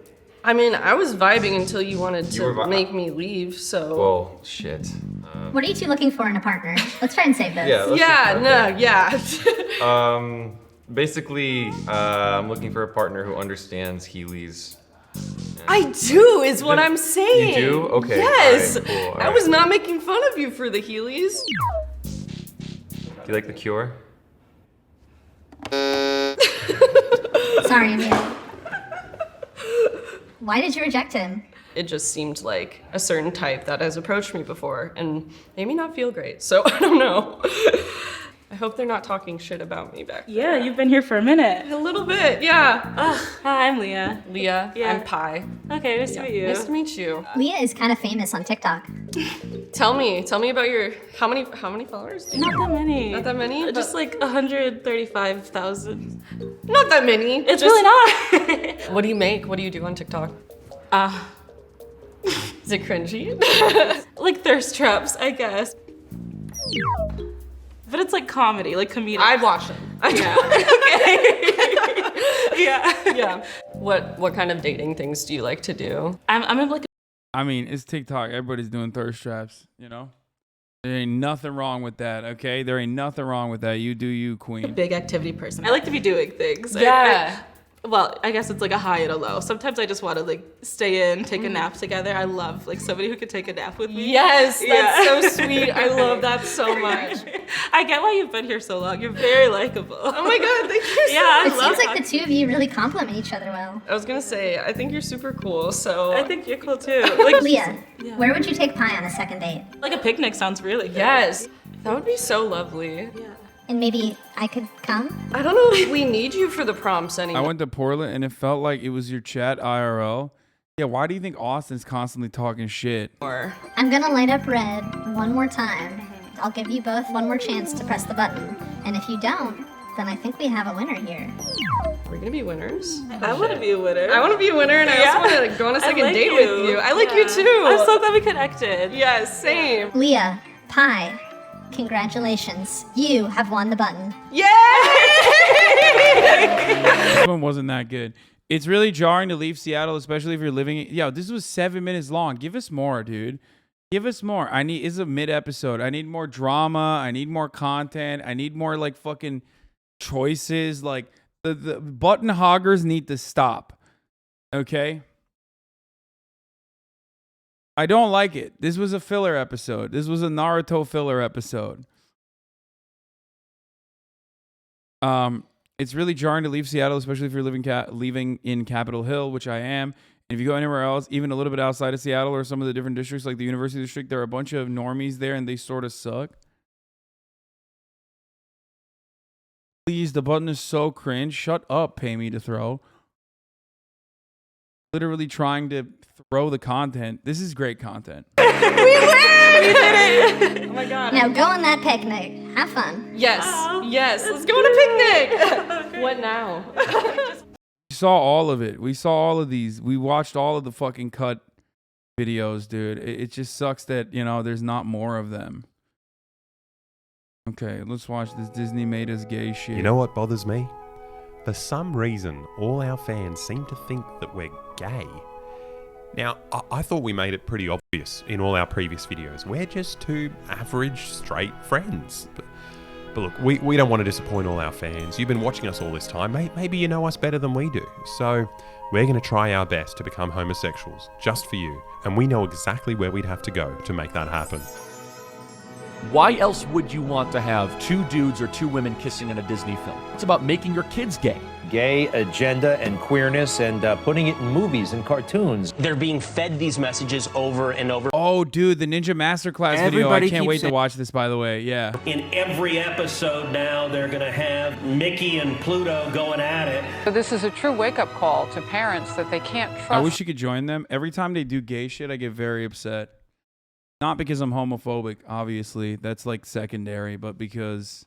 I mean, I was vibing until you wanted You were to make me leave, so. Well, shit. What are you two looking for in a partner? Let's try and save this. Yeah, let's yeah. Basically, I'm looking for a partner who understands Heelys. I do, is what I'm saying. You do? Okay. Yes. Alright, cool, I was not making fun of you for the Heelys. Do you like The Cure? Sorry, Emil. Why did you reject him? It just seemed like a certain type that has approached me before and made me not feel great. So I don't know. I hope they're not talking shit about me back there. Yeah, you've been here for a minute. A little bit, yeah. Hi, I'm Leah. Leah, Yeah. I'm Pi. Okay, nice to meet you. Nice to meet you. Leah is kind of famous on TikTok. Tell me about your, how many followers do you Not have? that many. Not that many? Just like 135,000. Not that many. It's really not. What do you make? What do you do on TikTok? Is it cringy? Like thirst traps, I guess. But it's like comedy, like comedic. I'd watch them. Yeah. Okay. Yeah. Yeah. What kind of dating things do you like to do? I'm in like. I mean, it's TikTok. Everybody's doing thirst traps, you know? There ain't nothing wrong with that, okay? There ain't nothing wrong with that. You do you, queen. Big activity person. I like to be doing things. Yeah. Well, I guess it's like a high and a low. Sometimes I just want to like stay in, take a nap together. I love like somebody who could take a nap with me. Yes, that's so sweet. I love that so much. I get why you've been here so long. You're very likable. Oh my god, thank you so Yeah, It seems like the two of you really complement each other well. I was gonna say, I think you're super cool, so. I think you're cool too. Like Leah, where would you take Pi on a second date? Like a picnic sounds really good. Yes, that would be so lovely. Yeah. And maybe I could come? I don't know if we need you for the prompts anymore. I went to Portland and it felt like it was your chat IRL. Yeah, why do you think Austin's constantly talking shit? I'm gonna light up red one more time. I'll give you both one more chance to press the button. And if you don't, then I think we have a winner here. We're gonna be winners. I want to be a winner. I want to be a winner, and I also want to go on a second date with you. I like you too. I'm so glad we connected. Yes, same. Leah, Pi, congratulations. You have won the button. Yay! This one wasn't that good. It's really jarring to leave Seattle, especially if you're living. Yo, this was 7 minutes long. Give us more, dude. Give us more. It's a mid-episode. I need more drama. I need more content. I need more like fucking choices. Like the button hoggers need to stop. Okay? I don't like it. This was a filler episode. This was a Naruto filler episode. It's really jarring to leave Seattle, especially if you're living in Capitol Hill, which I am. And if you go anywhere else, even a little bit outside of Seattle or some of the different districts, like the University District, there are a bunch of normies there, and they sort of suck. Please, the button is so cringe. Shut up, pay me to throw. Literally trying to throw the content. This is great content. We win! We did it! Oh my god. Now go on that picnic. Have fun. Yes. Yes. Let's go on a picnic. What now? We saw all of it. We saw all of these. We watched all of the fucking cut videos, dude. It just sucks that, there's not more of them. Okay, let's watch this Disney made us gay shit. You know what bothers me? For some reason, all our fans seem to think that we're gay. Now, I thought we made it pretty obvious in all our previous videos. We're just two average, straight friends. But look, we don't want to disappoint all our fans. You've been watching us all this time. Maybe you know us better than we do. So we're going to try our best to become homosexuals, just for you. And we know exactly where we'd have to go to make that happen. Why else would you want to have two dudes or two women kissing in a Disney film? It's about making your kids gay. Gay agenda and queerness and putting it in movies and cartoons. They're being fed these messages over and over. Oh, dude, the Ninja Masterclass video. I can't wait to watch this, by the way. Yeah. In every episode now, they're going to have Mickey and Pluto going at it. So this is a true wake-up call to parents that they can't trust. I wish you could join them. Every time they do gay shit, I get very upset. Not because I'm homophobic, obviously. That's like secondary, but because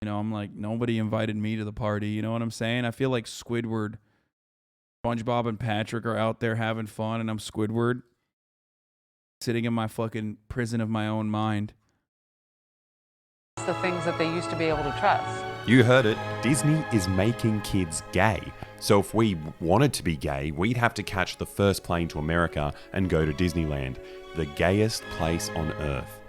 You know, I'm like, nobody invited me to the party. You know what I'm saying? I feel like Squidward, SpongeBob and Patrick are out there having fun, and I'm Squidward sitting in my fucking prison of my own mind. The things that they used to be able to trust. You heard it. Disney is making kids gay. So if we wanted to be gay, we'd have to catch the first plane to America and go to Disneyland, the gayest place on earth.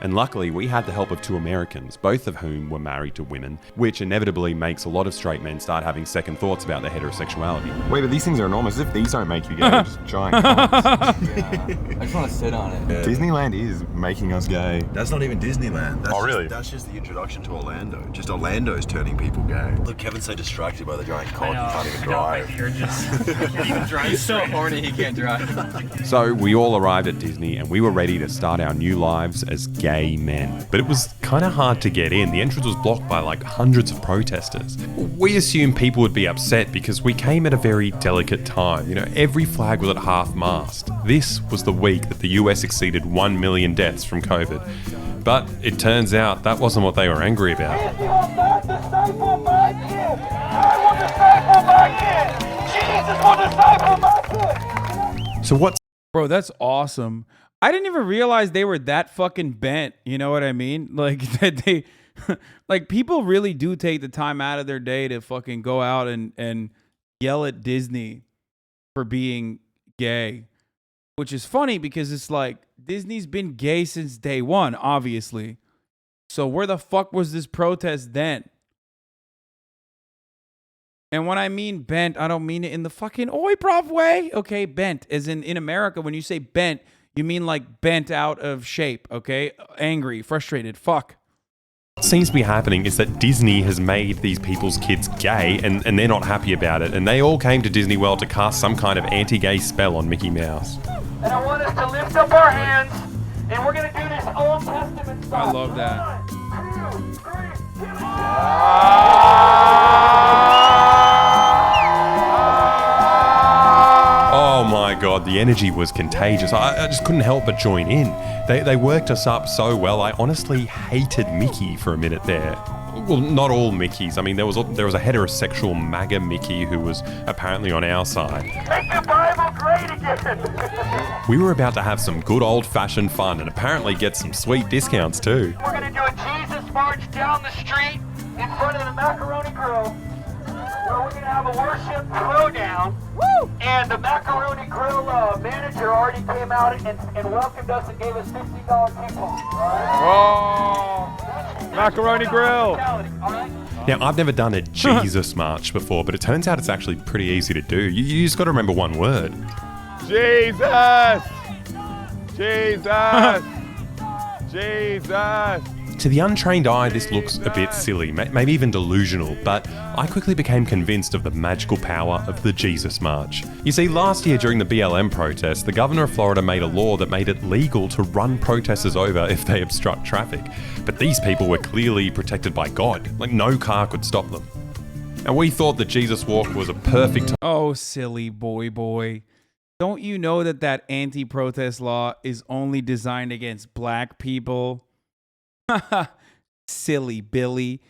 And luckily, we had the help of 2 Americans, both of whom were married to women, which inevitably makes a lot of straight men start having second thoughts about their heterosexuality. Wait, but these things are enormous. If these don't make you gay, they're just giant cocks. I just want to sit on it. Yeah. Disneyland is making us gay. That's not even Disneyland. That's really? That's just the introduction to Orlando. Just Orlando's turning people gay. Look, Kevin's so distracted by the giant cock, he can't even drive. You're just can't even drive. He's so horny, he can't drive. So we all arrived at Disney and we were ready to start our new lives as gay men. But it was kind of hard to get in. The entrance was blocked by like hundreds of protesters. We assumed people would be upset because we came at a very delicate time. You know, every flag was at half-mast. This was the week that the US exceeded 1 million deaths from COVID. But it turns out that wasn't what they were angry about. So what's... Bro, that's awesome. I didn't even realize they were that fucking bent. You know what I mean? Like that they, like people really do take the time out of their day to fucking go out and yell at Disney for being gay, which is funny because it's like Disney's been gay since day one, obviously. So where the fuck was this protest then? And when I mean bent, I don't mean it in the fucking oi bruv way. Okay, bent as in America, when you say bent, you mean like bent out of shape, okay? Angry, frustrated, fuck. What seems to be happening is that Disney has made these people's kids gay and they're not happy about it. And they all came to Disney World to cast some kind of anti-gay spell on Mickey Mouse. And I want us to lift up our hands, and we're going to do this Old Testament stuff. I love that. 1, 2, 3, Oh my god, the energy was contagious. I just couldn't help but join in. They worked us up so well. I honestly hated Mickey for a minute there. Well, not all Mickeys. I mean, there was a heterosexual MAGA Mickey who was apparently on our side. Make the Bible great again. We were about to have some good old-fashioned fun and apparently get some sweet discounts too. We're going to do a Jesus march down the street in front of the Macaroni Grill, where we're going to have a worship throwdown. Woo! And the Macaroni Grill manager already came out and welcomed us and gave us $50 coupons. Oh, Macaroni Grill. Now, I've never done a Jesus march before, but it turns out it's actually pretty easy to do. You just got to remember one word. Jesus! Jesus! Jesus! To the untrained eye, this looks a bit silly, maybe even delusional, but I quickly became convinced of the magical power of the Jesus March. You see, last year during the BLM protests, the governor of Florida made a law that made it legal to run protesters over if they obstruct traffic. But these people were clearly protected by God, like no car could stop them. And we thought the Jesus Walk was a perfect... Oh, silly boy. Don't you know that anti-protest law is only designed against black people? Silly Billy.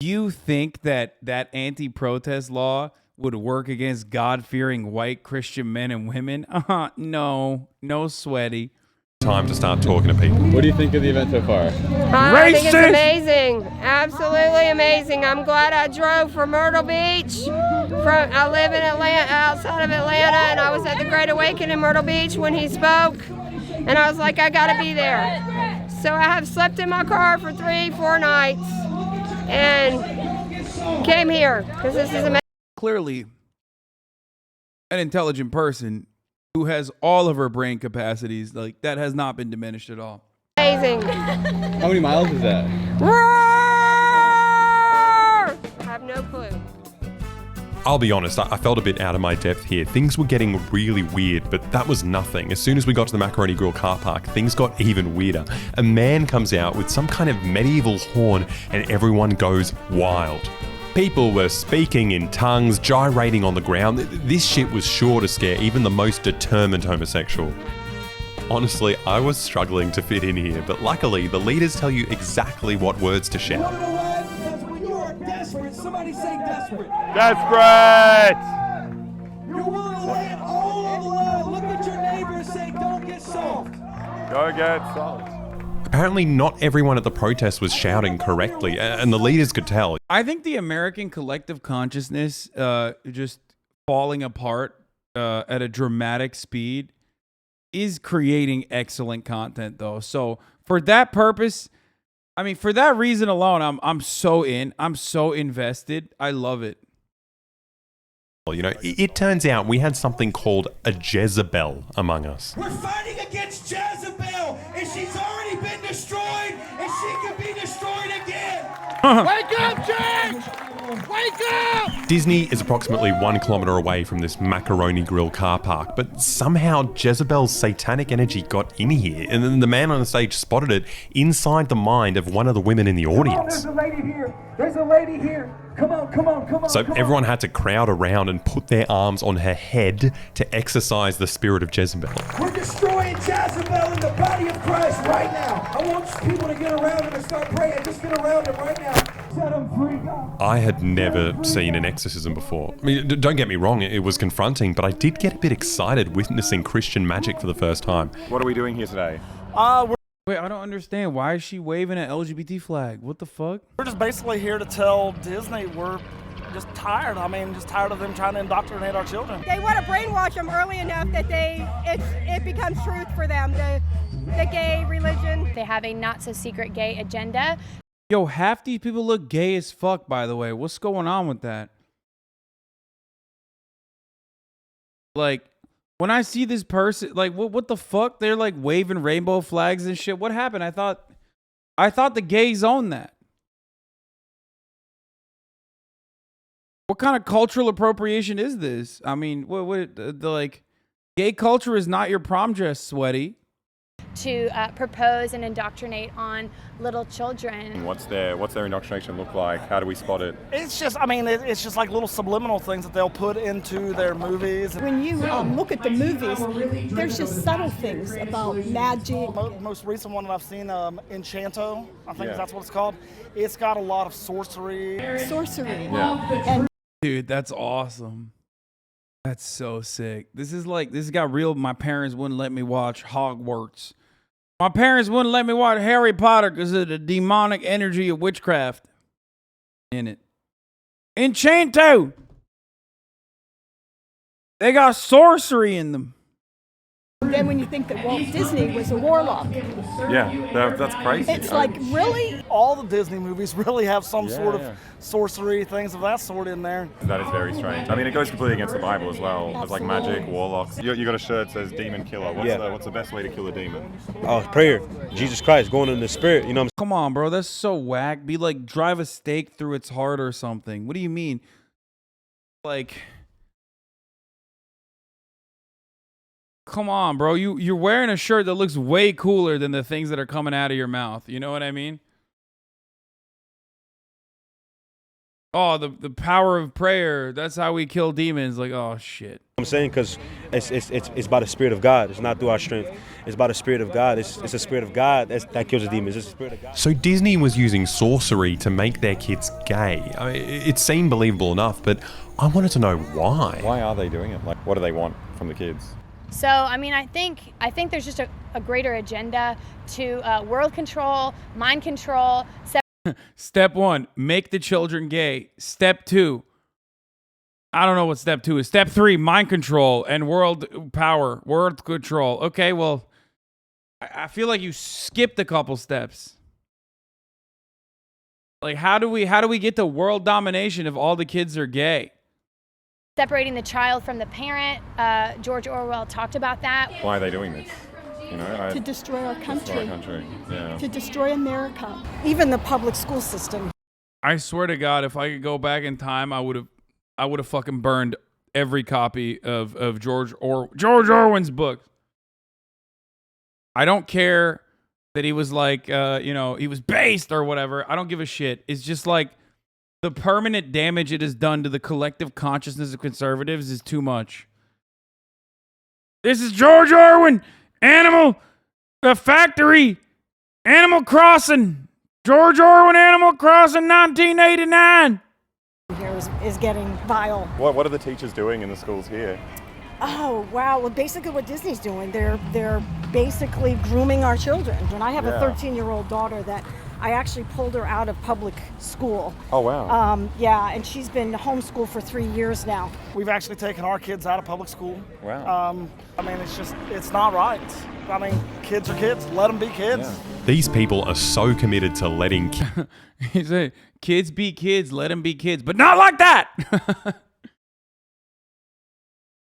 You think that anti-protest law would work against God-fearing white Christian men and women? No sweaty. Time to start talking to people. What do you think of the event so far? I think it's amazing. Absolutely amazing. I'm glad I drove from Myrtle Beach. I live in Atlanta, outside of Atlanta, and I was at the Great Awakening in Myrtle Beach when he spoke, and I was like, I gotta be there. So I have slept in my car for 3-4 nights and came here because this is amazing. Clearly, an intelligent person who has all of her brain capacities, like that has not been diminished at all. Amazing. How many miles is that? Roar! I have no clue. I'll be honest, I felt a bit out of my depth here. Things were getting really weird, but that was nothing. As soon as we got to the Macaroni Grill car park, things got even weirder. A man comes out with some kind of medieval horn and everyone goes wild. People were speaking in tongues, gyrating on the ground. This shit was sure to scare even the most determined homosexual. Honestly, I was struggling to fit in here, but luckily the leaders tell you exactly what words to shout. Somebody say desperate. Desperate! You're willing to lay it all on the line. Look at your neighbor and say, don't get soft. Go get soft. Apparently not everyone at the protest was shouting correctly, and the leaders could tell. I think the American collective consciousness just falling apart at a dramatic speed is creating excellent content, though. So for that purpose, I mean, for that reason alone, I'm so in. I'm so invested. I love it. You know, it turns out we had something called a Jezebel among us. We're fighting against Jezebel, and she's already been destroyed, and she can be destroyed again. Wake up, church! Wake up! Disney is approximately 1 kilometer away from this macaroni grill car park, but somehow Jezebel's satanic energy got in here, and then the man on the stage spotted it inside the mind of one of the women in the audience. There's a lady here. There's a lady here. Come on, come on, come on. So everyone had to crowd around and put their arms on her head to exorcise the spirit of Jezebel. We're destroying Jezebel in the body of Christ right now. I want people to get around him and start praying. Just get around him right now. Set him free, God. I had never seen an exorcism before. I mean, don't get me wrong, it was confronting, but I did get a bit excited witnessing Christian magic for the first time. What are we doing here today? Wait, I don't understand. Why is she waving an LGBT flag? What the fuck? We're just basically here to tell Disney we're just tired. I mean, just tired of them trying to indoctrinate our children. They want to brainwash them early enough that it becomes truth for them, the gay religion. They have a not-so-secret gay agenda. Yo, half these people look gay as fuck, by the way. What's going on with that? Like, when I see this person, like, what the fuck? They're like waving rainbow flags and shit. What happened? I thought the gays own that. What kind of cultural appropriation is this? I mean, like, gay culture is not your prom dress, sweaty. To propose and indoctrinate on little children. What's their indoctrination look like? How do we spot it? It's just, I mean, it's just like little subliminal things that they'll put into their movies. When you look at the movies, there's just subtle things about magic. Most recent one that I've seen, Enchanto, I think that's what it's called. It's got a lot of sorcery. Yeah. And dude, that's awesome. That's so sick. This got real. My parents wouldn't let me watch Hogwarts. My parents wouldn't let me watch Harry Potter because of the demonic energy of witchcraft in it. Enchanto! They got sorcery in them. then when you think that Walt Disney was a warlock. Yeah, that's crazy. It's like, really? All the Disney movies really have some sort of sorcery, things of that sort in there. That is very strange. I mean, it goes completely against the Bible as well. There's like magic, warlocks. You got a shirt that says demon killer. What's the best way to kill a demon? Oh, prayer. Jesus Christ, going in the spirit, you know what I'm saying? Come on, bro. That's so whack. Be like, drive a stake through its heart or something. What do you mean? Like... Come on, bro. You're wearing a shirt that looks way cooler than the things that are coming out of your mouth. You know what I mean? Oh, the power of prayer. That's how we kill demons. Like, oh, shit. I'm saying because it's by the Spirit of God. It's not through our strength. It's by the Spirit of God. It's the Spirit of God that kills the demons. It's the Spirit of God. So Disney was using sorcery to make their kids gay. I mean, it seemed believable enough, but I wanted to know why. Why are they doing it? Like, what do they want from the kids? So, I mean, I think there's just a greater agenda to world control, mind control. Step 1, make the children gay. Step 2, I don't know what step 2 is. Step 3, mind control and world power, world control. Okay, well, I feel like you skipped a couple steps. Like, how do we get to world domination if all the kids are gay? Separating the child from the parent. George Orwell talked about that. Why are they doing this? You know, to destroy our country. Yeah. To destroy America. Even the public school system. I swear to God, if I could go back in time, I would have fucking burned every copy of George Orwell's book. I don't care that he was like, he was based or whatever. I don't give a shit. It's just like, the permanent damage it has done to the collective consciousness of conservatives is too much. This is George Orwell, Factory, Animal Crossing. George Orwell, Animal Crossing, 1989. here is getting vile. What are the teachers doing in the schools here? Oh, wow. Well, basically what Disney's doing, they're basically grooming our children. And I have a 13-year-old daughter that I actually pulled her out of public school. Oh, wow. Yeah, and she's been homeschooled for 3 years now. We've actually taken our kids out of public school. Wow. I mean, it's not right. I mean, kids are kids. Let them be kids. Yeah. These people are so committed to letting he said, kids be kids, let them be kids, but not like that.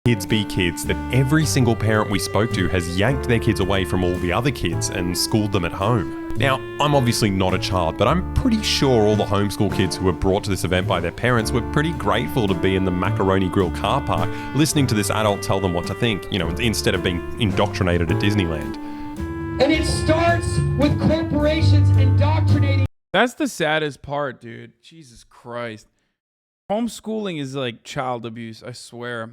kids be kids that every single parent we spoke to has yanked their kids away from all the other kids and schooled them at home. Now, I'm obviously not a child, but I'm pretty sure all the homeschool kids who were brought to this event by their parents were pretty grateful to be in the Macaroni Grill car park, listening to this adult tell them what to think, you know, instead of being indoctrinated at Disneyland. And it starts with corporations indoctrinating. That's the saddest part, dude. Jesus Christ. Homeschooling is like child abuse, I swear.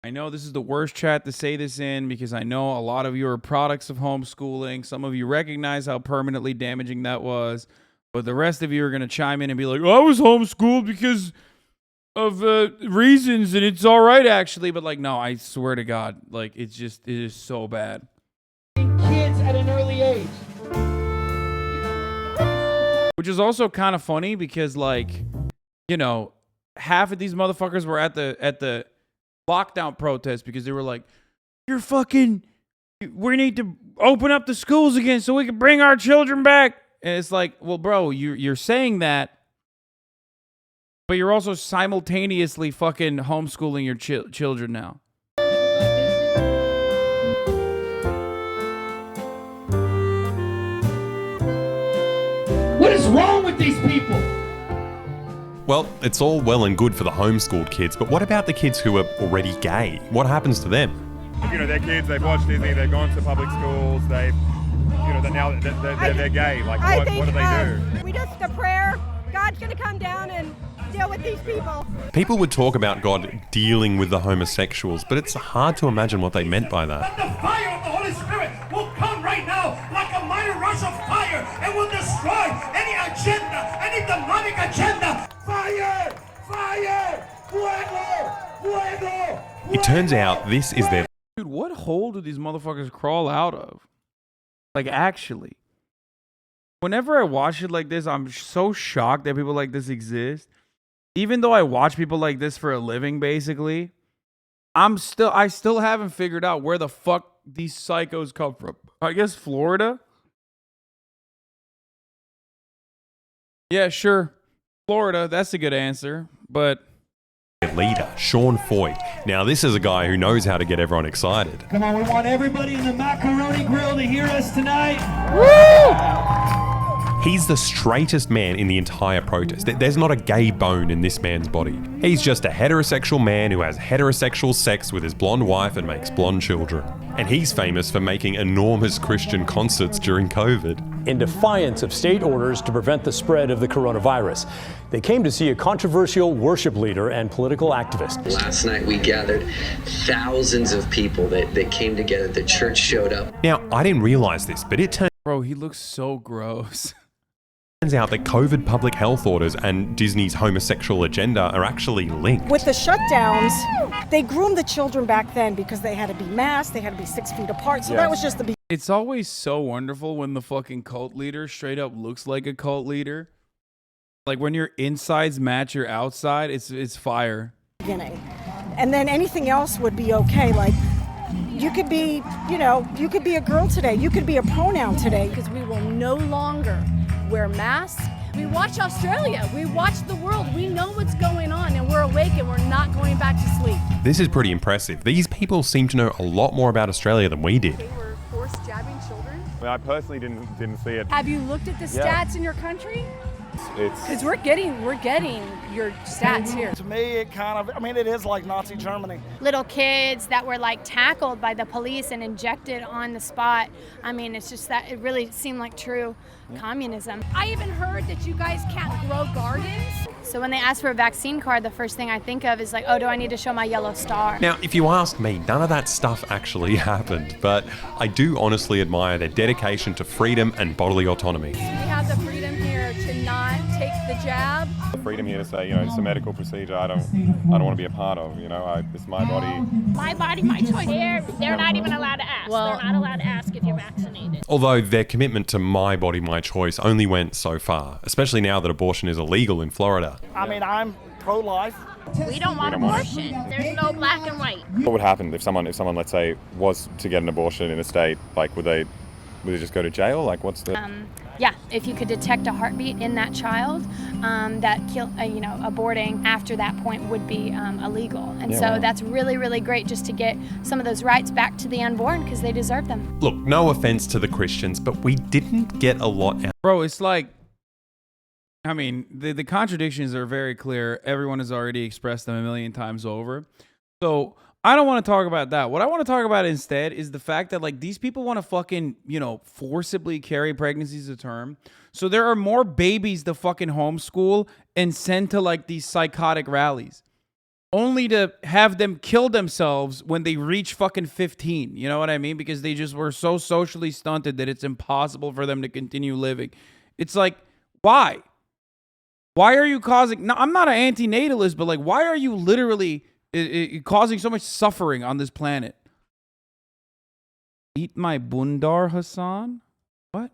I know this is the worst chat to say this in because I know a lot of you are products of homeschooling. Some of you recognize how permanently damaging that was. But the rest of you are going to chime in and be like, I was homeschooled because of reasons and it's all right, actually. But like, no, I swear to God, like, it is so bad. Kids at an early age. Which is also kind of funny because, like, you know, half of these motherfuckers were at the lockdown protest because they were like, we need to open up the schools again so we can bring our children back. And it's like, well, bro, you're saying that, but you're also simultaneously fucking homeschooling your children now. What is wrong with these people? Well, it's all well and good for the homeschooled kids, but what about the kids who are already gay? What happens to them? You know, they're kids, they've watched Disney, they've gone to public schools, they're gay. Like, what do they do? We just a prayer. God's going to come down and deal with these people. People would talk about God dealing with the homosexuals, but it's hard to imagine what they meant by that. The fire of the Holy Spirit will come right now like a mighty rush of fire and will destroy any agenda, any demonic agenda. Fire! Fire! Fuego! Fuego! It turns out this is their... Dude, what hole do these motherfuckers crawl out of? Like, actually. Whenever I watch it like this, I'm so shocked that people like this exist. Even though I watch people like this for a living, basically, I still haven't figured out where the fuck these psychos come from. I guess Florida? Yeah, sure. Florida, that's a good answer, but... leader, Sean Foyt. Now, this is a guy who knows how to get everyone excited. Come on, we want everybody in the Macaroni Grill to hear us tonight. Woo! He's the straightest man in the entire protest. There's not a gay bone in this man's body. He's just a heterosexual man who has heterosexual sex with his blonde wife and makes blonde children. And he's famous for making enormous Christian concerts during COVID. In defiance of state orders to prevent the spread of the coronavirus, they came to see a controversial worship leader and political activist. Last night we gathered thousands of people that came together. The church showed up. Now, I didn't realize this, but it turns... Bro, he looks so gross. Turns out that COVID public health orders and Disney's homosexual agenda are actually linked. With the shutdowns, they groomed the children back then because they had to be masked, they had to be 6 feet apart, so that was just the beginning. It's always so wonderful when the fucking cult leader straight up looks like a cult leader. Like when your insides match your outside, it's fire. And then anything else would be okay, like you could be, you could be a girl today, you could be a pronoun today. Because we will no longer wear masks. We watch Australia. We watch the world. We know what's going on and we're awake and we're not going back to sleep. This is pretty impressive. These people seem to know a lot more about Australia than we did. They were forced jabbing children. I personally didn't see it. Have you looked at the stats in your country? Because we're getting your stats here. To me, it is like Nazi Germany. Little kids that were like tackled by the police and injected on the spot. I mean, it's just that it really seemed like true communism. I even heard that you guys can't grow gardens. So when they ask for a vaccine card, the first thing I think of is like, oh, do I need to show my yellow star? Now, if you ask me, none of that stuff actually happened, but I do honestly admire their dedication to freedom and bodily autonomy. We have the freedom here to not take the jab. The freedom here to say, you know, it's a medical procedure. I don't want to be a part of. You know, it's my body. My body, my choice. They're not even allowed to ask. Well, they're not allowed to ask if you're vaccinated. Although their commitment to my body, my choice only went so far, especially now that abortion is illegal in Florida. I mean, I'm pro-life. We don't want abortion. There's no black and white. What would happen if someone, let's say, was to get an abortion in a state? Like, would they just go to jail? Like, what's the? Yeah, if you could detect a heartbeat in that child, aborting after that point would be illegal. And so that's really, really great just to get some of those rights back to the unborn because they deserve them. Look, no offense to the Christians, but we didn't get a lot out. Bro, it's like, I mean, the contradictions are very clear. Everyone has already expressed them a million times over. So I don't want to talk about that. What I want to talk about instead is the fact that, like, these people want to fucking, forcibly carry pregnancies to term. So there are more babies to fucking homeschool and send to, like, these psychotic rallies, only to have them kill themselves when they reach fucking 15. You know what I mean? Because they just were so socially stunted that it's impossible for them to continue living. It's like, why? Why are you causing... No, I'm not an anti-natalist, but, like, why are you literally... causing so much suffering on this planet? Eat my bundar, Hasan? What?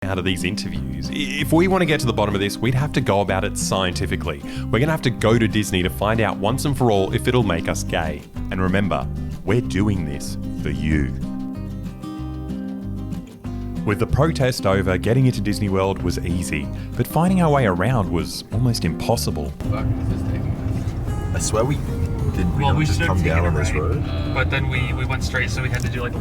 Out of these interviews, if we want to get to the bottom of this, we'd have to go about it scientifically. We're going to have to go to Disney to find out once and for all if it'll make us gay. And remember, we're doing this for you. With the protest over, getting into Disney World was easy, but finding our way around was almost impossible. I swear we just come down on this road. But then we went straight, so we had to do like...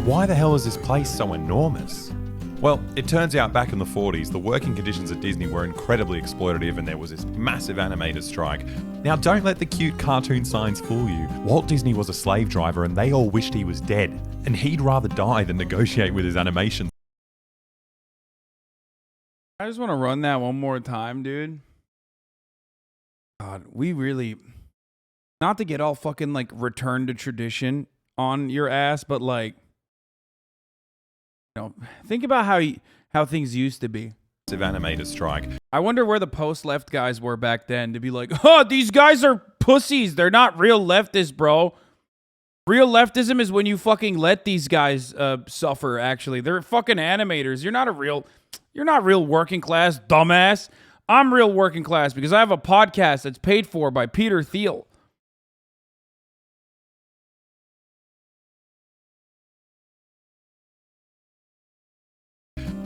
Why the hell is this place so enormous? Well, it turns out back in the 40s, the working conditions at Disney were incredibly exploitative and there was this massive animator strike. Now, don't let the cute cartoon signs fool you. Walt Disney was a slave driver and they all wished he was dead, and he'd rather die than negotiate with his animation. I just want to run that one more time, dude. God, we really... Not to get all fucking, like, return to tradition on your ass, but, like... think about how things used to be. Animator strike. I wonder where the post-left guys were back then to be like, oh, these guys are pussies. They're not real leftists, bro. Real leftism is when you fucking let these guys suffer, actually. They're fucking animators. You're not real working class, dumbass. I'm real working class because I have a podcast that's paid for by Peter Thiel.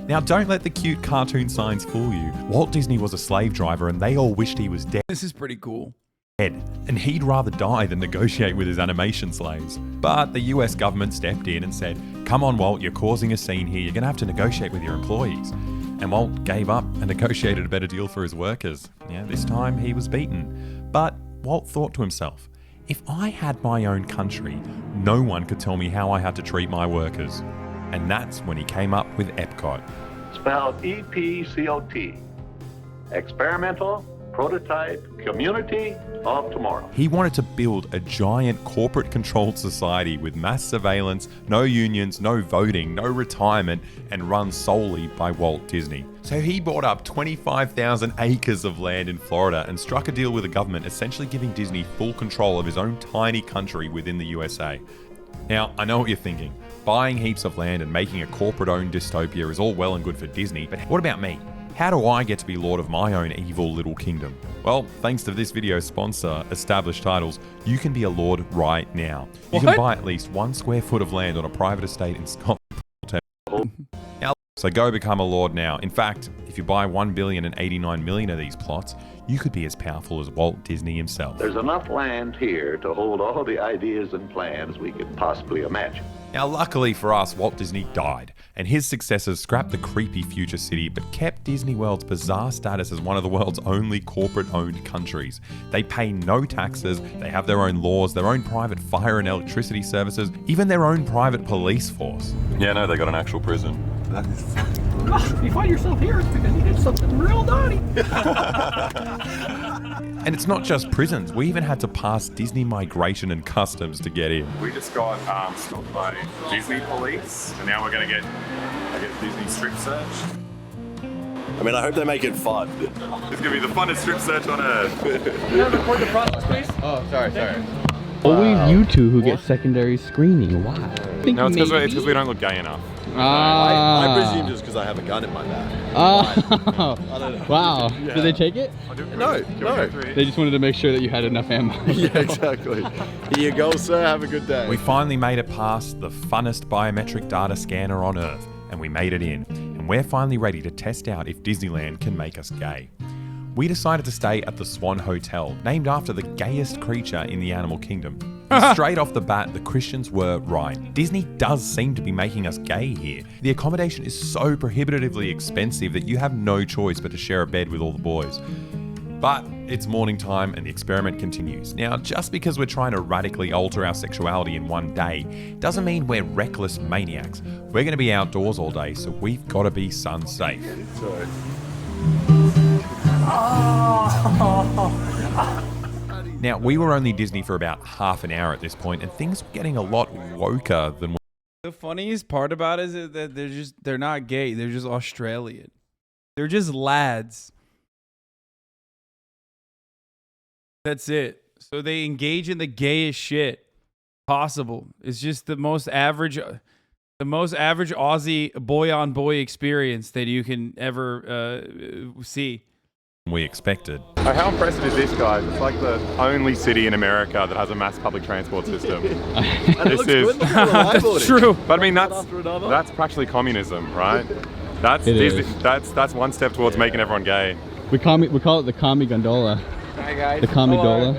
Now, don't let the cute cartoon signs fool you. Walt Disney was a slave driver and they all wished he was dead. This is pretty cool. And he'd rather die than negotiate with his animation slaves. But the US government stepped in and said, come on, Walt, you're causing a scene here. You're going to have to negotiate with your employees. And Walt gave up and negotiated a better deal for his workers. Yeah, this time he was beaten. But Walt thought to himself, if I had my own country, no one could tell me how I had to treat my workers. And that's when he came up with Epcot. Spelled E-P-C-O-T. Experimental Prototype Community of Tomorrow. He wanted to build a giant corporate-controlled society with mass surveillance, no unions, no voting, no retirement, and run solely by Walt Disney. So he bought up 25,000 acres of land in Florida and struck a deal with the government, essentially giving Disney full control of his own tiny country within the USA. Now, I know what you're thinking. Buying heaps of land and making a corporate-owned dystopia is all well and good for Disney, but what about me? How do I get to be lord of my own evil little kingdom? Well, thanks to this video's sponsor, Established Titles, you can be a lord right now. You can buy at least 1 square foot of land on a private estate in Scotland. So go become a lord now. In fact, if you buy 1,089 million of these plots, you could be as powerful as Walt Disney himself. There's enough land here to hold all the ideas and plans we could possibly imagine. Now, luckily for us, Walt Disney died, and his successors scrapped the creepy future city but kept Disney World's bizarre status as one of the world's only corporate-owned countries. They pay no taxes, they have their own laws, their own private fire and electricity services, even their own private police force. Yeah, no, they got an actual prison. That is If you find yourself here, it's because you did something real naughty. And it's not just prisons, we even had to pass Disney Migration and Customs to get in. We just got stopped by Disney police, and now we're going to get, I guess, Disney strip search. I mean, I hope they make it fun. It's going to be the funnest strip search on earth. Can I record the process, please? Oh, sorry. Always you two who get secondary screening. Why? No, it's because we don't look gay enough. I presume just because I have a gun in my back. Wow. Yeah. Did they take it? No. They just wanted to make sure that you had enough ammo. Yeah, exactly. Here you go, sir. Have a good day. We finally made it past the funnest biometric data scanner on Earth, and we made it in. And we're finally ready to test out if Disneyland can make us gay. We decided to stay at the Swan Hotel, named after the gayest creature in the animal kingdom. Straight off the bat, the Christians were right. Disney does seem to be making us gay here. The accommodation is so prohibitively expensive that you have no choice but to share a bed with all the boys. But it's morning time and the experiment continues. Now, just because we're trying to radically alter our sexuality in one day doesn't mean we're reckless maniacs. We're going to be outdoors all day, so we've got to be sun safe. Now, we were only Disney for about half an hour at this point, and things were getting a lot woker than. The funniest part about it is that they're not gay. They're just Australian. They're just lads. That's it. So they engage in the gayest shit possible. It's just the most average Aussie boy-on-boy experience that you can ever see. We expected. How impressive is this, guys? It's like the only city in America that has a mass public transport system. That's true. But I mean, that's practically communism, right? That's one step towards making everyone gay. We call it the commie gondola. Hi guys. The commie dola.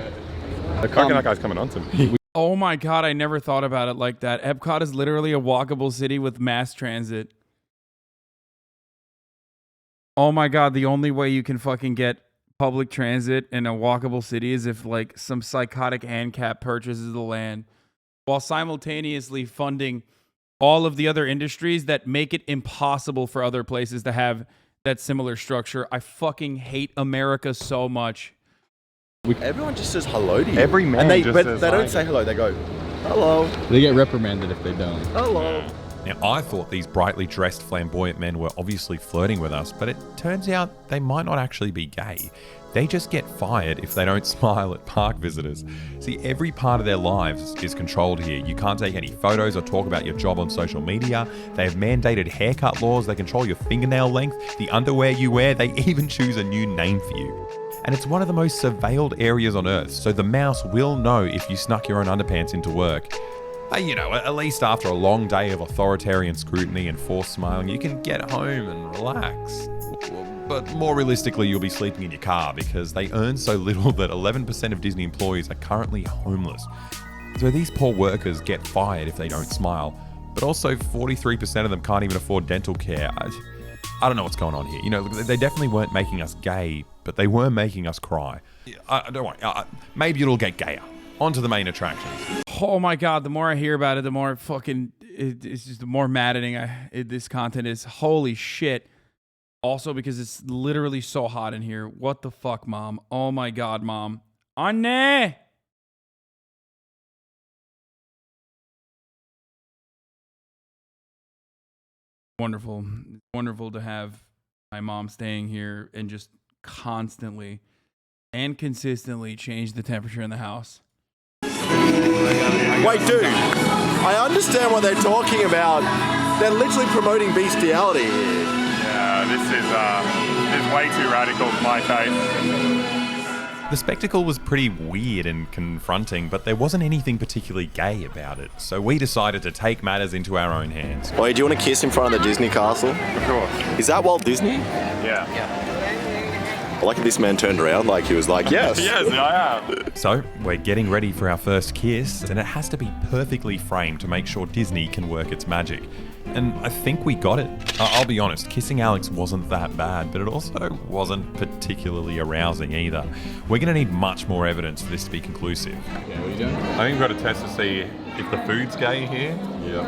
I reckon that guy's coming on to me. Oh my God, I never thought about it like that. Epcot is literally a walkable city with mass transit. Oh my God, the only way you can fucking get public transit in a walkable city is if like some psychotic ANCAP purchases the land while simultaneously funding all of the other industries that make it impossible for other places to have that similar structure. I fucking hate America so much. Everyone just says hello to you. Every man and they says don't say hello, they go, hello. They get reprimanded if they don't. Hello. Now, I thought these brightly dressed flamboyant men were obviously flirting with us, but it turns out they might not actually be gay. They just get fired if they don't smile at park visitors. See, every part of their lives is controlled here. You can't take any photos or talk about your job on social media. They have mandated haircut laws. They control your fingernail length, the underwear you wear. They even choose a new name for you. And it's one of the most surveilled areas on Earth, so the mouse will know if you snuck your own underpants into work. You know, at least after a long day of authoritarian scrutiny and forced smiling, you can get home and relax. But more realistically, you'll be sleeping in your car because they earn so little that 11% of Disney employees are currently homeless. So these poor workers get fired if they don't smile, but also 43% of them can't even afford dental care. I don't know what's going on here. You know, they definitely weren't making us gay, but they were making us cry. Don't worry, maybe it'll get gayer. On to the main attractions. Oh my God, the more I hear about it, the more fucking, it's just the more maddening this content is. Holy shit. Also because it's literally so hot in here. What the fuck, Mom? Oh my God, Mom. Anne! Wonderful. It's wonderful to have my mom staying here and just constantly and consistently change the temperature in the house. Wait, dude, I understand what they're talking about. They're literally promoting bestiality here. Yeah, this is way too radical for my taste. The spectacle was pretty weird and confronting, but there wasn't anything particularly gay about it, so we decided to take matters into our own hands. Wait, do you want to kiss in front of the Disney castle? Of course. Is that Walt Disney? Yeah. I like how this man turned around like he was like, yes. Yes, I am. So, we're getting ready for our first kiss, and it has to be perfectly framed to make sure Disney can work its magic. And I think we got it. I'll be honest, kissing Alex wasn't that bad, but it also wasn't particularly arousing either. We're going to need much more evidence for this to be conclusive. Yeah, what are you doing? I think we've got to test to see if the food's gay here. Yeah.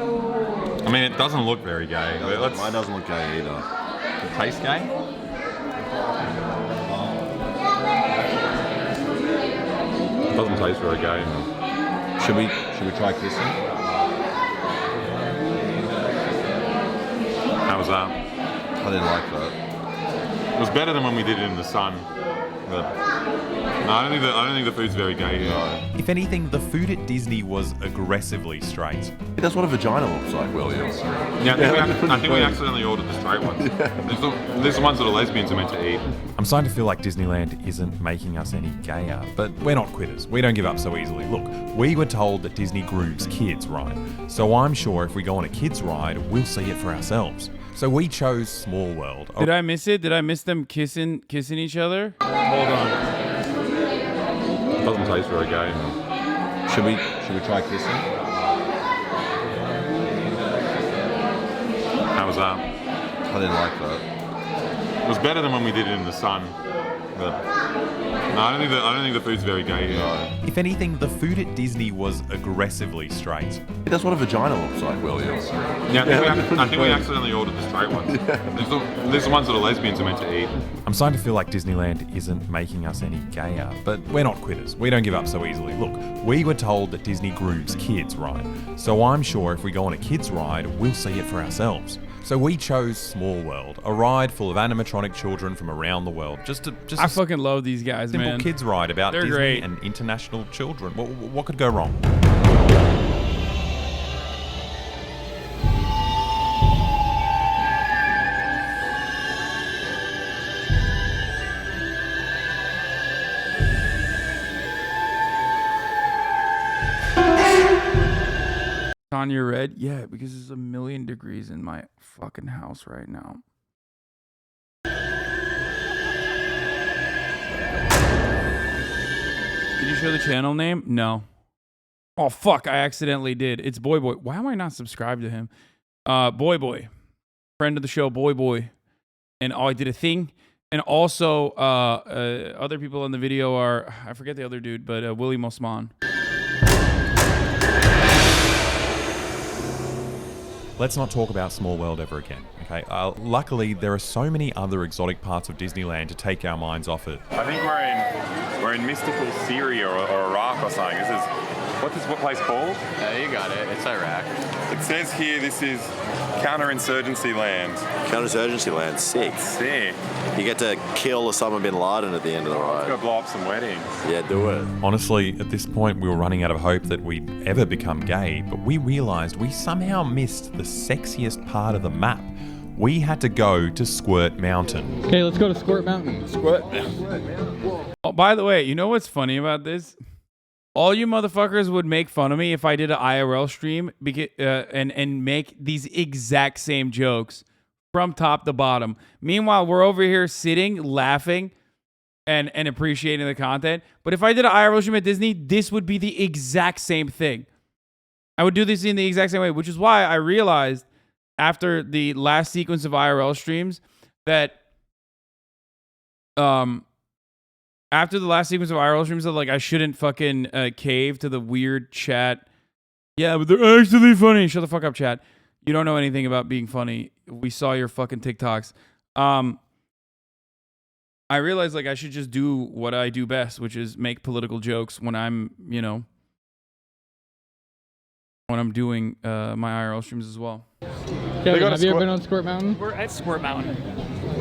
I mean, it doesn't look very gay. Mine doesn't look gay either. It tastes gay? It doesn't taste very gay. Should we try kissing? How was that? I didn't like that. It was better than when we did it in the sun. But no, I don't think the food's very gay here. If anything, the food at Disney was aggressively straight. That's what a vagina looks like, William. Yeah, I think we accidentally ordered the straight ones. These are the ones that are lesbians are meant to eat. I'm starting to feel like Disneyland isn't making us any gayer, but we're not quitters. We don't give up so easily. Look, we were told that Disney grooves kids, right? So I'm sure if we go on a kids ride, we'll see it for ourselves. So we chose Small World. Did I miss it? Did I miss them kissing each other? Hold on. It doesn't taste very gay. Should we try kissing? How was that? I didn't like that. It was better than when we did it in the sun. But no, I don't think the food's very gay here. If anything, the food at Disney was aggressively straight. That's what a vagina looks like, William. Yeah, I think we accidentally ordered the straight ones. These are the ones that are lesbians are meant to eat. I'm starting to feel like Disneyland isn't making us any gayer, but we're not quitters. We don't give up so easily. Look, we were told that Disney grooves kids, right? So I'm sure if we go on a kids ride, we'll see it for ourselves. So we chose Small World, a ride full of animatronic children from around the world. I fucking love these guys, simple man. Kids ride about They're Disney great. and international children. What could go wrong? Tanya Red? Yeah, because it's 1,000,000 degrees in my fucking house right now. Did you show the channel name? No. Oh, fuck. I accidentally did. It's BoyBoy. Why am I not subscribed to him? BoyBoy. Friend of the show, BoyBoy. And I did a thing. And also, other people in the video are, I forget the other dude, but Willie Mosman. Let's not talk about Small World ever again, okay? Luckily, there are so many other exotic parts of Disneyland to take our minds off it. I think we're in mystical Syria or Iraq or something. What's this place called? You got it. It's Iraq. It says here this is counterinsurgency land. Counterinsurgency land, sick. Sick. You get to kill Osama bin Laden at the end of the ride. Go blow up some weddings. Yeah, do it. Honestly, at this point, we were running out of hope that we'd ever become gay, but we realized we somehow missed the sexiest part of the map. We had to go to Squirt Mountain. Okay, let's go to Squirt Mountain. Squirt Mountain. Oh, by the way, you know what's funny about this? All you motherfuckers would make fun of me if I did an IRL stream and make these exact same jokes from top to bottom. Meanwhile, we're over here sitting, laughing, and appreciating the content. But if I did an IRL stream at Disney, this would be the exact same thing. I would do this in the exact same way, which is why I realized after the last sequence of IRL streams that after the last sequence of IRL streams, that like I shouldn't fucking cave to the weird chat. Yeah, but they're actually funny. Shut the fuck up, chat. You don't know anything about being funny. We saw your fucking TikToks. I realized like I should just do what I do best, which is make political jokes when I'm, you know, when I'm doing my IRL streams as well. Kevin, have you ever been on Squirt Mountain? We're at Squirt Mountain.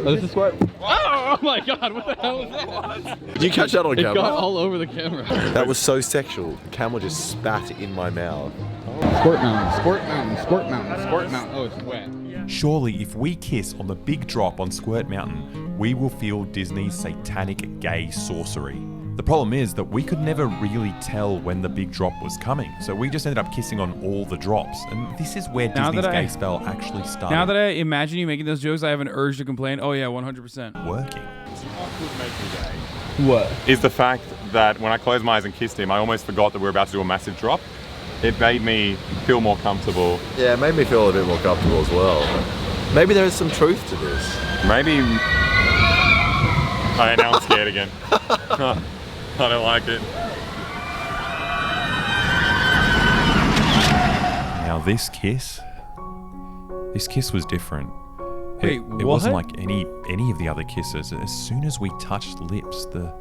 Oh, this is Squirt. Oh my god, what the hell was that? Did you catch that on camera? It got all over the camera. That was so sexual. The camera just spat in my mouth. Squirt Mountain, Squirt Mountain, Squirt Mountain, Squirt Mountain. Oh, it's wet. Surely, if we kiss on the big drop on Squirt Mountain, we will feel Disney's satanic gay sorcery. The problem is that we could never really tell when the big drop was coming, so we just ended up kissing on all the drops, and this is where Disney's gay spell actually started. Now that I imagine you making those jokes, I have an urge to complain. Oh yeah, 100%. Working. would make me gay What? is the fact that when I closed my eyes and kissed him, I almost forgot that we were about to do a massive drop. It made me feel more comfortable. Yeah, it made me feel a bit more comfortable as well. Maybe there is some truth to this. Maybe... Oh, now I'm scared again. I don't like it. Now this kiss was different. Wait, it wasn't like any of the other kisses. As soon as we touched lips, the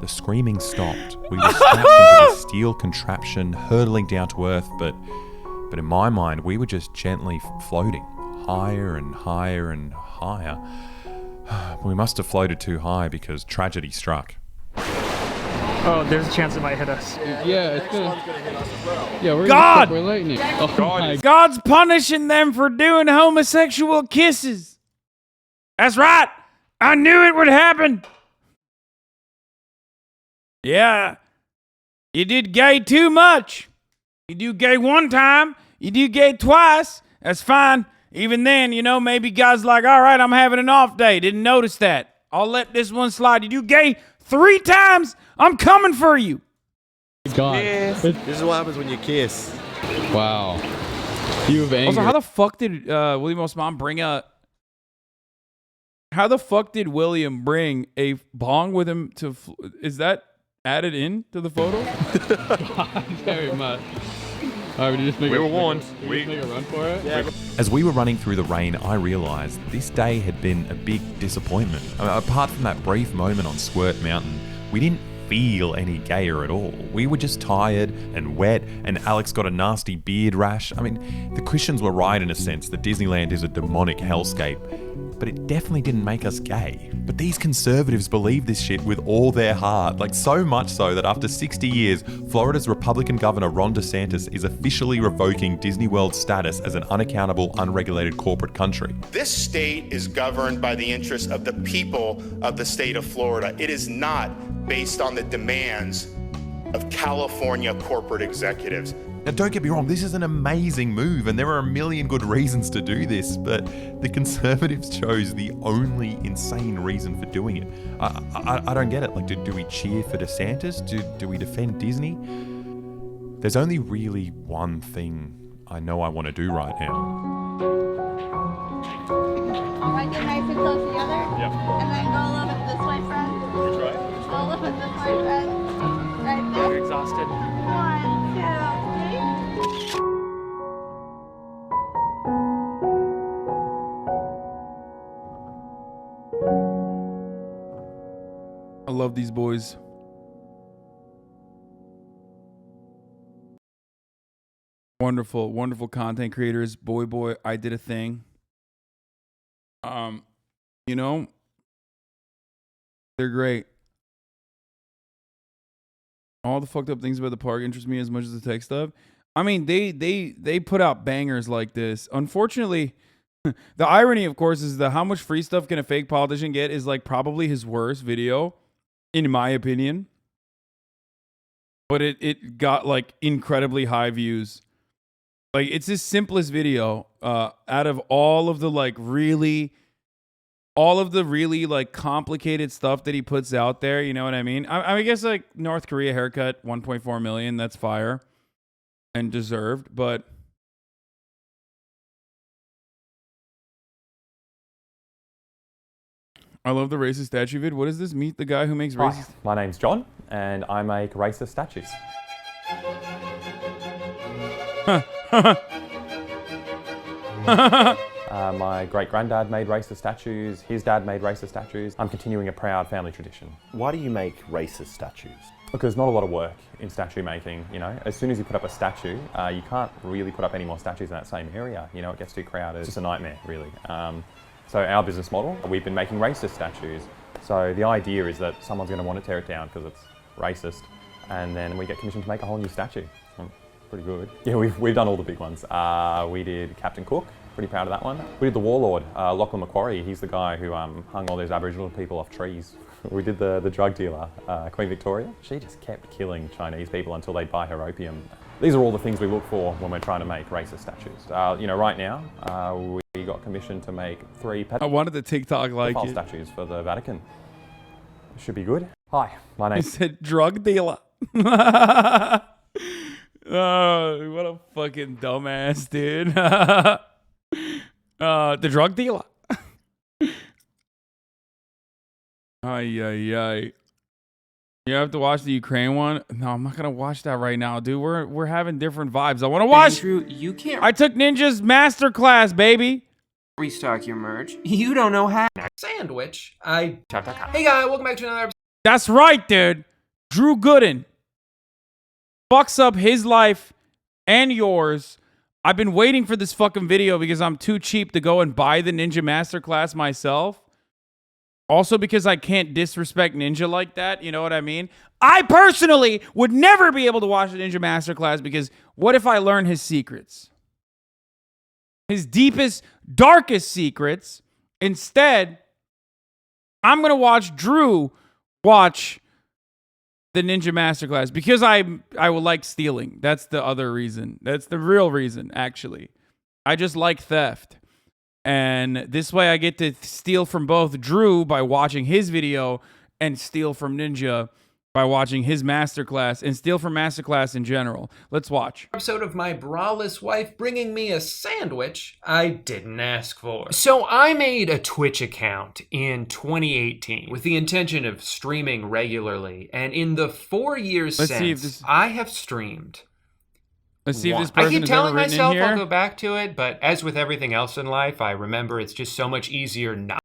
screaming stopped. We were strapped into the steel contraption, hurtling down to earth, but in my mind, we were just gently floating, higher and higher and higher. We must have floated too high because tragedy struck. Oh, there's a chance it might hit us. Yeah, it's gonna hit us as well. Yeah, we're God! We're lightning. Oh God's punishing them for doing homosexual kisses. That's right. I knew it would happen. Yeah. You did gay too much. You do gay one time. You do gay twice. That's fine. Even then, you know, maybe God's like, all right, I'm having an off day. Didn't notice that. I'll let this one slide. You do gay 3 times. I'm coming for you. God. This is what happens when you kiss. Wow. You have anger. Also, how the fuck did William Osman bring a... How the fuck did William bring a bong with him to... Is that added in to the photo? Very much. All right, we were warned. We make a run for it? Yeah. As we were running through the rain, I realised this day had been a big disappointment. I mean, apart from that brief moment on Squirt Mountain, we didn't feel any gayer at all. We were just tired and wet, and Alex got a nasty beard rash. I mean, the Christians were right in a sense that Disneyland is a demonic hellscape, but it definitely didn't make us gay. But these conservatives believe this shit with all their heart, like so much so that after 60 years, Florida's Republican Governor Ron DeSantis is officially revoking Disney World's status as an unaccountable, unregulated corporate country. This state is governed by the interests of the people of the state of Florida. It is not based on the demands of California corporate executives. Now, don't get me wrong, this is an amazing move, and there are a million good reasons to do this, but the Conservatives chose the only insane reason for doing it. I don't get it. Like, do we cheer for DeSantis? Do we defend Disney? There's only really one thing I know I want to do right now. All right, get nice and close together. Yep. And then go a little bit this way, friend. Which way? Go a little bit this way, friend. Right there. You're exhausted. 1, 2, 3. I love these boys. Wonderful, wonderful content creators. BoyBoy, I did a thing. You know, they're great. All the fucked up things about the park interest me as much as the tech stuff. I mean, they put out bangers like this. Unfortunately, the irony, of course, is that how much free stuff can a fake politician get is like probably his worst video, in my opinion. But it got like incredibly high views. Like, it's his simplest video out of all of the really like complicated stuff that he puts out there. You know what I mean? I guess like North Korea haircut, 1.4 million. That's fire and deserved. But I love the racist statue vid. What is this? Meet the guy who makes racist. Hi, my name's John, and I make racist statues. My great-granddad made racist statues, his dad made racist statues. I'm continuing a proud family tradition. Why do you make racist statues? Because not a lot of work in statue making, you know. As soon as you put up a statue, you can't really put up any more statues in that same area. You know, it gets too crowded. It's just a nightmare, really. So our business model, we've been making racist statues. So the idea is that someone's going to want to tear it down because it's racist, and then we get commissioned to make a whole new statue. Pretty good. Yeah, we've done all the big ones. We did Captain Cook, pretty proud of that one. We did the Warlord, Lachlan Macquarie. He's the guy who hung all those Aboriginal people off trees. We did the drug dealer, Queen Victoria. She just kept killing Chinese people until they'd buy her opium. These are all the things we look for when we're trying to make racist statues. You know, right now, we got commissioned to make 3 I wanted the TikTok like pedophile it. statues for the Vatican. should be good. Hi, my He name. said drug dealer. Oh, what a fucking dumbass, dude. The drug dealer. Ay, ay, ay. You have to watch the Ukraine one? No, I'm not gonna watch that right now, dude. We're having different vibes. I want to watch. Andrew, you can't I took Ninja's Masterclass, baby. restock your merch. You don't know how. Sandwich. Hey guys, welcome back to another episode. That's right, dude. Drew Gooden fucks up his life and yours. I've been waiting for this fucking video because I'm too cheap to go and buy the Ninja Masterclass myself. Also because I can't disrespect Ninja like that, you know what I mean? I personally would never be able to watch the Ninja Masterclass because what if I learn his secrets? His deepest, darkest secrets. Instead, I'm going to watch Drew watch the Ninja Masterclass because I will like stealing. That's the other reason. That's the real reason, actually. I just like theft. And this way I get to steal from both Drew by watching his video and steal from Ninja by watching his Masterclass and steal from Masterclass in general. Let's watch. Episode of my braless wife bringing me a sandwich I didn't ask for. So I made a Twitch account in 2018 with the intention of streaming regularly. And in the 4 years since, I have streamed. Let's see if this person I keep is telling ever written myself in here. I'll go back to it, but as with everything else in life, I remember it's just so much easier not.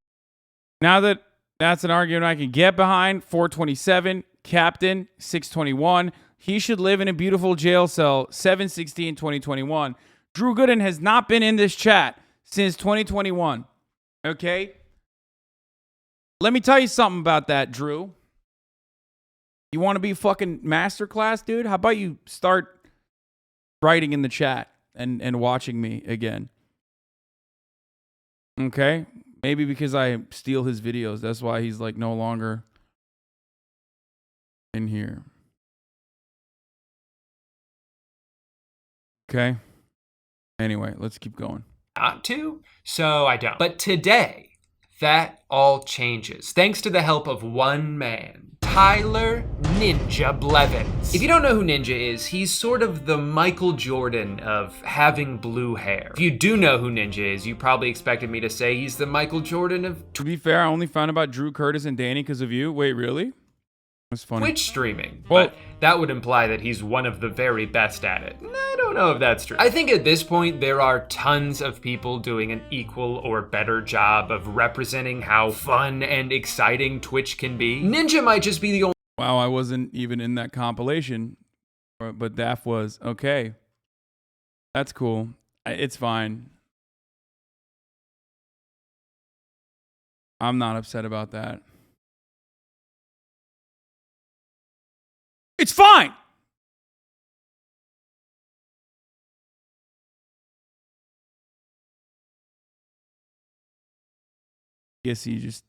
Now that that's an argument I can get behind, 427, Captain, 621. He should live in a beautiful jail cell, 7/16/2021. Drew Gooden has not been in this chat since 2021. Okay? Let me tell you something about that, Drew. You want to be fucking Masterclass, dude? How about you start writing in the chat and watching me again? Okay? Maybe because I steal his videos. That's why he's like no longer in here. Okay? Anyway, let's keep going. Not to, so I don't. But today, that all changes. Thanks to the help of one man, Tyler Ninja Blevins. If you don't know who Ninja is, he's sort of the Michael Jordan of having blue hair. If you do know who Ninja is, you probably expected me to say he's the Michael Jordan of... To be fair, I only found about Drew, Curtis, and Danny because of you. Wait, really? That's funny. Twitch streaming, but that would imply that he's one of the very best at it. I don't know if that's true. I think at this point, there are tons of people doing an equal or better job of representing how fun and exciting Twitch can be. Ninja might just be the only... Wow, I wasn't even in that compilation, but Daph was. Okay. That's cool. It's fine. I'm not upset about that. It's fine. Guess you just,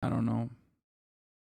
I don't know.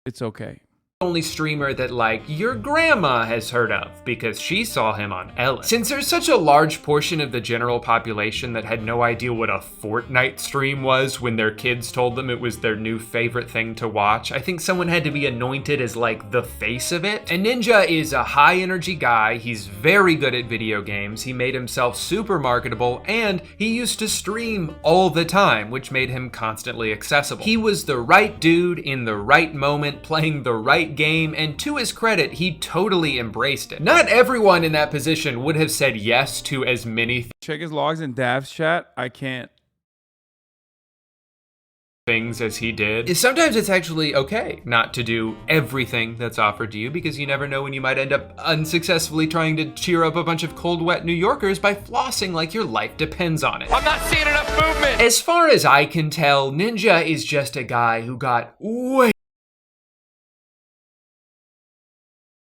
It's okay. Only streamer that like your grandma has heard of because she saw him on Ellen. Since there's such a large portion of the general population that had no idea what a Fortnite stream was when their kids told them it was their new favorite thing to watch, I think someone had to be anointed as like the face of it. And Ninja is a high energy guy. He's very good at video games. He made himself super marketable and he used to stream all the time, which made him constantly accessible. He was the right dude in the right moment playing the right game, and to his credit, he totally embraced it. Not everyone in that position would have said yes to as many Check his logs in Dav's chat. I can't. things as he did. Sometimes it's actually okay not to do everything that's offered to you because you never know when you might end up unsuccessfully trying to cheer up a bunch of cold, wet New Yorkers by flossing like your life depends on it. I'm not seeing enough movement! As far as I can tell, Ninja is just a guy who got way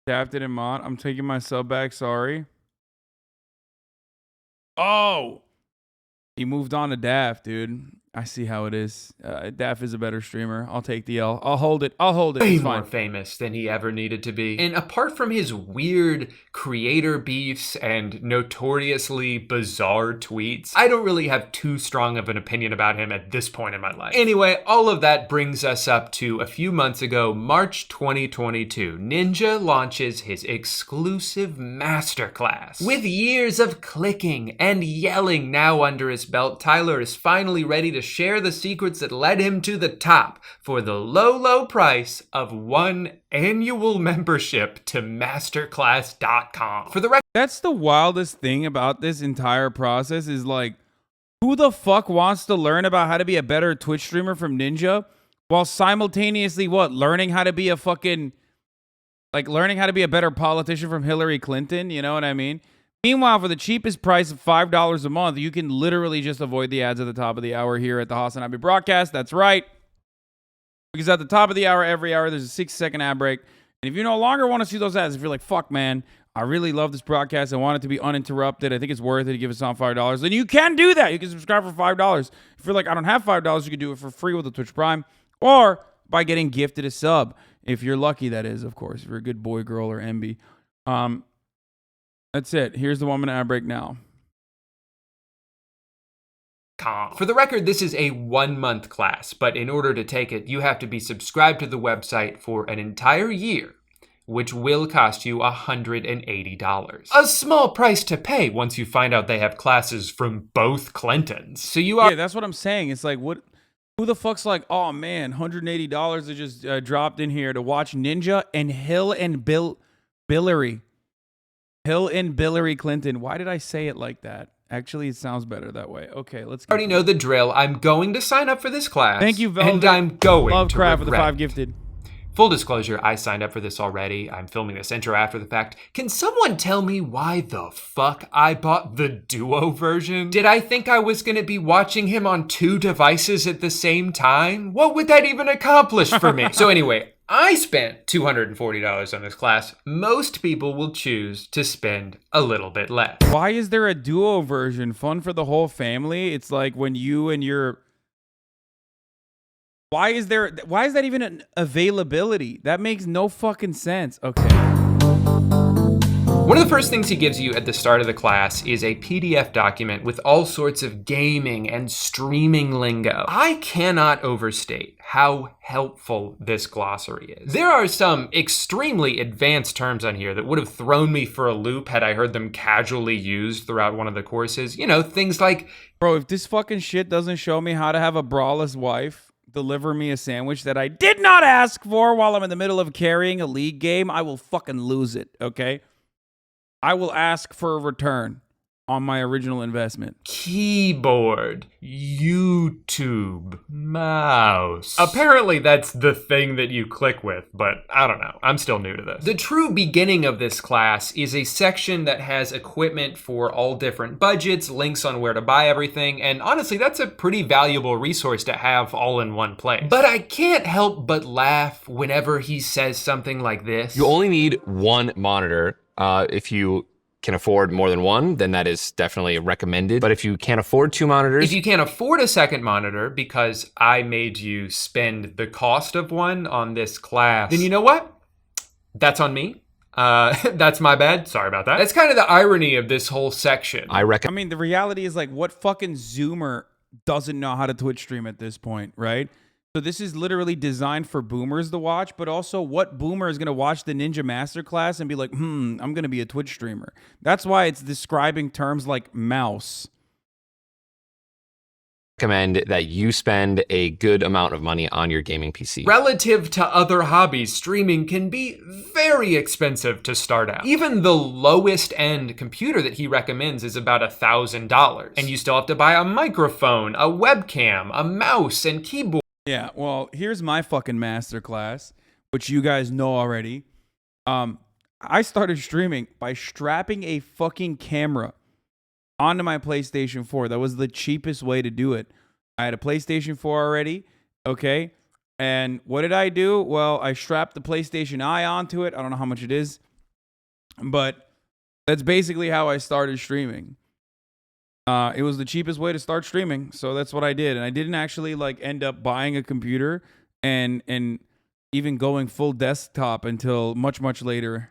Dav didn't mod. I'm taking my sub back. Sorry. Oh, he moved on to Dav, dude. I see how it is. Daff is a better streamer. I'll take the L. I'll hold it. I'll hold it. Way It's more fine. famous than he ever needed to be. And apart from his weird creator beefs and notoriously bizarre tweets, I don't really have too strong of an opinion about him at this point in my life. Anyway, all of that brings us up to a few months ago, March 2022. Ninja launches his exclusive masterclass. With years of clicking and yelling now under his belt, Tyler is finally ready to share the secrets that led him to the top for the low, low price of one annual membership to masterclass.com. For the record, that's the wildest thing about this entire process is like, who the fuck wants to learn about how to be a better Twitch streamer from Ninja while simultaneously learning how to be a fucking, like learning how to be a better politician from Hillary Clinton? You know what I mean? Meanwhile, for the cheapest price of $5 a month, you can literally just avoid the ads at the top of the hour here at the HasanAbi broadcast. That's right. Because at the top of the hour, every hour, there's a 6-second ad break. And if you no longer want to see those ads, if you're like, fuck, man, I really love this broadcast. I want it to be uninterrupted. I think it's worth it to give us on $5. Then you can do that. You can subscribe for $5. If you're like, I don't have $5, you can do it for free with the Twitch Prime or by getting gifted a sub. If you're lucky, that is, of course. If you're a good boy, girl, or MB. That's it. Here's the 1 minute ad break now. For the record, this is a 1-month class, but in order to take it, you have to be subscribed to the website for an entire year, which will cost you $180. A small price to pay once you find out they have classes from both Clintons. So you are— Yeah, that's what I'm saying. It's like, what? Who the fuck's like, oh man, $180 that just dropped in here to watch Ninja and Hill and Billary Clinton. Why did I say it like that? Actually, it sounds better that way. Okay, let's go. Already know the drill. I'm going to sign up for this class. Thank you, Velvet. And I'm going Lovecraft to for the regret. 5 gifted. Full disclosure, I signed up for this already. I'm filming this intro after the fact. Can someone tell me why the fuck I bought the Duo version? Did I think I was going to be watching him on 2 devices at the same time? What would that even accomplish for me? So anyway, I spent $240 on this class. Most people will choose to spend a little bit less. Why is there a Duo version? Fun for the whole family? It's like when you and your... Why is that even an availability? That makes no fucking sense. Okay. One of the first things he gives you at the start of the class is a PDF document with all sorts of gaming and streaming lingo. I cannot overstate how helpful this glossary is. There are some extremely advanced terms on here that would have thrown me for a loop had I heard them casually used throughout one of the courses. You know, things like... Bro, if this fucking shit doesn't show me how to have a braless wife deliver me a sandwich that I did not ask for while I'm in the middle of carrying a league game, I will fucking lose it, okay? I will ask for a return on my original investment. Keyboard, YouTube, mouse. Apparently that's the thing that you click with, but I don't know. I'm still new to this. The true beginning of this class is a section that has equipment for all different budgets, links on where to buy everything, and honestly, that's a pretty valuable resource to have all in one place. But I can't help but laugh whenever he says something like this. You only need one monitor. If you can afford more than one, then that is definitely recommended. But if you can't afford 2 monitors... If you can't afford a second monitor because I made you spend the cost of one on this class, then you know what? That's on me. That's my bad. Sorry about that. That's kind of the irony of this whole section. I mean, the reality is like, what fucking Zoomer doesn't know how to Twitch stream at this point, right? So this is literally designed for boomers to watch, but also what boomer is going to watch the Ninja Masterclass and be like, I'm going to be a Twitch streamer. That's why it's describing terms like mouse. Recommend that you spend a good amount of money on your gaming PC. Relative to other hobbies, streaming can be very expensive to start out. Even the lowest end computer that he recommends is about $1,000. And you still have to buy a microphone, a webcam, a mouse, and keyboard. Yeah, well, here's my fucking masterclass, which you guys know already. I started streaming by strapping a fucking camera onto my PlayStation 4. That was the cheapest way to do it. I had a PlayStation 4 already, okay? And what did I do? Well, I strapped the PlayStation Eye onto it. I don't know how much it is, but that's basically how I started streaming. It was the cheapest way to start streaming, so that's what I did. And I didn't actually like end up buying a computer and even going full desktop until much, much later.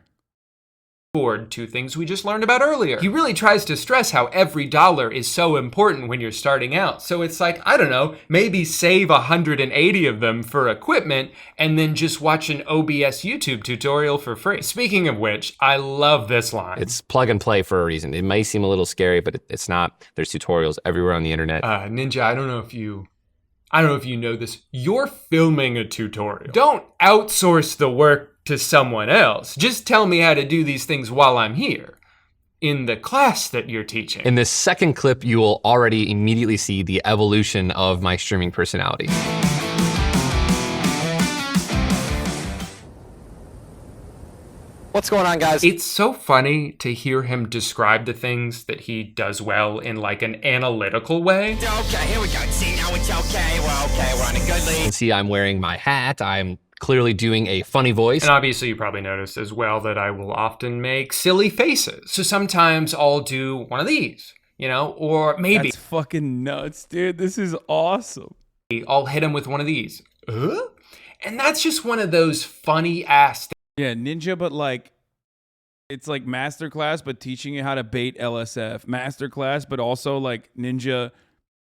Two things we just learned about earlier. He really tries to stress how every dollar is so important when you're starting out. So it's like, I don't know, maybe save 180 of them for equipment and then just watch an OBS YouTube tutorial for free. Speaking of which, I love this line. It's plug and play for a reason. It may seem a little scary, but it's not. There's tutorials everywhere on the internet. Ninja, I don't know if you know this. You're filming a tutorial. Don't outsource the work to someone else. Just tell me how to do these things while I'm here in the class that you're teaching. In this second clip, you will already immediately see the evolution of my streaming personality. What's going on, guys? It's so funny to hear him describe the things that he does well in like an analytical way. Okay, here we go. See, now it's okay. We're on a good lead. See, I'm wearing my hat. I'm clearly doing a funny voice. And obviously you probably noticed as well that I will often make silly faces. So sometimes I'll do one of these, you know, or maybe. That's fucking nuts, dude. This is awesome. I'll hit him with one of these. And that's just one of those funny ass things. Yeah, Ninja, but like, it's like Masterclass, but teaching you how to bait LSF. Masterclass, but also like Ninja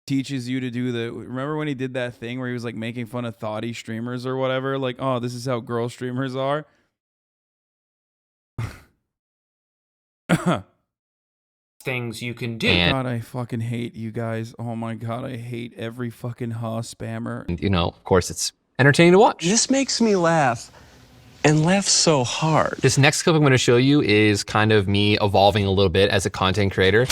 teaches you to do remember when he did that thing where he was like making fun of thoughty streamers or whatever? Like, oh, this is how girl streamers are. Things you can do. God, I fucking hate you guys. Oh my God, I hate every fucking spammer. And, you know, of course, it's entertaining to watch. This makes me laugh. And laugh so hard. This next clip I'm going to show you is kind of me evolving a little bit as a content creator.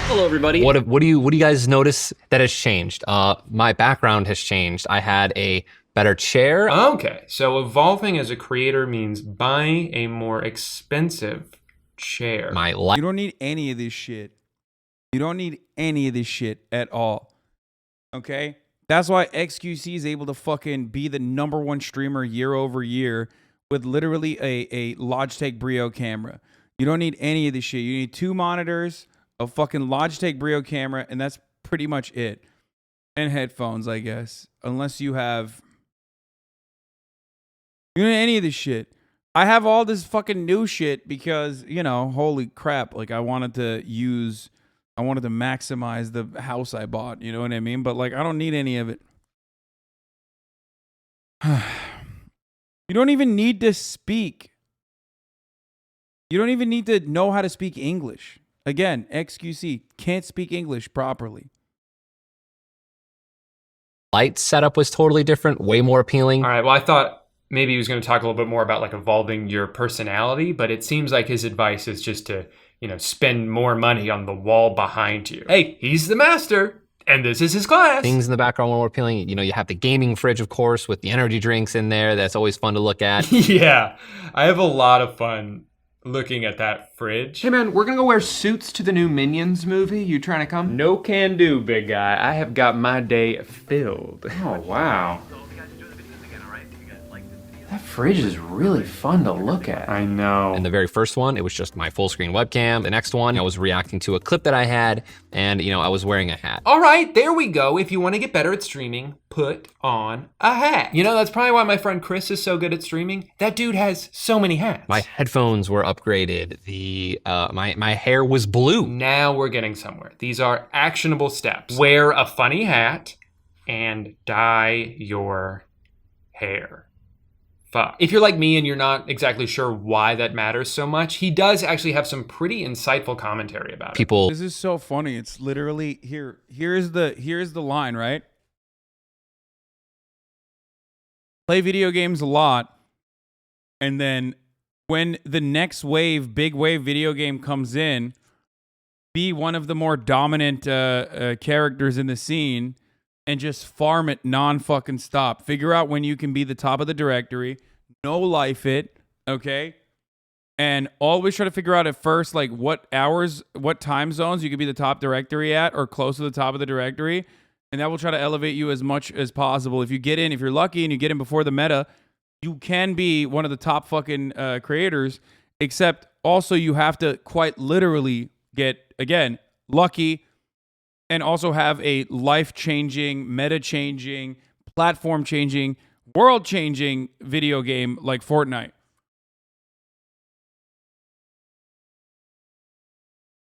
Hello, everybody. What do you guys notice that has changed? My background has changed. I had a better chair. Okay, so evolving as a creator means buying a more expensive chair. You don't need any of this shit. You don't need any of this shit at all. Okay? That's why XQC is able to fucking be the #1 streamer year over year with literally a Logitech Brio camera. You don't need any of this shit. You need 2 monitors, a fucking Logitech Brio camera, and that's pretty much it. And headphones, I guess. Unless you have... You don't need any of this shit. I have all this fucking new shit because, you know, holy crap. Like, I wanted to maximize the house I bought, you know what I mean? But like, I don't need any of it. You don't even need to speak. You don't even need to know how to speak English. Again, XQC can't speak English properly. Light setup was totally different, way more appealing. All right, well, I thought maybe he was going to talk a little bit more about like evolving your personality, but it seems like his advice is just to, you know, spend more money on the wall behind you. Hey, he's the master, and this is his class. Things in the background were more appealing. You know, you have the gaming fridge, of course, with the energy drinks in there. That's always fun to look at. Yeah, I have a lot of fun looking at that fridge. Hey man, we're gonna go wear suits to the new Minions movie. You trying to come? No can do, big guy. I have got my day filled. Oh, wow. That fridge is really fun to look at. I know. In the very first one, it was just my full screen webcam. The next one, I was reacting to a clip that I had, and you know, I was wearing a hat. All right, there we go. If you want to get better at streaming, put on a hat. You know, that's probably why my friend Chris is so good at streaming. That dude has so many hats. My headphones were upgraded. The my hair was blue. Now we're getting somewhere. These are actionable steps. Wear a funny hat and dye your hair. If you're like me and you're not exactly sure why that matters so much, he does actually have some pretty insightful commentary about it. This is so funny. It's literally here's the line, right? Play video games a lot, and then when the next big wave video game comes in, be one of the more dominant characters in the scene and just farm it non-fucking stop. Figure out when you can be the top of the directory, no life it, okay? And always try to figure out at first, like, what hours, what time zones you could be the top directory at or close to the top of the directory, and that will try to elevate you as much as possible. If you get in, if you're lucky and you get in before the meta, you can be one of the top fucking creators, except also you have to quite literally get, again, lucky and also have a life-changing, meta-changing, platform-changing, world-changing video game like Fortnite.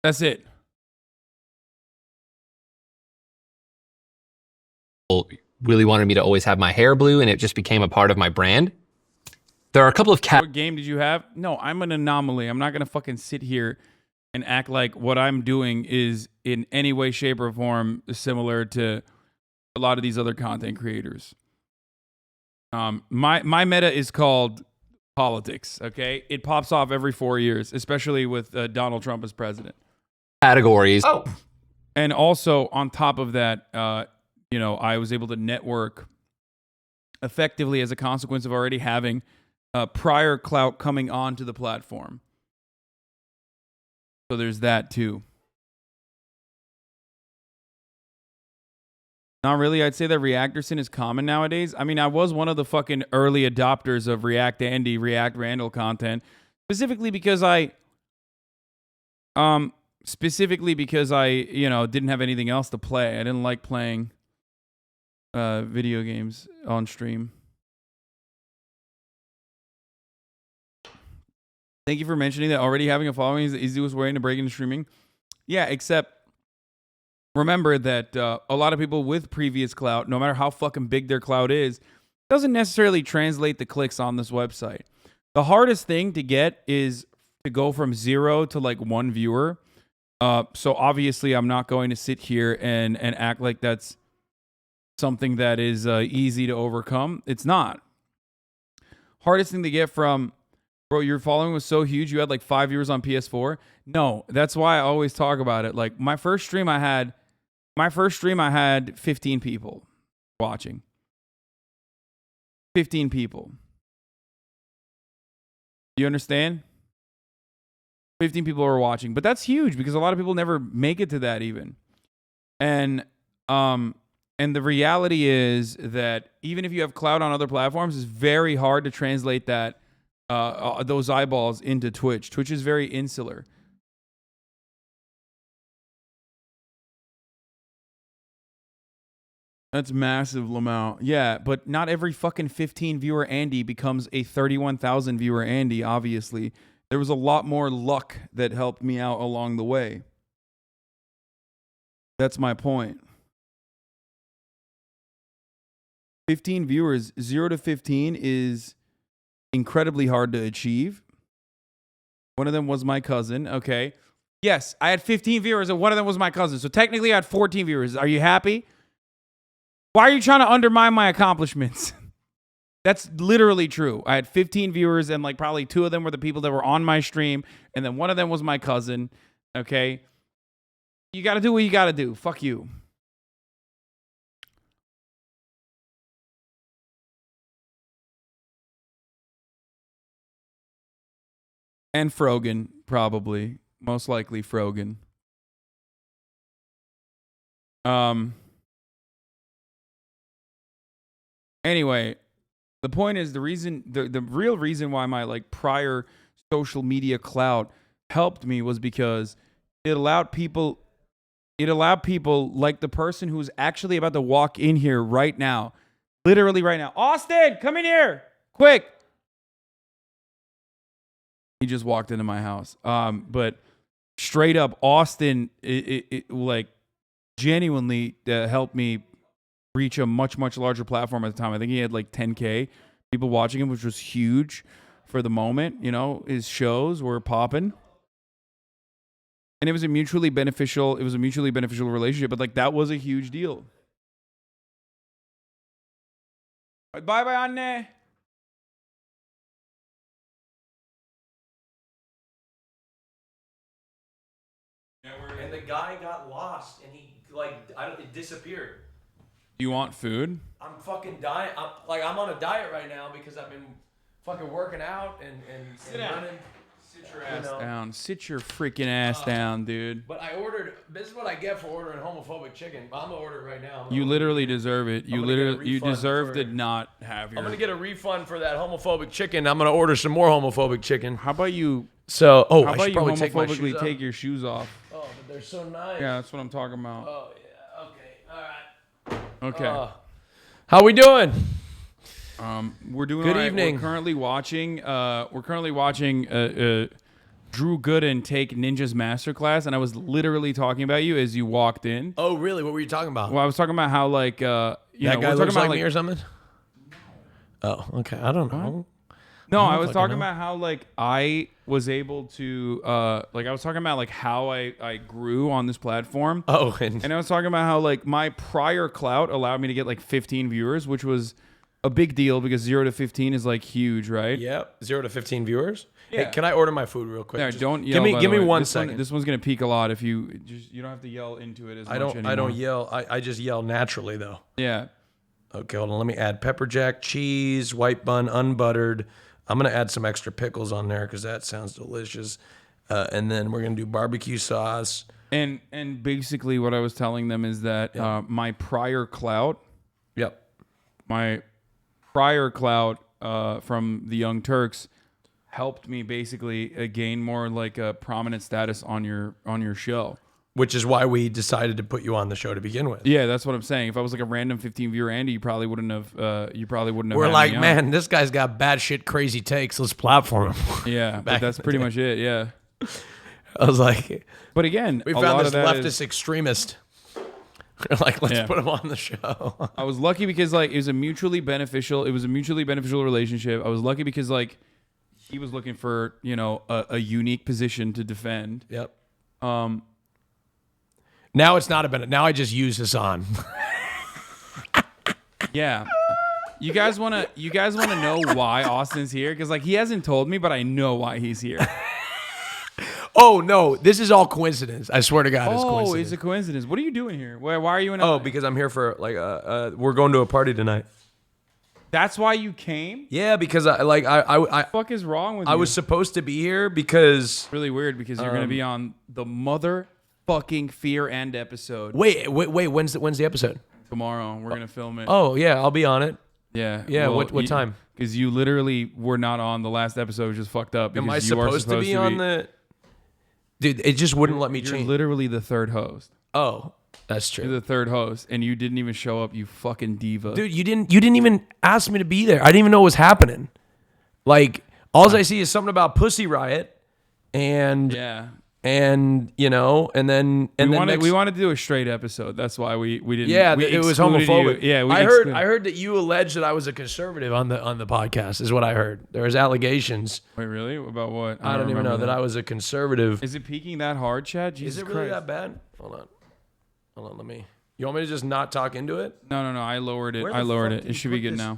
That's it. Really wanted me to always have my hair blue, and it just became a part of my brand. There are a couple of What game did you have? No, I'm an anomaly. I'm not going to fucking sit here and act like what I'm doing is in any way, shape, or form similar to a lot of these other content creators. My meta is called politics, okay? It pops off every 4 years, especially with Donald Trump as president. Categories. Oh. And also, on top of that, you know, I was able to network effectively as a consequence of already having prior clout coming onto the platform. So there's that too. Not really. I'd say that Reactorson is common nowadays. I mean, I was one of the fucking early adopters of React Andy, React Randall content, specifically because I, you know, didn't have anything else to play. I didn't like playing video games on stream. Thank you for mentioning that already having a following is the easiest way to break into streaming. Yeah, except remember that a lot of people with previous clout, no matter how fucking big their clout is, doesn't necessarily translate the clicks on this website. The hardest thing to get is to go from 0 to like 1 viewer. So obviously I'm not going to sit here and act like that's something that is easy to overcome. It's not. Hardest thing to get from, bro, your following was so huge, you had like 5 viewers on PS4. No, that's why I always talk about it. Like my first stream I had 15 people watching. 15 people. You understand? 15 people are watching, but that's huge because a lot of people never make it to that even. And the reality is that even if you have clout on other platforms, it's very hard to translate that those eyeballs into Twitch. Twitch is very insular. That's massive, Lamau. Yeah, but not every fucking 15 viewer Andy becomes a 31,000 viewer Andy, obviously. There was a lot more luck that helped me out along the way. That's my point. 15 viewers, 0 to 15 is incredibly hard to achieve. One of them was my cousin, okay. Yes, I had 15 viewers and one of them was my cousin. So technically I had 14 viewers. Are you happy? Why are you trying to undermine my accomplishments? That's literally true. I had 15 viewers and like probably 2 of them were the people that were on my stream. And then one of them was my cousin, okay. You got to do what you got to do. Fuck you. And Frogan, probably. Most likely Frogan. Anyway, the point is the real reason why my like prior social media clout helped me was because it allowed people like the person who's actually about to walk in here right now. Literally right now. Austin, come in here. Quick. He just walked into my house. But straight up, Austin, it like genuinely helped me reach a much, much larger platform at the time. I think he had like 10K people watching him, which was huge for the moment. You know, his shows were popping. And it was a mutually beneficial relationship, but like that was a huge deal. Bye-bye, Anne. And the guy got lost, and he it disappeared. You want food? I'm fucking dying. I'm on a diet right now because I've been fucking working out and Sit down. running. Sit your ass down. Sit your freaking ass down, dude. But I ordered. This is what I get for ordering homophobic chicken. I'm gonna order it right now. You literally deserve it. You deserve to not have your. I'm gonna get a refund for that homophobic chicken. I'm gonna order some more homophobic chicken. How about you? So, how about you homophobically take your shoes off? Oh, but they're so nice. Yeah, that's what I'm talking about. Oh yeah. Okay. All right. Okay. How we doing? We're doing Good all right. evening. We're currently watching. Drew Gooden take Ninja's Masterclass, and I was literally talking about you as you walked in. Oh, really? What were you talking about? Well, I was talking about how like that guy looks like me or something. Oh, okay. I don't know. No, I was talking about how like I was able to I was talking about like how I grew on this platform. Oh, and I was talking about how like my prior clout allowed me to get like 15 viewers, which was a big deal because 0 to 15 is like huge, right? Yep. 0 to 15 viewers. Yeah. Hey, can I order my food real quick? Yeah, Just don't yell. Give me one this second. This one's gonna peak a lot if you don't have to yell into it as much anymore. I don't yell. I just yell naturally though. Yeah. Okay, hold on. Let me add pepper jack, cheese, white bun, unbuttered. I'm gonna add some extra pickles on there because that sounds delicious. And then we're gonna do barbecue sauce. And basically what I was telling them is that my prior clout. Yep. My prior clout from the Young Turks helped me basically gain more like a prominent status on your show. Which is why we decided to put you on the show to begin with. Yeah, that's what I'm saying. If I was like a random 15 viewer Andy, you probably wouldn't have. We're like, man, this guy's got bad shit, crazy takes. Let's platform him. Yeah, but that's pretty much it. Yeah. I was like, but again, we found this leftist extremist. We're like, let's put him on the show. I was lucky because like it was a mutually beneficial relationship. I was lucky because like he was looking for a unique position to defend. Yep. Now it's not a benefit. Now I just use Hasan. Yeah. You guys wanna know why Austin's here? Because like he hasn't told me, but I know why he's here. Oh no, this is all coincidence. I swear to God, it's coincidence. Oh, it's a coincidence. What are you doing here? Why are you in? Oh, because I'm here for like we're going to a party tonight. That's why you came? Yeah, because I what the fuck is wrong with you? I was supposed to be here because really weird because you're gonna be on the motherfucking Fear End episode. Wait. When's the episode? Tomorrow. We're gonna film it. Oh yeah, I'll be on it. Yeah. Yeah. Well, what time? Because you literally were not on the last episode. It was just fucked up. Am I you are supposed to be on the? Dude, it just wouldn't let me You're change. literally the third host. Oh, that's true. You're the third host, and you didn't even show up. You fucking diva. Dude, you didn't even ask me to be there. I didn't even know what was happening. Like, all I see is something about Pussy Riot, and yeah, and we wanted to do a straight episode. That's why we didn't. Yeah, we it was excluded homophobic. You. Yeah, I heard that you alleged that I was a conservative on the podcast. Is what I heard. There was allegations. Wait, really? About what? I don't even know that I was a conservative. Is it peaking that hard, Chad? Jesus Is it really Christ. that bad? Hold on. Let me. You want me to just not talk into it? No. I lowered it. Where the I lowered fuck it. did It you should be put good this? now.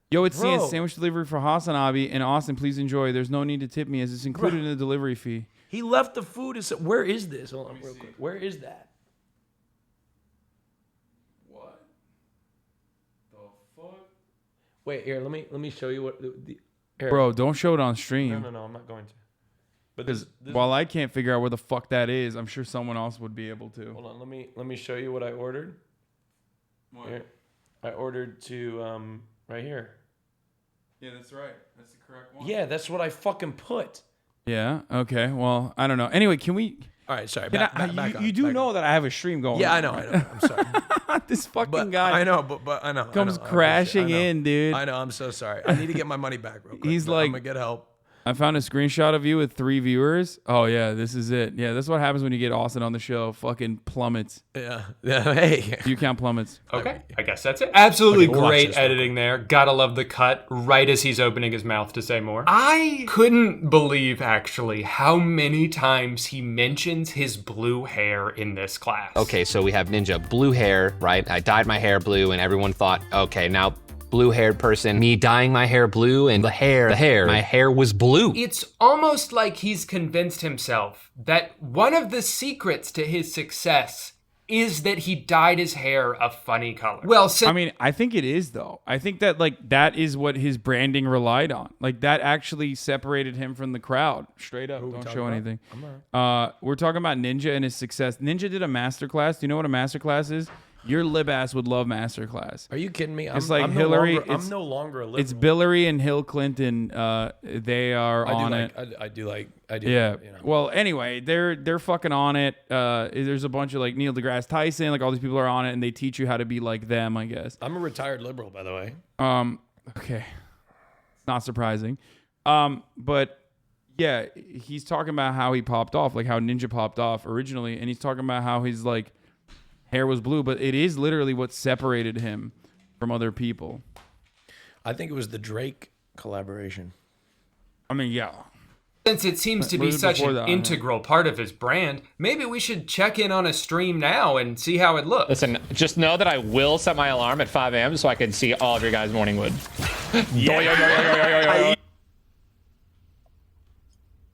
Yo, it's Bro. Cian sandwich delivery for HasanAbi in Austin. Please enjoy. There's no need to tip me as it's included in the delivery fee. He left the food. Where is this? Hold on, real quick. Where is that? What the fuck? Wait, here. Let me show you what here. Bro, don't show it on stream. No. I'm not going to. But Because while I can't figure out where the fuck that is, I'm sure someone else would be able to. Hold on. Let me show you what I ordered. What? Here. I ordered to right here. Yeah, that's right. That's the correct one. Yeah, that's what I fucking put. Yeah. Okay. Well, I don't know. Anyway, can we? All right. Sorry. Can you do know that I have a stream going? Yeah, on. I know. I'm sorry. This fucking guy. I know, but I know. Comes I know. crashing I know. in, dude. I know. I'm so sorry. I need to get my money back real quick. He's but like, I'm gonna get help. I found a screenshot of you with 3 viewers. Oh yeah, this is it. Yeah, that's what happens when you get Austin on the show. Fucking plummets. Yeah. Hey. You count plummets. Okay, I guess that's it. Absolutely Okay, we'll watch great this editing there. Gotta love the cut right as he's opening his mouth to say more. I couldn't believe, actually, how many times he mentions his blue hair in this class. Okay, so we have Ninja blue hair, right? I dyed my hair blue and everyone thought, okay, now blue-haired person, me dyeing my hair blue and my hair was blue. It's almost like he's convinced himself that one of the secrets to his success is that he dyed his hair a funny color. Well, I mean, I think it is though. I think that like that is what his branding relied on. Like that actually separated him from the crowd. Straight up, don't show anything. We're talking about Ninja and his success. Ninja did a masterclass. Do you know what a masterclass is? Your lib ass would love masterclass. Are you kidding me? It's like Hillary. I'm no longer a liberal. It's Billary and Hill Clinton. They are on it. I do. Yeah. You know. Well, anyway, they're fucking on it. There's a bunch of like Neil deGrasse Tyson, like all these people are on it, and they teach you how to be like them, I guess. I'm a retired liberal, by the way. Okay. It's not surprising. But yeah, he's talking about how he popped off, like how Ninja popped off originally, and he's talking about how his like hair was blue, but it is literally what separated him from other people. I think it was the Drake collaboration. I mean, yeah. Since it seems to be such an integral part of his brand, maybe we should check in on a stream now and see how it looks. Listen, just know that I will set my alarm at 5 a.m. so I can see all of your guys' morning wood.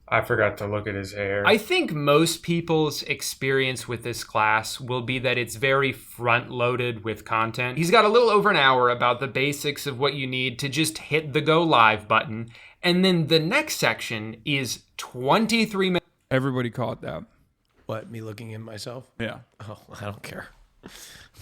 I forgot to look at his hair. I think most people's experience with this class will be that it's very front-loaded with content. He's got a little over an hour about the basics of what you need to just hit the go live button. And then the next section is 23 minutes. Everybody caught that. What, me looking at myself? Yeah. Oh, I don't care.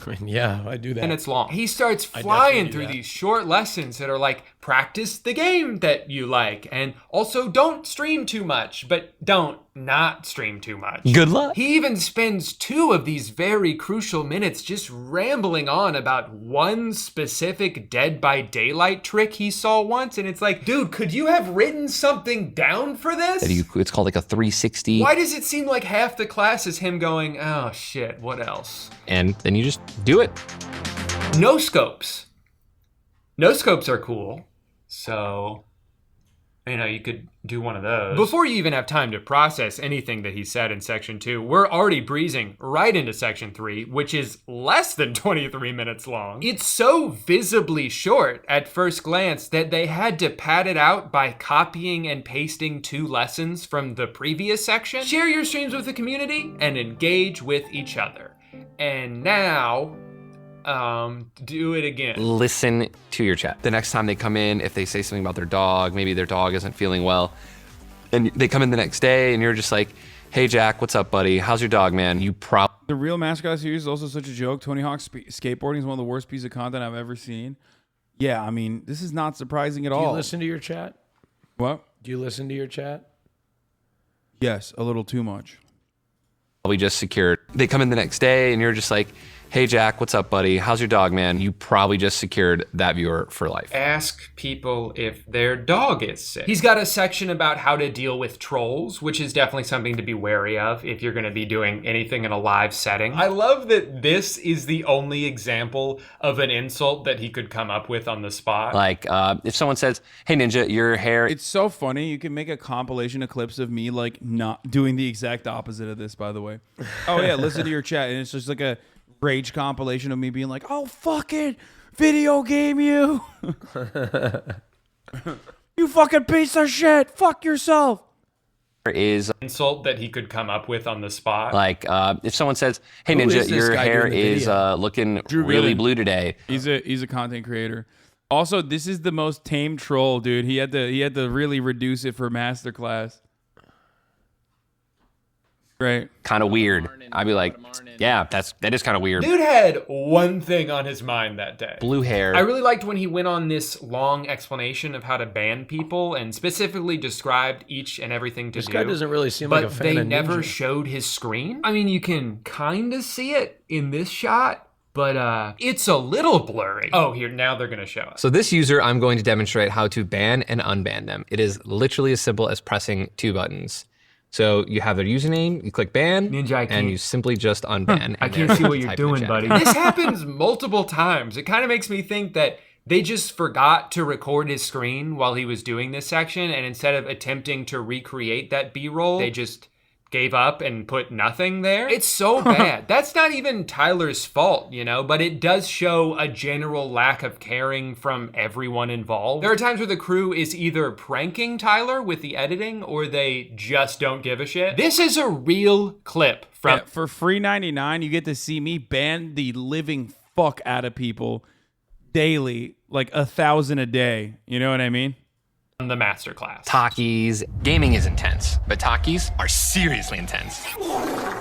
I mean, yeah, I do that. And it's long. He starts flying through these short lessons that are like, practice the game that you like. And also don't stream too much, but don't not stream too much. Good luck. He even spends 2 of these very crucial minutes just rambling on about one specific Dead by Daylight trick he saw once. And it's like, dude, could you have written something down for this? It's called like a 360. Why does it seem like half the class is him going, oh shit, what else? And then you just do it. No scopes. No scopes are cool. So, you know, you could do one of those. Before you even have time to process anything that he said in section 2, we're already breezing right into section 3, which is less than 23 minutes long. It's so visibly short at first glance that they had to pad it out by copying and pasting 2 lessons from the previous section. Share your streams with the community and engage with each other. And now, do it again. Listen to your chat. The next time they come in, if they say something about their dog, maybe their dog isn't feeling well, and they come in the next day and you're just like, hey Jack, what's up buddy? How's your dog, man? The real Mascot series is also such a joke. Tony Hawk's skateboarding is one of the worst pieces of content I've ever seen. Yeah, I mean, this is not surprising at all. Do you listen to your chat? What? Do you listen to your chat? Yes, a little too much. We just secured. They come in the next day and you're just like, hey Jack, what's up buddy? How's your dog, man? You probably just secured that viewer for life. Ask people if their dog is sick. He's got a section about how to deal with trolls, which is definitely something to be wary of if you're going to be doing anything in a live setting. I love that this is the only example of an insult that he could come up with on the spot. Like, if someone says, hey Ninja, your hair... It's so funny. You can make a compilation of clips of me, like, not doing the exact opposite of this, by the way. Oh, yeah, listen to your chat. And it's just like a rage compilation of me being like, oh, fucking video game you. You fucking piece of shit. Fuck yourself. Is insult that he could come up with on the spot. Like, if someone says, hey Ninja, your hair is looking really blue today. He's a content creator. Also, this is the most tame troll, dude. He had to really reduce it for Masterclass. Right. Kind of weird. I'd be like, yeah, that is kind of weird. Dude had one thing on his mind that day. Blue hair. I really liked when he went on this long explanation of how to ban people and specifically described each and everything to do. This guy doesn't really seem like a fan of But they never Ninja. showed his screen. I mean, you can kind of see it in this shot, but it's a little blurry. Oh, here, now they're gonna show us. So this user, I'm going to demonstrate how to ban and unban them. It is literally as simple as pressing 2 buttons. So you have their username, you click ban, Ninja, and you simply just unban. I can't see what you're doing, buddy. This happens multiple times. It kind of makes me think that they just forgot to record his screen while he was doing this section, and instead of attempting to recreate that B-roll, they just gave up and put nothing there. It's so bad. That's not even Tyler's fault, you know, but it does show a general lack of caring from everyone involved. There are times where the crew is either pranking Tyler with the editing or they just don't give a shit. This is a real clip from... Yeah, for free 99, you get to see me ban the living fuck out of people daily, like 1,000 a day. You know what I mean? The Masterclass. Talkies. Gaming is intense, but talkies are seriously intense.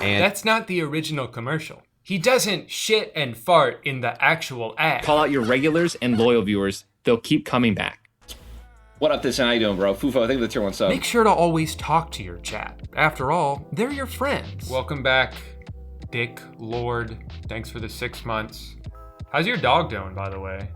And that's not the original commercial. He doesn't shit and fart in the actual ad. Call out your regulars and loyal viewers. They'll keep coming back. What up, this? How you doing, bro? Fufo, I think the tier 1 sub. Make sure to always talk to your chat. After all, they're your friends. Welcome back, Dick Lord. Thanks for the 6 months. How's your dog doing, by the way?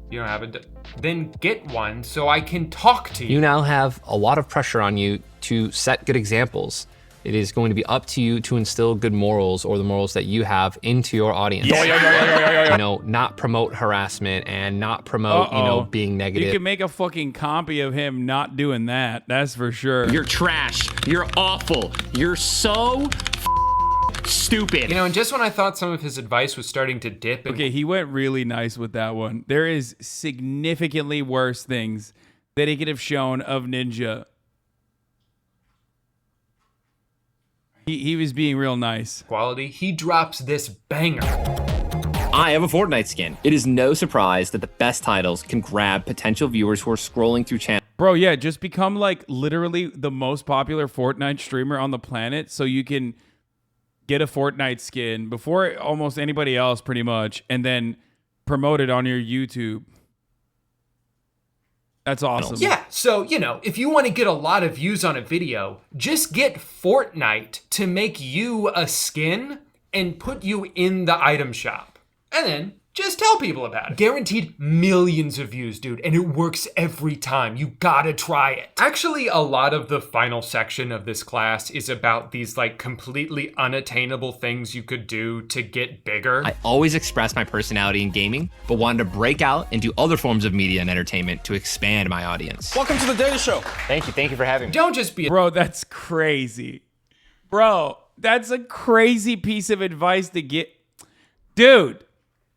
You don't have a then get one so I can talk to you. you now have a lot of pressure on you to set good examples. It is going to be up to you to instill good morals, or the morals that you have, into your audience. You know, not promote harassment and not promote, you know, being negative. You can make a fucking copy of him not doing that. That's for sure. You're trash. You're awful. You're so stupid. You know, and just when I thought some of his advice was starting to dip. Okay, he went really nice with that one. There is significantly worse things that he could have shown of Ninja. He was being real nice. Quality. He drops this banger. I have a Fortnite skin. It is no surprise that the best titles can grab potential viewers who are scrolling through channels. Bro, yeah, just become like literally the most popular Fortnite streamer on the planet so you can get a Fortnite skin before almost anybody else pretty much, and then promote it on your YouTube. That's awesome. Yeah, so, you know, if you want to get a lot of views on a video, just get Fortnite to make you a skin and put you in the item shop. And then just tell people about it. Guaranteed millions of views, dude, and it works every time. You gotta try it. Actually, a lot of the final section of this class is about these like completely unattainable things you could do to get bigger. I always express my personality in gaming, but wanted to break out and do other forms of media and entertainment to expand my audience. Welcome to the Daily Show. Thank you for having me. Don't just be Bro, that's crazy. Bro, that's a crazy piece of advice to get. Dude,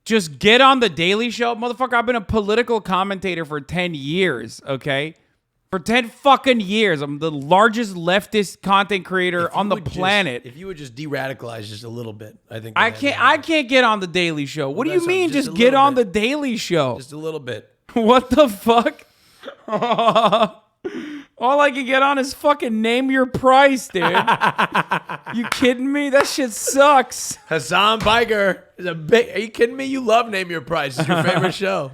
just get on the Daily Show. Motherfucker, I've been a political commentator for 10 years, okay? For 10 fucking years. I'm the largest leftist content creator on the planet. If you would just de-radicalize just a little bit, I think. I can't get on the Daily Show. What do you mean just get on the Daily Show? Just a little bit. What the fuck? All I can get on is fucking Name Your Price, dude. You kidding me? That shit sucks. Hasan Biker is a big. Are you kidding me? You love Name Your Price. It's your favorite show.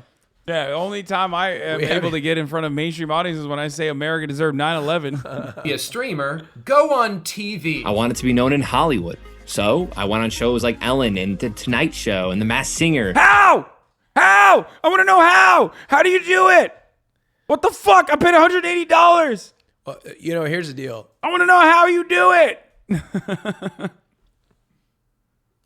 Yeah, the only time I am able to get in front of mainstream audiences is when I say America deserved 9/11. Be a streamer, go on TV. I wanted to be known in Hollywood, so I went on shows like Ellen and The Tonight Show and The Masked Singer. How? I want to know how. How do you do it? What the fuck? I paid $180. Well, you know, here's the deal. I want to know how you do it.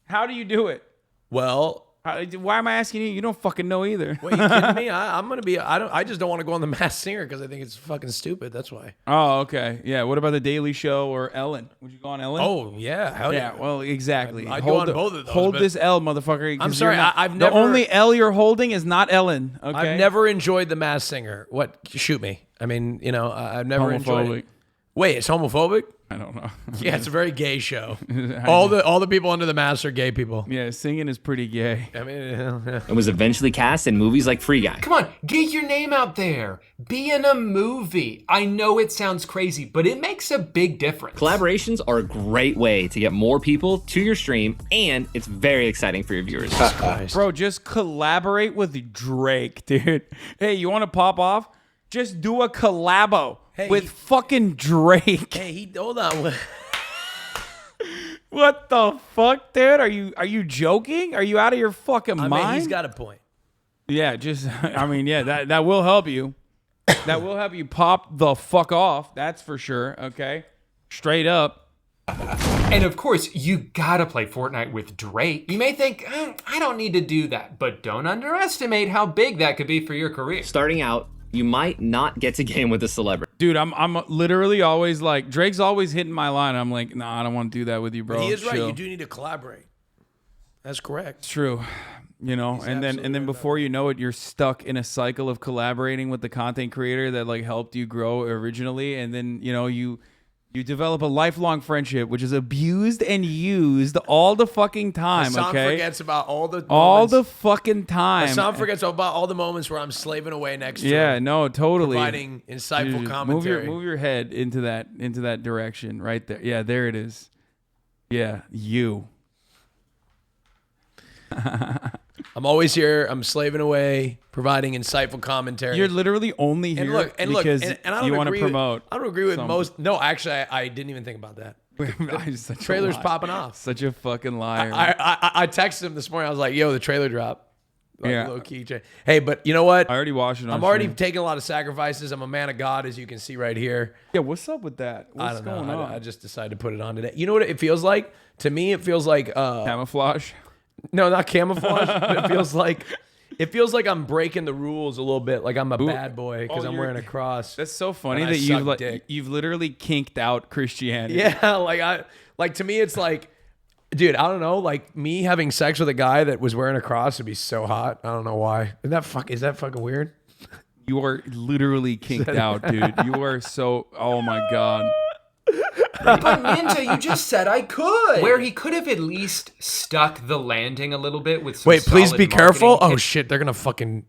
How do you do it? Well, why am I asking you? You don't fucking know either. Wait, you kidding me? I'm gonna be. I just don't want to go on The Masked Singer because I think it's fucking stupid. That's why. Oh, okay. Yeah. What about The Daily Show or Ellen? Would you go on Ellen? Oh yeah. Hell yeah. Well, exactly. I'd go on both of those. Hold this L, motherfucker. I'm sorry. I've never. The only L you're holding is not Ellen. Okay. I've never enjoyed The Masked Singer. What? Shoot me. I mean, you know, I've never enjoyed it. Wait, it's homophobic? I don't know. Yeah, it's a very gay show. all the people under the mask are gay people. Yeah, singing is pretty gay. I mean, and was eventually cast in movies like Free Guy. Come on, get your name out there. Be in a movie. I know it sounds crazy, but it makes a big difference. Collaborations are a great way to get more people to your stream, and it's very exciting for your viewers. Bro, just collaborate with Drake, dude. Hey, you want to pop off? Just do a collabo with fucking Drake. Hey, hold on. What the fuck, dude? Are you joking? Are you out of your fucking mind? I mean, he's got a point. Yeah, that will help you. That will help you pop the fuck off. That's for sure. Okay, straight up. And of course, you gotta play Fortnite with Drake. You may think, I don't need to do that, but don't underestimate how big that could be for your career. Starting out, you might not get to game with a celebrity. Dude, I'm literally always like, Drake's always hitting my line. I'm like, nah, I don't want to do that with you, bro. But he is right. Chill. You do need to collaborate. That's correct. It's true. You know, and then before you know it, you're stuck in a cycle of collaborating with the content creator that like helped you grow originally, and then you know you develop a lifelong friendship, which is abused and used all the fucking time. Hasan okay, forgets about all the fucking time. Hasan forgets about all the moments where I'm slaving away next to yeah, him. no, totally Providing insightful Dude, commentary. Move your head into that direction right there. Yeah, there it is. Yeah, you. I'm always here. I'm slaving away, providing insightful commentary. You're literally only here because and I don't you want to agree promote. I don't agree with some- most. No, actually, I didn't even think about that. Such a Trailer's lie. popping off. Such a fucking liar. I texted him this morning. I was like, "Yo, the trailer dropped." Like, Yeah. low key. Hey, but you know what? I already watched it. I'm already taking a lot of sacrifices. I'm a man of God, as you can see right here. Yeah, what's up with that? What's I don't going know. on? I just decided to put it on today. You know what it feels like? To me, it feels like camouflage. No, not camouflage. But it feels like I'm breaking the rules a little bit. Like I'm a bad boy because I'm wearing a cross. That's so funny and I that suck dick. you've literally kinked out Christianity. Yeah, like to me, it's like, dude, I don't know. Like me having sex with a guy that was wearing a cross would be so hot. I don't know why. Is that fucking weird? You are literally kinked out, dude. You are so. Oh my god. But Ninja, you just said I could. Where he could have at least stuck the landing a little bit with some Wait, please solid be careful. marketing. Oh shit, they're gonna fucking.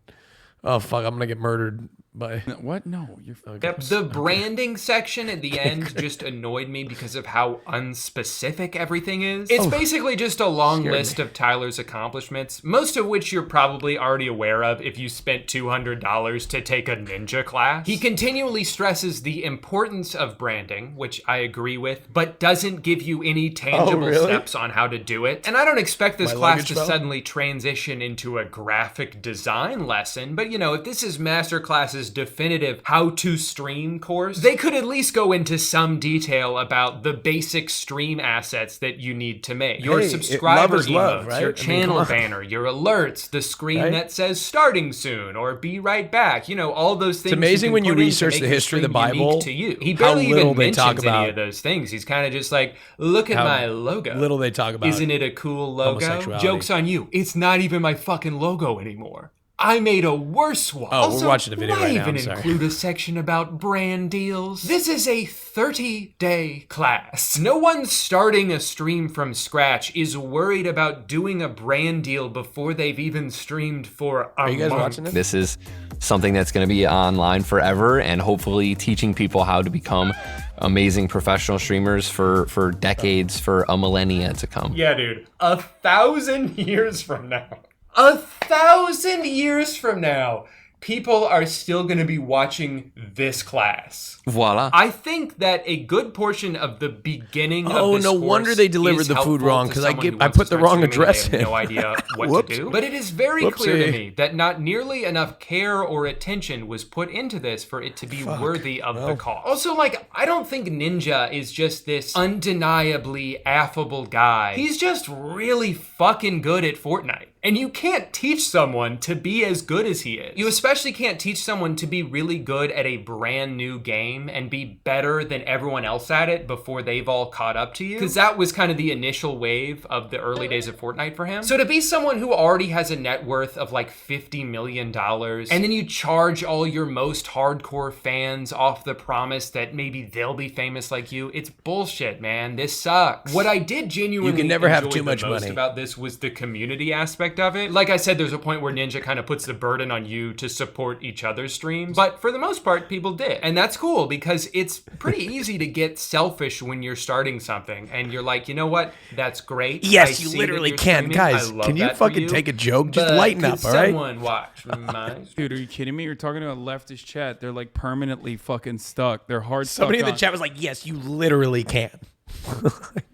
Oh fuck, I'm gonna get murdered by. What? No, you're. Yep, the branding section at the end just annoyed me because of how unspecific everything is. It's basically just a long list of Tyler's accomplishments, most of which you're probably already aware of if you spent $200 to take a ninja class. He continually stresses the importance of branding, which I agree with, but doesn't give you any tangible steps on how to do it. And I don't expect this class to suddenly transition into a graphic design lesson, but you know, if this is Masterclass's definitive how to stream course, they could at least go into some detail about the basic stream assets that you need to make. Your subscriber emotes, your channel banner, your alerts, the screen that says starting soon or be right back. You know, all those things. It's amazing when you research the history of the Bible. To you. He barely even mentions any of those things. He's kind of just like, look at my logo. Little they talk about. Isn't it a cool logo? Joke's on you. It's not even my fucking logo anymore. I made a worse one. Oh, also, we're watching a video right now. Why even include a section about brand deals? This is a 30-day class. No one starting a stream from scratch is worried about doing a brand deal before they've even streamed for a Are you guys month. watching this? This is something that's going to be online forever and hopefully teaching people how to become amazing professional streamers for decades, for a millennia to come. Yeah, dude. 1,000 years from now. 1,000 years from now, people are still going to be watching this class. Voila. I think that a good portion of the beginning of Oh, this no course wonder they delivered is the food helpful wrong to because someone who I wants put to the start wrong streaming and address they have in. no idea what Whoops. to do. But it is very clear to Whoopsie. me that not nearly enough care or attention was put into this for it to be worthy of the cost. Also, like, I don't think Ninja is just this undeniably affable guy. He's just really fucking good at Fortnite. And you can't teach someone to be as good as he is. You especially can't teach someone to be really good at a brand new game and be better than everyone else at it before they've all caught up to you. Because that was kind of the initial wave of the early days of Fortnite for him. So to be someone who already has a net worth of like $50 million, and then you charge all your most hardcore fans off the promise that maybe they'll be famous like you, it's bullshit, man. This sucks. What I did genuinely You can never have enjoy too much the most money. about this was the community aspect of it. Like I said, there's a point where Ninja kind of puts the burden on you to support each other's streams, but for the most part, people did. And that's cool because it's pretty easy to get selfish when you're starting something and you're like, you know what? That's great. Yes, I you see literally that you're can. streaming. Guys, I love can you that for fucking take a joke? Just But lighten could up, all right? someone watch my Dude, are you kidding me? You're talking about leftist chat. They're like permanently fucking stuck. They're hard Somebody in stuck the chat was like, yes, you literally can.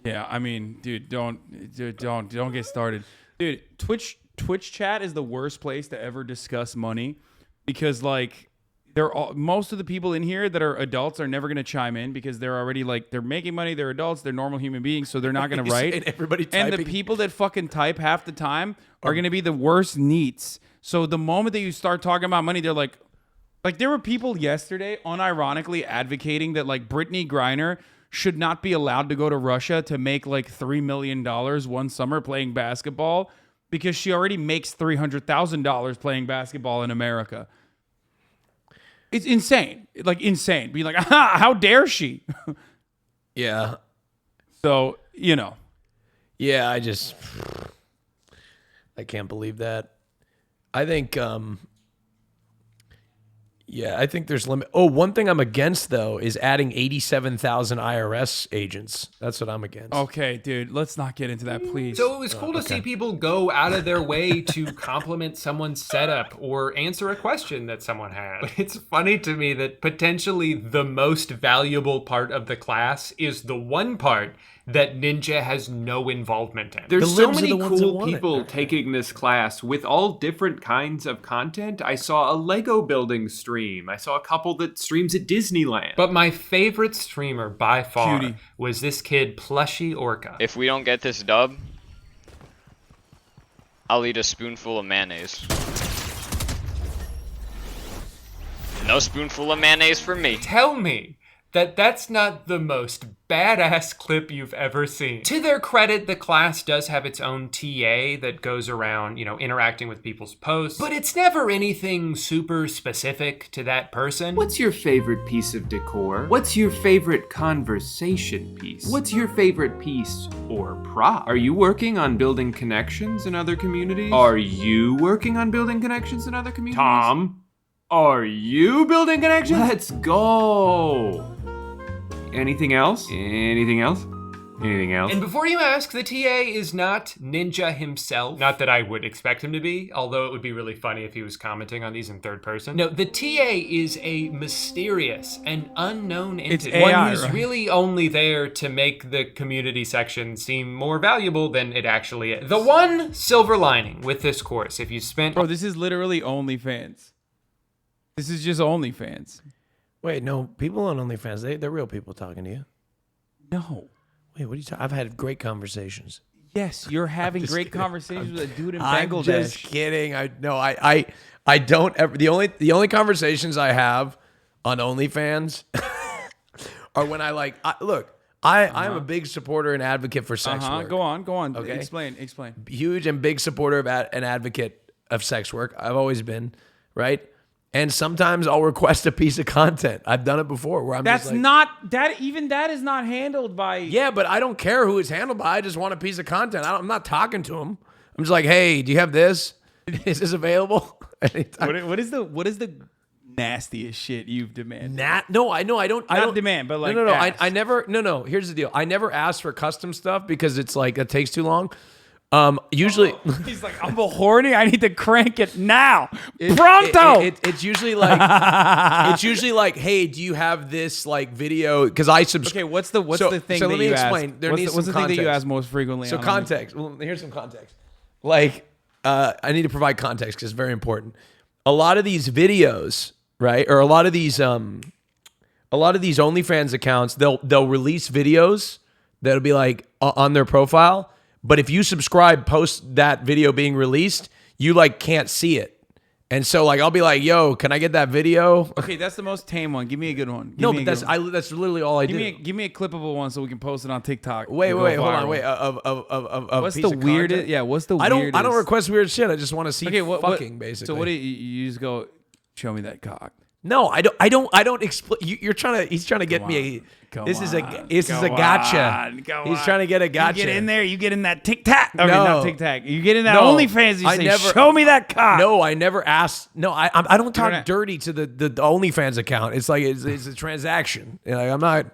Yeah, I mean, dude, don't get started. Dude, Twitch chat is the worst place to ever discuss money because like most of the people in here that are adults are never going to chime in because they're already like they're making money, they're adults, they're normal human beings, so they're not going to write. And the people that fucking type half the time are going to be the worst neats. So the moment that you start talking about money, they're like, Like, there were people yesterday unironically advocating that, like, Brittany Griner should not be allowed to go to Russia to make, like, $3 million one summer playing basketball because she already makes $300,000 playing basketball in America. It's insane. Like, insane. Being like, aha, how dare she? Yeah. So, you know. Yeah, I can't believe that. I think, I think there's limit. Oh, one thing I'm against, though, is adding 87,000 IRS agents. That's what I'm against. Okay, dude, let's not get into that, please. So it was cool to see people go out of their way to compliment someone's setup or answer a question that someone had. But it's funny to me that potentially the most valuable part of the class is the one part that Ninja has no involvement in. There's so many cool people taking this class with all different kinds of content. I saw a Lego building stream. I saw a couple that streams at Disneyland. But my favorite streamer by far was this kid, Plushy Orca. If we don't get this dub, I'll eat a spoonful of mayonnaise. No spoonful of mayonnaise for me. Tell me that that's not the most badass clip you've ever seen. To their credit, the class does have its own TA that goes around, you know, interacting with people's posts, but it's never anything super specific to that person. What's your favorite piece of decor? What's your favorite conversation piece? What's your favorite piece or prop? Are you working on building connections in other communities? Are you working on building connections in other communities? Tom, are you building connections? Let's go. Anything else? Anything else? Anything else? And before you ask, the TA is not Ninja himself. Not that I would expect him to be, although it would be really funny if he was commenting on these in third person. No, the TA is a mysterious and unknown entity. It's AI, one who's right? really only there to make the community section seem more valuable than it actually is. The one silver lining with this course, if you spent... Bro, this is literally OnlyFans. This is just OnlyFans. Wait, no, people on OnlyFans, they're real people talking to you. No. Wait, what are you talking? I've had great conversations. Yes, you're having great kidding. conversations with a dude in I'm Bangladesh. just kidding. I don't ever. The only conversations I have on OnlyFans are when I like. I'm a big supporter and advocate for sex work. Go on. Okay? Explain. Huge and big supporter of an advocate of sex work. I've always been, right? And sometimes I'll request a piece of content. I've done it before where I'm That's just like, not that. Even that is not handled by. yeah, but I don't care who it's handled by. I just want a piece of content. I'm not talking to them. I'm just like, hey, do you have this? Is this available? What is the nastiest shit you've demanded? No, I don't. I don't demand, but like no. ask. I never. No. Here's the deal. I never ask for custom stuff because it's like it takes too long. Usually he's like, I'm a horny. I need to crank it now, pronto. It's usually like, hey, do you have this like video? Because I subscribe. Okay, what's the thing? So that let me you explain. Ask? There What's needs the some thing that you context. ask most frequently? So context. Well, here's some context. Like, I need to provide context because it's very important. A lot of these videos, right, or a lot of these OnlyFans accounts, they'll release videos that'll be like on their profile. But if you subscribe post that video being released, you like can't see it. And so like I'll be like, yo, can I get that video? Okay, that's the most tame one. Give me a good one. That's literally all I do. Give me a clippable one so we can post it on TikTok. Wait, hold on. What's the weirdest? Yeah, what's the weirdest? I don't request weird shit. I just want to see fucking basically. So what do you just go, show me that cock? No, I don't explain. He's trying to get me. This is a gotcha. He's trying to get a gotcha. You get in there. You get in that TikTok. Okay, no, not TikTok. You get in that OnlyFans. You say, show me that cock. No, I never asked. No, I don't talk dirty to the OnlyFans account. It's like it's a transaction. Like, I'm not.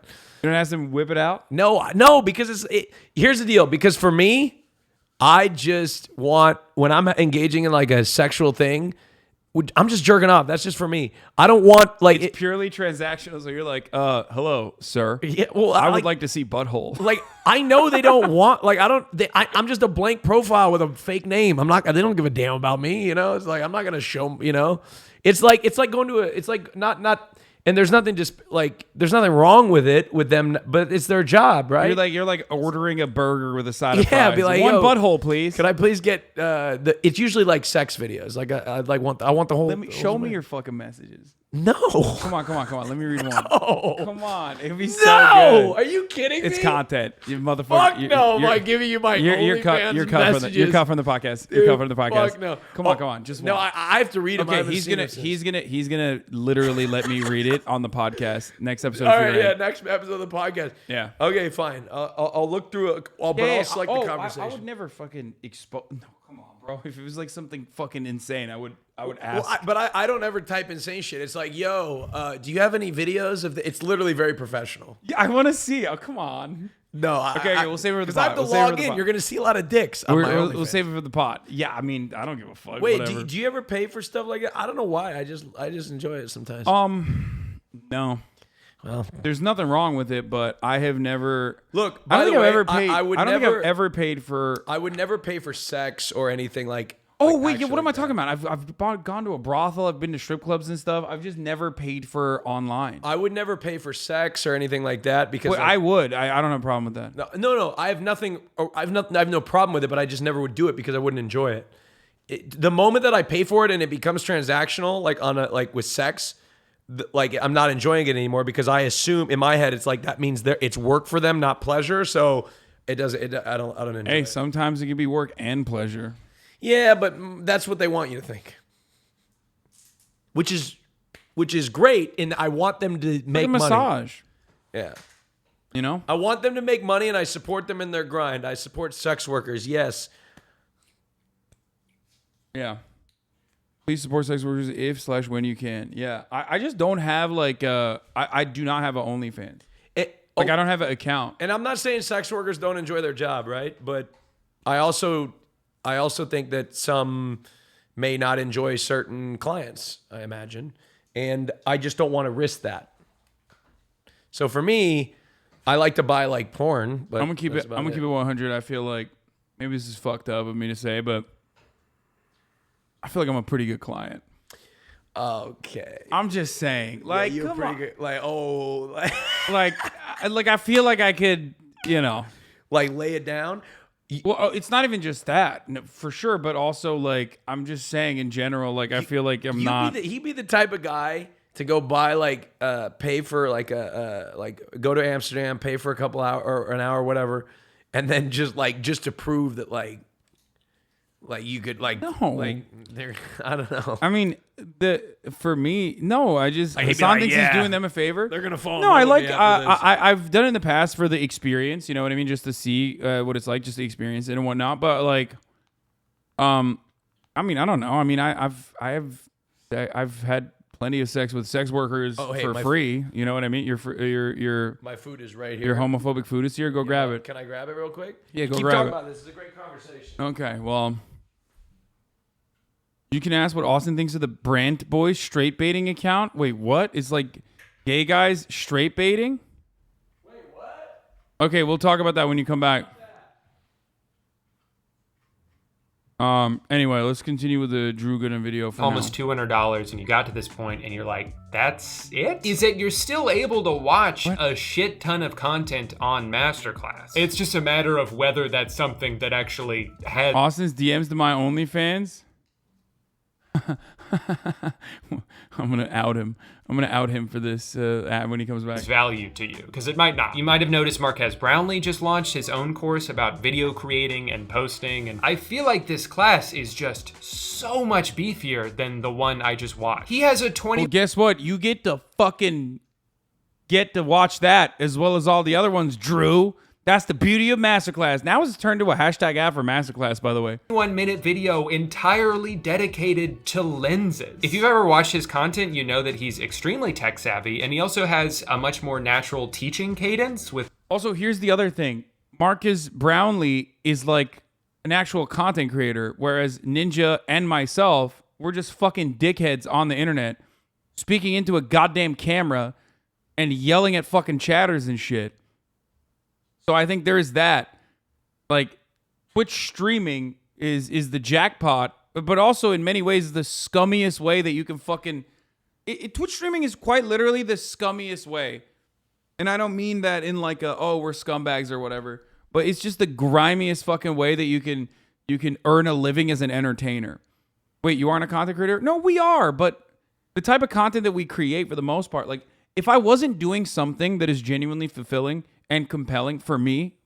You don't ask them whip it out. No, because here's the deal. Because for me, I just want when I'm engaging in like a sexual thing. I'm just jerking off. That's just for me. I don't want like it's purely transactional. So you're like, hello, sir. Yeah, well, I would like to see butthole. Like I know they don't want. Like I'm just a blank profile with a fake name. I'm not. They don't give a damn about me. You know. It's like I'm not gonna show. You know. It's like going to a. It's like not. And there's nothing there's nothing wrong with them, but it's their job, right? You're like ordering a burger with a side of fries. Yeah, be like, one butthole, please. Can I please get it's usually like sex videos. Like I want the whole. Show me your fucking messages. No. Come on. Let me read one. No. Come on. It'd be so No. good. Are you kidding me? It's content. You motherfucker. Fuck no. Am I giving you my you're cut messages? You're cut from the podcast. You're cut from the podcast. Fuck no. Come on. Just no. one. I have to read them. Okay, he's gonna literally let me read it on the podcast next episode. All right, yeah, next episode of the podcast. Yeah. Okay, fine. I'll look through it, but I'll select the conversation. I would never fucking expose. No, come on, bro. If it was like something fucking insane, I would ask. Well, but I don't ever type insane shit. It's like, yo, do you have any videos of the? It's literally very professional. Yeah, I want to see. Oh, come on. No, okay, we'll save it for the pod. Because I have to log in. You're gonna see a lot of dicks. We'll save it for the pod. Yeah, I mean, I don't give a fuck. Wait, do you ever pay for stuff like that? I don't know why. I just enjoy it sometimes. No. Well, there's nothing wrong with it, but I have never. Look, I don't think I've ever paid. I don't think I've ever paid for. I would never pay for sex or anything like. Oh wait, yeah. What am I talking about? I've gone to a brothel. I've been to strip clubs and stuff. I've just never paid for online. I would never pay for sex or anything like that because Wait, I would. I don't have a problem with that. No. I have nothing. I have no problem with it, but I just never would do it because I wouldn't enjoy it. The moment that I pay for it and it becomes transactional, like with sex, like I'm not enjoying it anymore because I assume in my head it's like that means it's work for them, not pleasure. So it doesn't. I don't enjoy it. Sometimes it can be work and pleasure. Yeah, but that's what they want you to think. Which is great, and I want them to make money. Massage. Yeah. You know? I want them to make money, and I support them in their grind. I support sex workers, yes. Yeah. Please support sex workers if/when you can. Yeah. I just don't have I do not have an OnlyFans. I don't have an account. And I'm not saying sex workers don't enjoy their job, right? But I also think that some may not enjoy certain clients, I imagine. And I just don't want to risk that. So for me, I like to buy like porn, but I'm gonna keep it 100. I feel like maybe this is fucked up of me to say, but I feel like I'm a pretty good client. Okay. I'm just saying. Like, yeah, you're come pretty on. good. Like, like I feel like I could, like lay it down. Well, it's not even just that, for sure, but also like I'm just saying in general, like I feel like he'd be the type of guy to go buy pay for go to Amsterdam, pay for a couple hours or an hour or whatever, and then just to prove that you could I don't know. I mean, for me, no. Hasan thinks he's doing them a favor. They're gonna fall. No, I've done it in the past for the experience. You know what I mean? Just to see what it's like, just the experience it and whatnot. But I mean, I don't know. I mean, I've had plenty of sex with sex workers for free. You know what I mean? Your my food is right here. Your homophobic food is here. Go grab it. Can I grab it real quick? Yeah, go Keep grab talking it. about this. This is a great conversation. Okay, well. You can ask what Austin thinks of the Brant Boys straight baiting account. Wait, what? It's like gay guys straight baiting? Wait, what? Okay, we'll talk about that when you come back. Anyway, let's continue with the Drew Gooden video for almost now. $200 and you got to this point and you're like, that's it? Is that you're still able to watch a shit ton of content on Masterclass. It's just a matter of whether that's something that actually has... Austin's DMs to my OnlyFans? I'm gonna out him. I'm gonna out him for this when he comes back. Value to you, because it might not. You might have noticed Marquez Brownlee just launched his own course about video creating and posting, and I feel like this class is just so much beefier than the one I just watched. He has a 20. Well, guess what? You get to watch that as well as all the other ones, Drew. That's the beauty of Masterclass. Now it's turned to a hashtag ad for Masterclass, by the way. 1-minute video entirely dedicated to lenses. If you've ever watched his content, you know that he's extremely tech savvy, and he also has a much more natural teaching cadence with... Also, here's the other thing. Marcus Brownlee is like an actual content creator, whereas Ninja and myself, we're just fucking dickheads on the internet, speaking into a goddamn camera and yelling at fucking chatters and shit. So I think there's that. Like, Twitch streaming is the jackpot, but also in many ways the scummiest way that you can fucking... Twitch streaming is quite literally the scummiest way. And I don't mean that in like we're scumbags or whatever, but it's just the grimiest fucking way that you can earn a living as an entertainer. Wait, you aren't a content creator? No, we are, but the type of content that we create for the most part, like if I wasn't doing something that is genuinely fulfilling and compelling for me,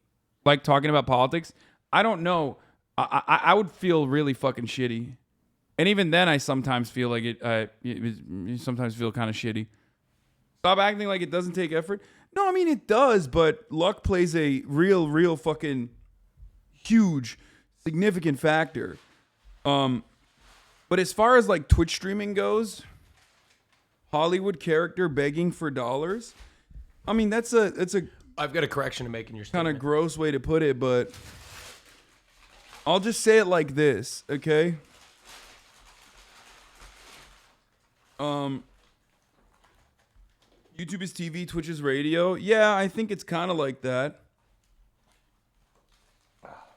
like talking about politics, I don't know. I would feel really fucking shitty. And even then, I sometimes feel like you sometimes feel kind of shitty. Stop acting like it doesn't take effort. No, I mean, it does, but luck plays a real fucking huge, significant factor. But as far as like Twitch streaming goes, Hollywood character begging for dollars. I mean, that's a I've got a correction to make in your statement. kind of gross way to put it, but I'll just say it like this, okay? YouTube is TV, Twitch is radio. Yeah, I think it's kind of like that.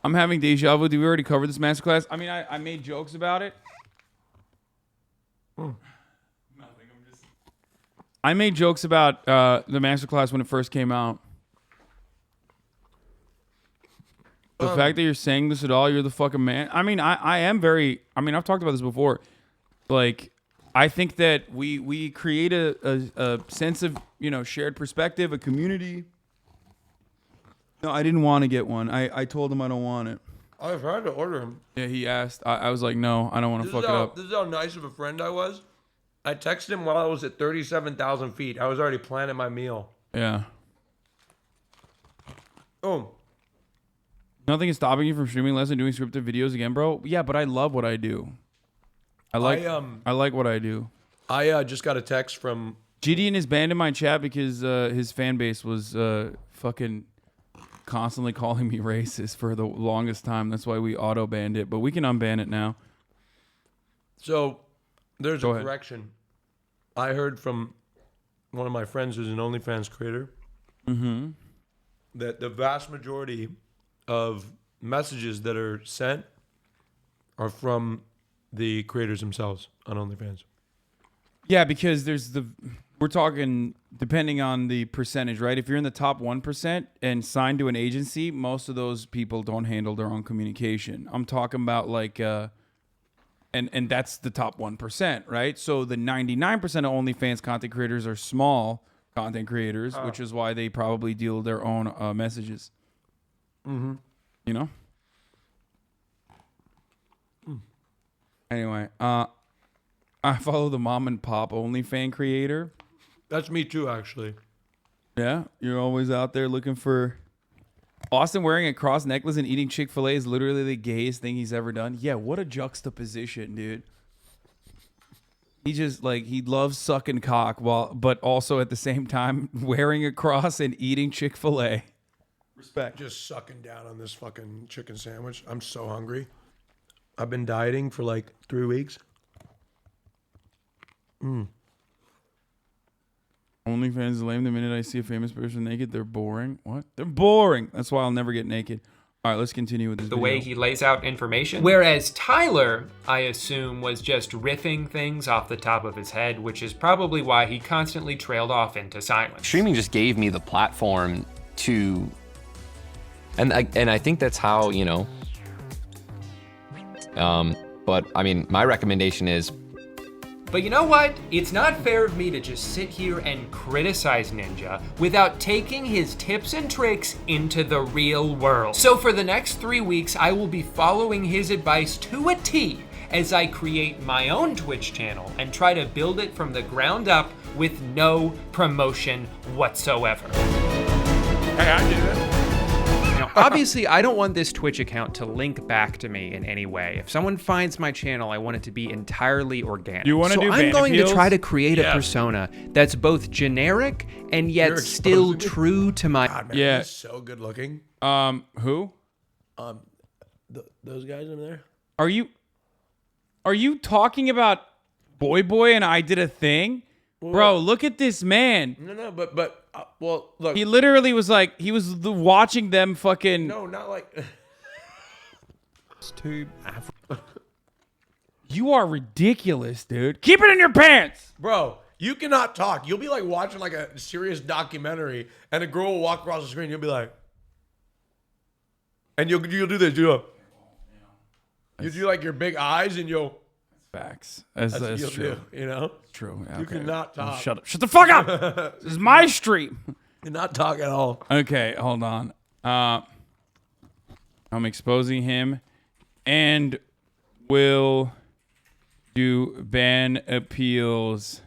I'm having deja vu. Did we already cover this masterclass? I mean, I made jokes about it. I made jokes about the masterclass when it first came out. The fact that you're saying this at all, you're the fucking man. I mean, I am very... I mean, I've talked about this before. Like, I think that we create a sense of, you know, shared perspective, a community. No, I didn't want to get one. I told him I don't want it. I tried to order him. Yeah, he asked. I was like, no, I don't want to fuck it up. This is how nice of a friend I was. I texted him while I was at 37,000 feet. I was already planning my meal. Yeah. Oh. Nothing is stopping you from streaming less and doing scripted videos again, bro. Yeah, but I love what I do. I like what I do. I just got a text from Gideon is banned in my chat because his fan base was fucking constantly calling me racist for the longest time. That's why we auto banned it, but we can unban it now. So there's Go a ahead. correction. I heard from one of my friends who's an OnlyFans creator that the vast majority of messages that are sent are from the creators themselves on OnlyFans. Yeah, because we're talking depending on the percentage, right? If you're in the top 1% and signed to an agency, most of those people don't handle their own communication. I'm talking about like, and that's the top 1%, right? So the 99% of OnlyFans content creators are small content creators, which is why they probably deal with their own messages. Mm-hmm. You know? Anyway, I follow the mom and pop OnlyFans creator. That's me too, actually. Yeah, you're always out there looking for... Austin wearing a cross necklace and eating Chick-fil-A is literally the gayest thing he's ever done. Yeah, what a juxtaposition, dude. He just, like, he loves sucking cock, but also at the same time wearing a cross and eating Chick-fil-A. Respect. Just sucking down on this fucking chicken sandwich. I'm so hungry. I've been dieting for like 3 weeks. OnlyFans is lame. The minute I see a famous person naked, they're boring. What? They're boring. That's why I'll never get naked. All right, let's continue with this The video. way he lays out information. Whereas Tyler, I assume, was just riffing things off the top of his head, which is probably why he constantly trailed off into silence. Streaming just gave me the platform to, and I think that's how, you know, but I mean, my recommendation is, But you know what? It's not fair of me to just sit here and criticize Ninja without taking his tips and tricks into the real world. So for the next 3 weeks, I will be following his advice to a T as I create my own Twitch channel and try to build it from the ground up with no promotion whatsoever. Hey, I did it. Now, obviously, I don't want this Twitch account to link back to me in any way. If someone finds my channel, I want it to be entirely organic. You want to do I'm going to Bananappeals? try to create a persona that's both generic and yet You're still exposing me? true to my... God, man, Yeah. he's so good looking. Who? Those guys in there. Are you talking about BoyBoy and I Did a Thing? Bro, look at this man. No, but well, look. He literally was like, he was watching them fucking... No, not like... It's too You are ridiculous, dude. Keep it in your pants. Bro, you cannot talk. You'll be like watching like a serious documentary and a girl will walk across the screen. You'll be like... And you'll do this. You do like your big eyes and you'll... Facts. That's what you'll true. do, you know? It's true. Yeah, You okay. cannot talk. Shut up. Shut the fuck up. This is my stream. You're not talk at all. Okay, hold on. I'm exposing him and will do Bananappeals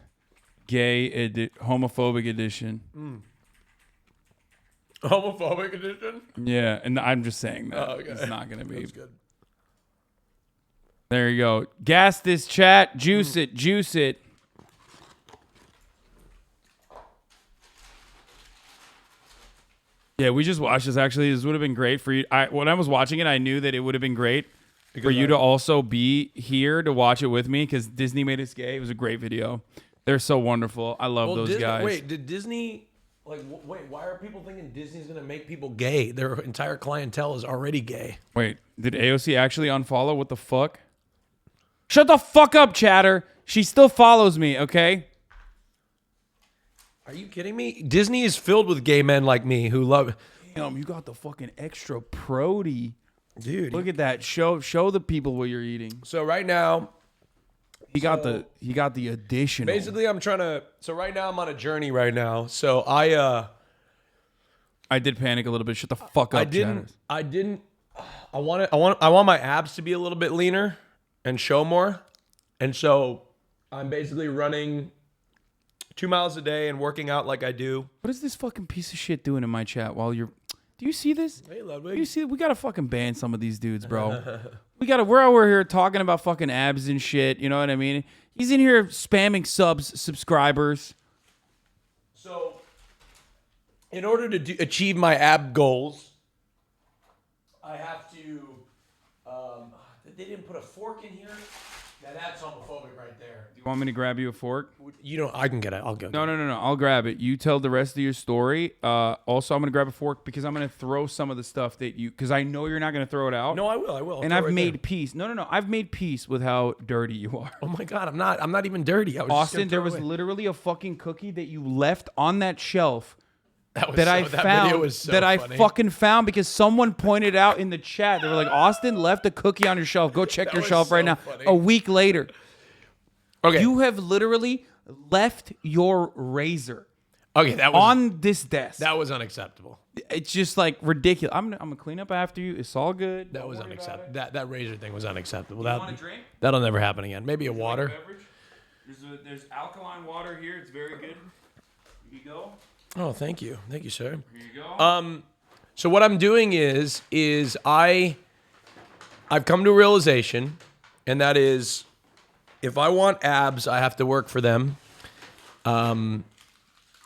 homophobic edition. Homophobic edition? Yeah, and I'm just saying that. Oh, okay. It's not going to be. That's good. There you go. Gas this chat. Juice it. Juice it. Yeah, we just watched this. Actually, this would have been great for you. When I was watching it, I knew that it would have been great for you to also be here to watch it with me because Disney made us gay. It was a great video. They're so wonderful. I love those guys. Wait, did Disney... wait, why are people thinking Disney's going to make people gay? Their entire clientele is already gay. Wait, did AOC actually unfollow? What the fuck? Shut the fuck up, chatter. She still follows me, okay? Are you kidding me? Disney is filled with gay men like me who love... Damn, you got the fucking extra prody. Dude. Look at that. Show the people what you're eating. So right now... He got the additional. Basically, I'm trying to... So right now, I'm on a journey right now. So I did panic a little bit. Shut the fuck up, I want my abs to be a little bit leaner and show more. And so I'm basically running 2 miles a day and working out like I do. What is this fucking piece of shit doing in my chat while you're... Do you see this? Hey, Ludwig. Do you see? We gotta fucking ban some of these dudes, bro. We're over here talking about fucking abs and shit. You know what I mean? He's in here spamming subscribers. So, in order to achieve my ab goals, I have to... they didn't put a fork in here? Now that's homophobic right there. Do you want me to grab you a fork? You know, I can get it. I'll go. No. I'll grab it. You tell the rest of your story. Also, I'm going to grab a fork because I'm going to throw some of the stuff that you... Because I know you're not going to throw it out. No, I will. I'll and throw it I've right made there. peace. No. I've made peace with how dirty you are. Oh my God, I'm not even dirty. I was Austin, there was literally a fucking cookie that you left on that shelf that I fucking found because someone pointed out in the chat. They were like, Austin left a cookie on your shelf. Go check your shelf right now. funny. A week later. Okay. You have literally left your razor that was on this desk. That was unacceptable. It's just like ridiculous. I'm gonna clean up after you. It's all good. That was unacceptable. That razor thing was unacceptable. You want a drink? That'll never happen again. Maybe a water. There's alkaline water here. It's very good. Here you go. Oh, thank you, sir. Here you go. So what I'm doing is I've come to a realization, and that is, if I want abs, I have to work for them. And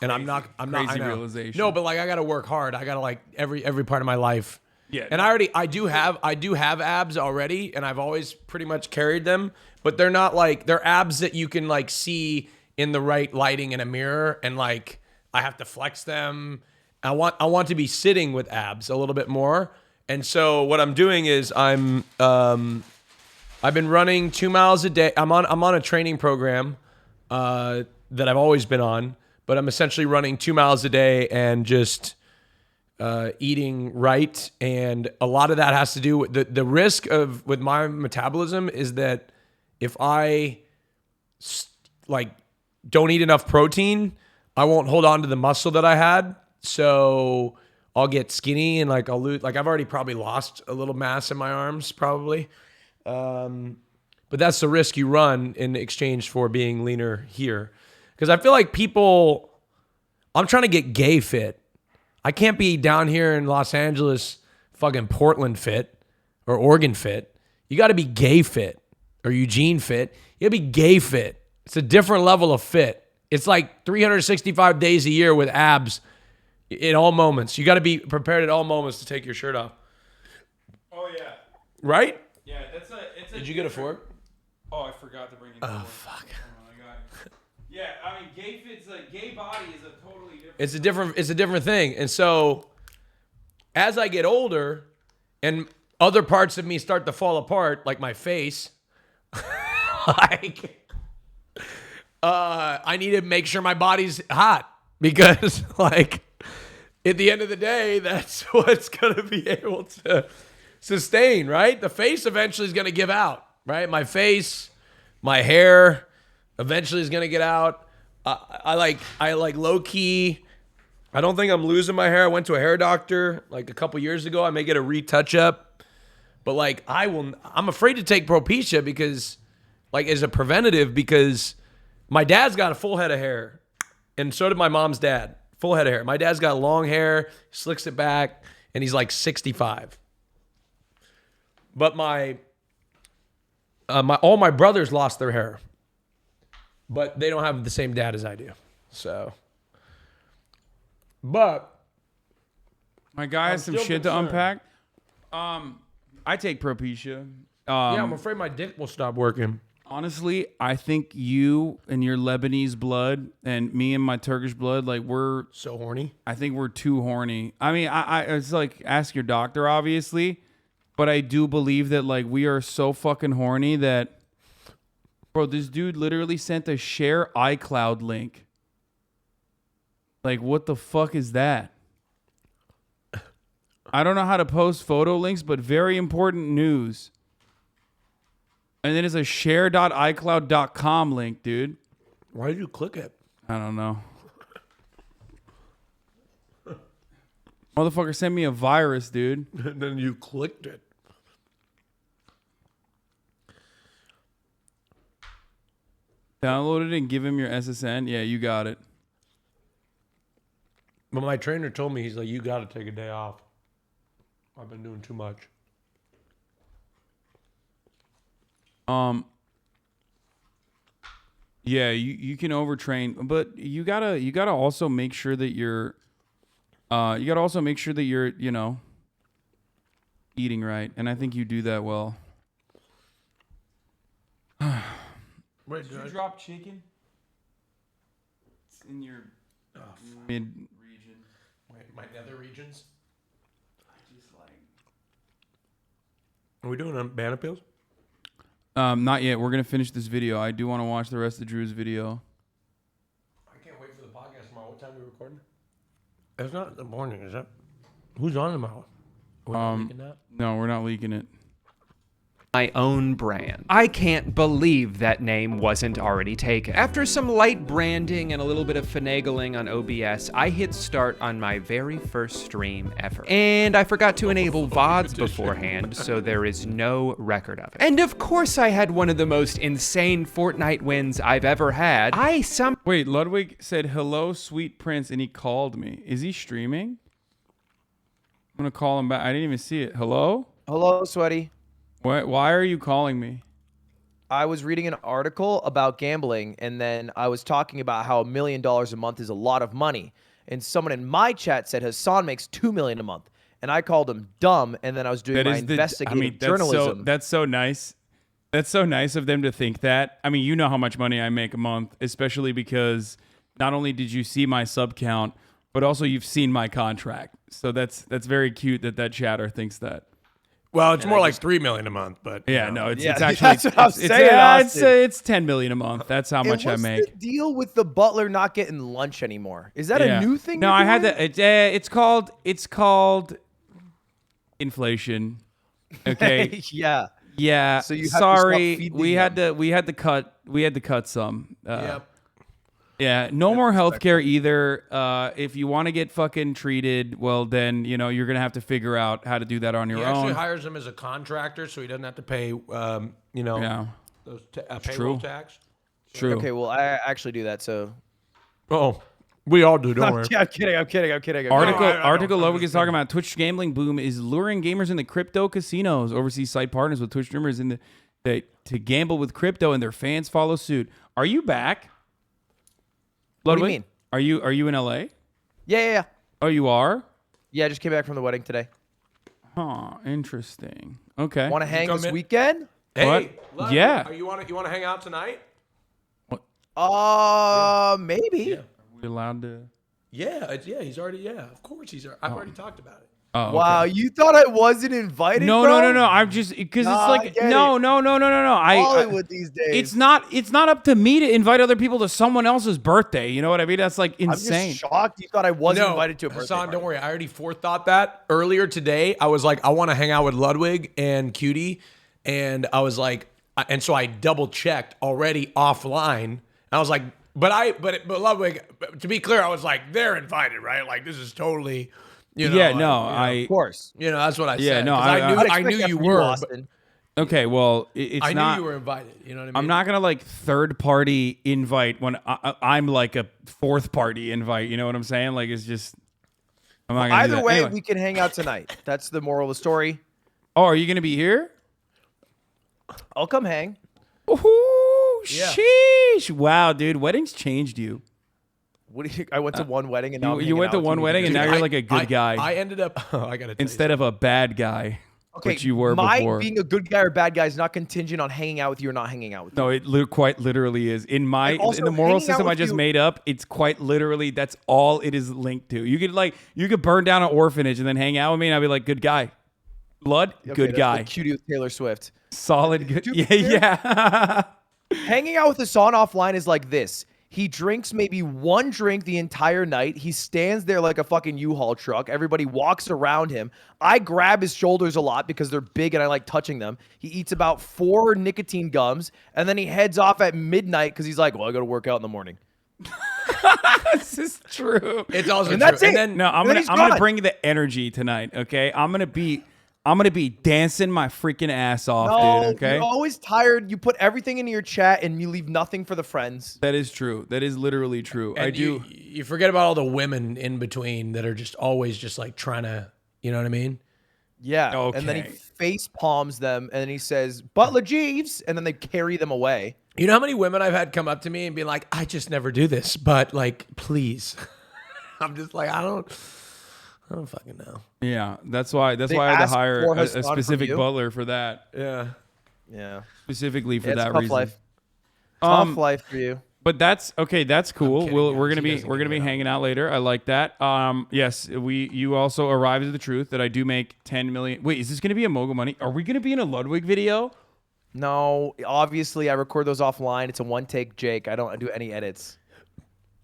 I'm not. Crazy I know. realization. No, but like I got to work hard. I got to like every part of my life. Yeah. And I do have abs already, and I've always pretty much carried them. But they're not like they're abs that you can like see in the right lighting in a mirror, and like I have to flex them. I want to be sitting with abs a little bit more. And so what I'm doing is I've been running 2 miles a day. I'm on a training program that I've always been on, but I'm essentially running 2 miles a day and just eating right. And a lot of that has to do with the risk with my metabolism is that if I don't eat enough protein, I won't hold on to the muscle that I had. So I'll get skinny and like I'll lose, like I've already probably lost a little mass in my arms probably. But that's the risk you run in exchange for being leaner here. Because I feel like I'm trying to get gay fit. I can't be down here in Los Angeles, fucking Portland fit or Oregon fit. You got to be gay fit or Eugene fit. You got to be gay fit. It's a different level of fit. It's like 365 days a year with abs in all moments. You got to be prepared at all moments to take your shirt off. Oh yeah. Right? Yeah, Did you get a fork? Oh, I forgot to bring it. Oh, fuck. Oh my god. Yeah, I mean, gay fit's like gay body is a totally different. It's a different thing. And so as I get older and other parts of me start to fall apart, like my face, I need to make sure my body's hot because like at the end of the day, that's what's going to be able to sustain, right? The face eventually is going to give out, right? My face, My hair eventually is gonna get out. I like low key. I don't think I'm losing my hair. I went to a hair doctor like a couple years ago. I may get a retouch up, but like I'm afraid to take Propecia because like as a preventative because my dad's got a full head of hair, and so did my mom's dad. Full head of hair. My dad's got long hair, slicks it back, and he's like 65. But all my brothers lost their hair, but they don't have the same dad as I do. So, but my guy has some shit to unpack. I take Propecia. Yeah, I'm afraid my dick will stop working. Honestly, I think you and your Lebanese blood and me and my Turkish blood, like we're so horny. I think we're too horny. I mean, it's like ask your doctor, obviously, but I do believe that like we are so fucking horny that, bro, this dude literally sent a share iCloud link. Like, what the fuck is that? I don't know how to post photo links, but very important news. And then it's a share.icloud.com link, dude. Why did you click it? I don't know. Motherfucker sent me a virus, dude. And then you clicked it. Download it and give him your SSN. Yeah, you got it. But my trainer told me, he's like, you got to take a day off. I've been doing too much. Yeah, you can overtrain, but you gotta also make sure that you're you know, eating right, and I think you do that well. Wait, did you drop chicken? It's in your mid region. Wait, my nether regions? I just like. Are we doing Bananappeals? Not yet. We're gonna finish this video. I do want to watch the rest of Drew's video. I can't wait for the podcast tomorrow. What time are we recording? It's not in the morning, is it? Who's on tomorrow? We're not leaking that? No, we're not leaking it. My own brand. I can't believe that name wasn't already taken. After some light branding and a little bit of finagling on OBS, I hit start on my very first stream ever. And I forgot to enable VODs beforehand, so there is no record of it. And of course I had one of the most insane Fortnite wins I've ever had. Wait, Ludwig said, hello, sweet prince, and he called me. Is he streaming? I'm gonna call him back. I didn't even see it. Hello? Hello, sweaty. Why are you calling me? I was reading an article about gambling, and then I was talking about how $1 million a month is a lot of money. And someone in my chat said Hasan makes $2 million a month, and I called him dumb. And then I was doing my investigative journalism. That's so nice. That's so nice of them to think that. I mean, you know how much money I make a month, especially because not only did you see my sub count, but also you've seen my contract. So that's very cute that chatter thinks that. Well, it's more like $3 million a month, but yeah, you know. no, it's actually that's what I'm saying, it's $10 million a month. That's how much I make. What's the deal with the butler not getting lunch anymore? Is that a new thing? No, I had that. It's called inflation. Okay. Yeah. Yeah. So you have to sorry, stop feeding we had them. to cut some. Yep. Yeah, no more healthcare either. If you want to get fucking treated, well, then you know you're gonna have to figure out how to do that on your He own. actually hires him as a contractor, so he doesn't have to pay, you know, those payroll tax. True. Okay, well, I actually do that, so. Oh, we all do, don't worry. I'm kidding. Article Ludwig is talking about Twitch gambling boom is luring gamers into crypto casinos. Overseas site partners with Twitch streamers to gamble with crypto, and their fans follow suit. Are you back? What do you Ludwig, mean? Are you in LA? Yeah. Oh, you are? Yeah, I just came back from the wedding today. Huh, interesting. Okay. Want to hang this weekend? Hey, what? Yeah. You want to hang out tonight? Maybe. Yeah. Are we allowed to? Yeah, he's already. Yeah, of course he's. I've already talked about it. Oh, okay. Wow, you thought I wasn't invited? No. bro? I'm just because it's like no. Hollywood these days. It's not up to me to invite other people to someone else's birthday. You know what I mean? That's like insane. I'm just shocked you thought I wasn't invited to a birthday Hasan, party. don't worry. I already forethought that. Earlier today, I was like, I want to hang out with Ludwig and Cutie, and I was like, And so I double checked already offline. And I was like, but Ludwig, to be clear, I was like, they're invited, right? Like, this is totally, of course. That's what I said. Yeah, no, I knew you were. Okay, well, it's I not. knew you were invited. You know what I mean? I'm not gonna like third party invite when I'm like a fourth party invite. You know what I'm saying? Like it's just. I'm not gonna do Either that. way, Anyway. we can hang out tonight. That's the moral of the story. Oh, are you gonna be here? I'll come hang. Ooh, Yeah. sheesh! Wow, dude, weddings changed you. What do you, I went to one wedding and now You went to one wedding and now you're like a good guy. I ended up. I gotta. Instead of a bad guy. Okay, Which you were my before. being a good guy or bad guy is not contingent on hanging out with you or not hanging out with you. No, it quite literally is. In also, the moral hanging out system I with just you- made up, it's quite literally that's all it is linked to. You could burn down an orphanage and then hang out with me and I'd be like, good guy. Blood, Okay, good that's guy. the cutie with Taylor Swift. Solid good. Yeah. Hanging out with Hasan offline is like this. He drinks maybe one drink the entire night. He stands there like a fucking U-Haul truck. Everybody walks around him. I grab his shoulders a lot because they're big and I like touching them. He eats about 4 nicotine gums and then he heads off at midnight because he's like, well, I got to work out in the morning. This is true. It's also And true. that's it. And then, No, I'm And then gonna he's I'm gonna gone. bring the energy tonight, okay? I'm gonna be dancing my freaking ass off, No, dude, okay? you're always tired. You put everything into your chat and you leave nothing for the friends. That is true. That is literally true. and I do. You forget about all the women in between that are just always just like trying to. You know what I mean? Yeah. Okay. And then he face palms them and then he says, Butler Jeeves. And then they carry them away. You know how many women I've had come up to me and be like, I just never do this, but like, please. I'm just like, I don't fucking know. Yeah, that's why They I had to asked hire for a Hasan from specific you? butler for that. Yeah. Yeah. Specifically for It's that tough reason. life. Tough life for you. But that's okay. That's cool. kidding, We're guys. gonna He be doesn't get it hanging out later. I like that. Yes, you also arrived at the truth that I do make 10 million. Wait, is this gonna be a mogul money? Are we gonna be in a Ludwig video? No, obviously I record those offline. It's a one-take Jake. I don't do any edits.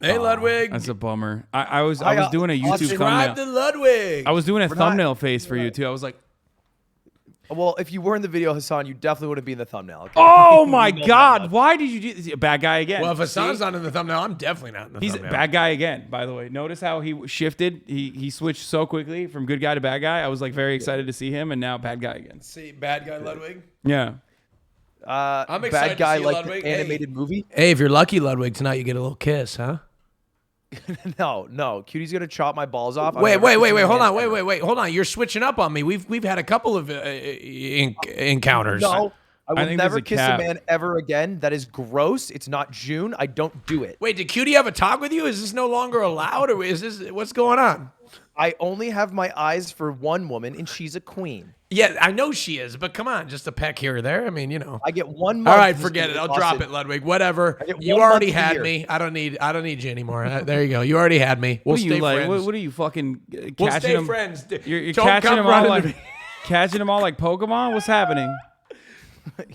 Hey, Ludwig. That's a bummer. I was I doing a YouTube Subscribe thumbnail. to Ludwig. I was doing a We're not- thumbnail face for you too. I was like, Well, if you were in the video, Hasan, you definitely wouldn't be in the thumbnail. Okay? oh my You know that god, much. why did you do this? Bad guy again? Well, if Hasan's See? not in the thumbnail, I'm definitely not in the He's a thumbnail. bad guy again, by the way. Notice how he shifted. He switched so quickly from good guy to bad guy. I was like very excited to see him, and now bad guy again. See, bad guy Ludwig. Yeah. I'm excited Bad guy to see like Ludwig. the animated movie? Hey, if you're lucky, Ludwig, tonight you get a little kiss, huh? No. Cutie's gonna chop my balls off. Wait, hold on, hold on. You're switching up on me. We've had a couple of encounters. No, I will think never there's a kiss cap. a man ever again. That is gross. It's not June. I don't do it. Wait, did Cutie have a talk with you? Is this no longer allowed, or is this what's going on? I only have my eyes for one woman, and she's a queen. Yeah, I know she is, but come on, just a peck here or there. I mean, you know. I get 1 month. All right, to forget it. stay I'll Austin. drop it, Ludwig. Whatever. I get You 1 already month a had year. me. I don't need you anymore. There you go. You already had me. We'll What are stay you like? friends. What are you fucking catching We'll stay them? friends. You're Don't catching come them all running like to me. catching them all like Pokemon. What's happening?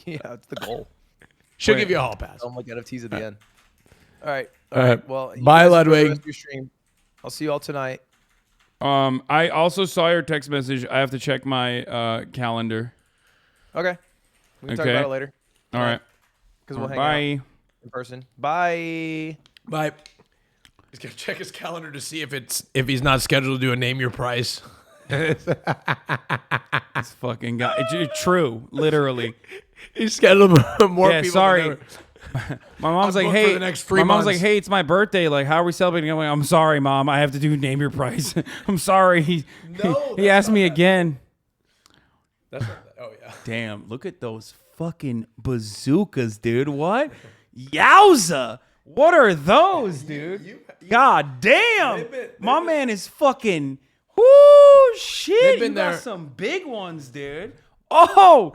Yeah, it's the goal. She'll Wait. give you a hall pass. Don't look NFTs at the end. All right. All right. Well, you Bye, guys enjoy the Ludwig. rest of your stream. I'll see you all tonight. I also saw your text message. I have to check my calendar. Okay. We can talk Okay. about it later. All right. Because we'll hang Bye. out in person. Bye. Bye. He's gonna check his calendar to see if he's not scheduled to do a name your price. This fucking guy. It's true, literally. He's scheduled more Yeah, people. sorry. Than ever. My mom's I'm like, booked for hey. the next 3 My mom's months. like, hey, it's my birthday. Like, how are we celebrating? I'm like, I'm sorry, mom. I have to do name your price. I'm sorry. He asked me again. That's not that. Oh yeah. Damn, look at those fucking bazookas, dude. What? Yowza. What are those, dude? God damn. My man is fucking. Whoo, shit. been You got there. some big ones, dude. Oh,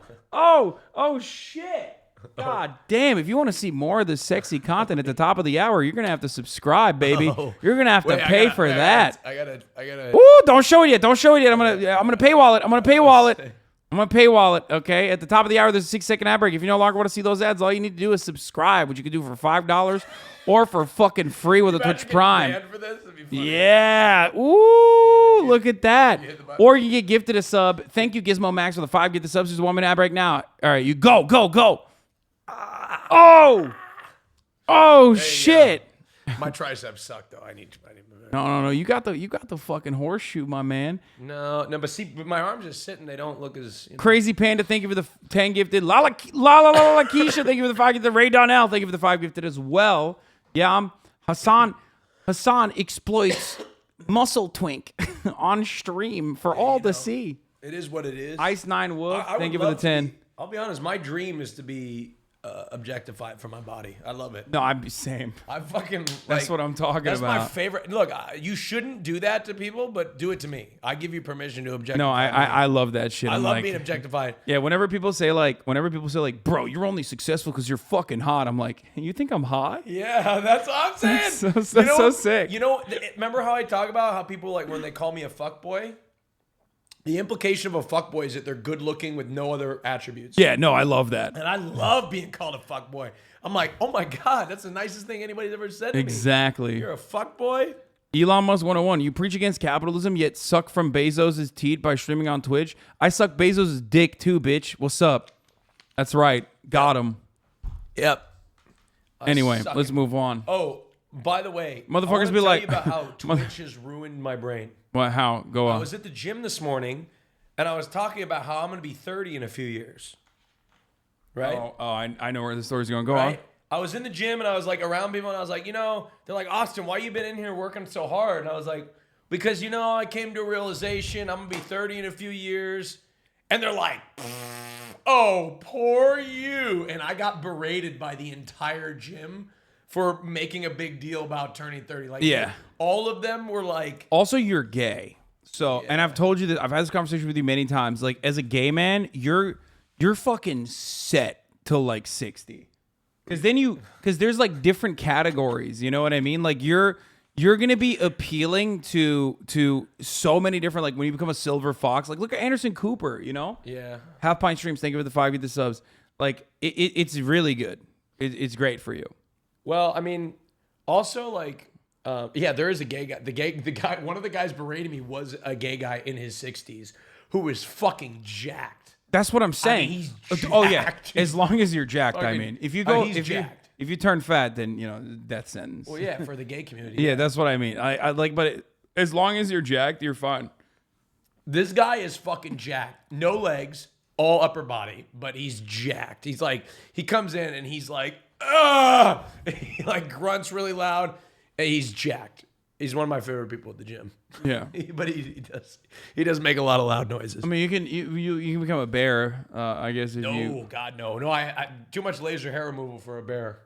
shit. God damn. If you want to see more of this sexy content at the top of the hour, you're going to have to subscribe, baby. Oh. You're going to have to Wait, pay for that. I gotta. Ooh, don't show it yet. Don't show it yet. I'm gonna paywall it. I'm gonna paywall it. I'm gonna paywall it. Okay. At the top of the hour, there's a 6-second ad break. If you no longer want to see those ads, all you need to do is subscribe, which you can do for $5 or for fucking free with a Twitch Prime. Yeah. Ooh, look at that. Or you get gifted a sub. Thank you, Gizmo Max, for the 5. Get the subs. There's a 1-minute ad break now. All right, you go. Oh shit. My triceps suck though. I need No. You got the fucking horseshoe, my man. No, but see, my arms just sitting. They don't look as Crazy Panda, thank you for the 10 gifted. La Keisha, thank you for the 5 gifted. Ray Donnell, thank you for the 5 gifted as well. Yeah, I'm Hasan exploits muscle twink on stream for all to see. It is what it is. Ice 9 Wolf, I thank would you for the love to 10. be- I'll be honest. My dream is to be objectified for my body. I love it. No, I'm the same. I fucking. That's what I'm talking that's about. my favorite. Look, you shouldn't do that to people, but do it to me. I give you permission to objectify. No, I love that shit. I I'm love like, being objectified. Yeah, whenever people say like, bro, you're only successful because you're fucking hot. I'm like, you think I'm hot? Yeah, that's what I'm saying. That's so sick. You know, remember how I talk about how people like when they call me a fuckboy? The implication of a fuckboy is that they're good looking with no other attributes. Yeah, no, I love that. And I love being called a fuckboy. I'm like, oh my God, that's the nicest thing anybody's ever said to me. Exactly. You're a fuckboy? Elon Musk 101. You preach against capitalism, yet suck from Bezos' teat by streaming on Twitch. I suck Bezos' dick too, bitch. What's up? That's right. Got him. Yep. Anyway, let's move on. Oh, by the way, Motherfuckers I be wanna like- tell you about how Twitch has ruined my brain. What? How? Go I on. was at the gym this morning, and I was talking about how I'm going to be 30 in a few years. Right? Oh, I know where the story's going. Go Right? on. I was in the gym, and I was like around people, and I was like, they're like, Austin, why you been in here working so hard? And I was like, because, I came to a realization I'm going to be 30 in a few years. And they're like, oh, poor you. And I got berated by the entire gym for making a big deal about turning 30. Like, Yeah. all of them were like, Also, you're gay. So, and I've told you that I've had this conversation with you many times. Like, as a gay man, you're fucking set till like 60. Because there's like different categories. You know what I mean? Like you're gonna be appealing to so many different. Like when you become a silver fox. Like look at Anderson Cooper. Yeah. Half Pint Streams. Thank you for the 5 the subs. Like it's really good. It's great for you. well, I mean, also like, there is a gay guy. The guy, one of the guys berating me was a gay guy in his 60s who was fucking jacked. That's what I'm saying. he's Oh yeah, jacked. as long as you're jacked. I Fucking- mean, if you go, he's jacked. if you turn fat, then death sentence. Well, yeah, for the gay community. Yeah, that's what I mean. I like, but as long as you're jacked, you're fine. This guy is fucking jacked. No legs, all upper body, but he's jacked. He's like, he comes in and he's like, ah! He like grunts really loud, and he's jacked. He's one of my favorite people at the gym. Yeah. But he does make a lot of loud noises. I mean, you can become a bear, I guess. If No, God, no. No, I too much laser hair removal for a bear.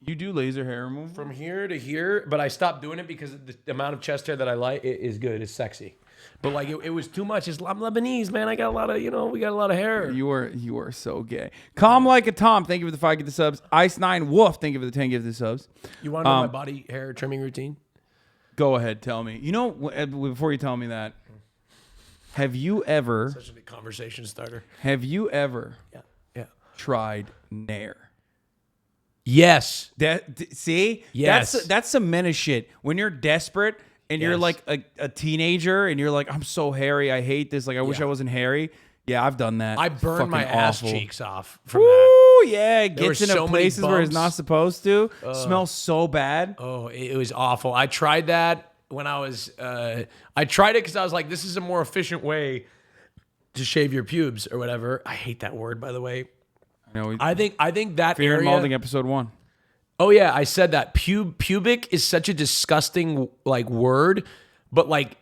You do laser hair removal? From here to here, but I stopped doing it because the amount of chest hair that I like is good. It's sexy. But like it was too much. I'm Lebanese, man. I got a lot of, we got a lot of hair. You are so gay. Calm like a Tom. Thank you for the 5 the subs. Ice 9 Wolf. Thank you for the 10 the subs. You want to know my body hair trimming routine? Go ahead, tell me. Before you tell me that, have you ever? Such a big conversation starter. Have you ever? Yeah. Tried Nair? Yes. See? Yes. That's some menace shit. When you're desperate and you're like a teenager and you're like, I'm so hairy. I hate this. Like, I wish I wasn't hairy. Yeah, I've done that. I burned Fucking my ass awful. cheeks off from that. Woo, yeah, it There gets were into so many places where it's not bumps. supposed to. Smells so bad. Oh, it was awful. I tried that when I was, I tried it because I was like, this is a more efficient way to shave your pubes or whatever. I hate that word, by the way. I think that Fear and area. Malding episode 1. Oh yeah, I said that. Pubic is such a disgusting like word, but like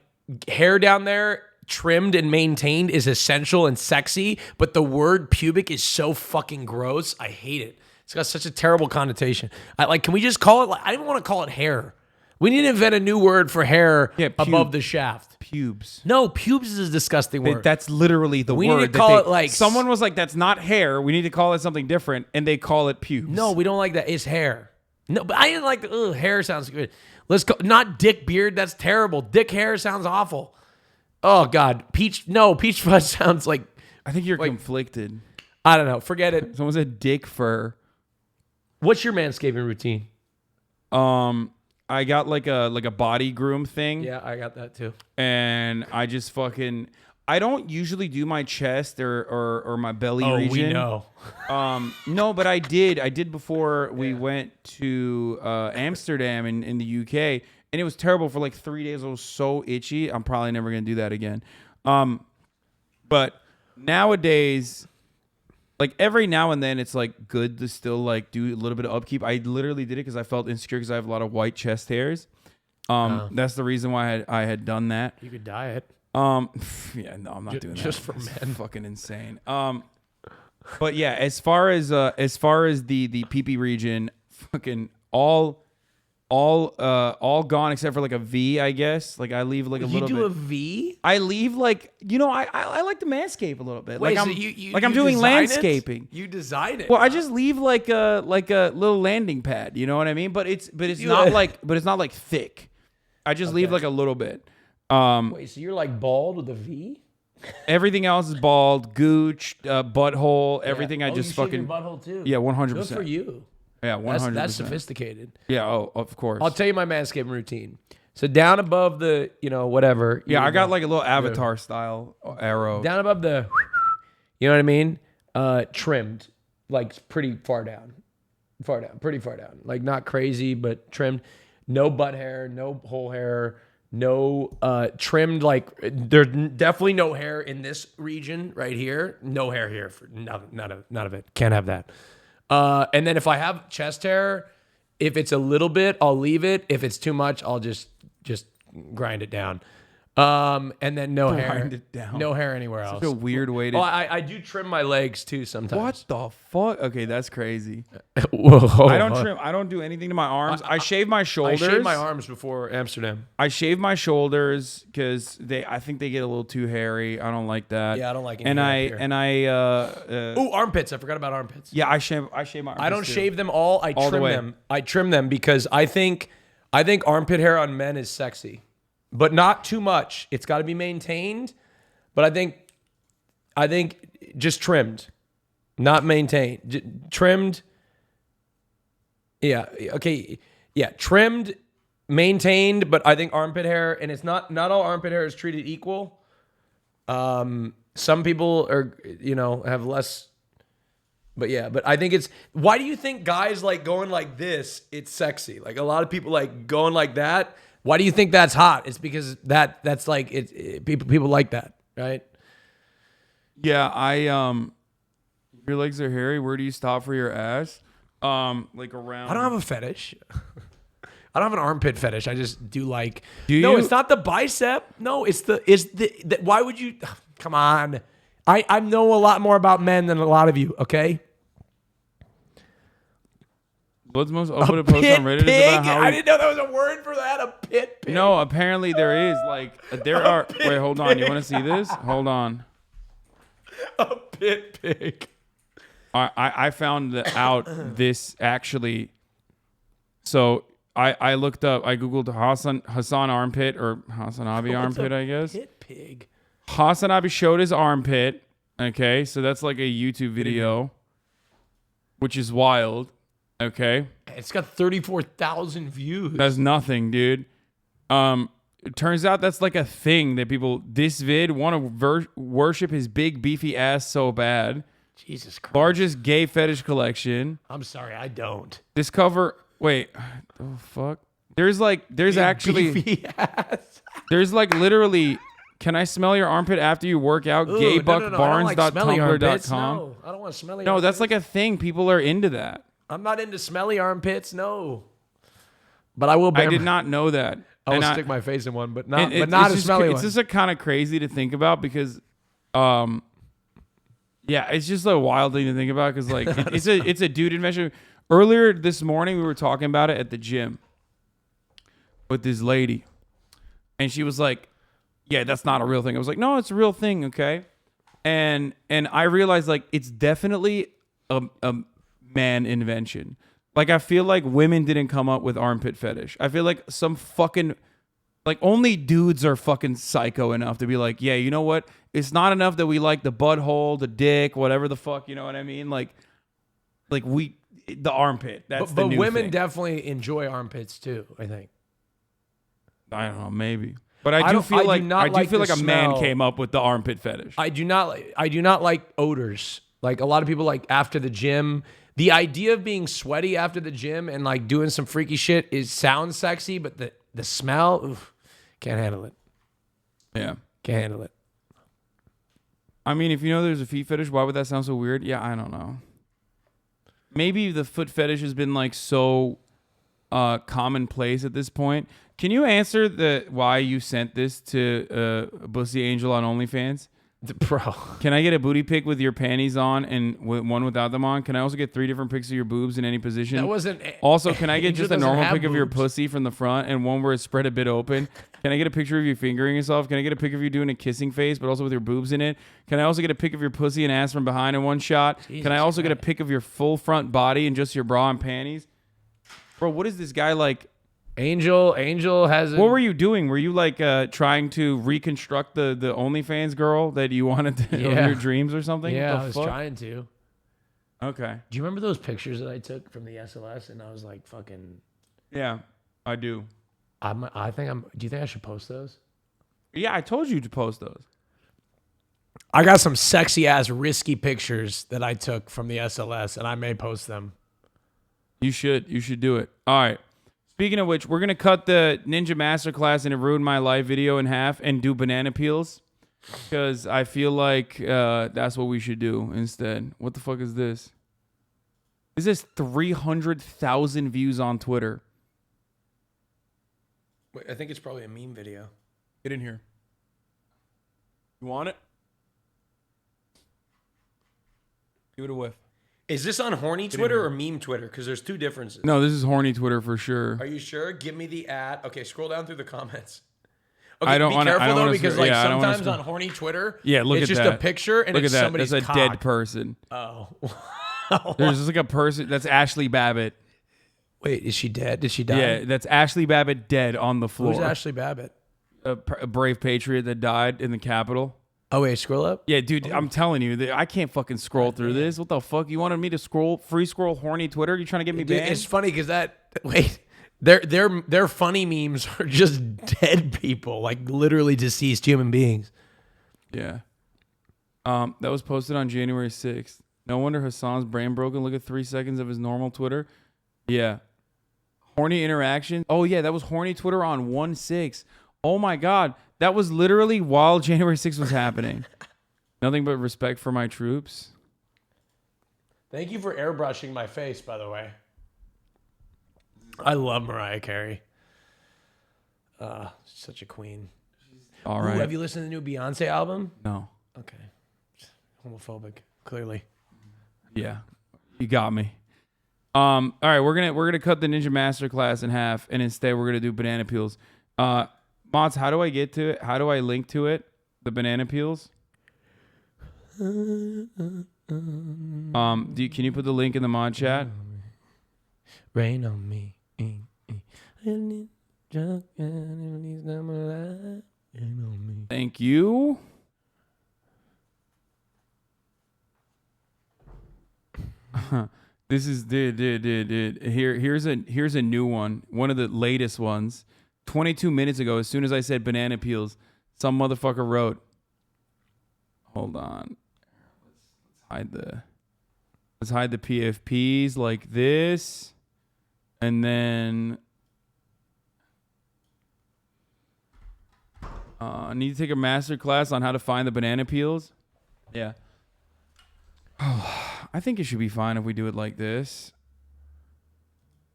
hair down there trimmed and maintained is essential and sexy, but the word pubic is so fucking gross. I hate it. It's got such a terrible connotation. Can we just call it I don't even want to call it hair. We need to invent a new word for hair above the shaft. Pubes. No, pubes is a disgusting word. That's literally the We word. need to that call they- it like someone was like, "That's not hair. We need to call it something different," and they call it pubes. No, we don't like that. It's hair. No, but I didn't like the hair sounds good. Let's go. Not dick beard. That's terrible. Dick hair sounds awful. Oh God, peach fuzz sounds like. I think you're conflicted. I don't know. Forget it. Someone said dick fur. What's your manscaping routine? I got like a body groom thing. Yeah, I got that too. And I just fucking I don't usually do my chest or my belly Oh, region. we know. No, but I did. I did before we went to Amsterdam in the UK, and it was terrible for like 3 days. I was so itchy. I'm probably never gonna do that again. But nowadays, like every now and then, it's like good to still like do a little bit of upkeep. I literally did it because I felt insecure because I have a lot of white chest hairs. That's the reason why I had done that. You could dye it. Yeah, no, I'm not doing that. Just for It's men. fucking insane. But yeah, as far as the PP region, fucking all gone except for like a V, I guess. Like I leave like a little bit. You do a V? I leave like I like to manscape a little bit. Wait, like so I'm doing design it? landscaping. You design it. Well, I just leave like a little landing pad. You know what I mean? But it's not like thick. I just leave like a little bit. Wait, so you're like bald with a V? Everything else is bald, gooch, butthole, everything. I just you shave fucking your butthole too. Yeah, 100%. Good for you. Yeah, 100%. That's sophisticated. Yeah, oh, of course. I'll tell you my manscaping routine. So down above the, whatever. Yeah, I got like a little Avatar style arrow. Down above the, you know what I mean? Trimmed, like pretty far down. Pretty far down. Like not crazy, but trimmed. No butt hair, no whole hair, no trimmed. Like there's definitely no hair in this region right here. No hair here for none of it. Can't have that. And then if I have chest hair, if it's a little bit, I'll leave it. If it's too much, I'll just grind it down. And then no hair. Grind it down. No hair anywhere else. Such a weird way to. Oh, I do trim my legs too sometimes. What the fuck? Okay, that's crazy. Whoa. I don't trim. I don't do anything to my arms. I shave my shoulders. I shaved my arms before Amsterdam. I shave my shoulders because I think they get a little too hairy. I don't like that. Yeah, I don't like any hair. Ooh, armpits. I forgot about armpits. Yeah, I shave my armpits. I don't too. shave them all. I trim them. I trim them because I think armpit hair on men is sexy. But not too much. It's got to be maintained. But I think just trimmed, not maintained. Trimmed. Yeah. Okay. Yeah. Trimmed, maintained. But I think armpit hair, and it's not all armpit hair is treated equal. Some people are, have less. But yeah, but I think why do you think guys like going like this? It's sexy. Like a lot of people like going like that. Why do you think that's hot? It's because that's like people like that, right? Yeah, your legs are hairy. Where do you stop for your ass? Like around. I don't have a fetish. I don't have an armpit fetish. I just do like. Do no, you? it's not the bicep. No, it's the. Why would you? Come on, I know a lot more about men than a lot of you. Okay. What's most open post on Reddit is about how I didn't know there was a word for that. A pit pig. No, apparently there is. Like there are. Wait, hold on. You want to see this? Hold on. A pit pig. I found out this actually. So I looked up. I googled Hasan armpit or HasanAbi armpit. I guess. Pit pig. HasanAbi showed his armpit. Okay, so that's like a YouTube video, which is wild. Okay. It's got 34,000 views. That's nothing, dude. It turns out that's like a thing that people this vid want to worship his big beefy ass so bad. Jesus Christ. Largest gay fetish collection. I'm sorry, I don't. Discover. Wait. Oh fuck. There's actually. Beefy ass. There's like literally. Can I smell your armpit after you work out? Ooh, Gaybuckbarnes.tumblr.com. No, I don't want to smell your No, that's armpits. like a thing. People are into that. I'm not into smelly armpits, no. But I will. I did not know that. I will And stick my face in one, but not it's a just, smelly one. It's just kind of crazy to think about because, yeah, it's just a wild thing to think about because like it's a dude invention. Earlier this morning we were talking about it at the gym with this lady, and she was like, "Yeah, that's not a real thing." I was like, "No, it's a real thing, okay." And I realized like it's definitely a man invention. Like I feel like women didn't come up with armpit fetish. I feel like some fucking like only dudes are fucking psycho enough to be like, yeah, you know what? It's not enough that we like the butthole, the dick, whatever the fuck, you know what I mean? Like the armpit. That's but new women thing. definitely enjoy armpits too, I think. I don't know, maybe. But I do feel like a man smell. came up with the armpit fetish. I do not like odors. Like a lot of people like after the gym. The idea of being sweaty after the gym and like doing some freaky shit sounds sexy, but the smell, oof, can't handle it. Yeah. Can't handle it. I mean, if you know there's a feet fetish, why would that sound so weird? Yeah, I don't know. Maybe the foot fetish has been like so commonplace at this point. Can you answer why you sent this to Bussy Angel on OnlyFans? Bro. Can I get a booty pic with your panties on and one without them on? Can I also get 3 different pics of your boobs in any position? That wasn't... Also, can I get Angel just a doesn't normal have pic of your boobs. pussy from the front and one where it's spread a bit open? Can I get a picture of you fingering yourself? Can I get a pic of you doing a kissing face, but also with your boobs in it? Can I also get a pic of your pussy and ass from behind in one shot? Can I also get a pic of your full front body and just your bra and panties? Bro, what is this guy like? Angel has... What were you doing? Were you like trying to reconstruct the OnlyFans girl that you wanted to, of your dreams or something? Yeah, What the I was fuck? trying to. Okay. Do you remember those pictures that I took from the SLS? And I was like, fucking... Yeah, I do. Do you think I should post those? Yeah, I told you to post those. I got some sexy ass risky pictures that I took from the SLS, and I may post them. You should do it. All right. Speaking of which, we're going to cut the Ninja Masterclass and It Ruined My Life video in half and do Bananappeals because I feel like that's what we should do instead. What the fuck is this? This is 300,000 views on Twitter. Wait, I think it's probably a meme video. Get in here. You want it? Give it a whiff. Is this on horny Twitter or meme Twitter? Because there's two differences. No, this is horny Twitter for sure. Are you sure? Give me the ad. Okay, scroll down through the comments. I don't be wanna- careful I don't though, wanna because scr- like yeah, I don't wanna sometimes scr- on horny Twitter, Yeah, look it's at just that. a picture and Look it's at that. somebody's That's a cock. dead person. Oh, There's just like a person. That's Ashley Babbitt. wait, is she dead? Did she die? Yeah, that's Ashley Babbitt dead on the floor. Who's Ashley Babbitt? A brave patriot that died in the Capitol. Oh wait, scroll up. Yeah, dude, I'm telling you, I can't fucking scroll through this. What the fuck? You wanted me to free scroll horny Twitter? You trying to get me Dude, banned? it's funny because their funny memes are just dead people, like literally deceased human beings. Yeah. That was posted on January 6th. No wonder Hasan's brain broken. Look at 3 seconds of his normal Twitter. Yeah. Horny interaction. Oh yeah, that was horny Twitter on 1/6. Oh my God. That was literally while January 6th was happening. Nothing but respect for my troops. Thank you for airbrushing my face, by the way. I love Mariah Carey. Such a queen. All Ooh, right. have you listened to the new Beyonce album? No. Okay. Homophobic, clearly. Yeah. You got me. All right, we're gonna cut the Ninja Masterclass in half, and instead we're gonna do Bananappeals. Mods, how do I get to it? How do I link to it? The Bananappeals? Can you put the link in the mod chat? Rain on me. Thank you. This is dude. Here's a new one. One of the latest ones. 22 minutes ago, as soon as I said Bananappeals, some motherfucker wrote. Hold on. Let's hide the PFPs like this. And then I need to take a master class on how to find the Bananappeals. Yeah. I think it should be fine if we do it like this.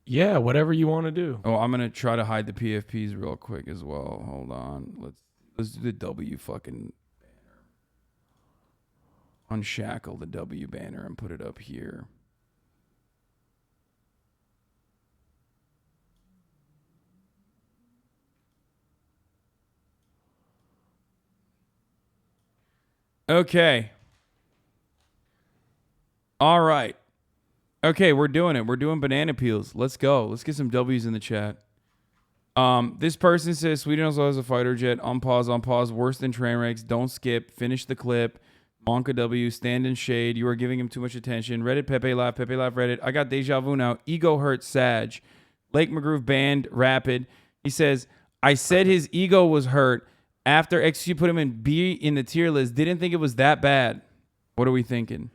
Yeah, whatever you want to do. Oh, I'm gonna try to hide the PFPs real quick as well. Hold on. Let's do the W fucking banner. Unshackle the W banner and put it up here. Okay. All right. Okay, we're doing it. We're doing Bananappeals. Let's go. Let's get some W's in the chat. This person says Sweden also has a fighter jet. On pause. Worse than train wrecks. Don't skip. Finish the clip. Monka W. Stand in shade. You are giving him too much attention. Reddit Pepe Live. Pepe Live Reddit. I got deja vu now. Ego hurt Sag. Lake McGroove banned Rapid. He says, I said his ego was hurt after XQ put him in B in the tier list. Didn't think it was that bad. What are we thinking?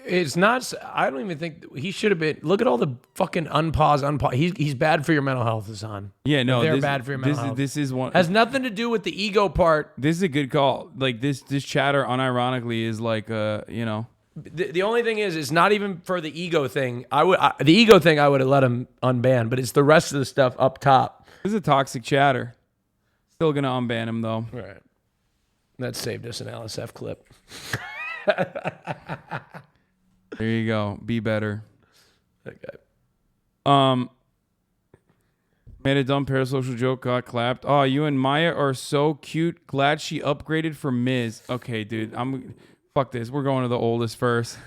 It's not. I don't even think he should have been. Look at all the fucking unpause. He's bad for your mental health, Hasan. Yeah, no, they're bad for your mental health. This is one. Has nothing to do with the ego part. This is a good call. Like this chatter, unironically, is like you know. The only thing is, it's not even for the ego thing. The ego thing I would have let him unban, but it's the rest of the stuff up top. This is a toxic chatter. Still gonna unban him though. Right. That saved us an LSF clip. There you go. Be better. Okay. Made a dumb parasocial joke, got clapped. Oh, you and Maya are so cute. Glad she upgraded from Miz. Okay, dude. Fuck this. We're going to the oldest first.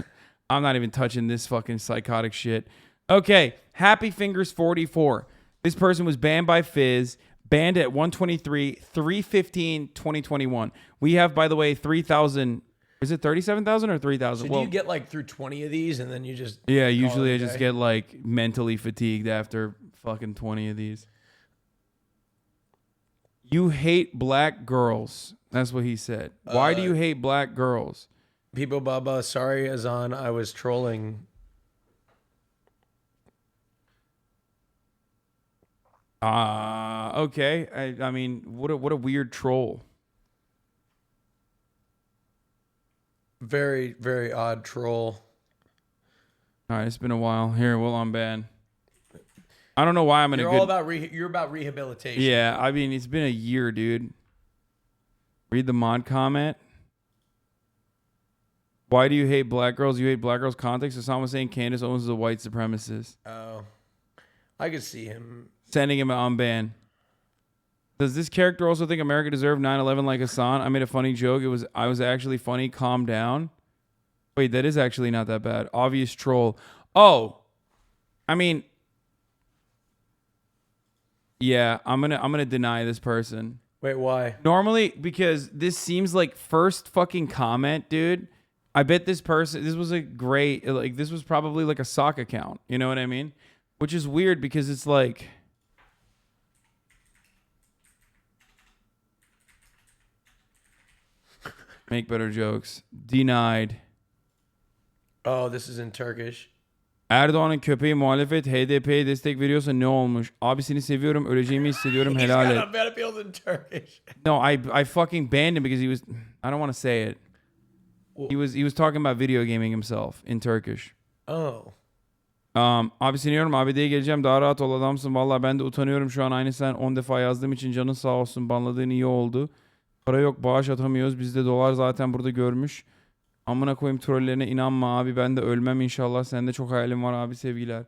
I'm not even touching this fucking psychotic shit. Okay. Happy Fingers 44. This person was banned by Fizz. Banned at 123/3/15/2021. We have, by the way, 3,000. Is it 37,000 or 3,000? So do you get like through 20 of these and then you just... Yeah, usually I just get like mentally fatigued after fucking 20 of these. You hate black girls. That's what he said. Why do you hate black girls? People Baba, sorry Hasan, I was trolling. Okay. I mean, what a weird troll. Very, very odd troll. All right, it's been a while. Here, we'll unban. I don't know why I'm in You're a good... all about you're about rehabilitation. Yeah, I mean, it's been a year, dude. Read the mod comment. Why do you hate black girls? You hate black girls' context? So someone was saying Candace Owens is a white supremacist. Oh. I could see him. Sending him an unban. Does this character also think America deserved 9/11 like Hasan? I made a funny joke. I was actually funny. Calm down. Wait, that is actually not that bad. Obvious troll. Oh. I mean, yeah, I'm gonna deny this person. Wait, why? Normally, because this seems like first fucking comment, dude. I bet this person, this was a great, like, this was probably like a sock account. You know what I mean? Which is weird because it's like, make better jokes. Denied. Oh, this is in Turkish. Erdoğan'ın köpeği muhalefet HDP'ye destek veriyorsa ne olmuş? Abisini seviyorum, öleceğimi hissediyorum, helal et. Bananappeals in Turkish. No, I fucking banned him because he was, I don't want to say it. He was talking about video gaming himself in Turkish. Oh. Abi siniyorum, ABD'ye geleceğim, daha rahat ol adamsın. Vallahi ben de utanıyorum şu an, aynı sen 10 defa yazdığım için canın sağ olsun, banladığın iyi oldu. Para yok, bağış atamıyoruz, bizde dolar zaten burada görmüş. Amına koyayım trollerine inanma abi, ben de ölmem inşallah, sende çok hayalim var abi, sevgiler.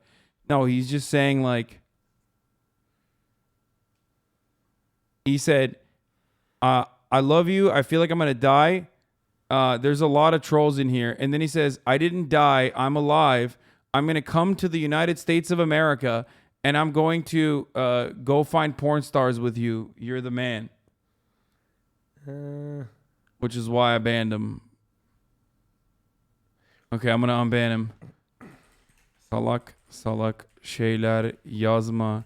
No, he's just saying like, he said, I love you, I feel like I'm gonna die. There's a lot of trolls in here. And then he says, I didn't die, I'm alive. I'm going to come to the United States of America and I'm going to go find porn stars with you. You're the man. Which is why I banned him. Okay, I'm going to unban him. Salak şeyler yazma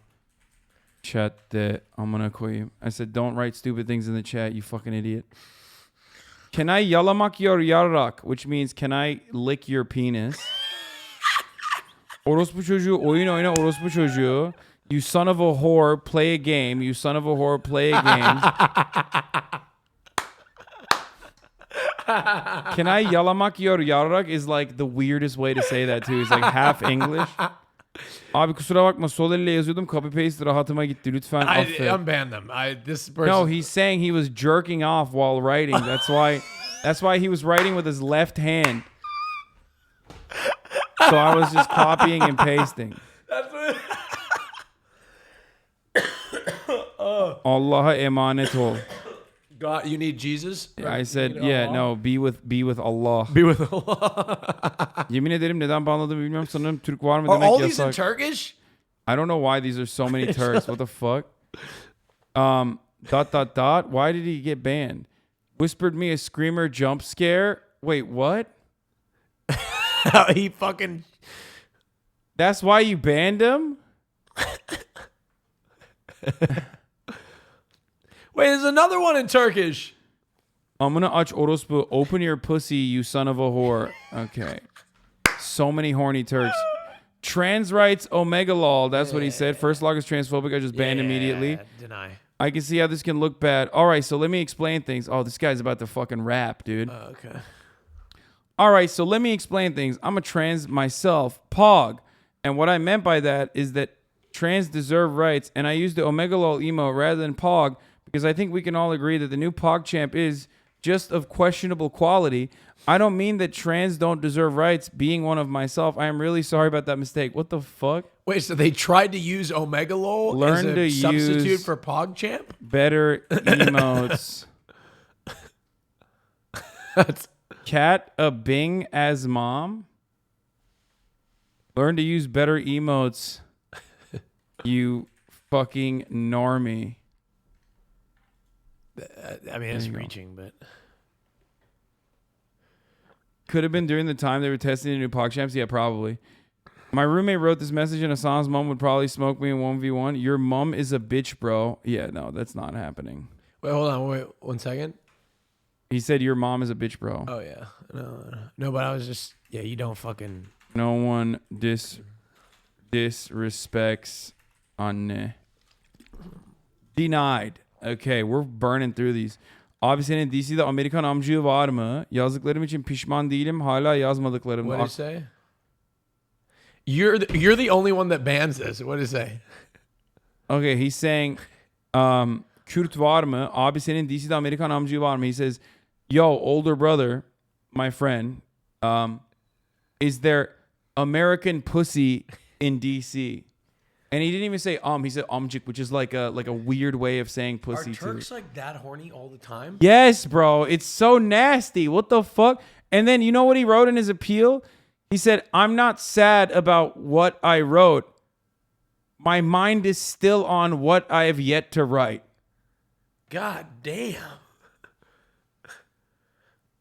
chatte amına koyayım. I said, don't write stupid things in the chat, you fucking idiot. Can I yalamak your yarrak? Which means, can I lick your penis? Orospu çocuğu, oyun oyna orospu çocuğu. You son of a whore, play a game. You son of a whore, play a game. Can I yalamak your yarrak is like the weirdest way to say that too. It's like half English. Abi kusura bakma, sol elle yazıyordum, copy paste rahatıma gitti, lütfen affet. I unbanned them. This person. No, he's saying he was jerking off while writing. That's why he was writing with his left hand. So I was just copying and pasting. That's what. Allah'a emanet ol. God, you need Jesus? I said, yeah, no, be with Allah. Be with Allah. Yemin ederim neden banladığımı bilmiyorum. Sanırım Türk var mı Are demek all these in yasak. Turkish? I don't know why these are so many Turks. What the fuck? ... Why did he get banned? Whispered me a screamer jump scare. Wait, what? He fucking... That's why you banned him? Wait, there's another one in Turkish. I'm gonna aç orospu. Open your pussy, you son of a whore. Okay. So many horny Turks. Trans rights omega lol. That's what he said. First log is transphobic. I just banned immediately. Deny. I can see how this can look bad. All right, so let me explain things. Oh, this guy's about to fucking rap, dude. Okay. All right, so let me explain things. I'm a trans myself, Pog. And what I meant by that is that trans deserve rights. And I used the omega lol emote rather than Pog because I think we can all agree that the new Pog champ is just of questionable quality. I don't mean that trans don't deserve rights. Being one of myself, I am really sorry about that mistake. What the fuck? Wait, so they tried to use Omega Lol Learn as a to substitute use for PogChamp? Better emotes. Cat a Bing as mom. Learn to use better emotes. You fucking normie. I mean, it's reaching, but could have been during the time they were testing the new PogChamps. Yeah, probably. My roommate wrote this message, and Hasan's mom would probably smoke me in 1v1. Your mom is a bitch, bro. Yeah, no, that's not happening. Wait, hold on. Wait, 1 second. He said your mom is a bitch, bro. Oh, yeah. No, but I was just, yeah, you don't fucking. No one disrespects Anne. Denied. Okay, we're burning through these. Abi senin DC'de Amerikan amcığı var mı? Yazdıklarım için pişman değilim. Hala yazmadıklarım. What did it say? You're the only one that bans this. What did it say? Okay, he's saying Kürt var mı? Abi senin DC'de Amerikan amcığı var mı? He says, yo, older brother, my friend, is there American pussy in DC? And he didn't even say he said amcık, which is like a weird way of saying pussy. Are Turks too. like that horny all the time? Yes, bro. It's so nasty. What the fuck? And then you know what he wrote in his appeal? He said, I'm not sad about what I wrote. My mind is still on what I have yet to write. God damn.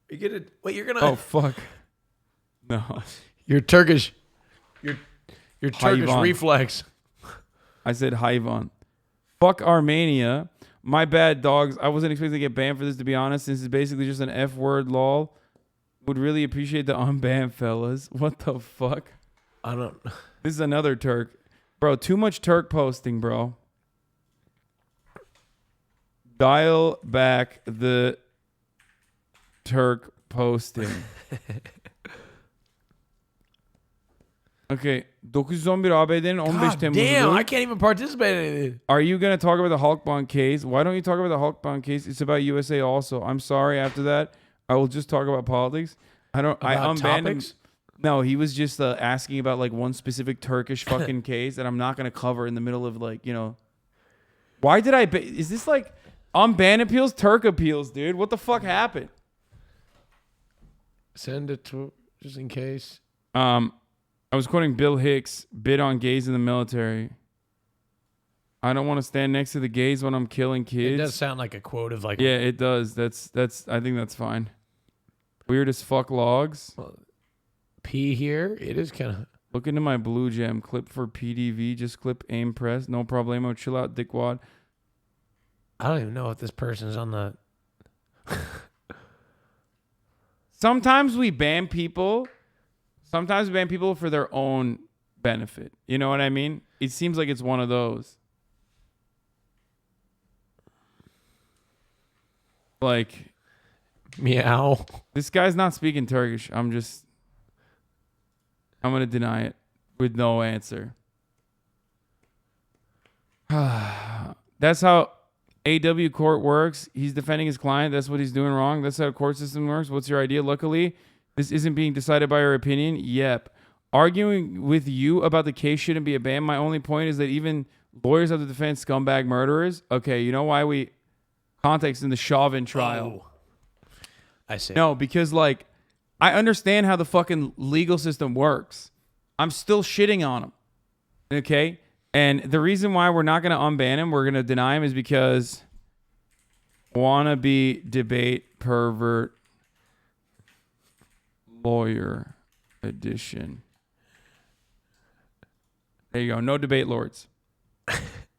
You're gonna. Oh fuck. No. Your Turkish Hayvan. reflex. I said Hayvan. Fuck Armenia. My bad, dogs. I wasn't expecting to get banned for this, to be honest, since it's basically just an F word, lol. Would really appreciate the unban, fellas. What the fuck? I don't. This is another Turk. Bro, too much Turk posting, bro. Dial back the Turk posting. Okay. 911 ABD'nin 15 Temmuz'u. Damn, I can't even participate in it. Are you going to talk about the HOGWATCH case? Why don't you talk about the HOGWATCH case? It's about USA also. I'm sorry after that. I will just talk about politics. I unbanned him. No, he was just asking about like one specific Turkish fucking case that I'm not going to cover in the middle of like, you know. Why did I is this like Bananappeals, Turk appeals, dude? What the fuck happened? Send it to just in case. I was quoting Bill Hicks, bid on gays in the military. I don't want to stand next to the gays when I'm killing kids. It does sound like a quote of like. Yeah, it does. That's. I think that's fine. Weird as fuck logs. Well, P here. It is kind of. Look into my blue gem. Clip for PDV. Just clip aim press. No problemo. Chill out, dickwad. I don't even know if this person's on the. Sometimes we ban people. Sometimes we ban people for their own benefit. You know what I mean? It seems like it's one of those. Like, meow. This guy's not speaking Turkish. I'm going to deny it with no answer. That's how AW court works. He's defending his client. That's what he's doing wrong. That's how a court system works. What's your idea? Luckily, this isn't being decided by your opinion. Yep. Arguing with you about the case shouldn't be a ban. My only point is that even lawyers have to defend scumbag murderers. Okay, you know why we... Context in the Chauvin trial. Oh, I see. No, because like, I understand how the fucking legal system works. I'm still shitting on him. Okay? And the reason why we're not going to unban him, we're going to deny him, is because wannabe debate pervert lawyer edition. There you go. No debate lords.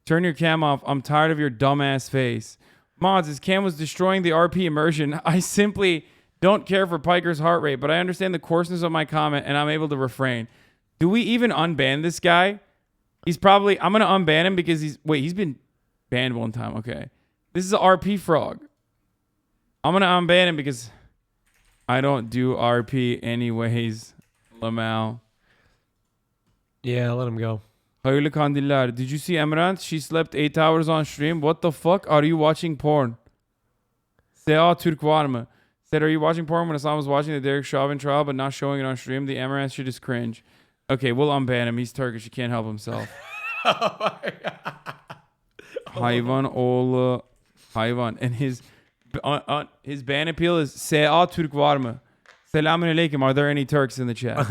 Turn your cam off. I'm tired of your dumbass face. Mods, his cam was destroying the RP immersion. I simply don't care for Piker's heart rate, but I understand the coarseness of my comment, and I'm able to refrain. Do we even unban this guy? He's probably... I'm going to unban him because he's... Wait, he's been banned one time. Okay. This is an RP frog. I'm going to unban him because I don't do RP anyways. Lamau. Yeah, let him go. Hayırlı kandiller. Did you see Emrant? She slept 8 hours on stream. What the fuck? Are you watching porn? Sea Türk var mı? Said, are you watching porn when Hasan was watching the Derek Chauvin trial but not showing it on stream? The Emrant shit is cringe. Okay, we'll unban him. He's Turkish. He can't help himself. Hayvan oğlu hayvan. And his ban appeal is Sea Türk var mı? Selamünaleyküm. Are there any Turks in the chat?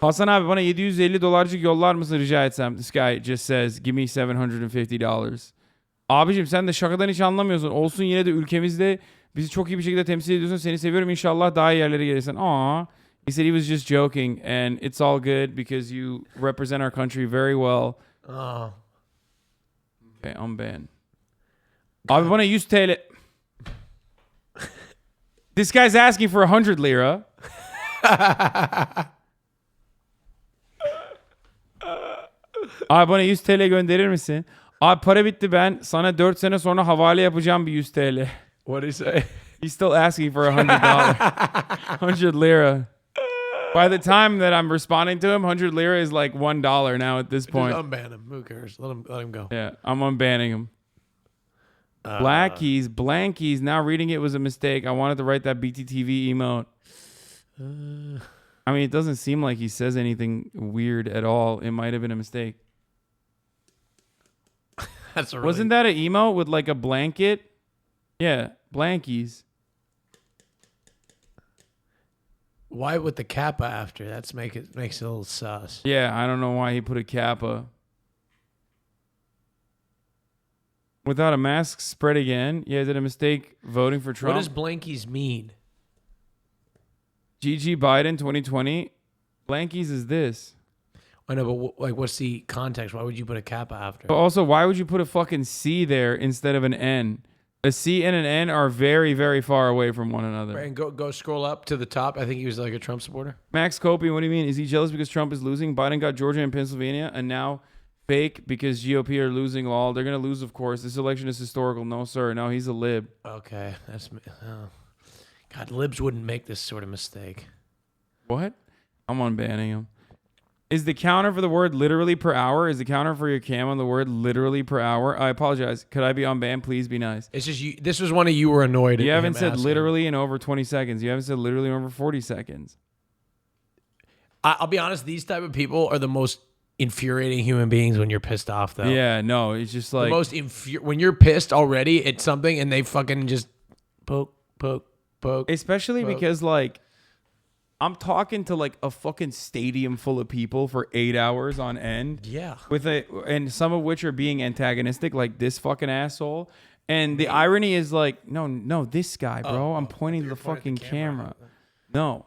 Hasan abi bana $750 yollar mısın rica etsem? This guy just says give me $750. Abicim sen de şakadan hiç anlamıyorsun. Olsun yine de ülkemizde bizi çok iyi bir şekilde temsil ediyorsun. Seni seviyorum. İnşallah daha iyi yerlere gelirsin. Aww. He said he was just joking and it's all good because you represent our country very well. Oh. Okay, unban. Abi bana 100 TL. This guy's asking for 100 lira. Abi bana 100 TL gönderir misin? Abi para bitti, ben sana 4 sene sonra havale yapacağım bir 100 TL. What did he say? He's still asking for $100. 100 lira. By the time that I'm responding to him, 100 lira is like $1 now at this point. Just unban him. Who cares? Let him go. Yeah, I'm unbanning him. Blankies. Now reading it was a mistake. I wanted to write that BTTV emote. I mean, it doesn't seem like he says anything weird at all. It might have been a mistake. Wasn't that an emote with like a blanket? Yeah, blankies. Why with the kappa after? Makes it a little sus. Yeah, I don't know why he put a kappa. Without a mask, spread again. Yeah, is it a mistake voting for Trump? What does blankies mean? GG Biden 2020. Blankies is this. I know, but like, what's the context? Why would you put a kappa after? But also, why would you put a fucking C there instead of an N? A C and an N are very, very far away from one another. Right, and go scroll up to the top. I think he was like a Trump supporter. Max Copey, what do you mean? Is he jealous because Trump is losing? Biden got Georgia and Pennsylvania, and now fake because GOP are losing all. They're going to lose, of course. This election is historical. No, sir. No, he's a lib. Okay. God, libs wouldn't make this sort of mistake. What? I'm unbanning him. Is the counter for the word literally per hour? Is the counter for your cam on the word literally per hour? I apologize. Could I be unbanned? Please be nice. It's just you. This was one of you were annoyed. You haven't said literally in over 20 seconds. You haven't said literally in over 40 seconds. I'll be honest. These type of people are the most infuriating human beings when you're pissed off, though. Yeah, no, it's just like the most when you're pissed already at something and they fucking just poke. Especially because like I'm talking to like a fucking stadium full of people for 8 hours on end. Yeah. And some of which are being antagonistic, like this fucking asshole. And the irony is like, no, this guy, bro. I'm pointing to the fucking camera. No.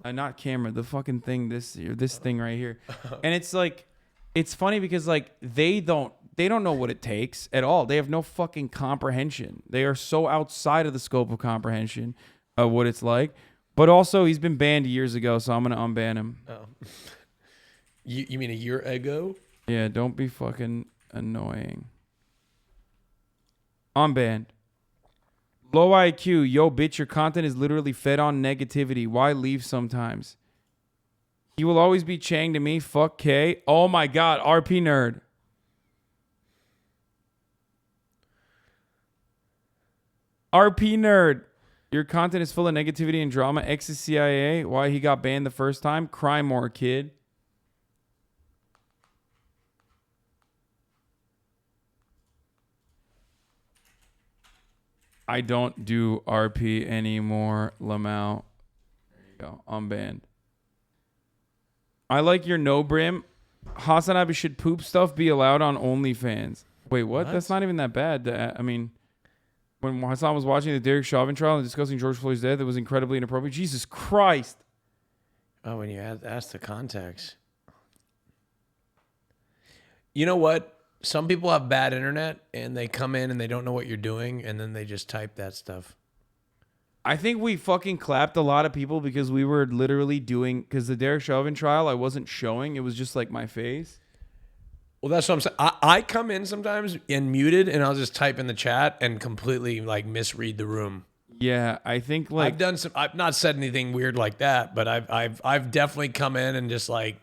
Not camera, the fucking thing, this thing right here. And it's like, it's funny because like they don't know what it takes at all. They have no fucking comprehension. They are so outside of the scope of comprehension of what it's like. But also, he's been banned years ago, so I'm going to unban him. Oh. You mean a year ago? Yeah, don't be fucking annoying. Unbanned. Low IQ. Yo, bitch, your content is literally fed on negativity. Why leave sometimes? He will always be Chang to me. Fuck K. Oh my God, RP nerd. RP nerd. Your content is full of negativity and drama. Ex is CIA. Why he got banned the first time? Cry more, kid. I don't do RP anymore, Lamau. There you go. Unbanned. I like your no brim. HasanAbi should poop stuff be allowed on OnlyFans. Wait, what? That's not even that bad. I mean, when Hasan was watching the Derek Chauvin trial and discussing George Floyd's death, it was incredibly inappropriate. Jesus Christ. Oh, when you ask the context. You know what? some people have bad internet and they come in and they don't know what you're doing and then they just type that stuff. I think we fucking clapped a lot of people because we were literally doing, because the Derek Chauvin trial, I wasn't showing. It was just like my face. Well, that's what I'm saying. I come in sometimes and muted and I'll just type in the chat and completely like misread the room. Yeah, I think like I've done some. I've not said anything weird like that, but I've definitely come in and just like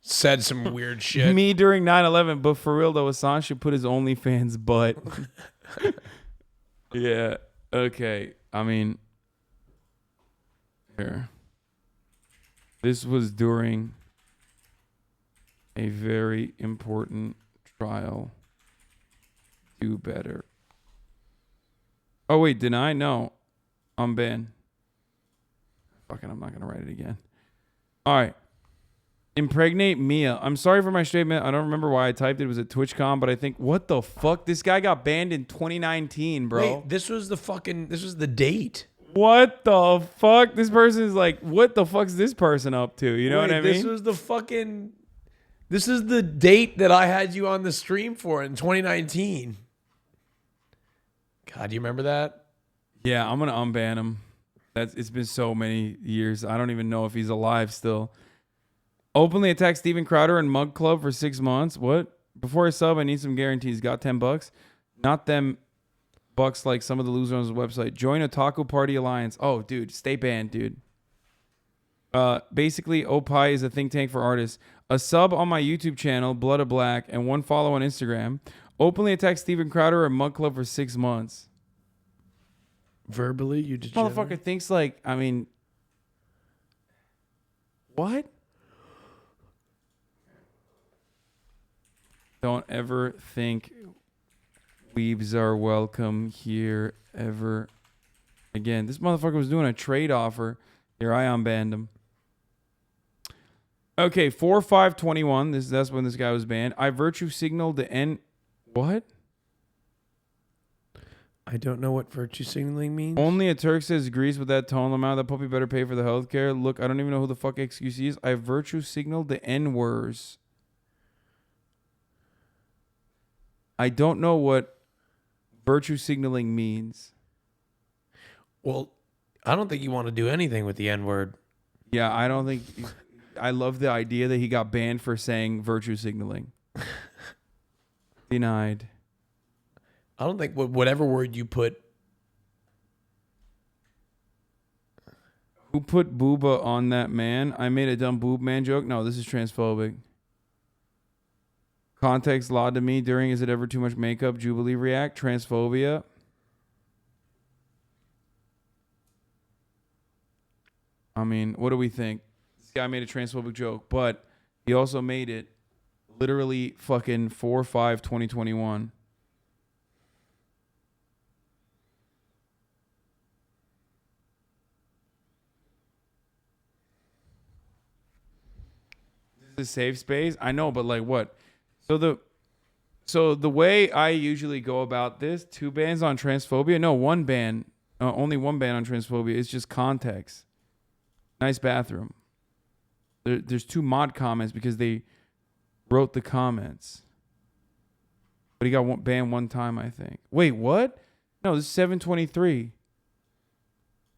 said some weird shit. Me during 9/11, but for real though, Hasan should put his OnlyFans butt. Yeah. Okay. I mean, here. This was during a very important trial. Do better. Oh wait, deny? No. Unban. Fucking, I'm not gonna write it again. All right. Impregnate Mia. I'm sorry for my statement. I don't remember why I typed it. It was at TwitchCon, but I think, what the fuck? This guy got banned in 2019, bro. Wait, this was the date. What the fuck? This person is like, what the fuck's this person up to? You know what I mean? This was the fucking. This is the date that I had you on the stream for in 2019. God, do you remember that? Yeah, I'm gonna unban him. It's been so many years. I don't even know if he's alive still. Openly attacked Steven Crowder and Mug Club for 6 months. What? Before I sub, I need some guarantees. Got $10. Not them bucks like some of the losers on his website. Join Otaku Party Alliance. Oh, dude, stay banned, dude. Basically, Opie is a think tank for artists. A sub on my YouTube channel, Blood of Black, and 1 follow on Instagram. Openly attacked Steven Crowder and Mug Club for 6 months. Verbally, you degenerate? Motherfucker thinks like, I mean, what? Don't ever think weebs are welcome here ever again. This motherfucker was doing a trade offer. Here, I unbanned him. Okay, 4/5/21. That's when this guy was banned. I virtue signaled the end. What? I don't know what virtue signaling means. Only a Turk says agrees with that tone. Lamau, that puppy better pay for the healthcare. Look, I don't even know who the fuck XQC is. I virtue signaled the N-words. I don't know what virtue signaling means. Well, I don't think you want to do anything with the N-word. Yeah, I don't think... I love the idea that he got banned for saying virtue signaling. Denied. I don't think whatever word you put... Who put booba on that man? I made a dumb boob man joke? No, this is transphobic. Context lied to me during Is It Ever Too Much Makeup? Jubilee react. Transphobia. I mean, what do we think? This guy made a transphobic joke, but he also made it literally fucking 4/5/2021. This is a safe space? I know, but like what? So the way I usually go about this, 2 bans on transphobia. No, 1 ban. Only 1 ban on transphobia. It's just context. Nice bathroom. There's 2 mod comments because they wrote the comments. But he got banned 1 time, I think. Wait, what? No, this is 7/23.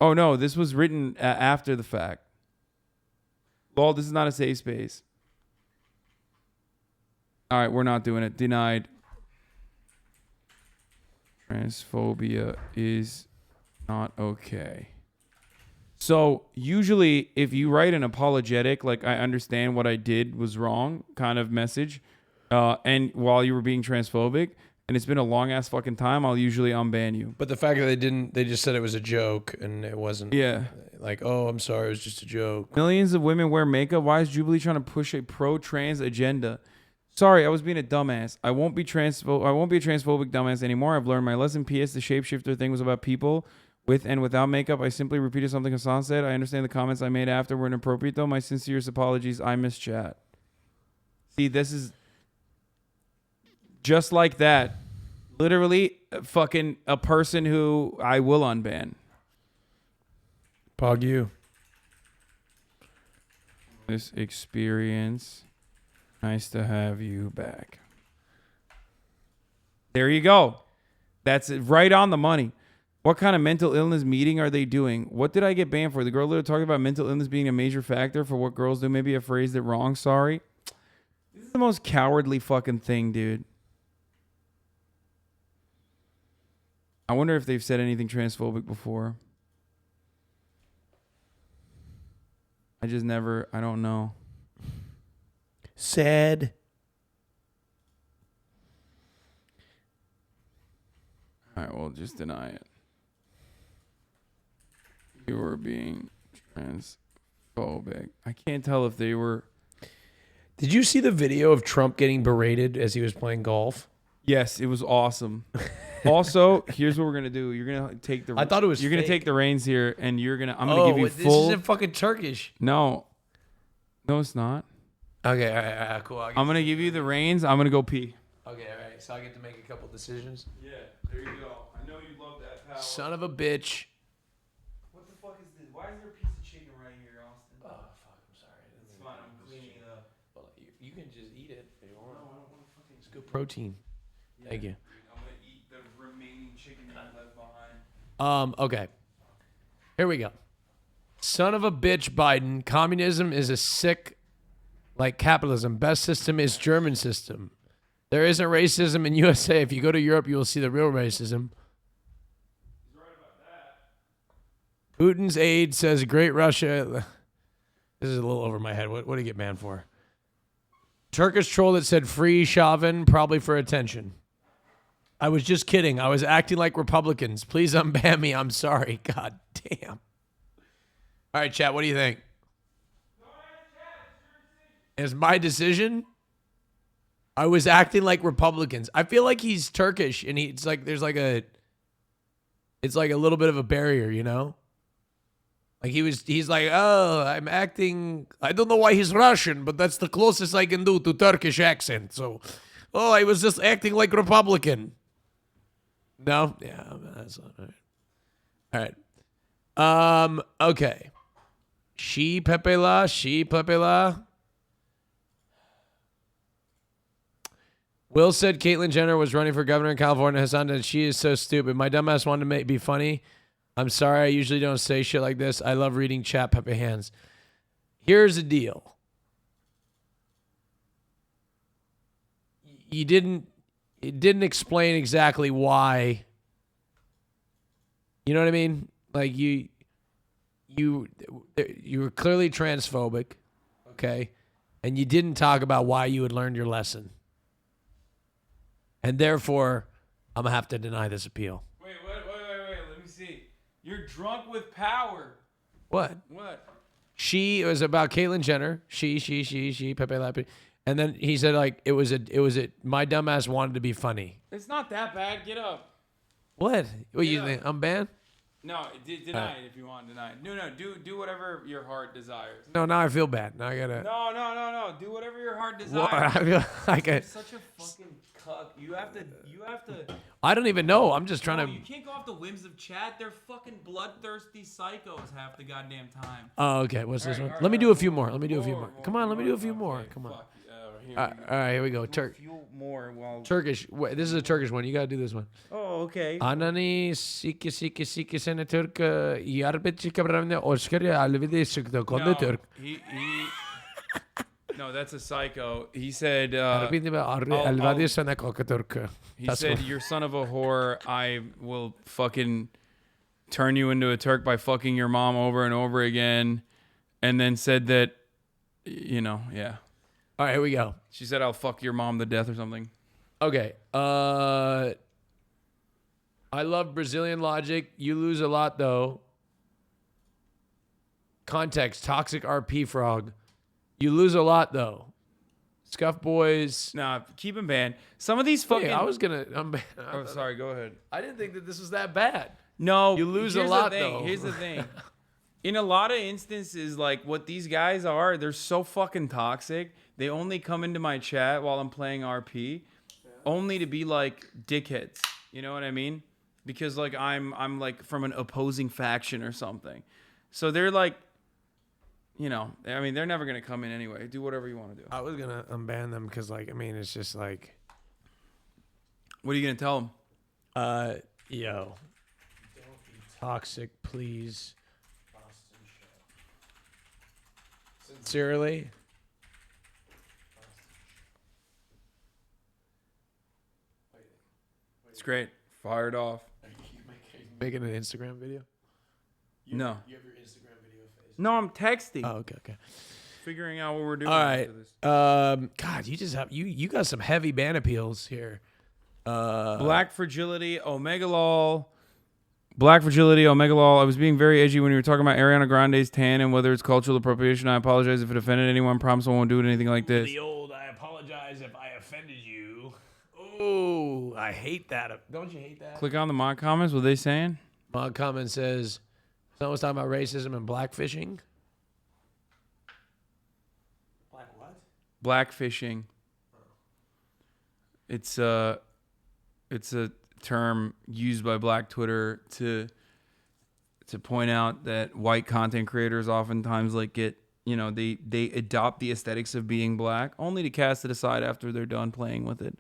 Oh, no, this was written after the fact. Lol, this is not a safe space. All right, we're not doing it. Denied. Transphobia is not okay. So usually if you write an apologetic, like I understand what I did was wrong kind of message, and while you were being transphobic, and it's been a long ass fucking time, I'll usually unban you. But the fact that they just said it was a joke and it wasn't. Yeah. Like, oh, I'm sorry, it was just a joke. Millions of women wear makeup. Why is Jubilee trying to push a pro-trans agenda? Sorry, I was being a dumbass. I won't be a transphobic dumbass anymore. I've learned my lesson. P.S. The shapeshifter thing was about people with and without makeup. I simply repeated something Hasan said. I understand the comments I made after were inappropriate, though. My sincerest apologies. I miss chat. See, this is just like that. Literally, fucking a person who I will unban. Pog you. This experience. Nice to have you back. There you go. That's it, right on the money. What kind of mental illness meeting are they doing? What did I get banned for? The girl literally talking about mental illness being a major factor for what girls do. Maybe I phrased it wrong. Sorry. This is the most cowardly fucking thing, dude. I wonder if they've said anything transphobic before. I don't know. Sad. All right, well, just deny it. You were being transphobic. I can't tell if they were. Did you see the video of Trump getting berated as he was playing golf? Yes, it was awesome. Also, here's what we're gonna do. You're gonna take the. I thought it was. You're gonna fake. take the reins here, and I'm gonna give you full. This isn't fucking Turkish. No, it's not. Okay, all right, cool. I'm gonna give you the reins. I'm gonna go pee. Okay, all right. So I get to make a couple decisions. Yeah, there you go. I know you love that power. Son of a bitch. What the fuck is this? Why is there a piece of chicken right here, Austin? Oh fuck! I'm sorry. It's fine. I'm cleaning it up. Well, you can just eat it if you want. No, I don't want to fucking. It's good protein. Yeah, Thank you. I'm gonna eat the remaining chicken that I left behind. Okay. Here we go. Son of a bitch, Biden. Communism is a sick, like capitalism. Best system is German system. There isn't racism in USA. If you go to Europe, you will see the real racism. He's right about that. Putin's aide says, "Great Russia." This is a little over my head. What did he get banned for? Turkish troll that said "Free Chauvin," probably for attention. I was just kidding. I was acting like Republicans. Please unban me. I'm sorry. God damn. All right, chat. What do you think? It's my decision. I was acting like Republicans. I feel like he's Turkish, and it's like there's like a little bit of a barrier, you know? Like he's like, oh, I'm acting. I don't know why he's Russian, but that's the closest I can do to Turkish accent. So, I was just acting like Republican. No, yeah, that's all right. All right. Okay. She Pepela. Will said Caitlyn Jenner was running for governor in California. Hasan said she is so stupid. My dumbass wanted to be funny. I'm sorry. I usually don't say shit like this. I love reading chat, Pepe Hands. Here's the deal. It didn't explain exactly why. You know what I mean? Like you were clearly transphobic, okay? And you didn't talk about why you had learned your lesson. And therefore, I'm going to have to deny this appeal. Wait. Let me see. You're drunk with power. What? She, it was about Caitlyn Jenner. She, Pepe Lapi. And then he said, like, it was my dumbass wanted to be funny. It's not that bad. Get up. What? What you think? I'm banned? No, deny it if you want. Deny it. No. Do whatever your heart desires. No, now I feel bad. Now I gotta. No. Do whatever your heart desires. Well, I feel like You're such a fucking cuck. You have to. I don't even know. I'm just trying to. You can't go off the whims of chat. They're fucking bloodthirsty psychos half the goddamn time. Oh, okay. What's this one? Let me do a few more. Come on, let me do a few more. Come on. All right, here we go. More while Turkish. Wait, this is a Turkish one. You gotta do this one. Oh, okay. Anani siki sene Türk yarbetçi kabramne Oscar alvide sıktı kondu Türk. No, that's a psycho. He said. He said, "You're son of a whore. I will fucking turn you into a Turk by fucking your mom over and over again," and then said that, yeah. All right, here we go. She said, "I'll fuck your mom to death" or something. Okay. I love Brazilian logic. You lose a lot, though. Context. Toxic RP frog. You lose a lot, though. Scuff boys. Nah, keep him banned. Some of these fucking... Wait, I was going to... Oh, sorry. Go ahead. I didn't think that this was that bad. No. You lose a lot, though. Here's the thing. In a lot of instances, like what these guys are, they're so fucking toxic. They only come into my chat while I'm playing RP, only to be like dickheads. You know what I mean? Because like I'm like from an opposing faction or something. So they're like, I mean, they're never gonna come in anyway. Do whatever you want to do. I was gonna unban them because, like, I mean, it's just like, What are you gonna tell him? Yo, don't be toxic, please. Sincerely. It's great. Fired off. Making an Instagram video? No. You have your Instagram video face. No, I'm texting. Oh, okay. Figuring out what we're doing. All right. after this. God, you just have you got some heavy Bananappeals here. Black fragility, Omega Lol. Black fragility, Omega Lol. I was being very edgy when you were talking about Ariana Grande's tan and whether it's cultural appropriation. I apologize if it offended anyone. Promise I won't do anything like this. The old, I apologize if I offended you. Oh, I hate that. Don't you hate that? Click on the mod comments. What are they saying? Mod comment says, someone's talking about racism and blackfishing. Black what? Blackfishing. It's a term used by Black Twitter to point out that white content creators oftentimes like get, you know, they adopt the aesthetics of being black only to cast it aside after they're done playing with it.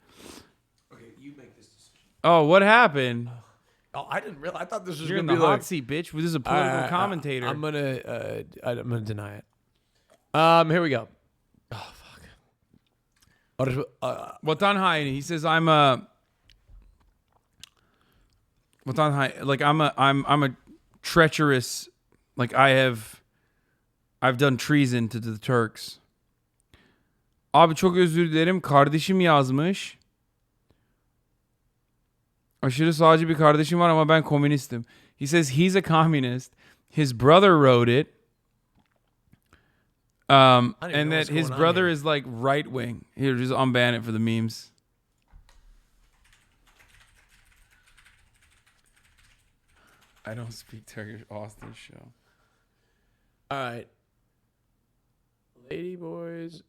Okay, you make this decision. Oh, what happened? Oh, I didn't realize. I thought this was You're in gonna the be hot like, seat, bitch. This is a political commentator. I'm gonna deny it. Here we go. Oh fuck. Watan Hai, he says I'm Watan Hai, like I'm a treacherous, like I've done treason to the Turks. Abi çok özür dilerim. Kardeşim yazmış. Aşırı sağcı bir kardeşim var ama ben komünistim. He says he's a communist. His brother wrote it. And that his brother is like right wing. Here, just unban it for the memes. I don't speak Turkish. AustinShow. All right. Lady boys.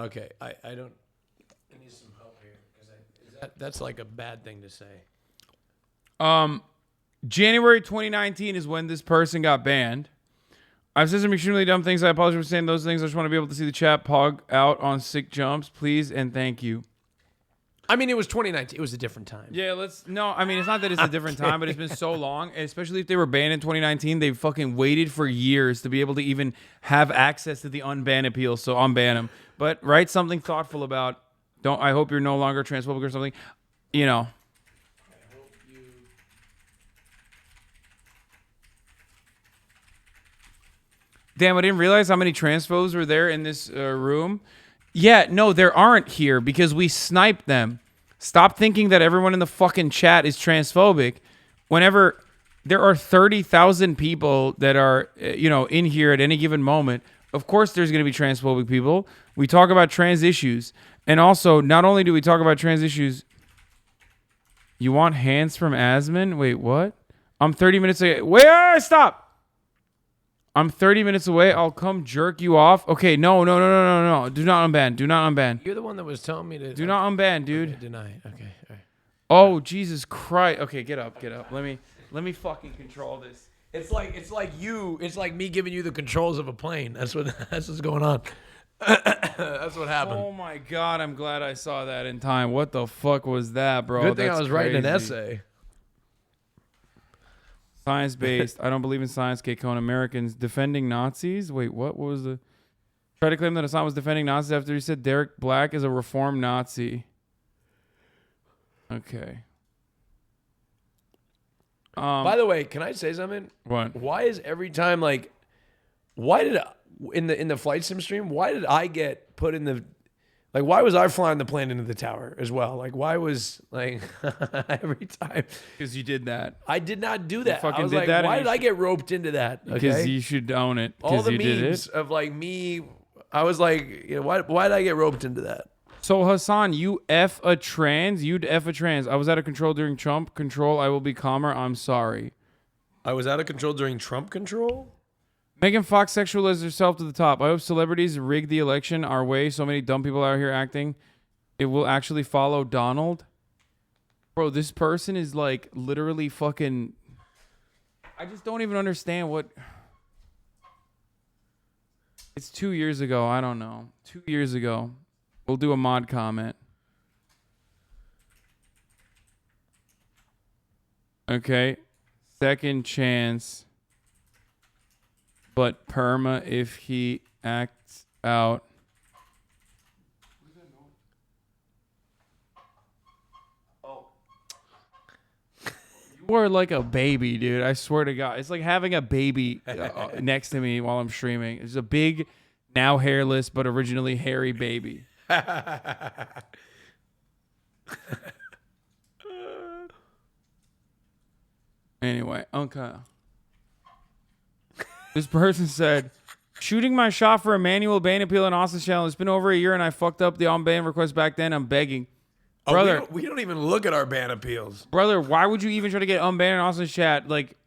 Okay, I don't. I need some help here because that's like a bad thing to say. January 2019 is when this person got banned. I've said some extremely dumb things. I apologize for saying those things. I just want to be able to see the chat pog out on sick jumps, please and thank you. I mean, it was 2019. It was a different time. Yeah, no, I mean, it's not that it's a different time, but it's been so long, especially if they were banned in 2019, they fucking waited for years to be able to even have access to the unban appeal, so unban them. But write something thoughtful about, I hope you're no longer transphobic or something, you know. Damn, I didn't realize how many transphobes were there in this room. Yeah, no, there aren't here because we sniped them. Stop thinking that everyone in the fucking chat is transphobic. Whenever there are 30,000 people that are, in here at any given moment, of course there's going to be transphobic people. We talk about trans issues. And also, not only do we talk about trans issues, you want hands from Asman? Wait, what? I'm 30 minutes away. Wait, stop! I'm 30 minutes away. I'll come jerk you off. Okay, no. Do not unban. Do not unban. You're the one that was telling me to. Do not unban, dude. Okay, deny. Okay. All right. Oh, Jesus Christ. Okay, get up. Let me fucking control this. It's like me giving you the controls of a plane. That's what's going on. That's what happened. Oh my God, I'm glad I saw that in time. What the fuck was that, bro? Good thing I was writing an crazy. essay. Science-based. I don't believe in science, K-Cone. Americans defending Nazis? Wait, what was the... Try to claim that Hasan was defending Nazis after he said Derek Black is a reformed Nazi. Okay. By the way, can I say something? What? Why is every time in the flight sim stream, why did I get put in the... Like, why was I flying the plane into the tower as well? Like, why was, every time? Because you did that. I did not do that. You fucking I was did like, that why did I get roped into that? Because Okay? you should own it. All the you did memes it. of, me, I was like, why did I get roped into that? So, Hasan, you F a trans? You'd F a trans. I was out of control during Trump control. I will be calmer. I'm sorry. I was out of control during Trump control? Megan Fox sexualized herself to the top. I hope celebrities rig the election our way. So many dumb people out here acting. It will actually follow Donald. Bro, this person is literally fucking... I just don't even understand what... It's 2 years ago. I don't know. 2 years ago. We'll do a mod comment. Okay. Second chance. But perma if he acts out. You are like a baby, dude. I swear to God. It's like having a baby next to me while I'm streaming. It's a big, now hairless, but originally hairy baby. Anyway, okay. This person said, shooting my shot for a manual Bananappeal in Austin's channel. It's been over a year and I fucked up the unban request back then. I'm begging. Brother, we don't even look at our ban appeals. Brother, why would you even try to get unbanned in Austin's chat? Like,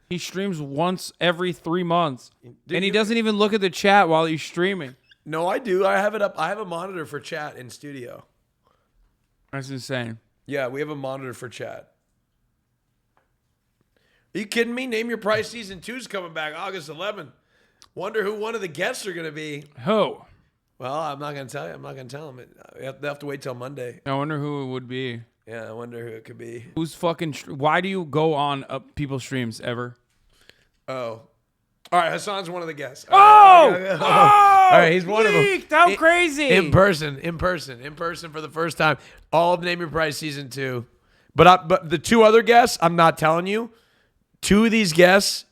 he streams once every 3 months. And he doesn't even look at the chat while he's streaming. No, I do. I have it up. I have a monitor for chat in studio. That's insane. Yeah, we have a monitor for chat. Are you kidding me? Name Your Price Season 2 is coming back August 11th. Wonder who one of the guests are going to be. Who? Well, I'm not going to tell you. I'm not going to tell them. They have to wait till Monday. I wonder who it would be. Yeah, I wonder who it could be. Who's fucking... Why do you go on people's streams ever? Oh. All right, Hasan's one of the guests. Oh! All right, he's one of them. How crazy. In person for the first time. All of Name Your Price Season 2. But the two other guests, I'm not telling you. 2 of these guests,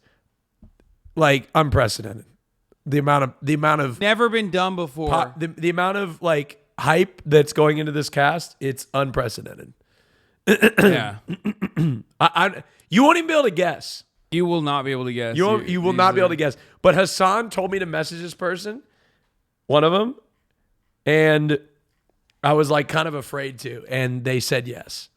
like, unprecedented. The amount of never been done before. The amount of like hype that's going into this cast, it's unprecedented. Yeah. You won't even be able to guess. You will not be able to guess. You will not be able to guess. But Hasan told me to message this person, one of them, and I was like kind of afraid to, and they said yes.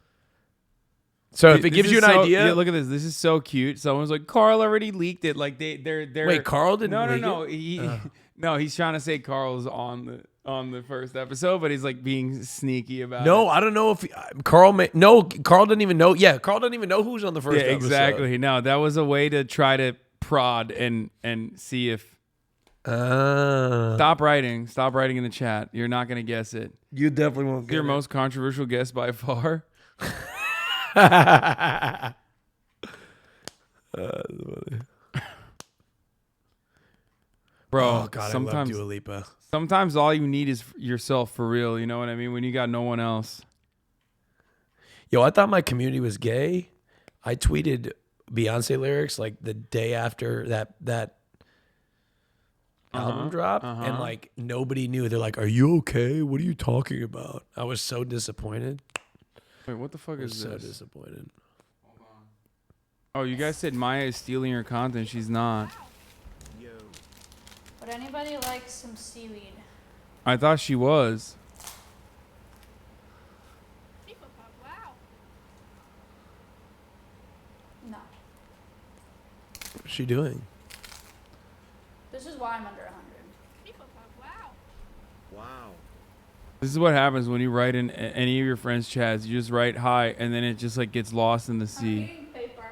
So if it gives you an idea, yeah, look at this. This is so cute. Someone's like, Carl already leaked it. Like they're. Wait, Carl didn't leak No. it? No, he's trying to say Carl's on the first episode, but he's like being sneaky about it. No, I don't know if Carl didn't even know. Yeah, Carl didn't even know who's on the first episode. Exactly. No, that was a way to try to prod and see if. Stop writing in the chat. You're not gonna guess it. You definitely won't. Your most controversial guess by far. Bro, oh God, I love Dua Lipa. Sometimes all you need is yourself for real. You know what I mean? When you got no one else. Yo, I thought my community was gay. I tweeted Beyonce lyrics like the day after that album drop, and like nobody knew. They're like, "Are you okay? What are you talking about?" I was so disappointed. Wait, what the fuck is this? So disappointed. Hold on. Oh, you guys said Maya is stealing your content. She's not. Would anybody like some seaweed? I thought she was. Wow. No. What's she doing? This is why I'm under 100. Wow. This is what happens when you write in any of your friends' chats. You just write hi, and then it just like gets lost in the sea. Paper.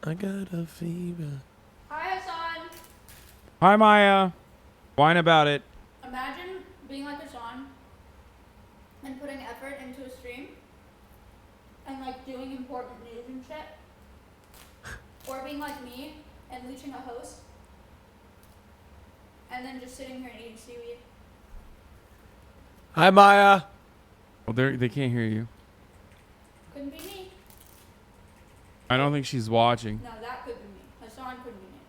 I got a fever. Hi, Hasan. Hi, Maya. Whine about it. Imagine being like Hasan and putting effort into a stream and like doing important news and shit. Or being like me and leeching a host. And then just sitting here and eating seaweed. Hi, Maya. Well, they can't hear you. Couldn't be me. I don't think she's watching. No, that could be me. Hasan couldn't be me.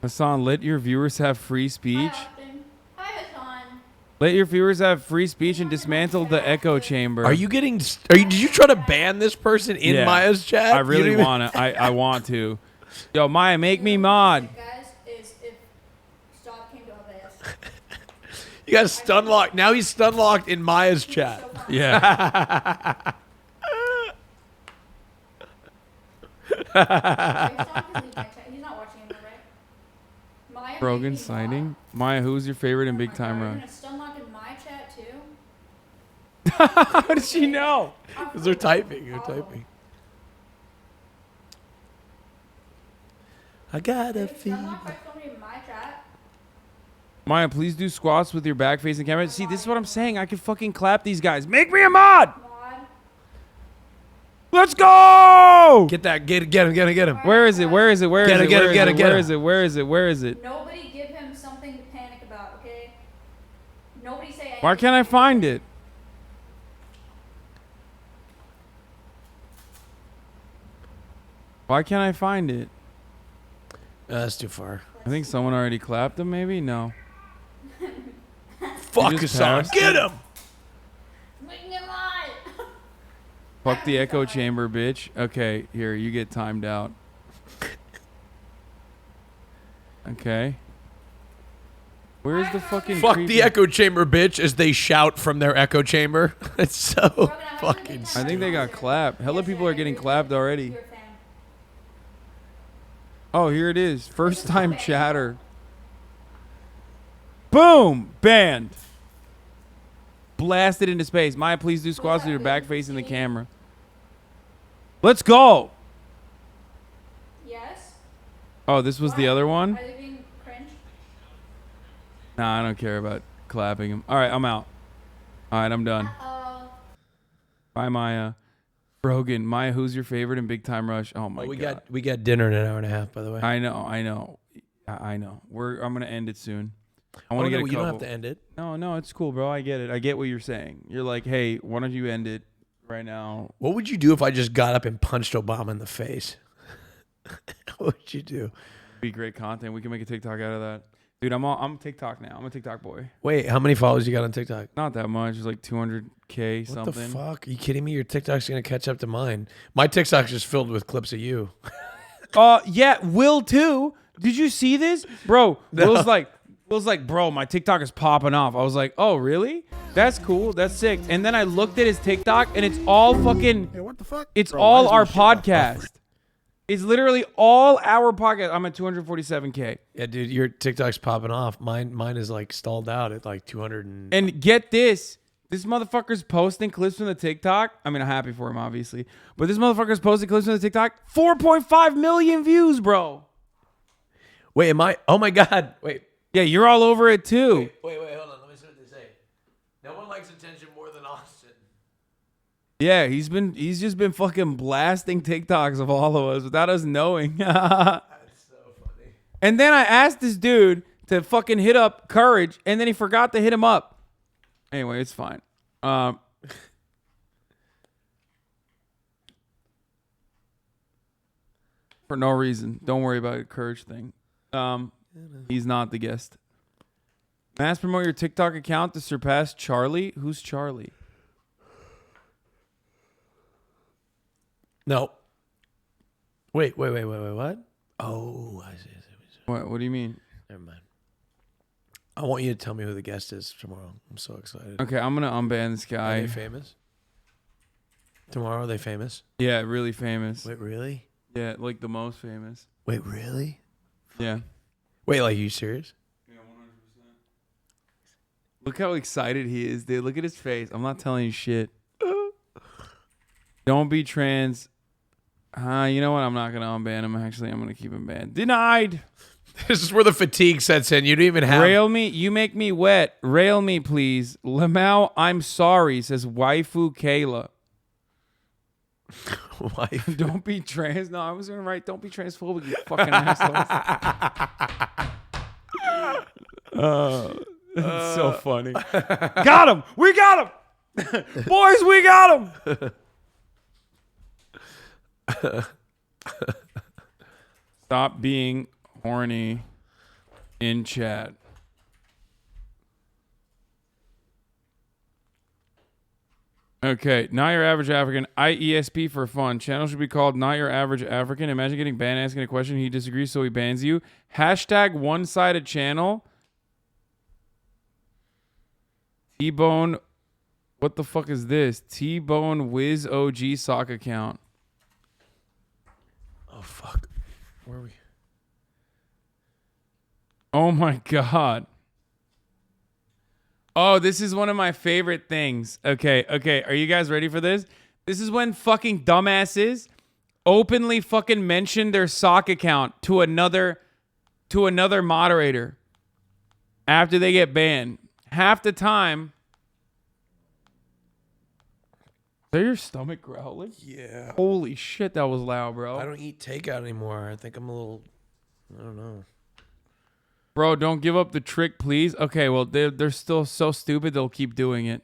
Hasan, let your viewers have free speech. Hi, Austin. Hi, Hasan. Let your viewers have free speech and dismantle the echo chamber. Did you try to ban this person in Maya's chat? I really want to. I want to. Yo, Maya, make me mod. Guys, is if Stop came to OBS. You got stun locked. Now he's stun locked in Maya's chat. Yeah. He's not watching him, right? Maya Rogan sighting. Maya, who's your favorite in Big Time You're Run? gonna stun lock in my chat too? How does she know? Because they're typing. They're typing. I got a fever. Somebody in my chat. Maya, please do squats with your back facing the camera. See, this is what I'm saying. I can fucking clap these guys. Make me a mod. Let's go! Get that. Get him. Where is it? Where is it? Where is it? Get him. Where is it? Where is it? Where is it? Nobody give him something to panic about, okay? Nobody say anything. Why can't I find it? Why can't I find it? That's too far. I think someone already clapped him, maybe? No. Fuck You just Hasan. passed Get it? him. Fuck the echo chamber, bitch. Okay, here, you get timed out. Okay. Where's the fucking Fuck creepy- the echo chamber, bitch, as they shout from their echo chamber. It's so fucking I think they got clapped. Hella people are getting clapped already. Oh, here it is. First time chatter. Boom! Banned. Blasted into space. Maya, please do squats with your back facing the camera. Let's go! Yes? Oh, this was the other one? Are they being cringe? Nah, I don't care about clapping him. All right, I'm out. All right, I'm done. Bye, Maya. Rogan, Maya, who's your favorite in Big Time Rush? Oh my god. We got dinner in an hour and a half, by the way. I know. I'm gonna end it soon. I want to get a couple. You don't have to end it. No, it's cool, bro. I get it. I get what you're saying. You're like, hey, why don't you end it right now? What would you do if I just got up and punched Obama in the face? What would you do? Be great content. We can make a TikTok out of that. Dude, I'm TikTok now. I'm a TikTok boy. Wait, how many followers you got on TikTok? Not that much. It's like 200K something. What the fuck? Are you kidding me? Your TikTok's gonna catch up to mine. My TikTok's just filled with clips of you. Yeah, Will too. Did you see this? Bro, No. Will's like, bro, my TikTok is popping off. I was like, oh, really? That's cool. That's sick. And then I looked at his TikTok and it's all fucking, what the fuck? it's Bro, all why our is my shit not podcast. It's literally all our podcast. I'm at 247K. Yeah, dude, your TikTok's popping off. Mine is like stalled out at like 200 And get this. This motherfucker's posting clips from the TikTok. I mean, I'm happy for him, obviously. But this motherfucker's posting clips from the TikTok. 4.5 million views, bro. Wait, am I? Oh my God. Wait. Yeah, you're all over it too. Wait, hold on. Let me see what they say. No one likes attention more than Austin. Yeah, he's just been fucking blasting TikToks of all of us without us knowing. That's so funny. And then I asked this dude to fucking hit up Courage, and then he forgot to hit him up. Anyway, it's fine. For no reason. Don't worry about the Courage thing. He's not the guest. Mass promote your TikTok account to surpass Charlie. Who's Charlie? No. Wait. What? Oh, I see. What do you mean? Never mind. I want you to tell me who the guest is tomorrow. I'm so excited. Okay, I'm gonna unban this guy. Are they famous? Tomorrow, are they famous? Yeah, really famous. Wait, really? Yeah, like the most famous. Wait, really? Yeah. Wait, like, you serious? Yeah, 100%. Look how excited he is, dude. Look at his face. I'm not telling you shit. Don't be trans. You know what? I'm not gonna unban him. Actually, I'm gonna keep him banned. Denied. This is where the fatigue sets in. You don't even have. Rail me. You make me wet. Rail me, please. Lamau, I'm sorry, says waifu Kayla. Wife. Don't be trans. No, I was gonna write. Don't be transphobic, you fucking assholes. It's so funny. Got him. We got him. Boys, we got him. Stop being horny in chat. Okay, not your average African. IESP for fun. Channel should be called Not Your Average African. Imagine getting banned asking a question. He disagrees, so he bans you. Hashtag one-sided channel. T-Bone. What the fuck is this? T-Bone Wiz OG sock account. Oh, fuck. Where are we? Oh, my God. Oh, this is one of my favorite things. Okay. Are you guys ready for this? This is when fucking dumbasses openly fucking mention their sock account to another moderator after they get banned. Half the time. Is that your stomach growling? Yeah. Holy shit, that was loud, bro. I don't eat takeout anymore. I think I'm a little, I don't know. Bro, don't give up the trick, please. Okay, well, they're still so stupid, they'll keep doing it.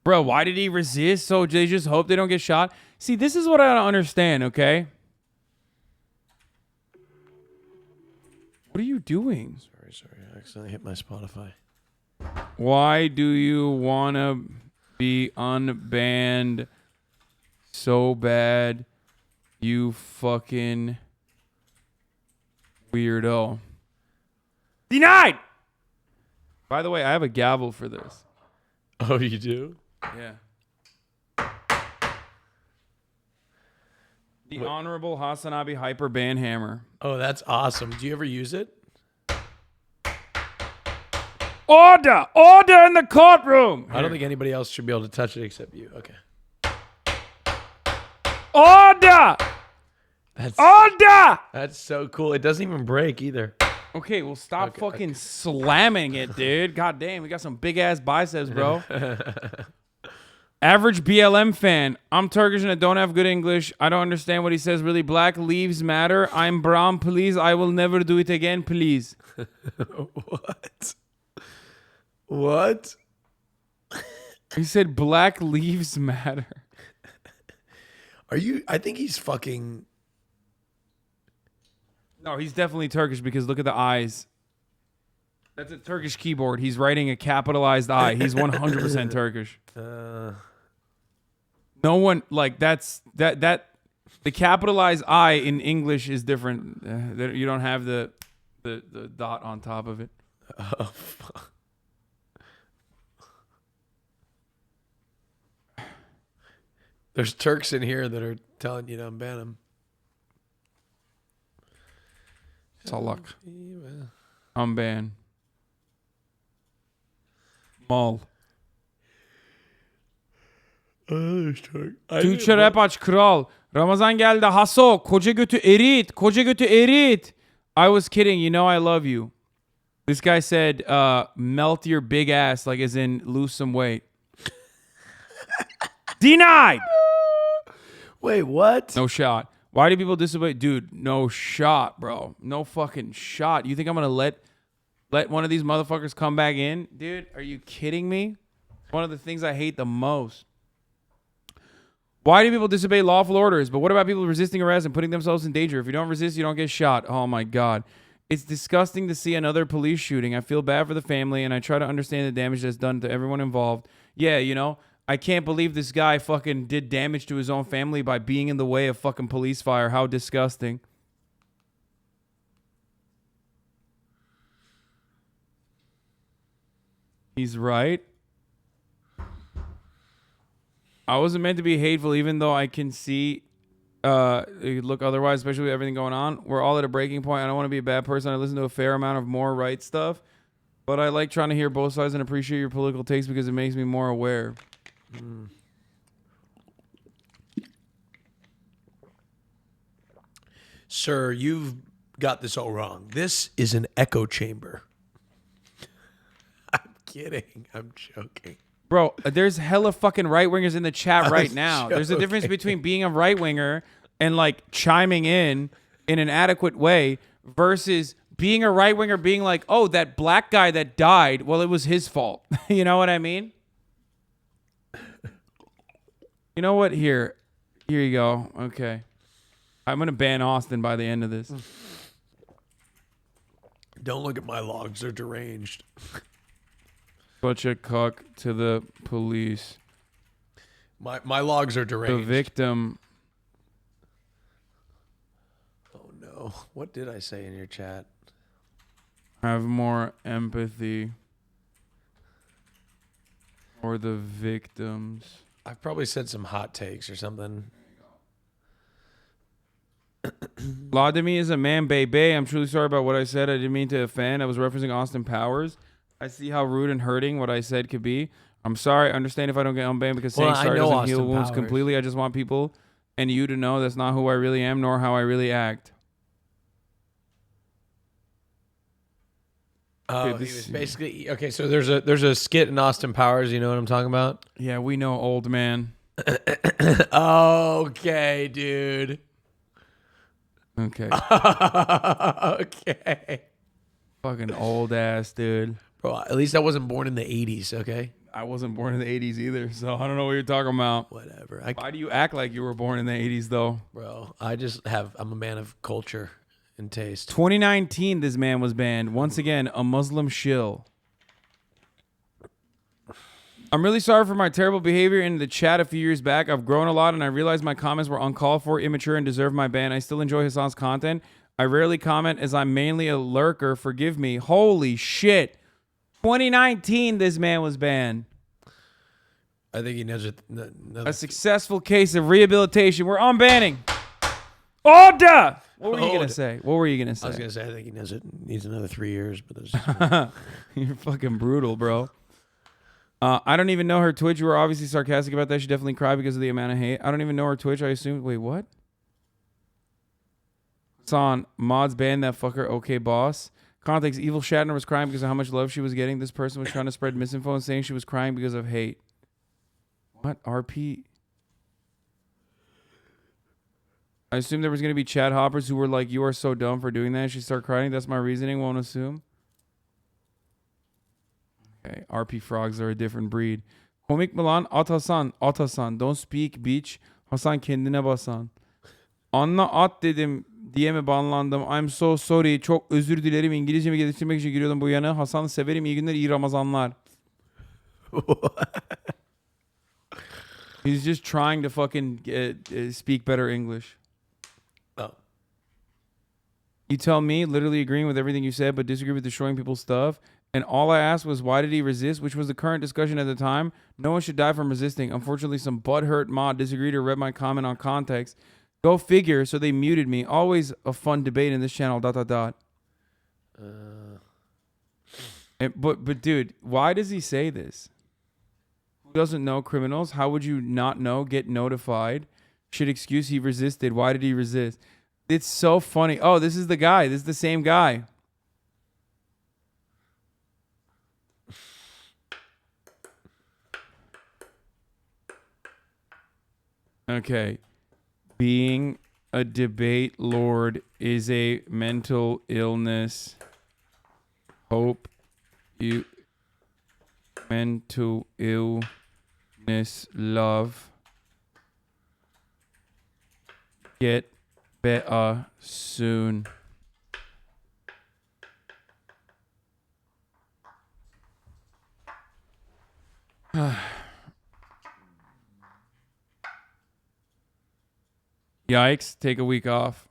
Bro, why did he resist? So they just hope they don't get shot? See, this is what I don't understand, okay? What are you doing? Sorry. I accidentally hit my Spotify. Why do you want to be unbanned so bad, you fucking weirdo? Denied! By the way, I have a gavel for this. Oh, you do? Yeah. The Honorable HasanAbi Hyper Ban Hammer. Oh, that's awesome. Do you ever use it? Order! Order in the courtroom! I don't think anybody else should be able to touch it except you. Okay. Order! Order! That's so cool. It doesn't even break either. Okay, well, stop fucking slamming it, dude. God damn, we got some big-ass biceps, bro. Average BLM fan. I'm Turkish and I don't have good English. I don't understand what he says. Really, Black Lives Matter. I'm brown, please. I will never do it again, please. What? What? He said Black Lives Matter. Are you? I think he's fucking. No, he's definitely Turkish because look at the eyes. That's a Turkish keyboard. He's writing a capitalized I. He's 100% Turkish. No one like that. The capitalized I in English is different. You don't have the dot on top of it. Oh, fuck. There's Turks in here that are telling you to unban him. Salak. Unban. Mal. Türkçe rap aç kral. Ramazan geldi. Haso. Koca götü erit. Koca götü erit. I was kidding. You know I love you. This guy said, melt your big ass, like as in lose some weight. Denied. Wait, what? No shot. Why do people disobey? Dude, no shot, bro. No fucking shot. You think I'm going to let one of these motherfuckers come back in? Dude, are you kidding me? One of the things I hate the most. Why do people disobey lawful orders? But what about people resisting arrest and putting themselves in danger? If you don't resist, you don't get shot. Oh my God. It's disgusting to see another police shooting. I feel bad for the family and I try to understand the damage that's done to everyone involved. Yeah, you know, I can't believe this guy fucking did damage to his own family by being in the way of fucking police fire. How disgusting. He's right. I wasn't meant to be hateful, even though I can see it look otherwise, especially with everything going on. We're all at a breaking point. I don't want to be a bad person. I listen to a fair amount of more right stuff, but I like trying to hear both sides and appreciate your political takes because it makes me more aware. Sir, you've got this all wrong. This is an echo chamber. I'm kidding. I'm joking. Bro, there's hella fucking right-wingers in the chat right now. There's a difference between being a right-winger and like chiming in an adequate way versus being a right-winger being like, oh, that black guy that died, well, it was his fault. You know what I mean? You know what? Here you go. Okay. I'm going to ban Austin by the end of this. Don't look at my logs. They're deranged. Such a cuck to the police. My logs are deranged. The victim. Oh, no. What did I say in your chat? Have more empathy for the victims. I've probably said some hot takes or something. Vladimir is a man, baby. I'm truly sorry about what I said. I didn't mean to offend. I was referencing Austin Powers. I see how rude and hurting what I said could be. I'm sorry. I understand if I don't get unbanned because saying sorry doesn't heal wounds completely. I just want people and you to know that's not who I really am nor how I really act. Oh, he was basically okay. So there's a skit in Austin Powers. You know what I'm talking about? Yeah, we know, old man. Okay, dude. Okay. Okay. Fucking old ass dude. Bro, at least I wasn't born in the 80s. Okay. I wasn't born in the 80s either, so I don't know what you're talking about. Whatever. Why do you act like you were born in the 80s though? Bro, I'm a man of culture and taste. 2019, this man was banned. Once again, a Muslim shill. I'm really sorry for my terrible behavior in the chat a few years back. I've grown a lot and I realized my comments were uncalled for, immature, and deserve my ban. I still enjoy Hasan's content. I rarely comment as I'm mainly a lurker. Forgive me. Holy shit. 2019, this man was banned. I think he knows it. A successful case of rehabilitation. We're unbanning. Order! What were you going to say? What were you going to say? I was going to say, I think he knows it needs another 3 years. But You're fucking brutal, bro. I don't even know her Twitch. You were obviously sarcastic about that. She definitely cried because of the amount of hate. I don't even know her Twitch. I assume. Wait, what? Hasan, mods banned that fucker. Okay, boss. Context, Evil Shatner was crying because of how much love she was getting. This person was trying to spread misinfo and saying she was crying because of hate. What? RP? I assume there was going to be chat hoppers who were like, you are so dumb for doing that. She started crying. That's my reasoning. Won't assume. Okay. RP frogs are a different breed. Komik Milan, at Hasan. Don't speak bitch. Hasan kendine basan. Anla at dedim diye mi banlandım? I'm so sorry. Çok özür dilerim. İngilizcemi geliştirmek için giriyordum bu yana. Hasan severim. İyi günler, iyi Ramazanlar. He's just trying to fucking speak better English. Oh. You tell me, literally agreeing with everything you said, but disagree with destroying people's stuff. And all I asked was, why did he resist? Which was the current discussion at the time. No one should die from resisting. Unfortunately, some butthurt mod disagreed or read my comment on context. Go figure, so they muted me. Always a fun debate in this channel, ... But dude, why does he say this? Who doesn't know criminals? How would you not know? Get notified. Should excuse he resisted. Why did he resist? It's so funny. Oh, this is the guy. This is the same guy. Okay. Being a debate lord is a mental illness. Hope you mental illness love. Get better soon. Yikes, take a week off.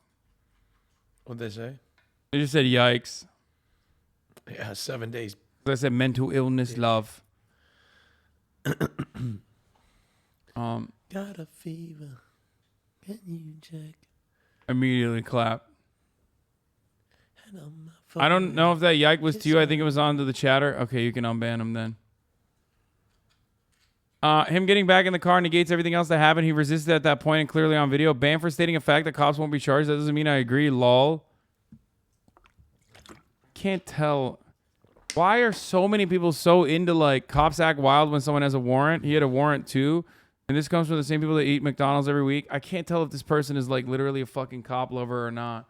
What'd they say? They just said yikes. Yeah, 7 days. I said mental illness love. Got a fever. Can you check? Immediately clap. I don't know if that yike was to you. I think it was onto the chatter. Okay, you can unban him then. Him getting back in the car negates everything else that happened. He resisted at that point and clearly on video. Banned for stating a fact that cops won't be charged. That doesn't mean I agree. Lol. Can't tell. Why are so many people so into like cops act wild when someone has a warrant? He had a warrant too. And this comes from the same people that eat McDonald's every week. I can't tell if this person is like literally a fucking cop lover or not.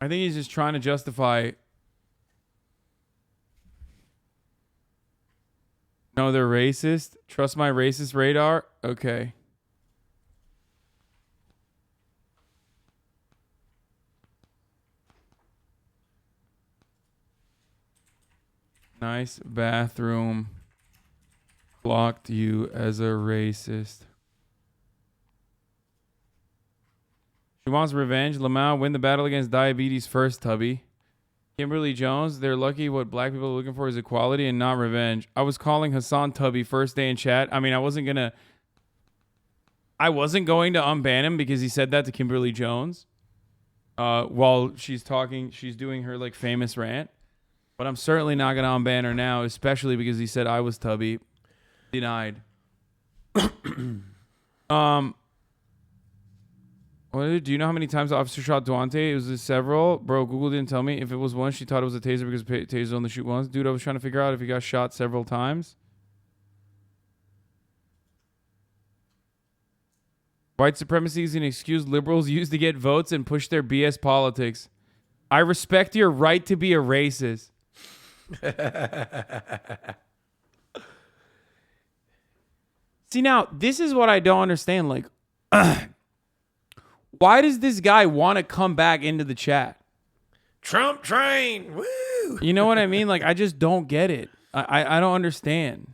I think he's just trying to justify. No, they're racist. Trust my racist radar. Okay. Nice bathroom. Blocked you as a racist. She wants revenge. Lamau, win the battle against diabetes first, Tubby. Kimberly Jones, they're lucky what black people are looking for is equality and not revenge. I was calling Hasan Tubby first day in chat. I mean, I wasn't going to unban him because he said that to Kimberly Jones while she's talking. She's doing her like famous rant. But I'm certainly not going to unban her now, especially because he said I was Tubby. Denied. What, do you know how many times the officer shot Duante? It was several. Bro, Google didn't tell me. If it was one, she thought it was a taser because tasers only shoot once. Dude, I was trying to figure out if he got shot several times. White supremacy is an excuse liberals use to get votes and push their BS politics. I respect your right to be a racist. See, now, this is what I don't understand. Like, why does this guy want to come back into the chat? Trump train. Woo! You know what I mean? Like, I just don't get it. I don't understand.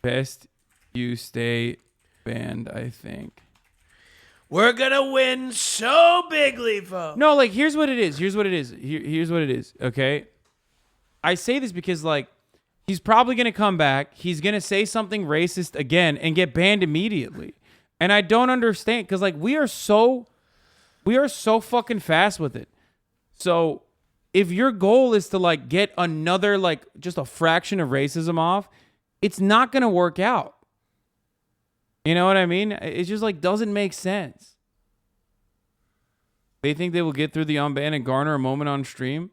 Best you stay banned, I think. We're gonna win so bigly, folks. No, like, here's what it is. Here's what it is. Here's what it is, okay? I say this because, like, he's probably going to come back. He's going to say something racist again and get banned immediately. And I don't understand because, like, we are so fucking fast with it. So if your goal is to, like, get another, like, just a fraction of racism off, it's not going to work out. You know what I mean? It just, like, doesn't make sense. They think they will get through the unban and garner a moment on stream.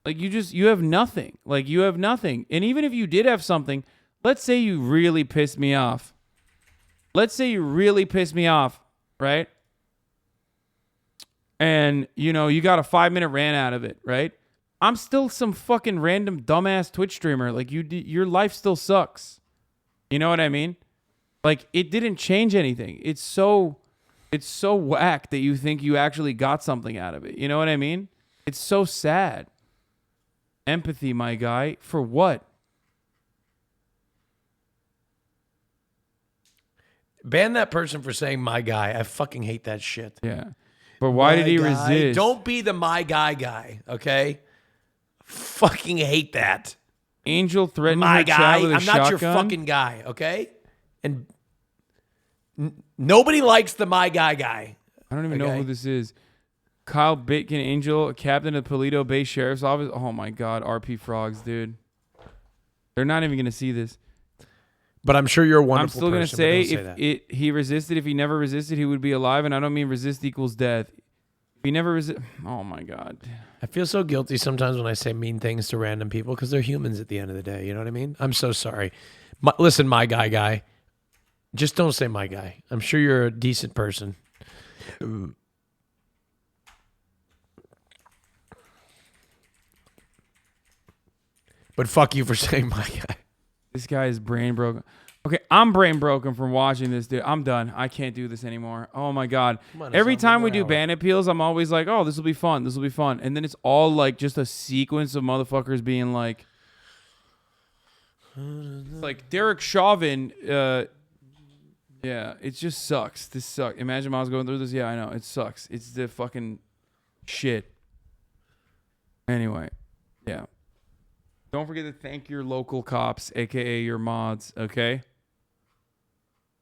Like, you have nothing. Like, you have nothing. And even if you did have something, let's say you really pissed me off. Let's say you really pissed me off, right? And, you know, you got a 5-minute rant out of it, right? I'm still some fucking random dumbass Twitch streamer. Like, your life still sucks. You know what I mean? Like, it didn't change anything. It's so whack that you think you actually got something out of it. You know what I mean? It's so sad. Empathy, my guy. For what? Ban that person for saying my guy. I fucking hate that shit. Yeah. But why did he resist? Don't be the my guy, okay? Fucking hate that. Angel threatened my her guy. chat with a I'm not your shotgun? fucking guy, okay? And nobody likes the my guy. I don't even know who this is. Kyle Bitkin Angel, captain of Toledo Bay Sheriff's Office. Oh my God, RP frogs, dude. They're not even gonna see this. But I'm sure you're a wonderful I'm still gonna person, say but don't if he resisted, if he never resisted, he would be alive. And I don't mean resist equals death. If he never resist, oh my God. I feel so guilty sometimes when I say mean things to random people because they're humans at the end of the day. You know what I mean? I'm so sorry. Listen, my guy. Just don't say my guy. I'm sure you're a decent person. But fuck you for saying my guy. This guy is brain broken. Okay, I'm brain broken from watching this, dude. I'm done. I can't do this anymore. Oh my God. Every time we do Bananappeals, I'm always like, oh, this will be fun. This will be fun. And then it's all like just a sequence of motherfuckers being like, it's like Derek Chauvin. Yeah, it just sucks. This sucks. Imagine Miles going through this. Yeah, I know. It sucks. It's the fucking shit. Anyway, yeah. Don't forget to thank your local cops, aka your mods, okay?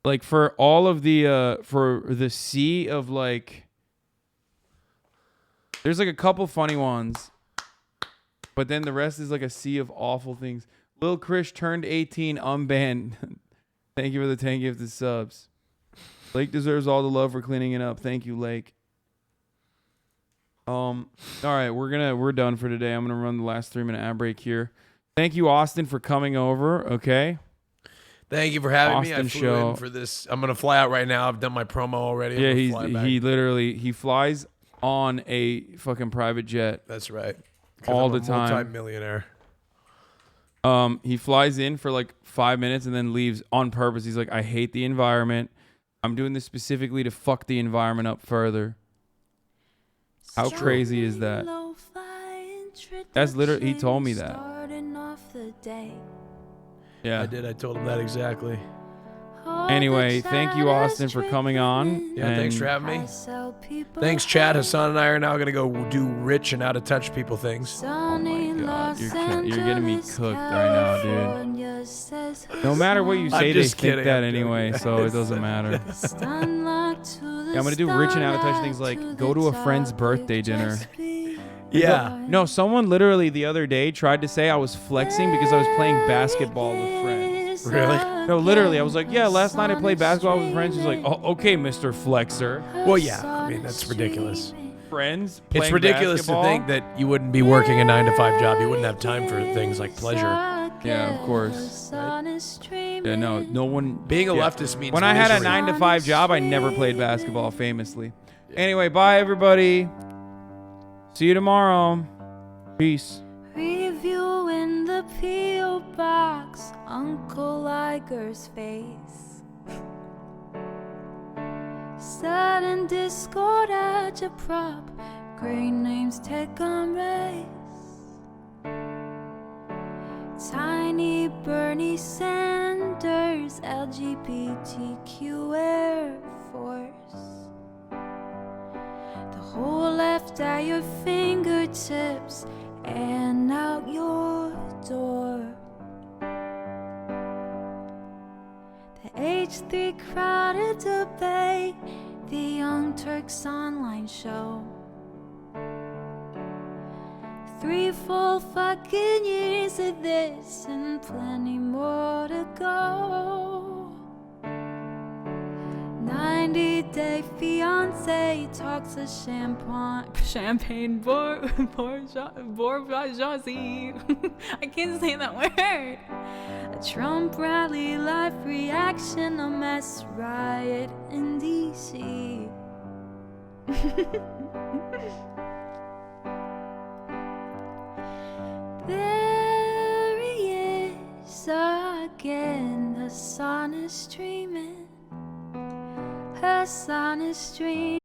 Like for all of the sea of like, there's like a couple funny ones, but then the rest is like a sea of awful things. Lil Chris turned 18, unbanned. Thank you for the 10 gifted subs. Lake deserves all the love for cleaning it up. Thank you, Lake. All right, we're done for today. I'm gonna run the last 3-minute ad break here. Thank you, Austin, for coming over. Okay. Thank you for having me. I Austin flew show. in for this. I'm gonna fly out right now. I've done my promo already. Yeah, he he flies on a fucking private jet. That's right. All I'm the a time. Multi-millionaire. He flies in for like 5 minutes and then leaves on purpose. He's like, I hate the environment. I'm doing this specifically to fuck the environment up further. How crazy is that? That's literally, he told me that. Yeah. I did. I told him that exactly. Anyway, thank you, Austin, for coming on. Yeah, thanks for having me. Thanks, Chad. Hasan and I are now going to go do rich and out of touch people things. Oh my God, you're getting me cooked right now, dude. No matter what you say, they think that anyway, so it doesn't matter. Yeah, I'm going to do rich and out of touch things like go to a friend's birthday dinner. Yeah. No, someone literally the other day tried to say I was flexing because I was playing basketball with friends. Really? No, literally. I was like, yeah, last night I played basketball with friends. He's like, oh, okay, Mr. Flexer. Well, yeah. I mean, that's ridiculous. Friends It's playing ridiculous basketball? to think that you wouldn't be working a 9-to-5 job. You wouldn't have time for things like pleasure. Yeah, of course. Yeah, no one. Being a leftist means when I had a misery. 9-to-5 job, I never played basketball, famously. Anyway, bye, everybody. See you tomorrow. Peace. Review in the P.O. box, Uncle Iger's face. Sudden Discord at your prop, great names take on race. Tiny Bernie Sanders, LGBTQ Air Force. The whole left at your fingertips and out your door. The H3 crowded debate, the Young Turks online show. 3 full fucking years of this and plenty more to go. 90-day fiance talks of champagne bourgeoisie. I can't say that word. A Trump rally live reaction, a mess riot in DC. There he is again, Hasan is streaming. Hasan is streaming.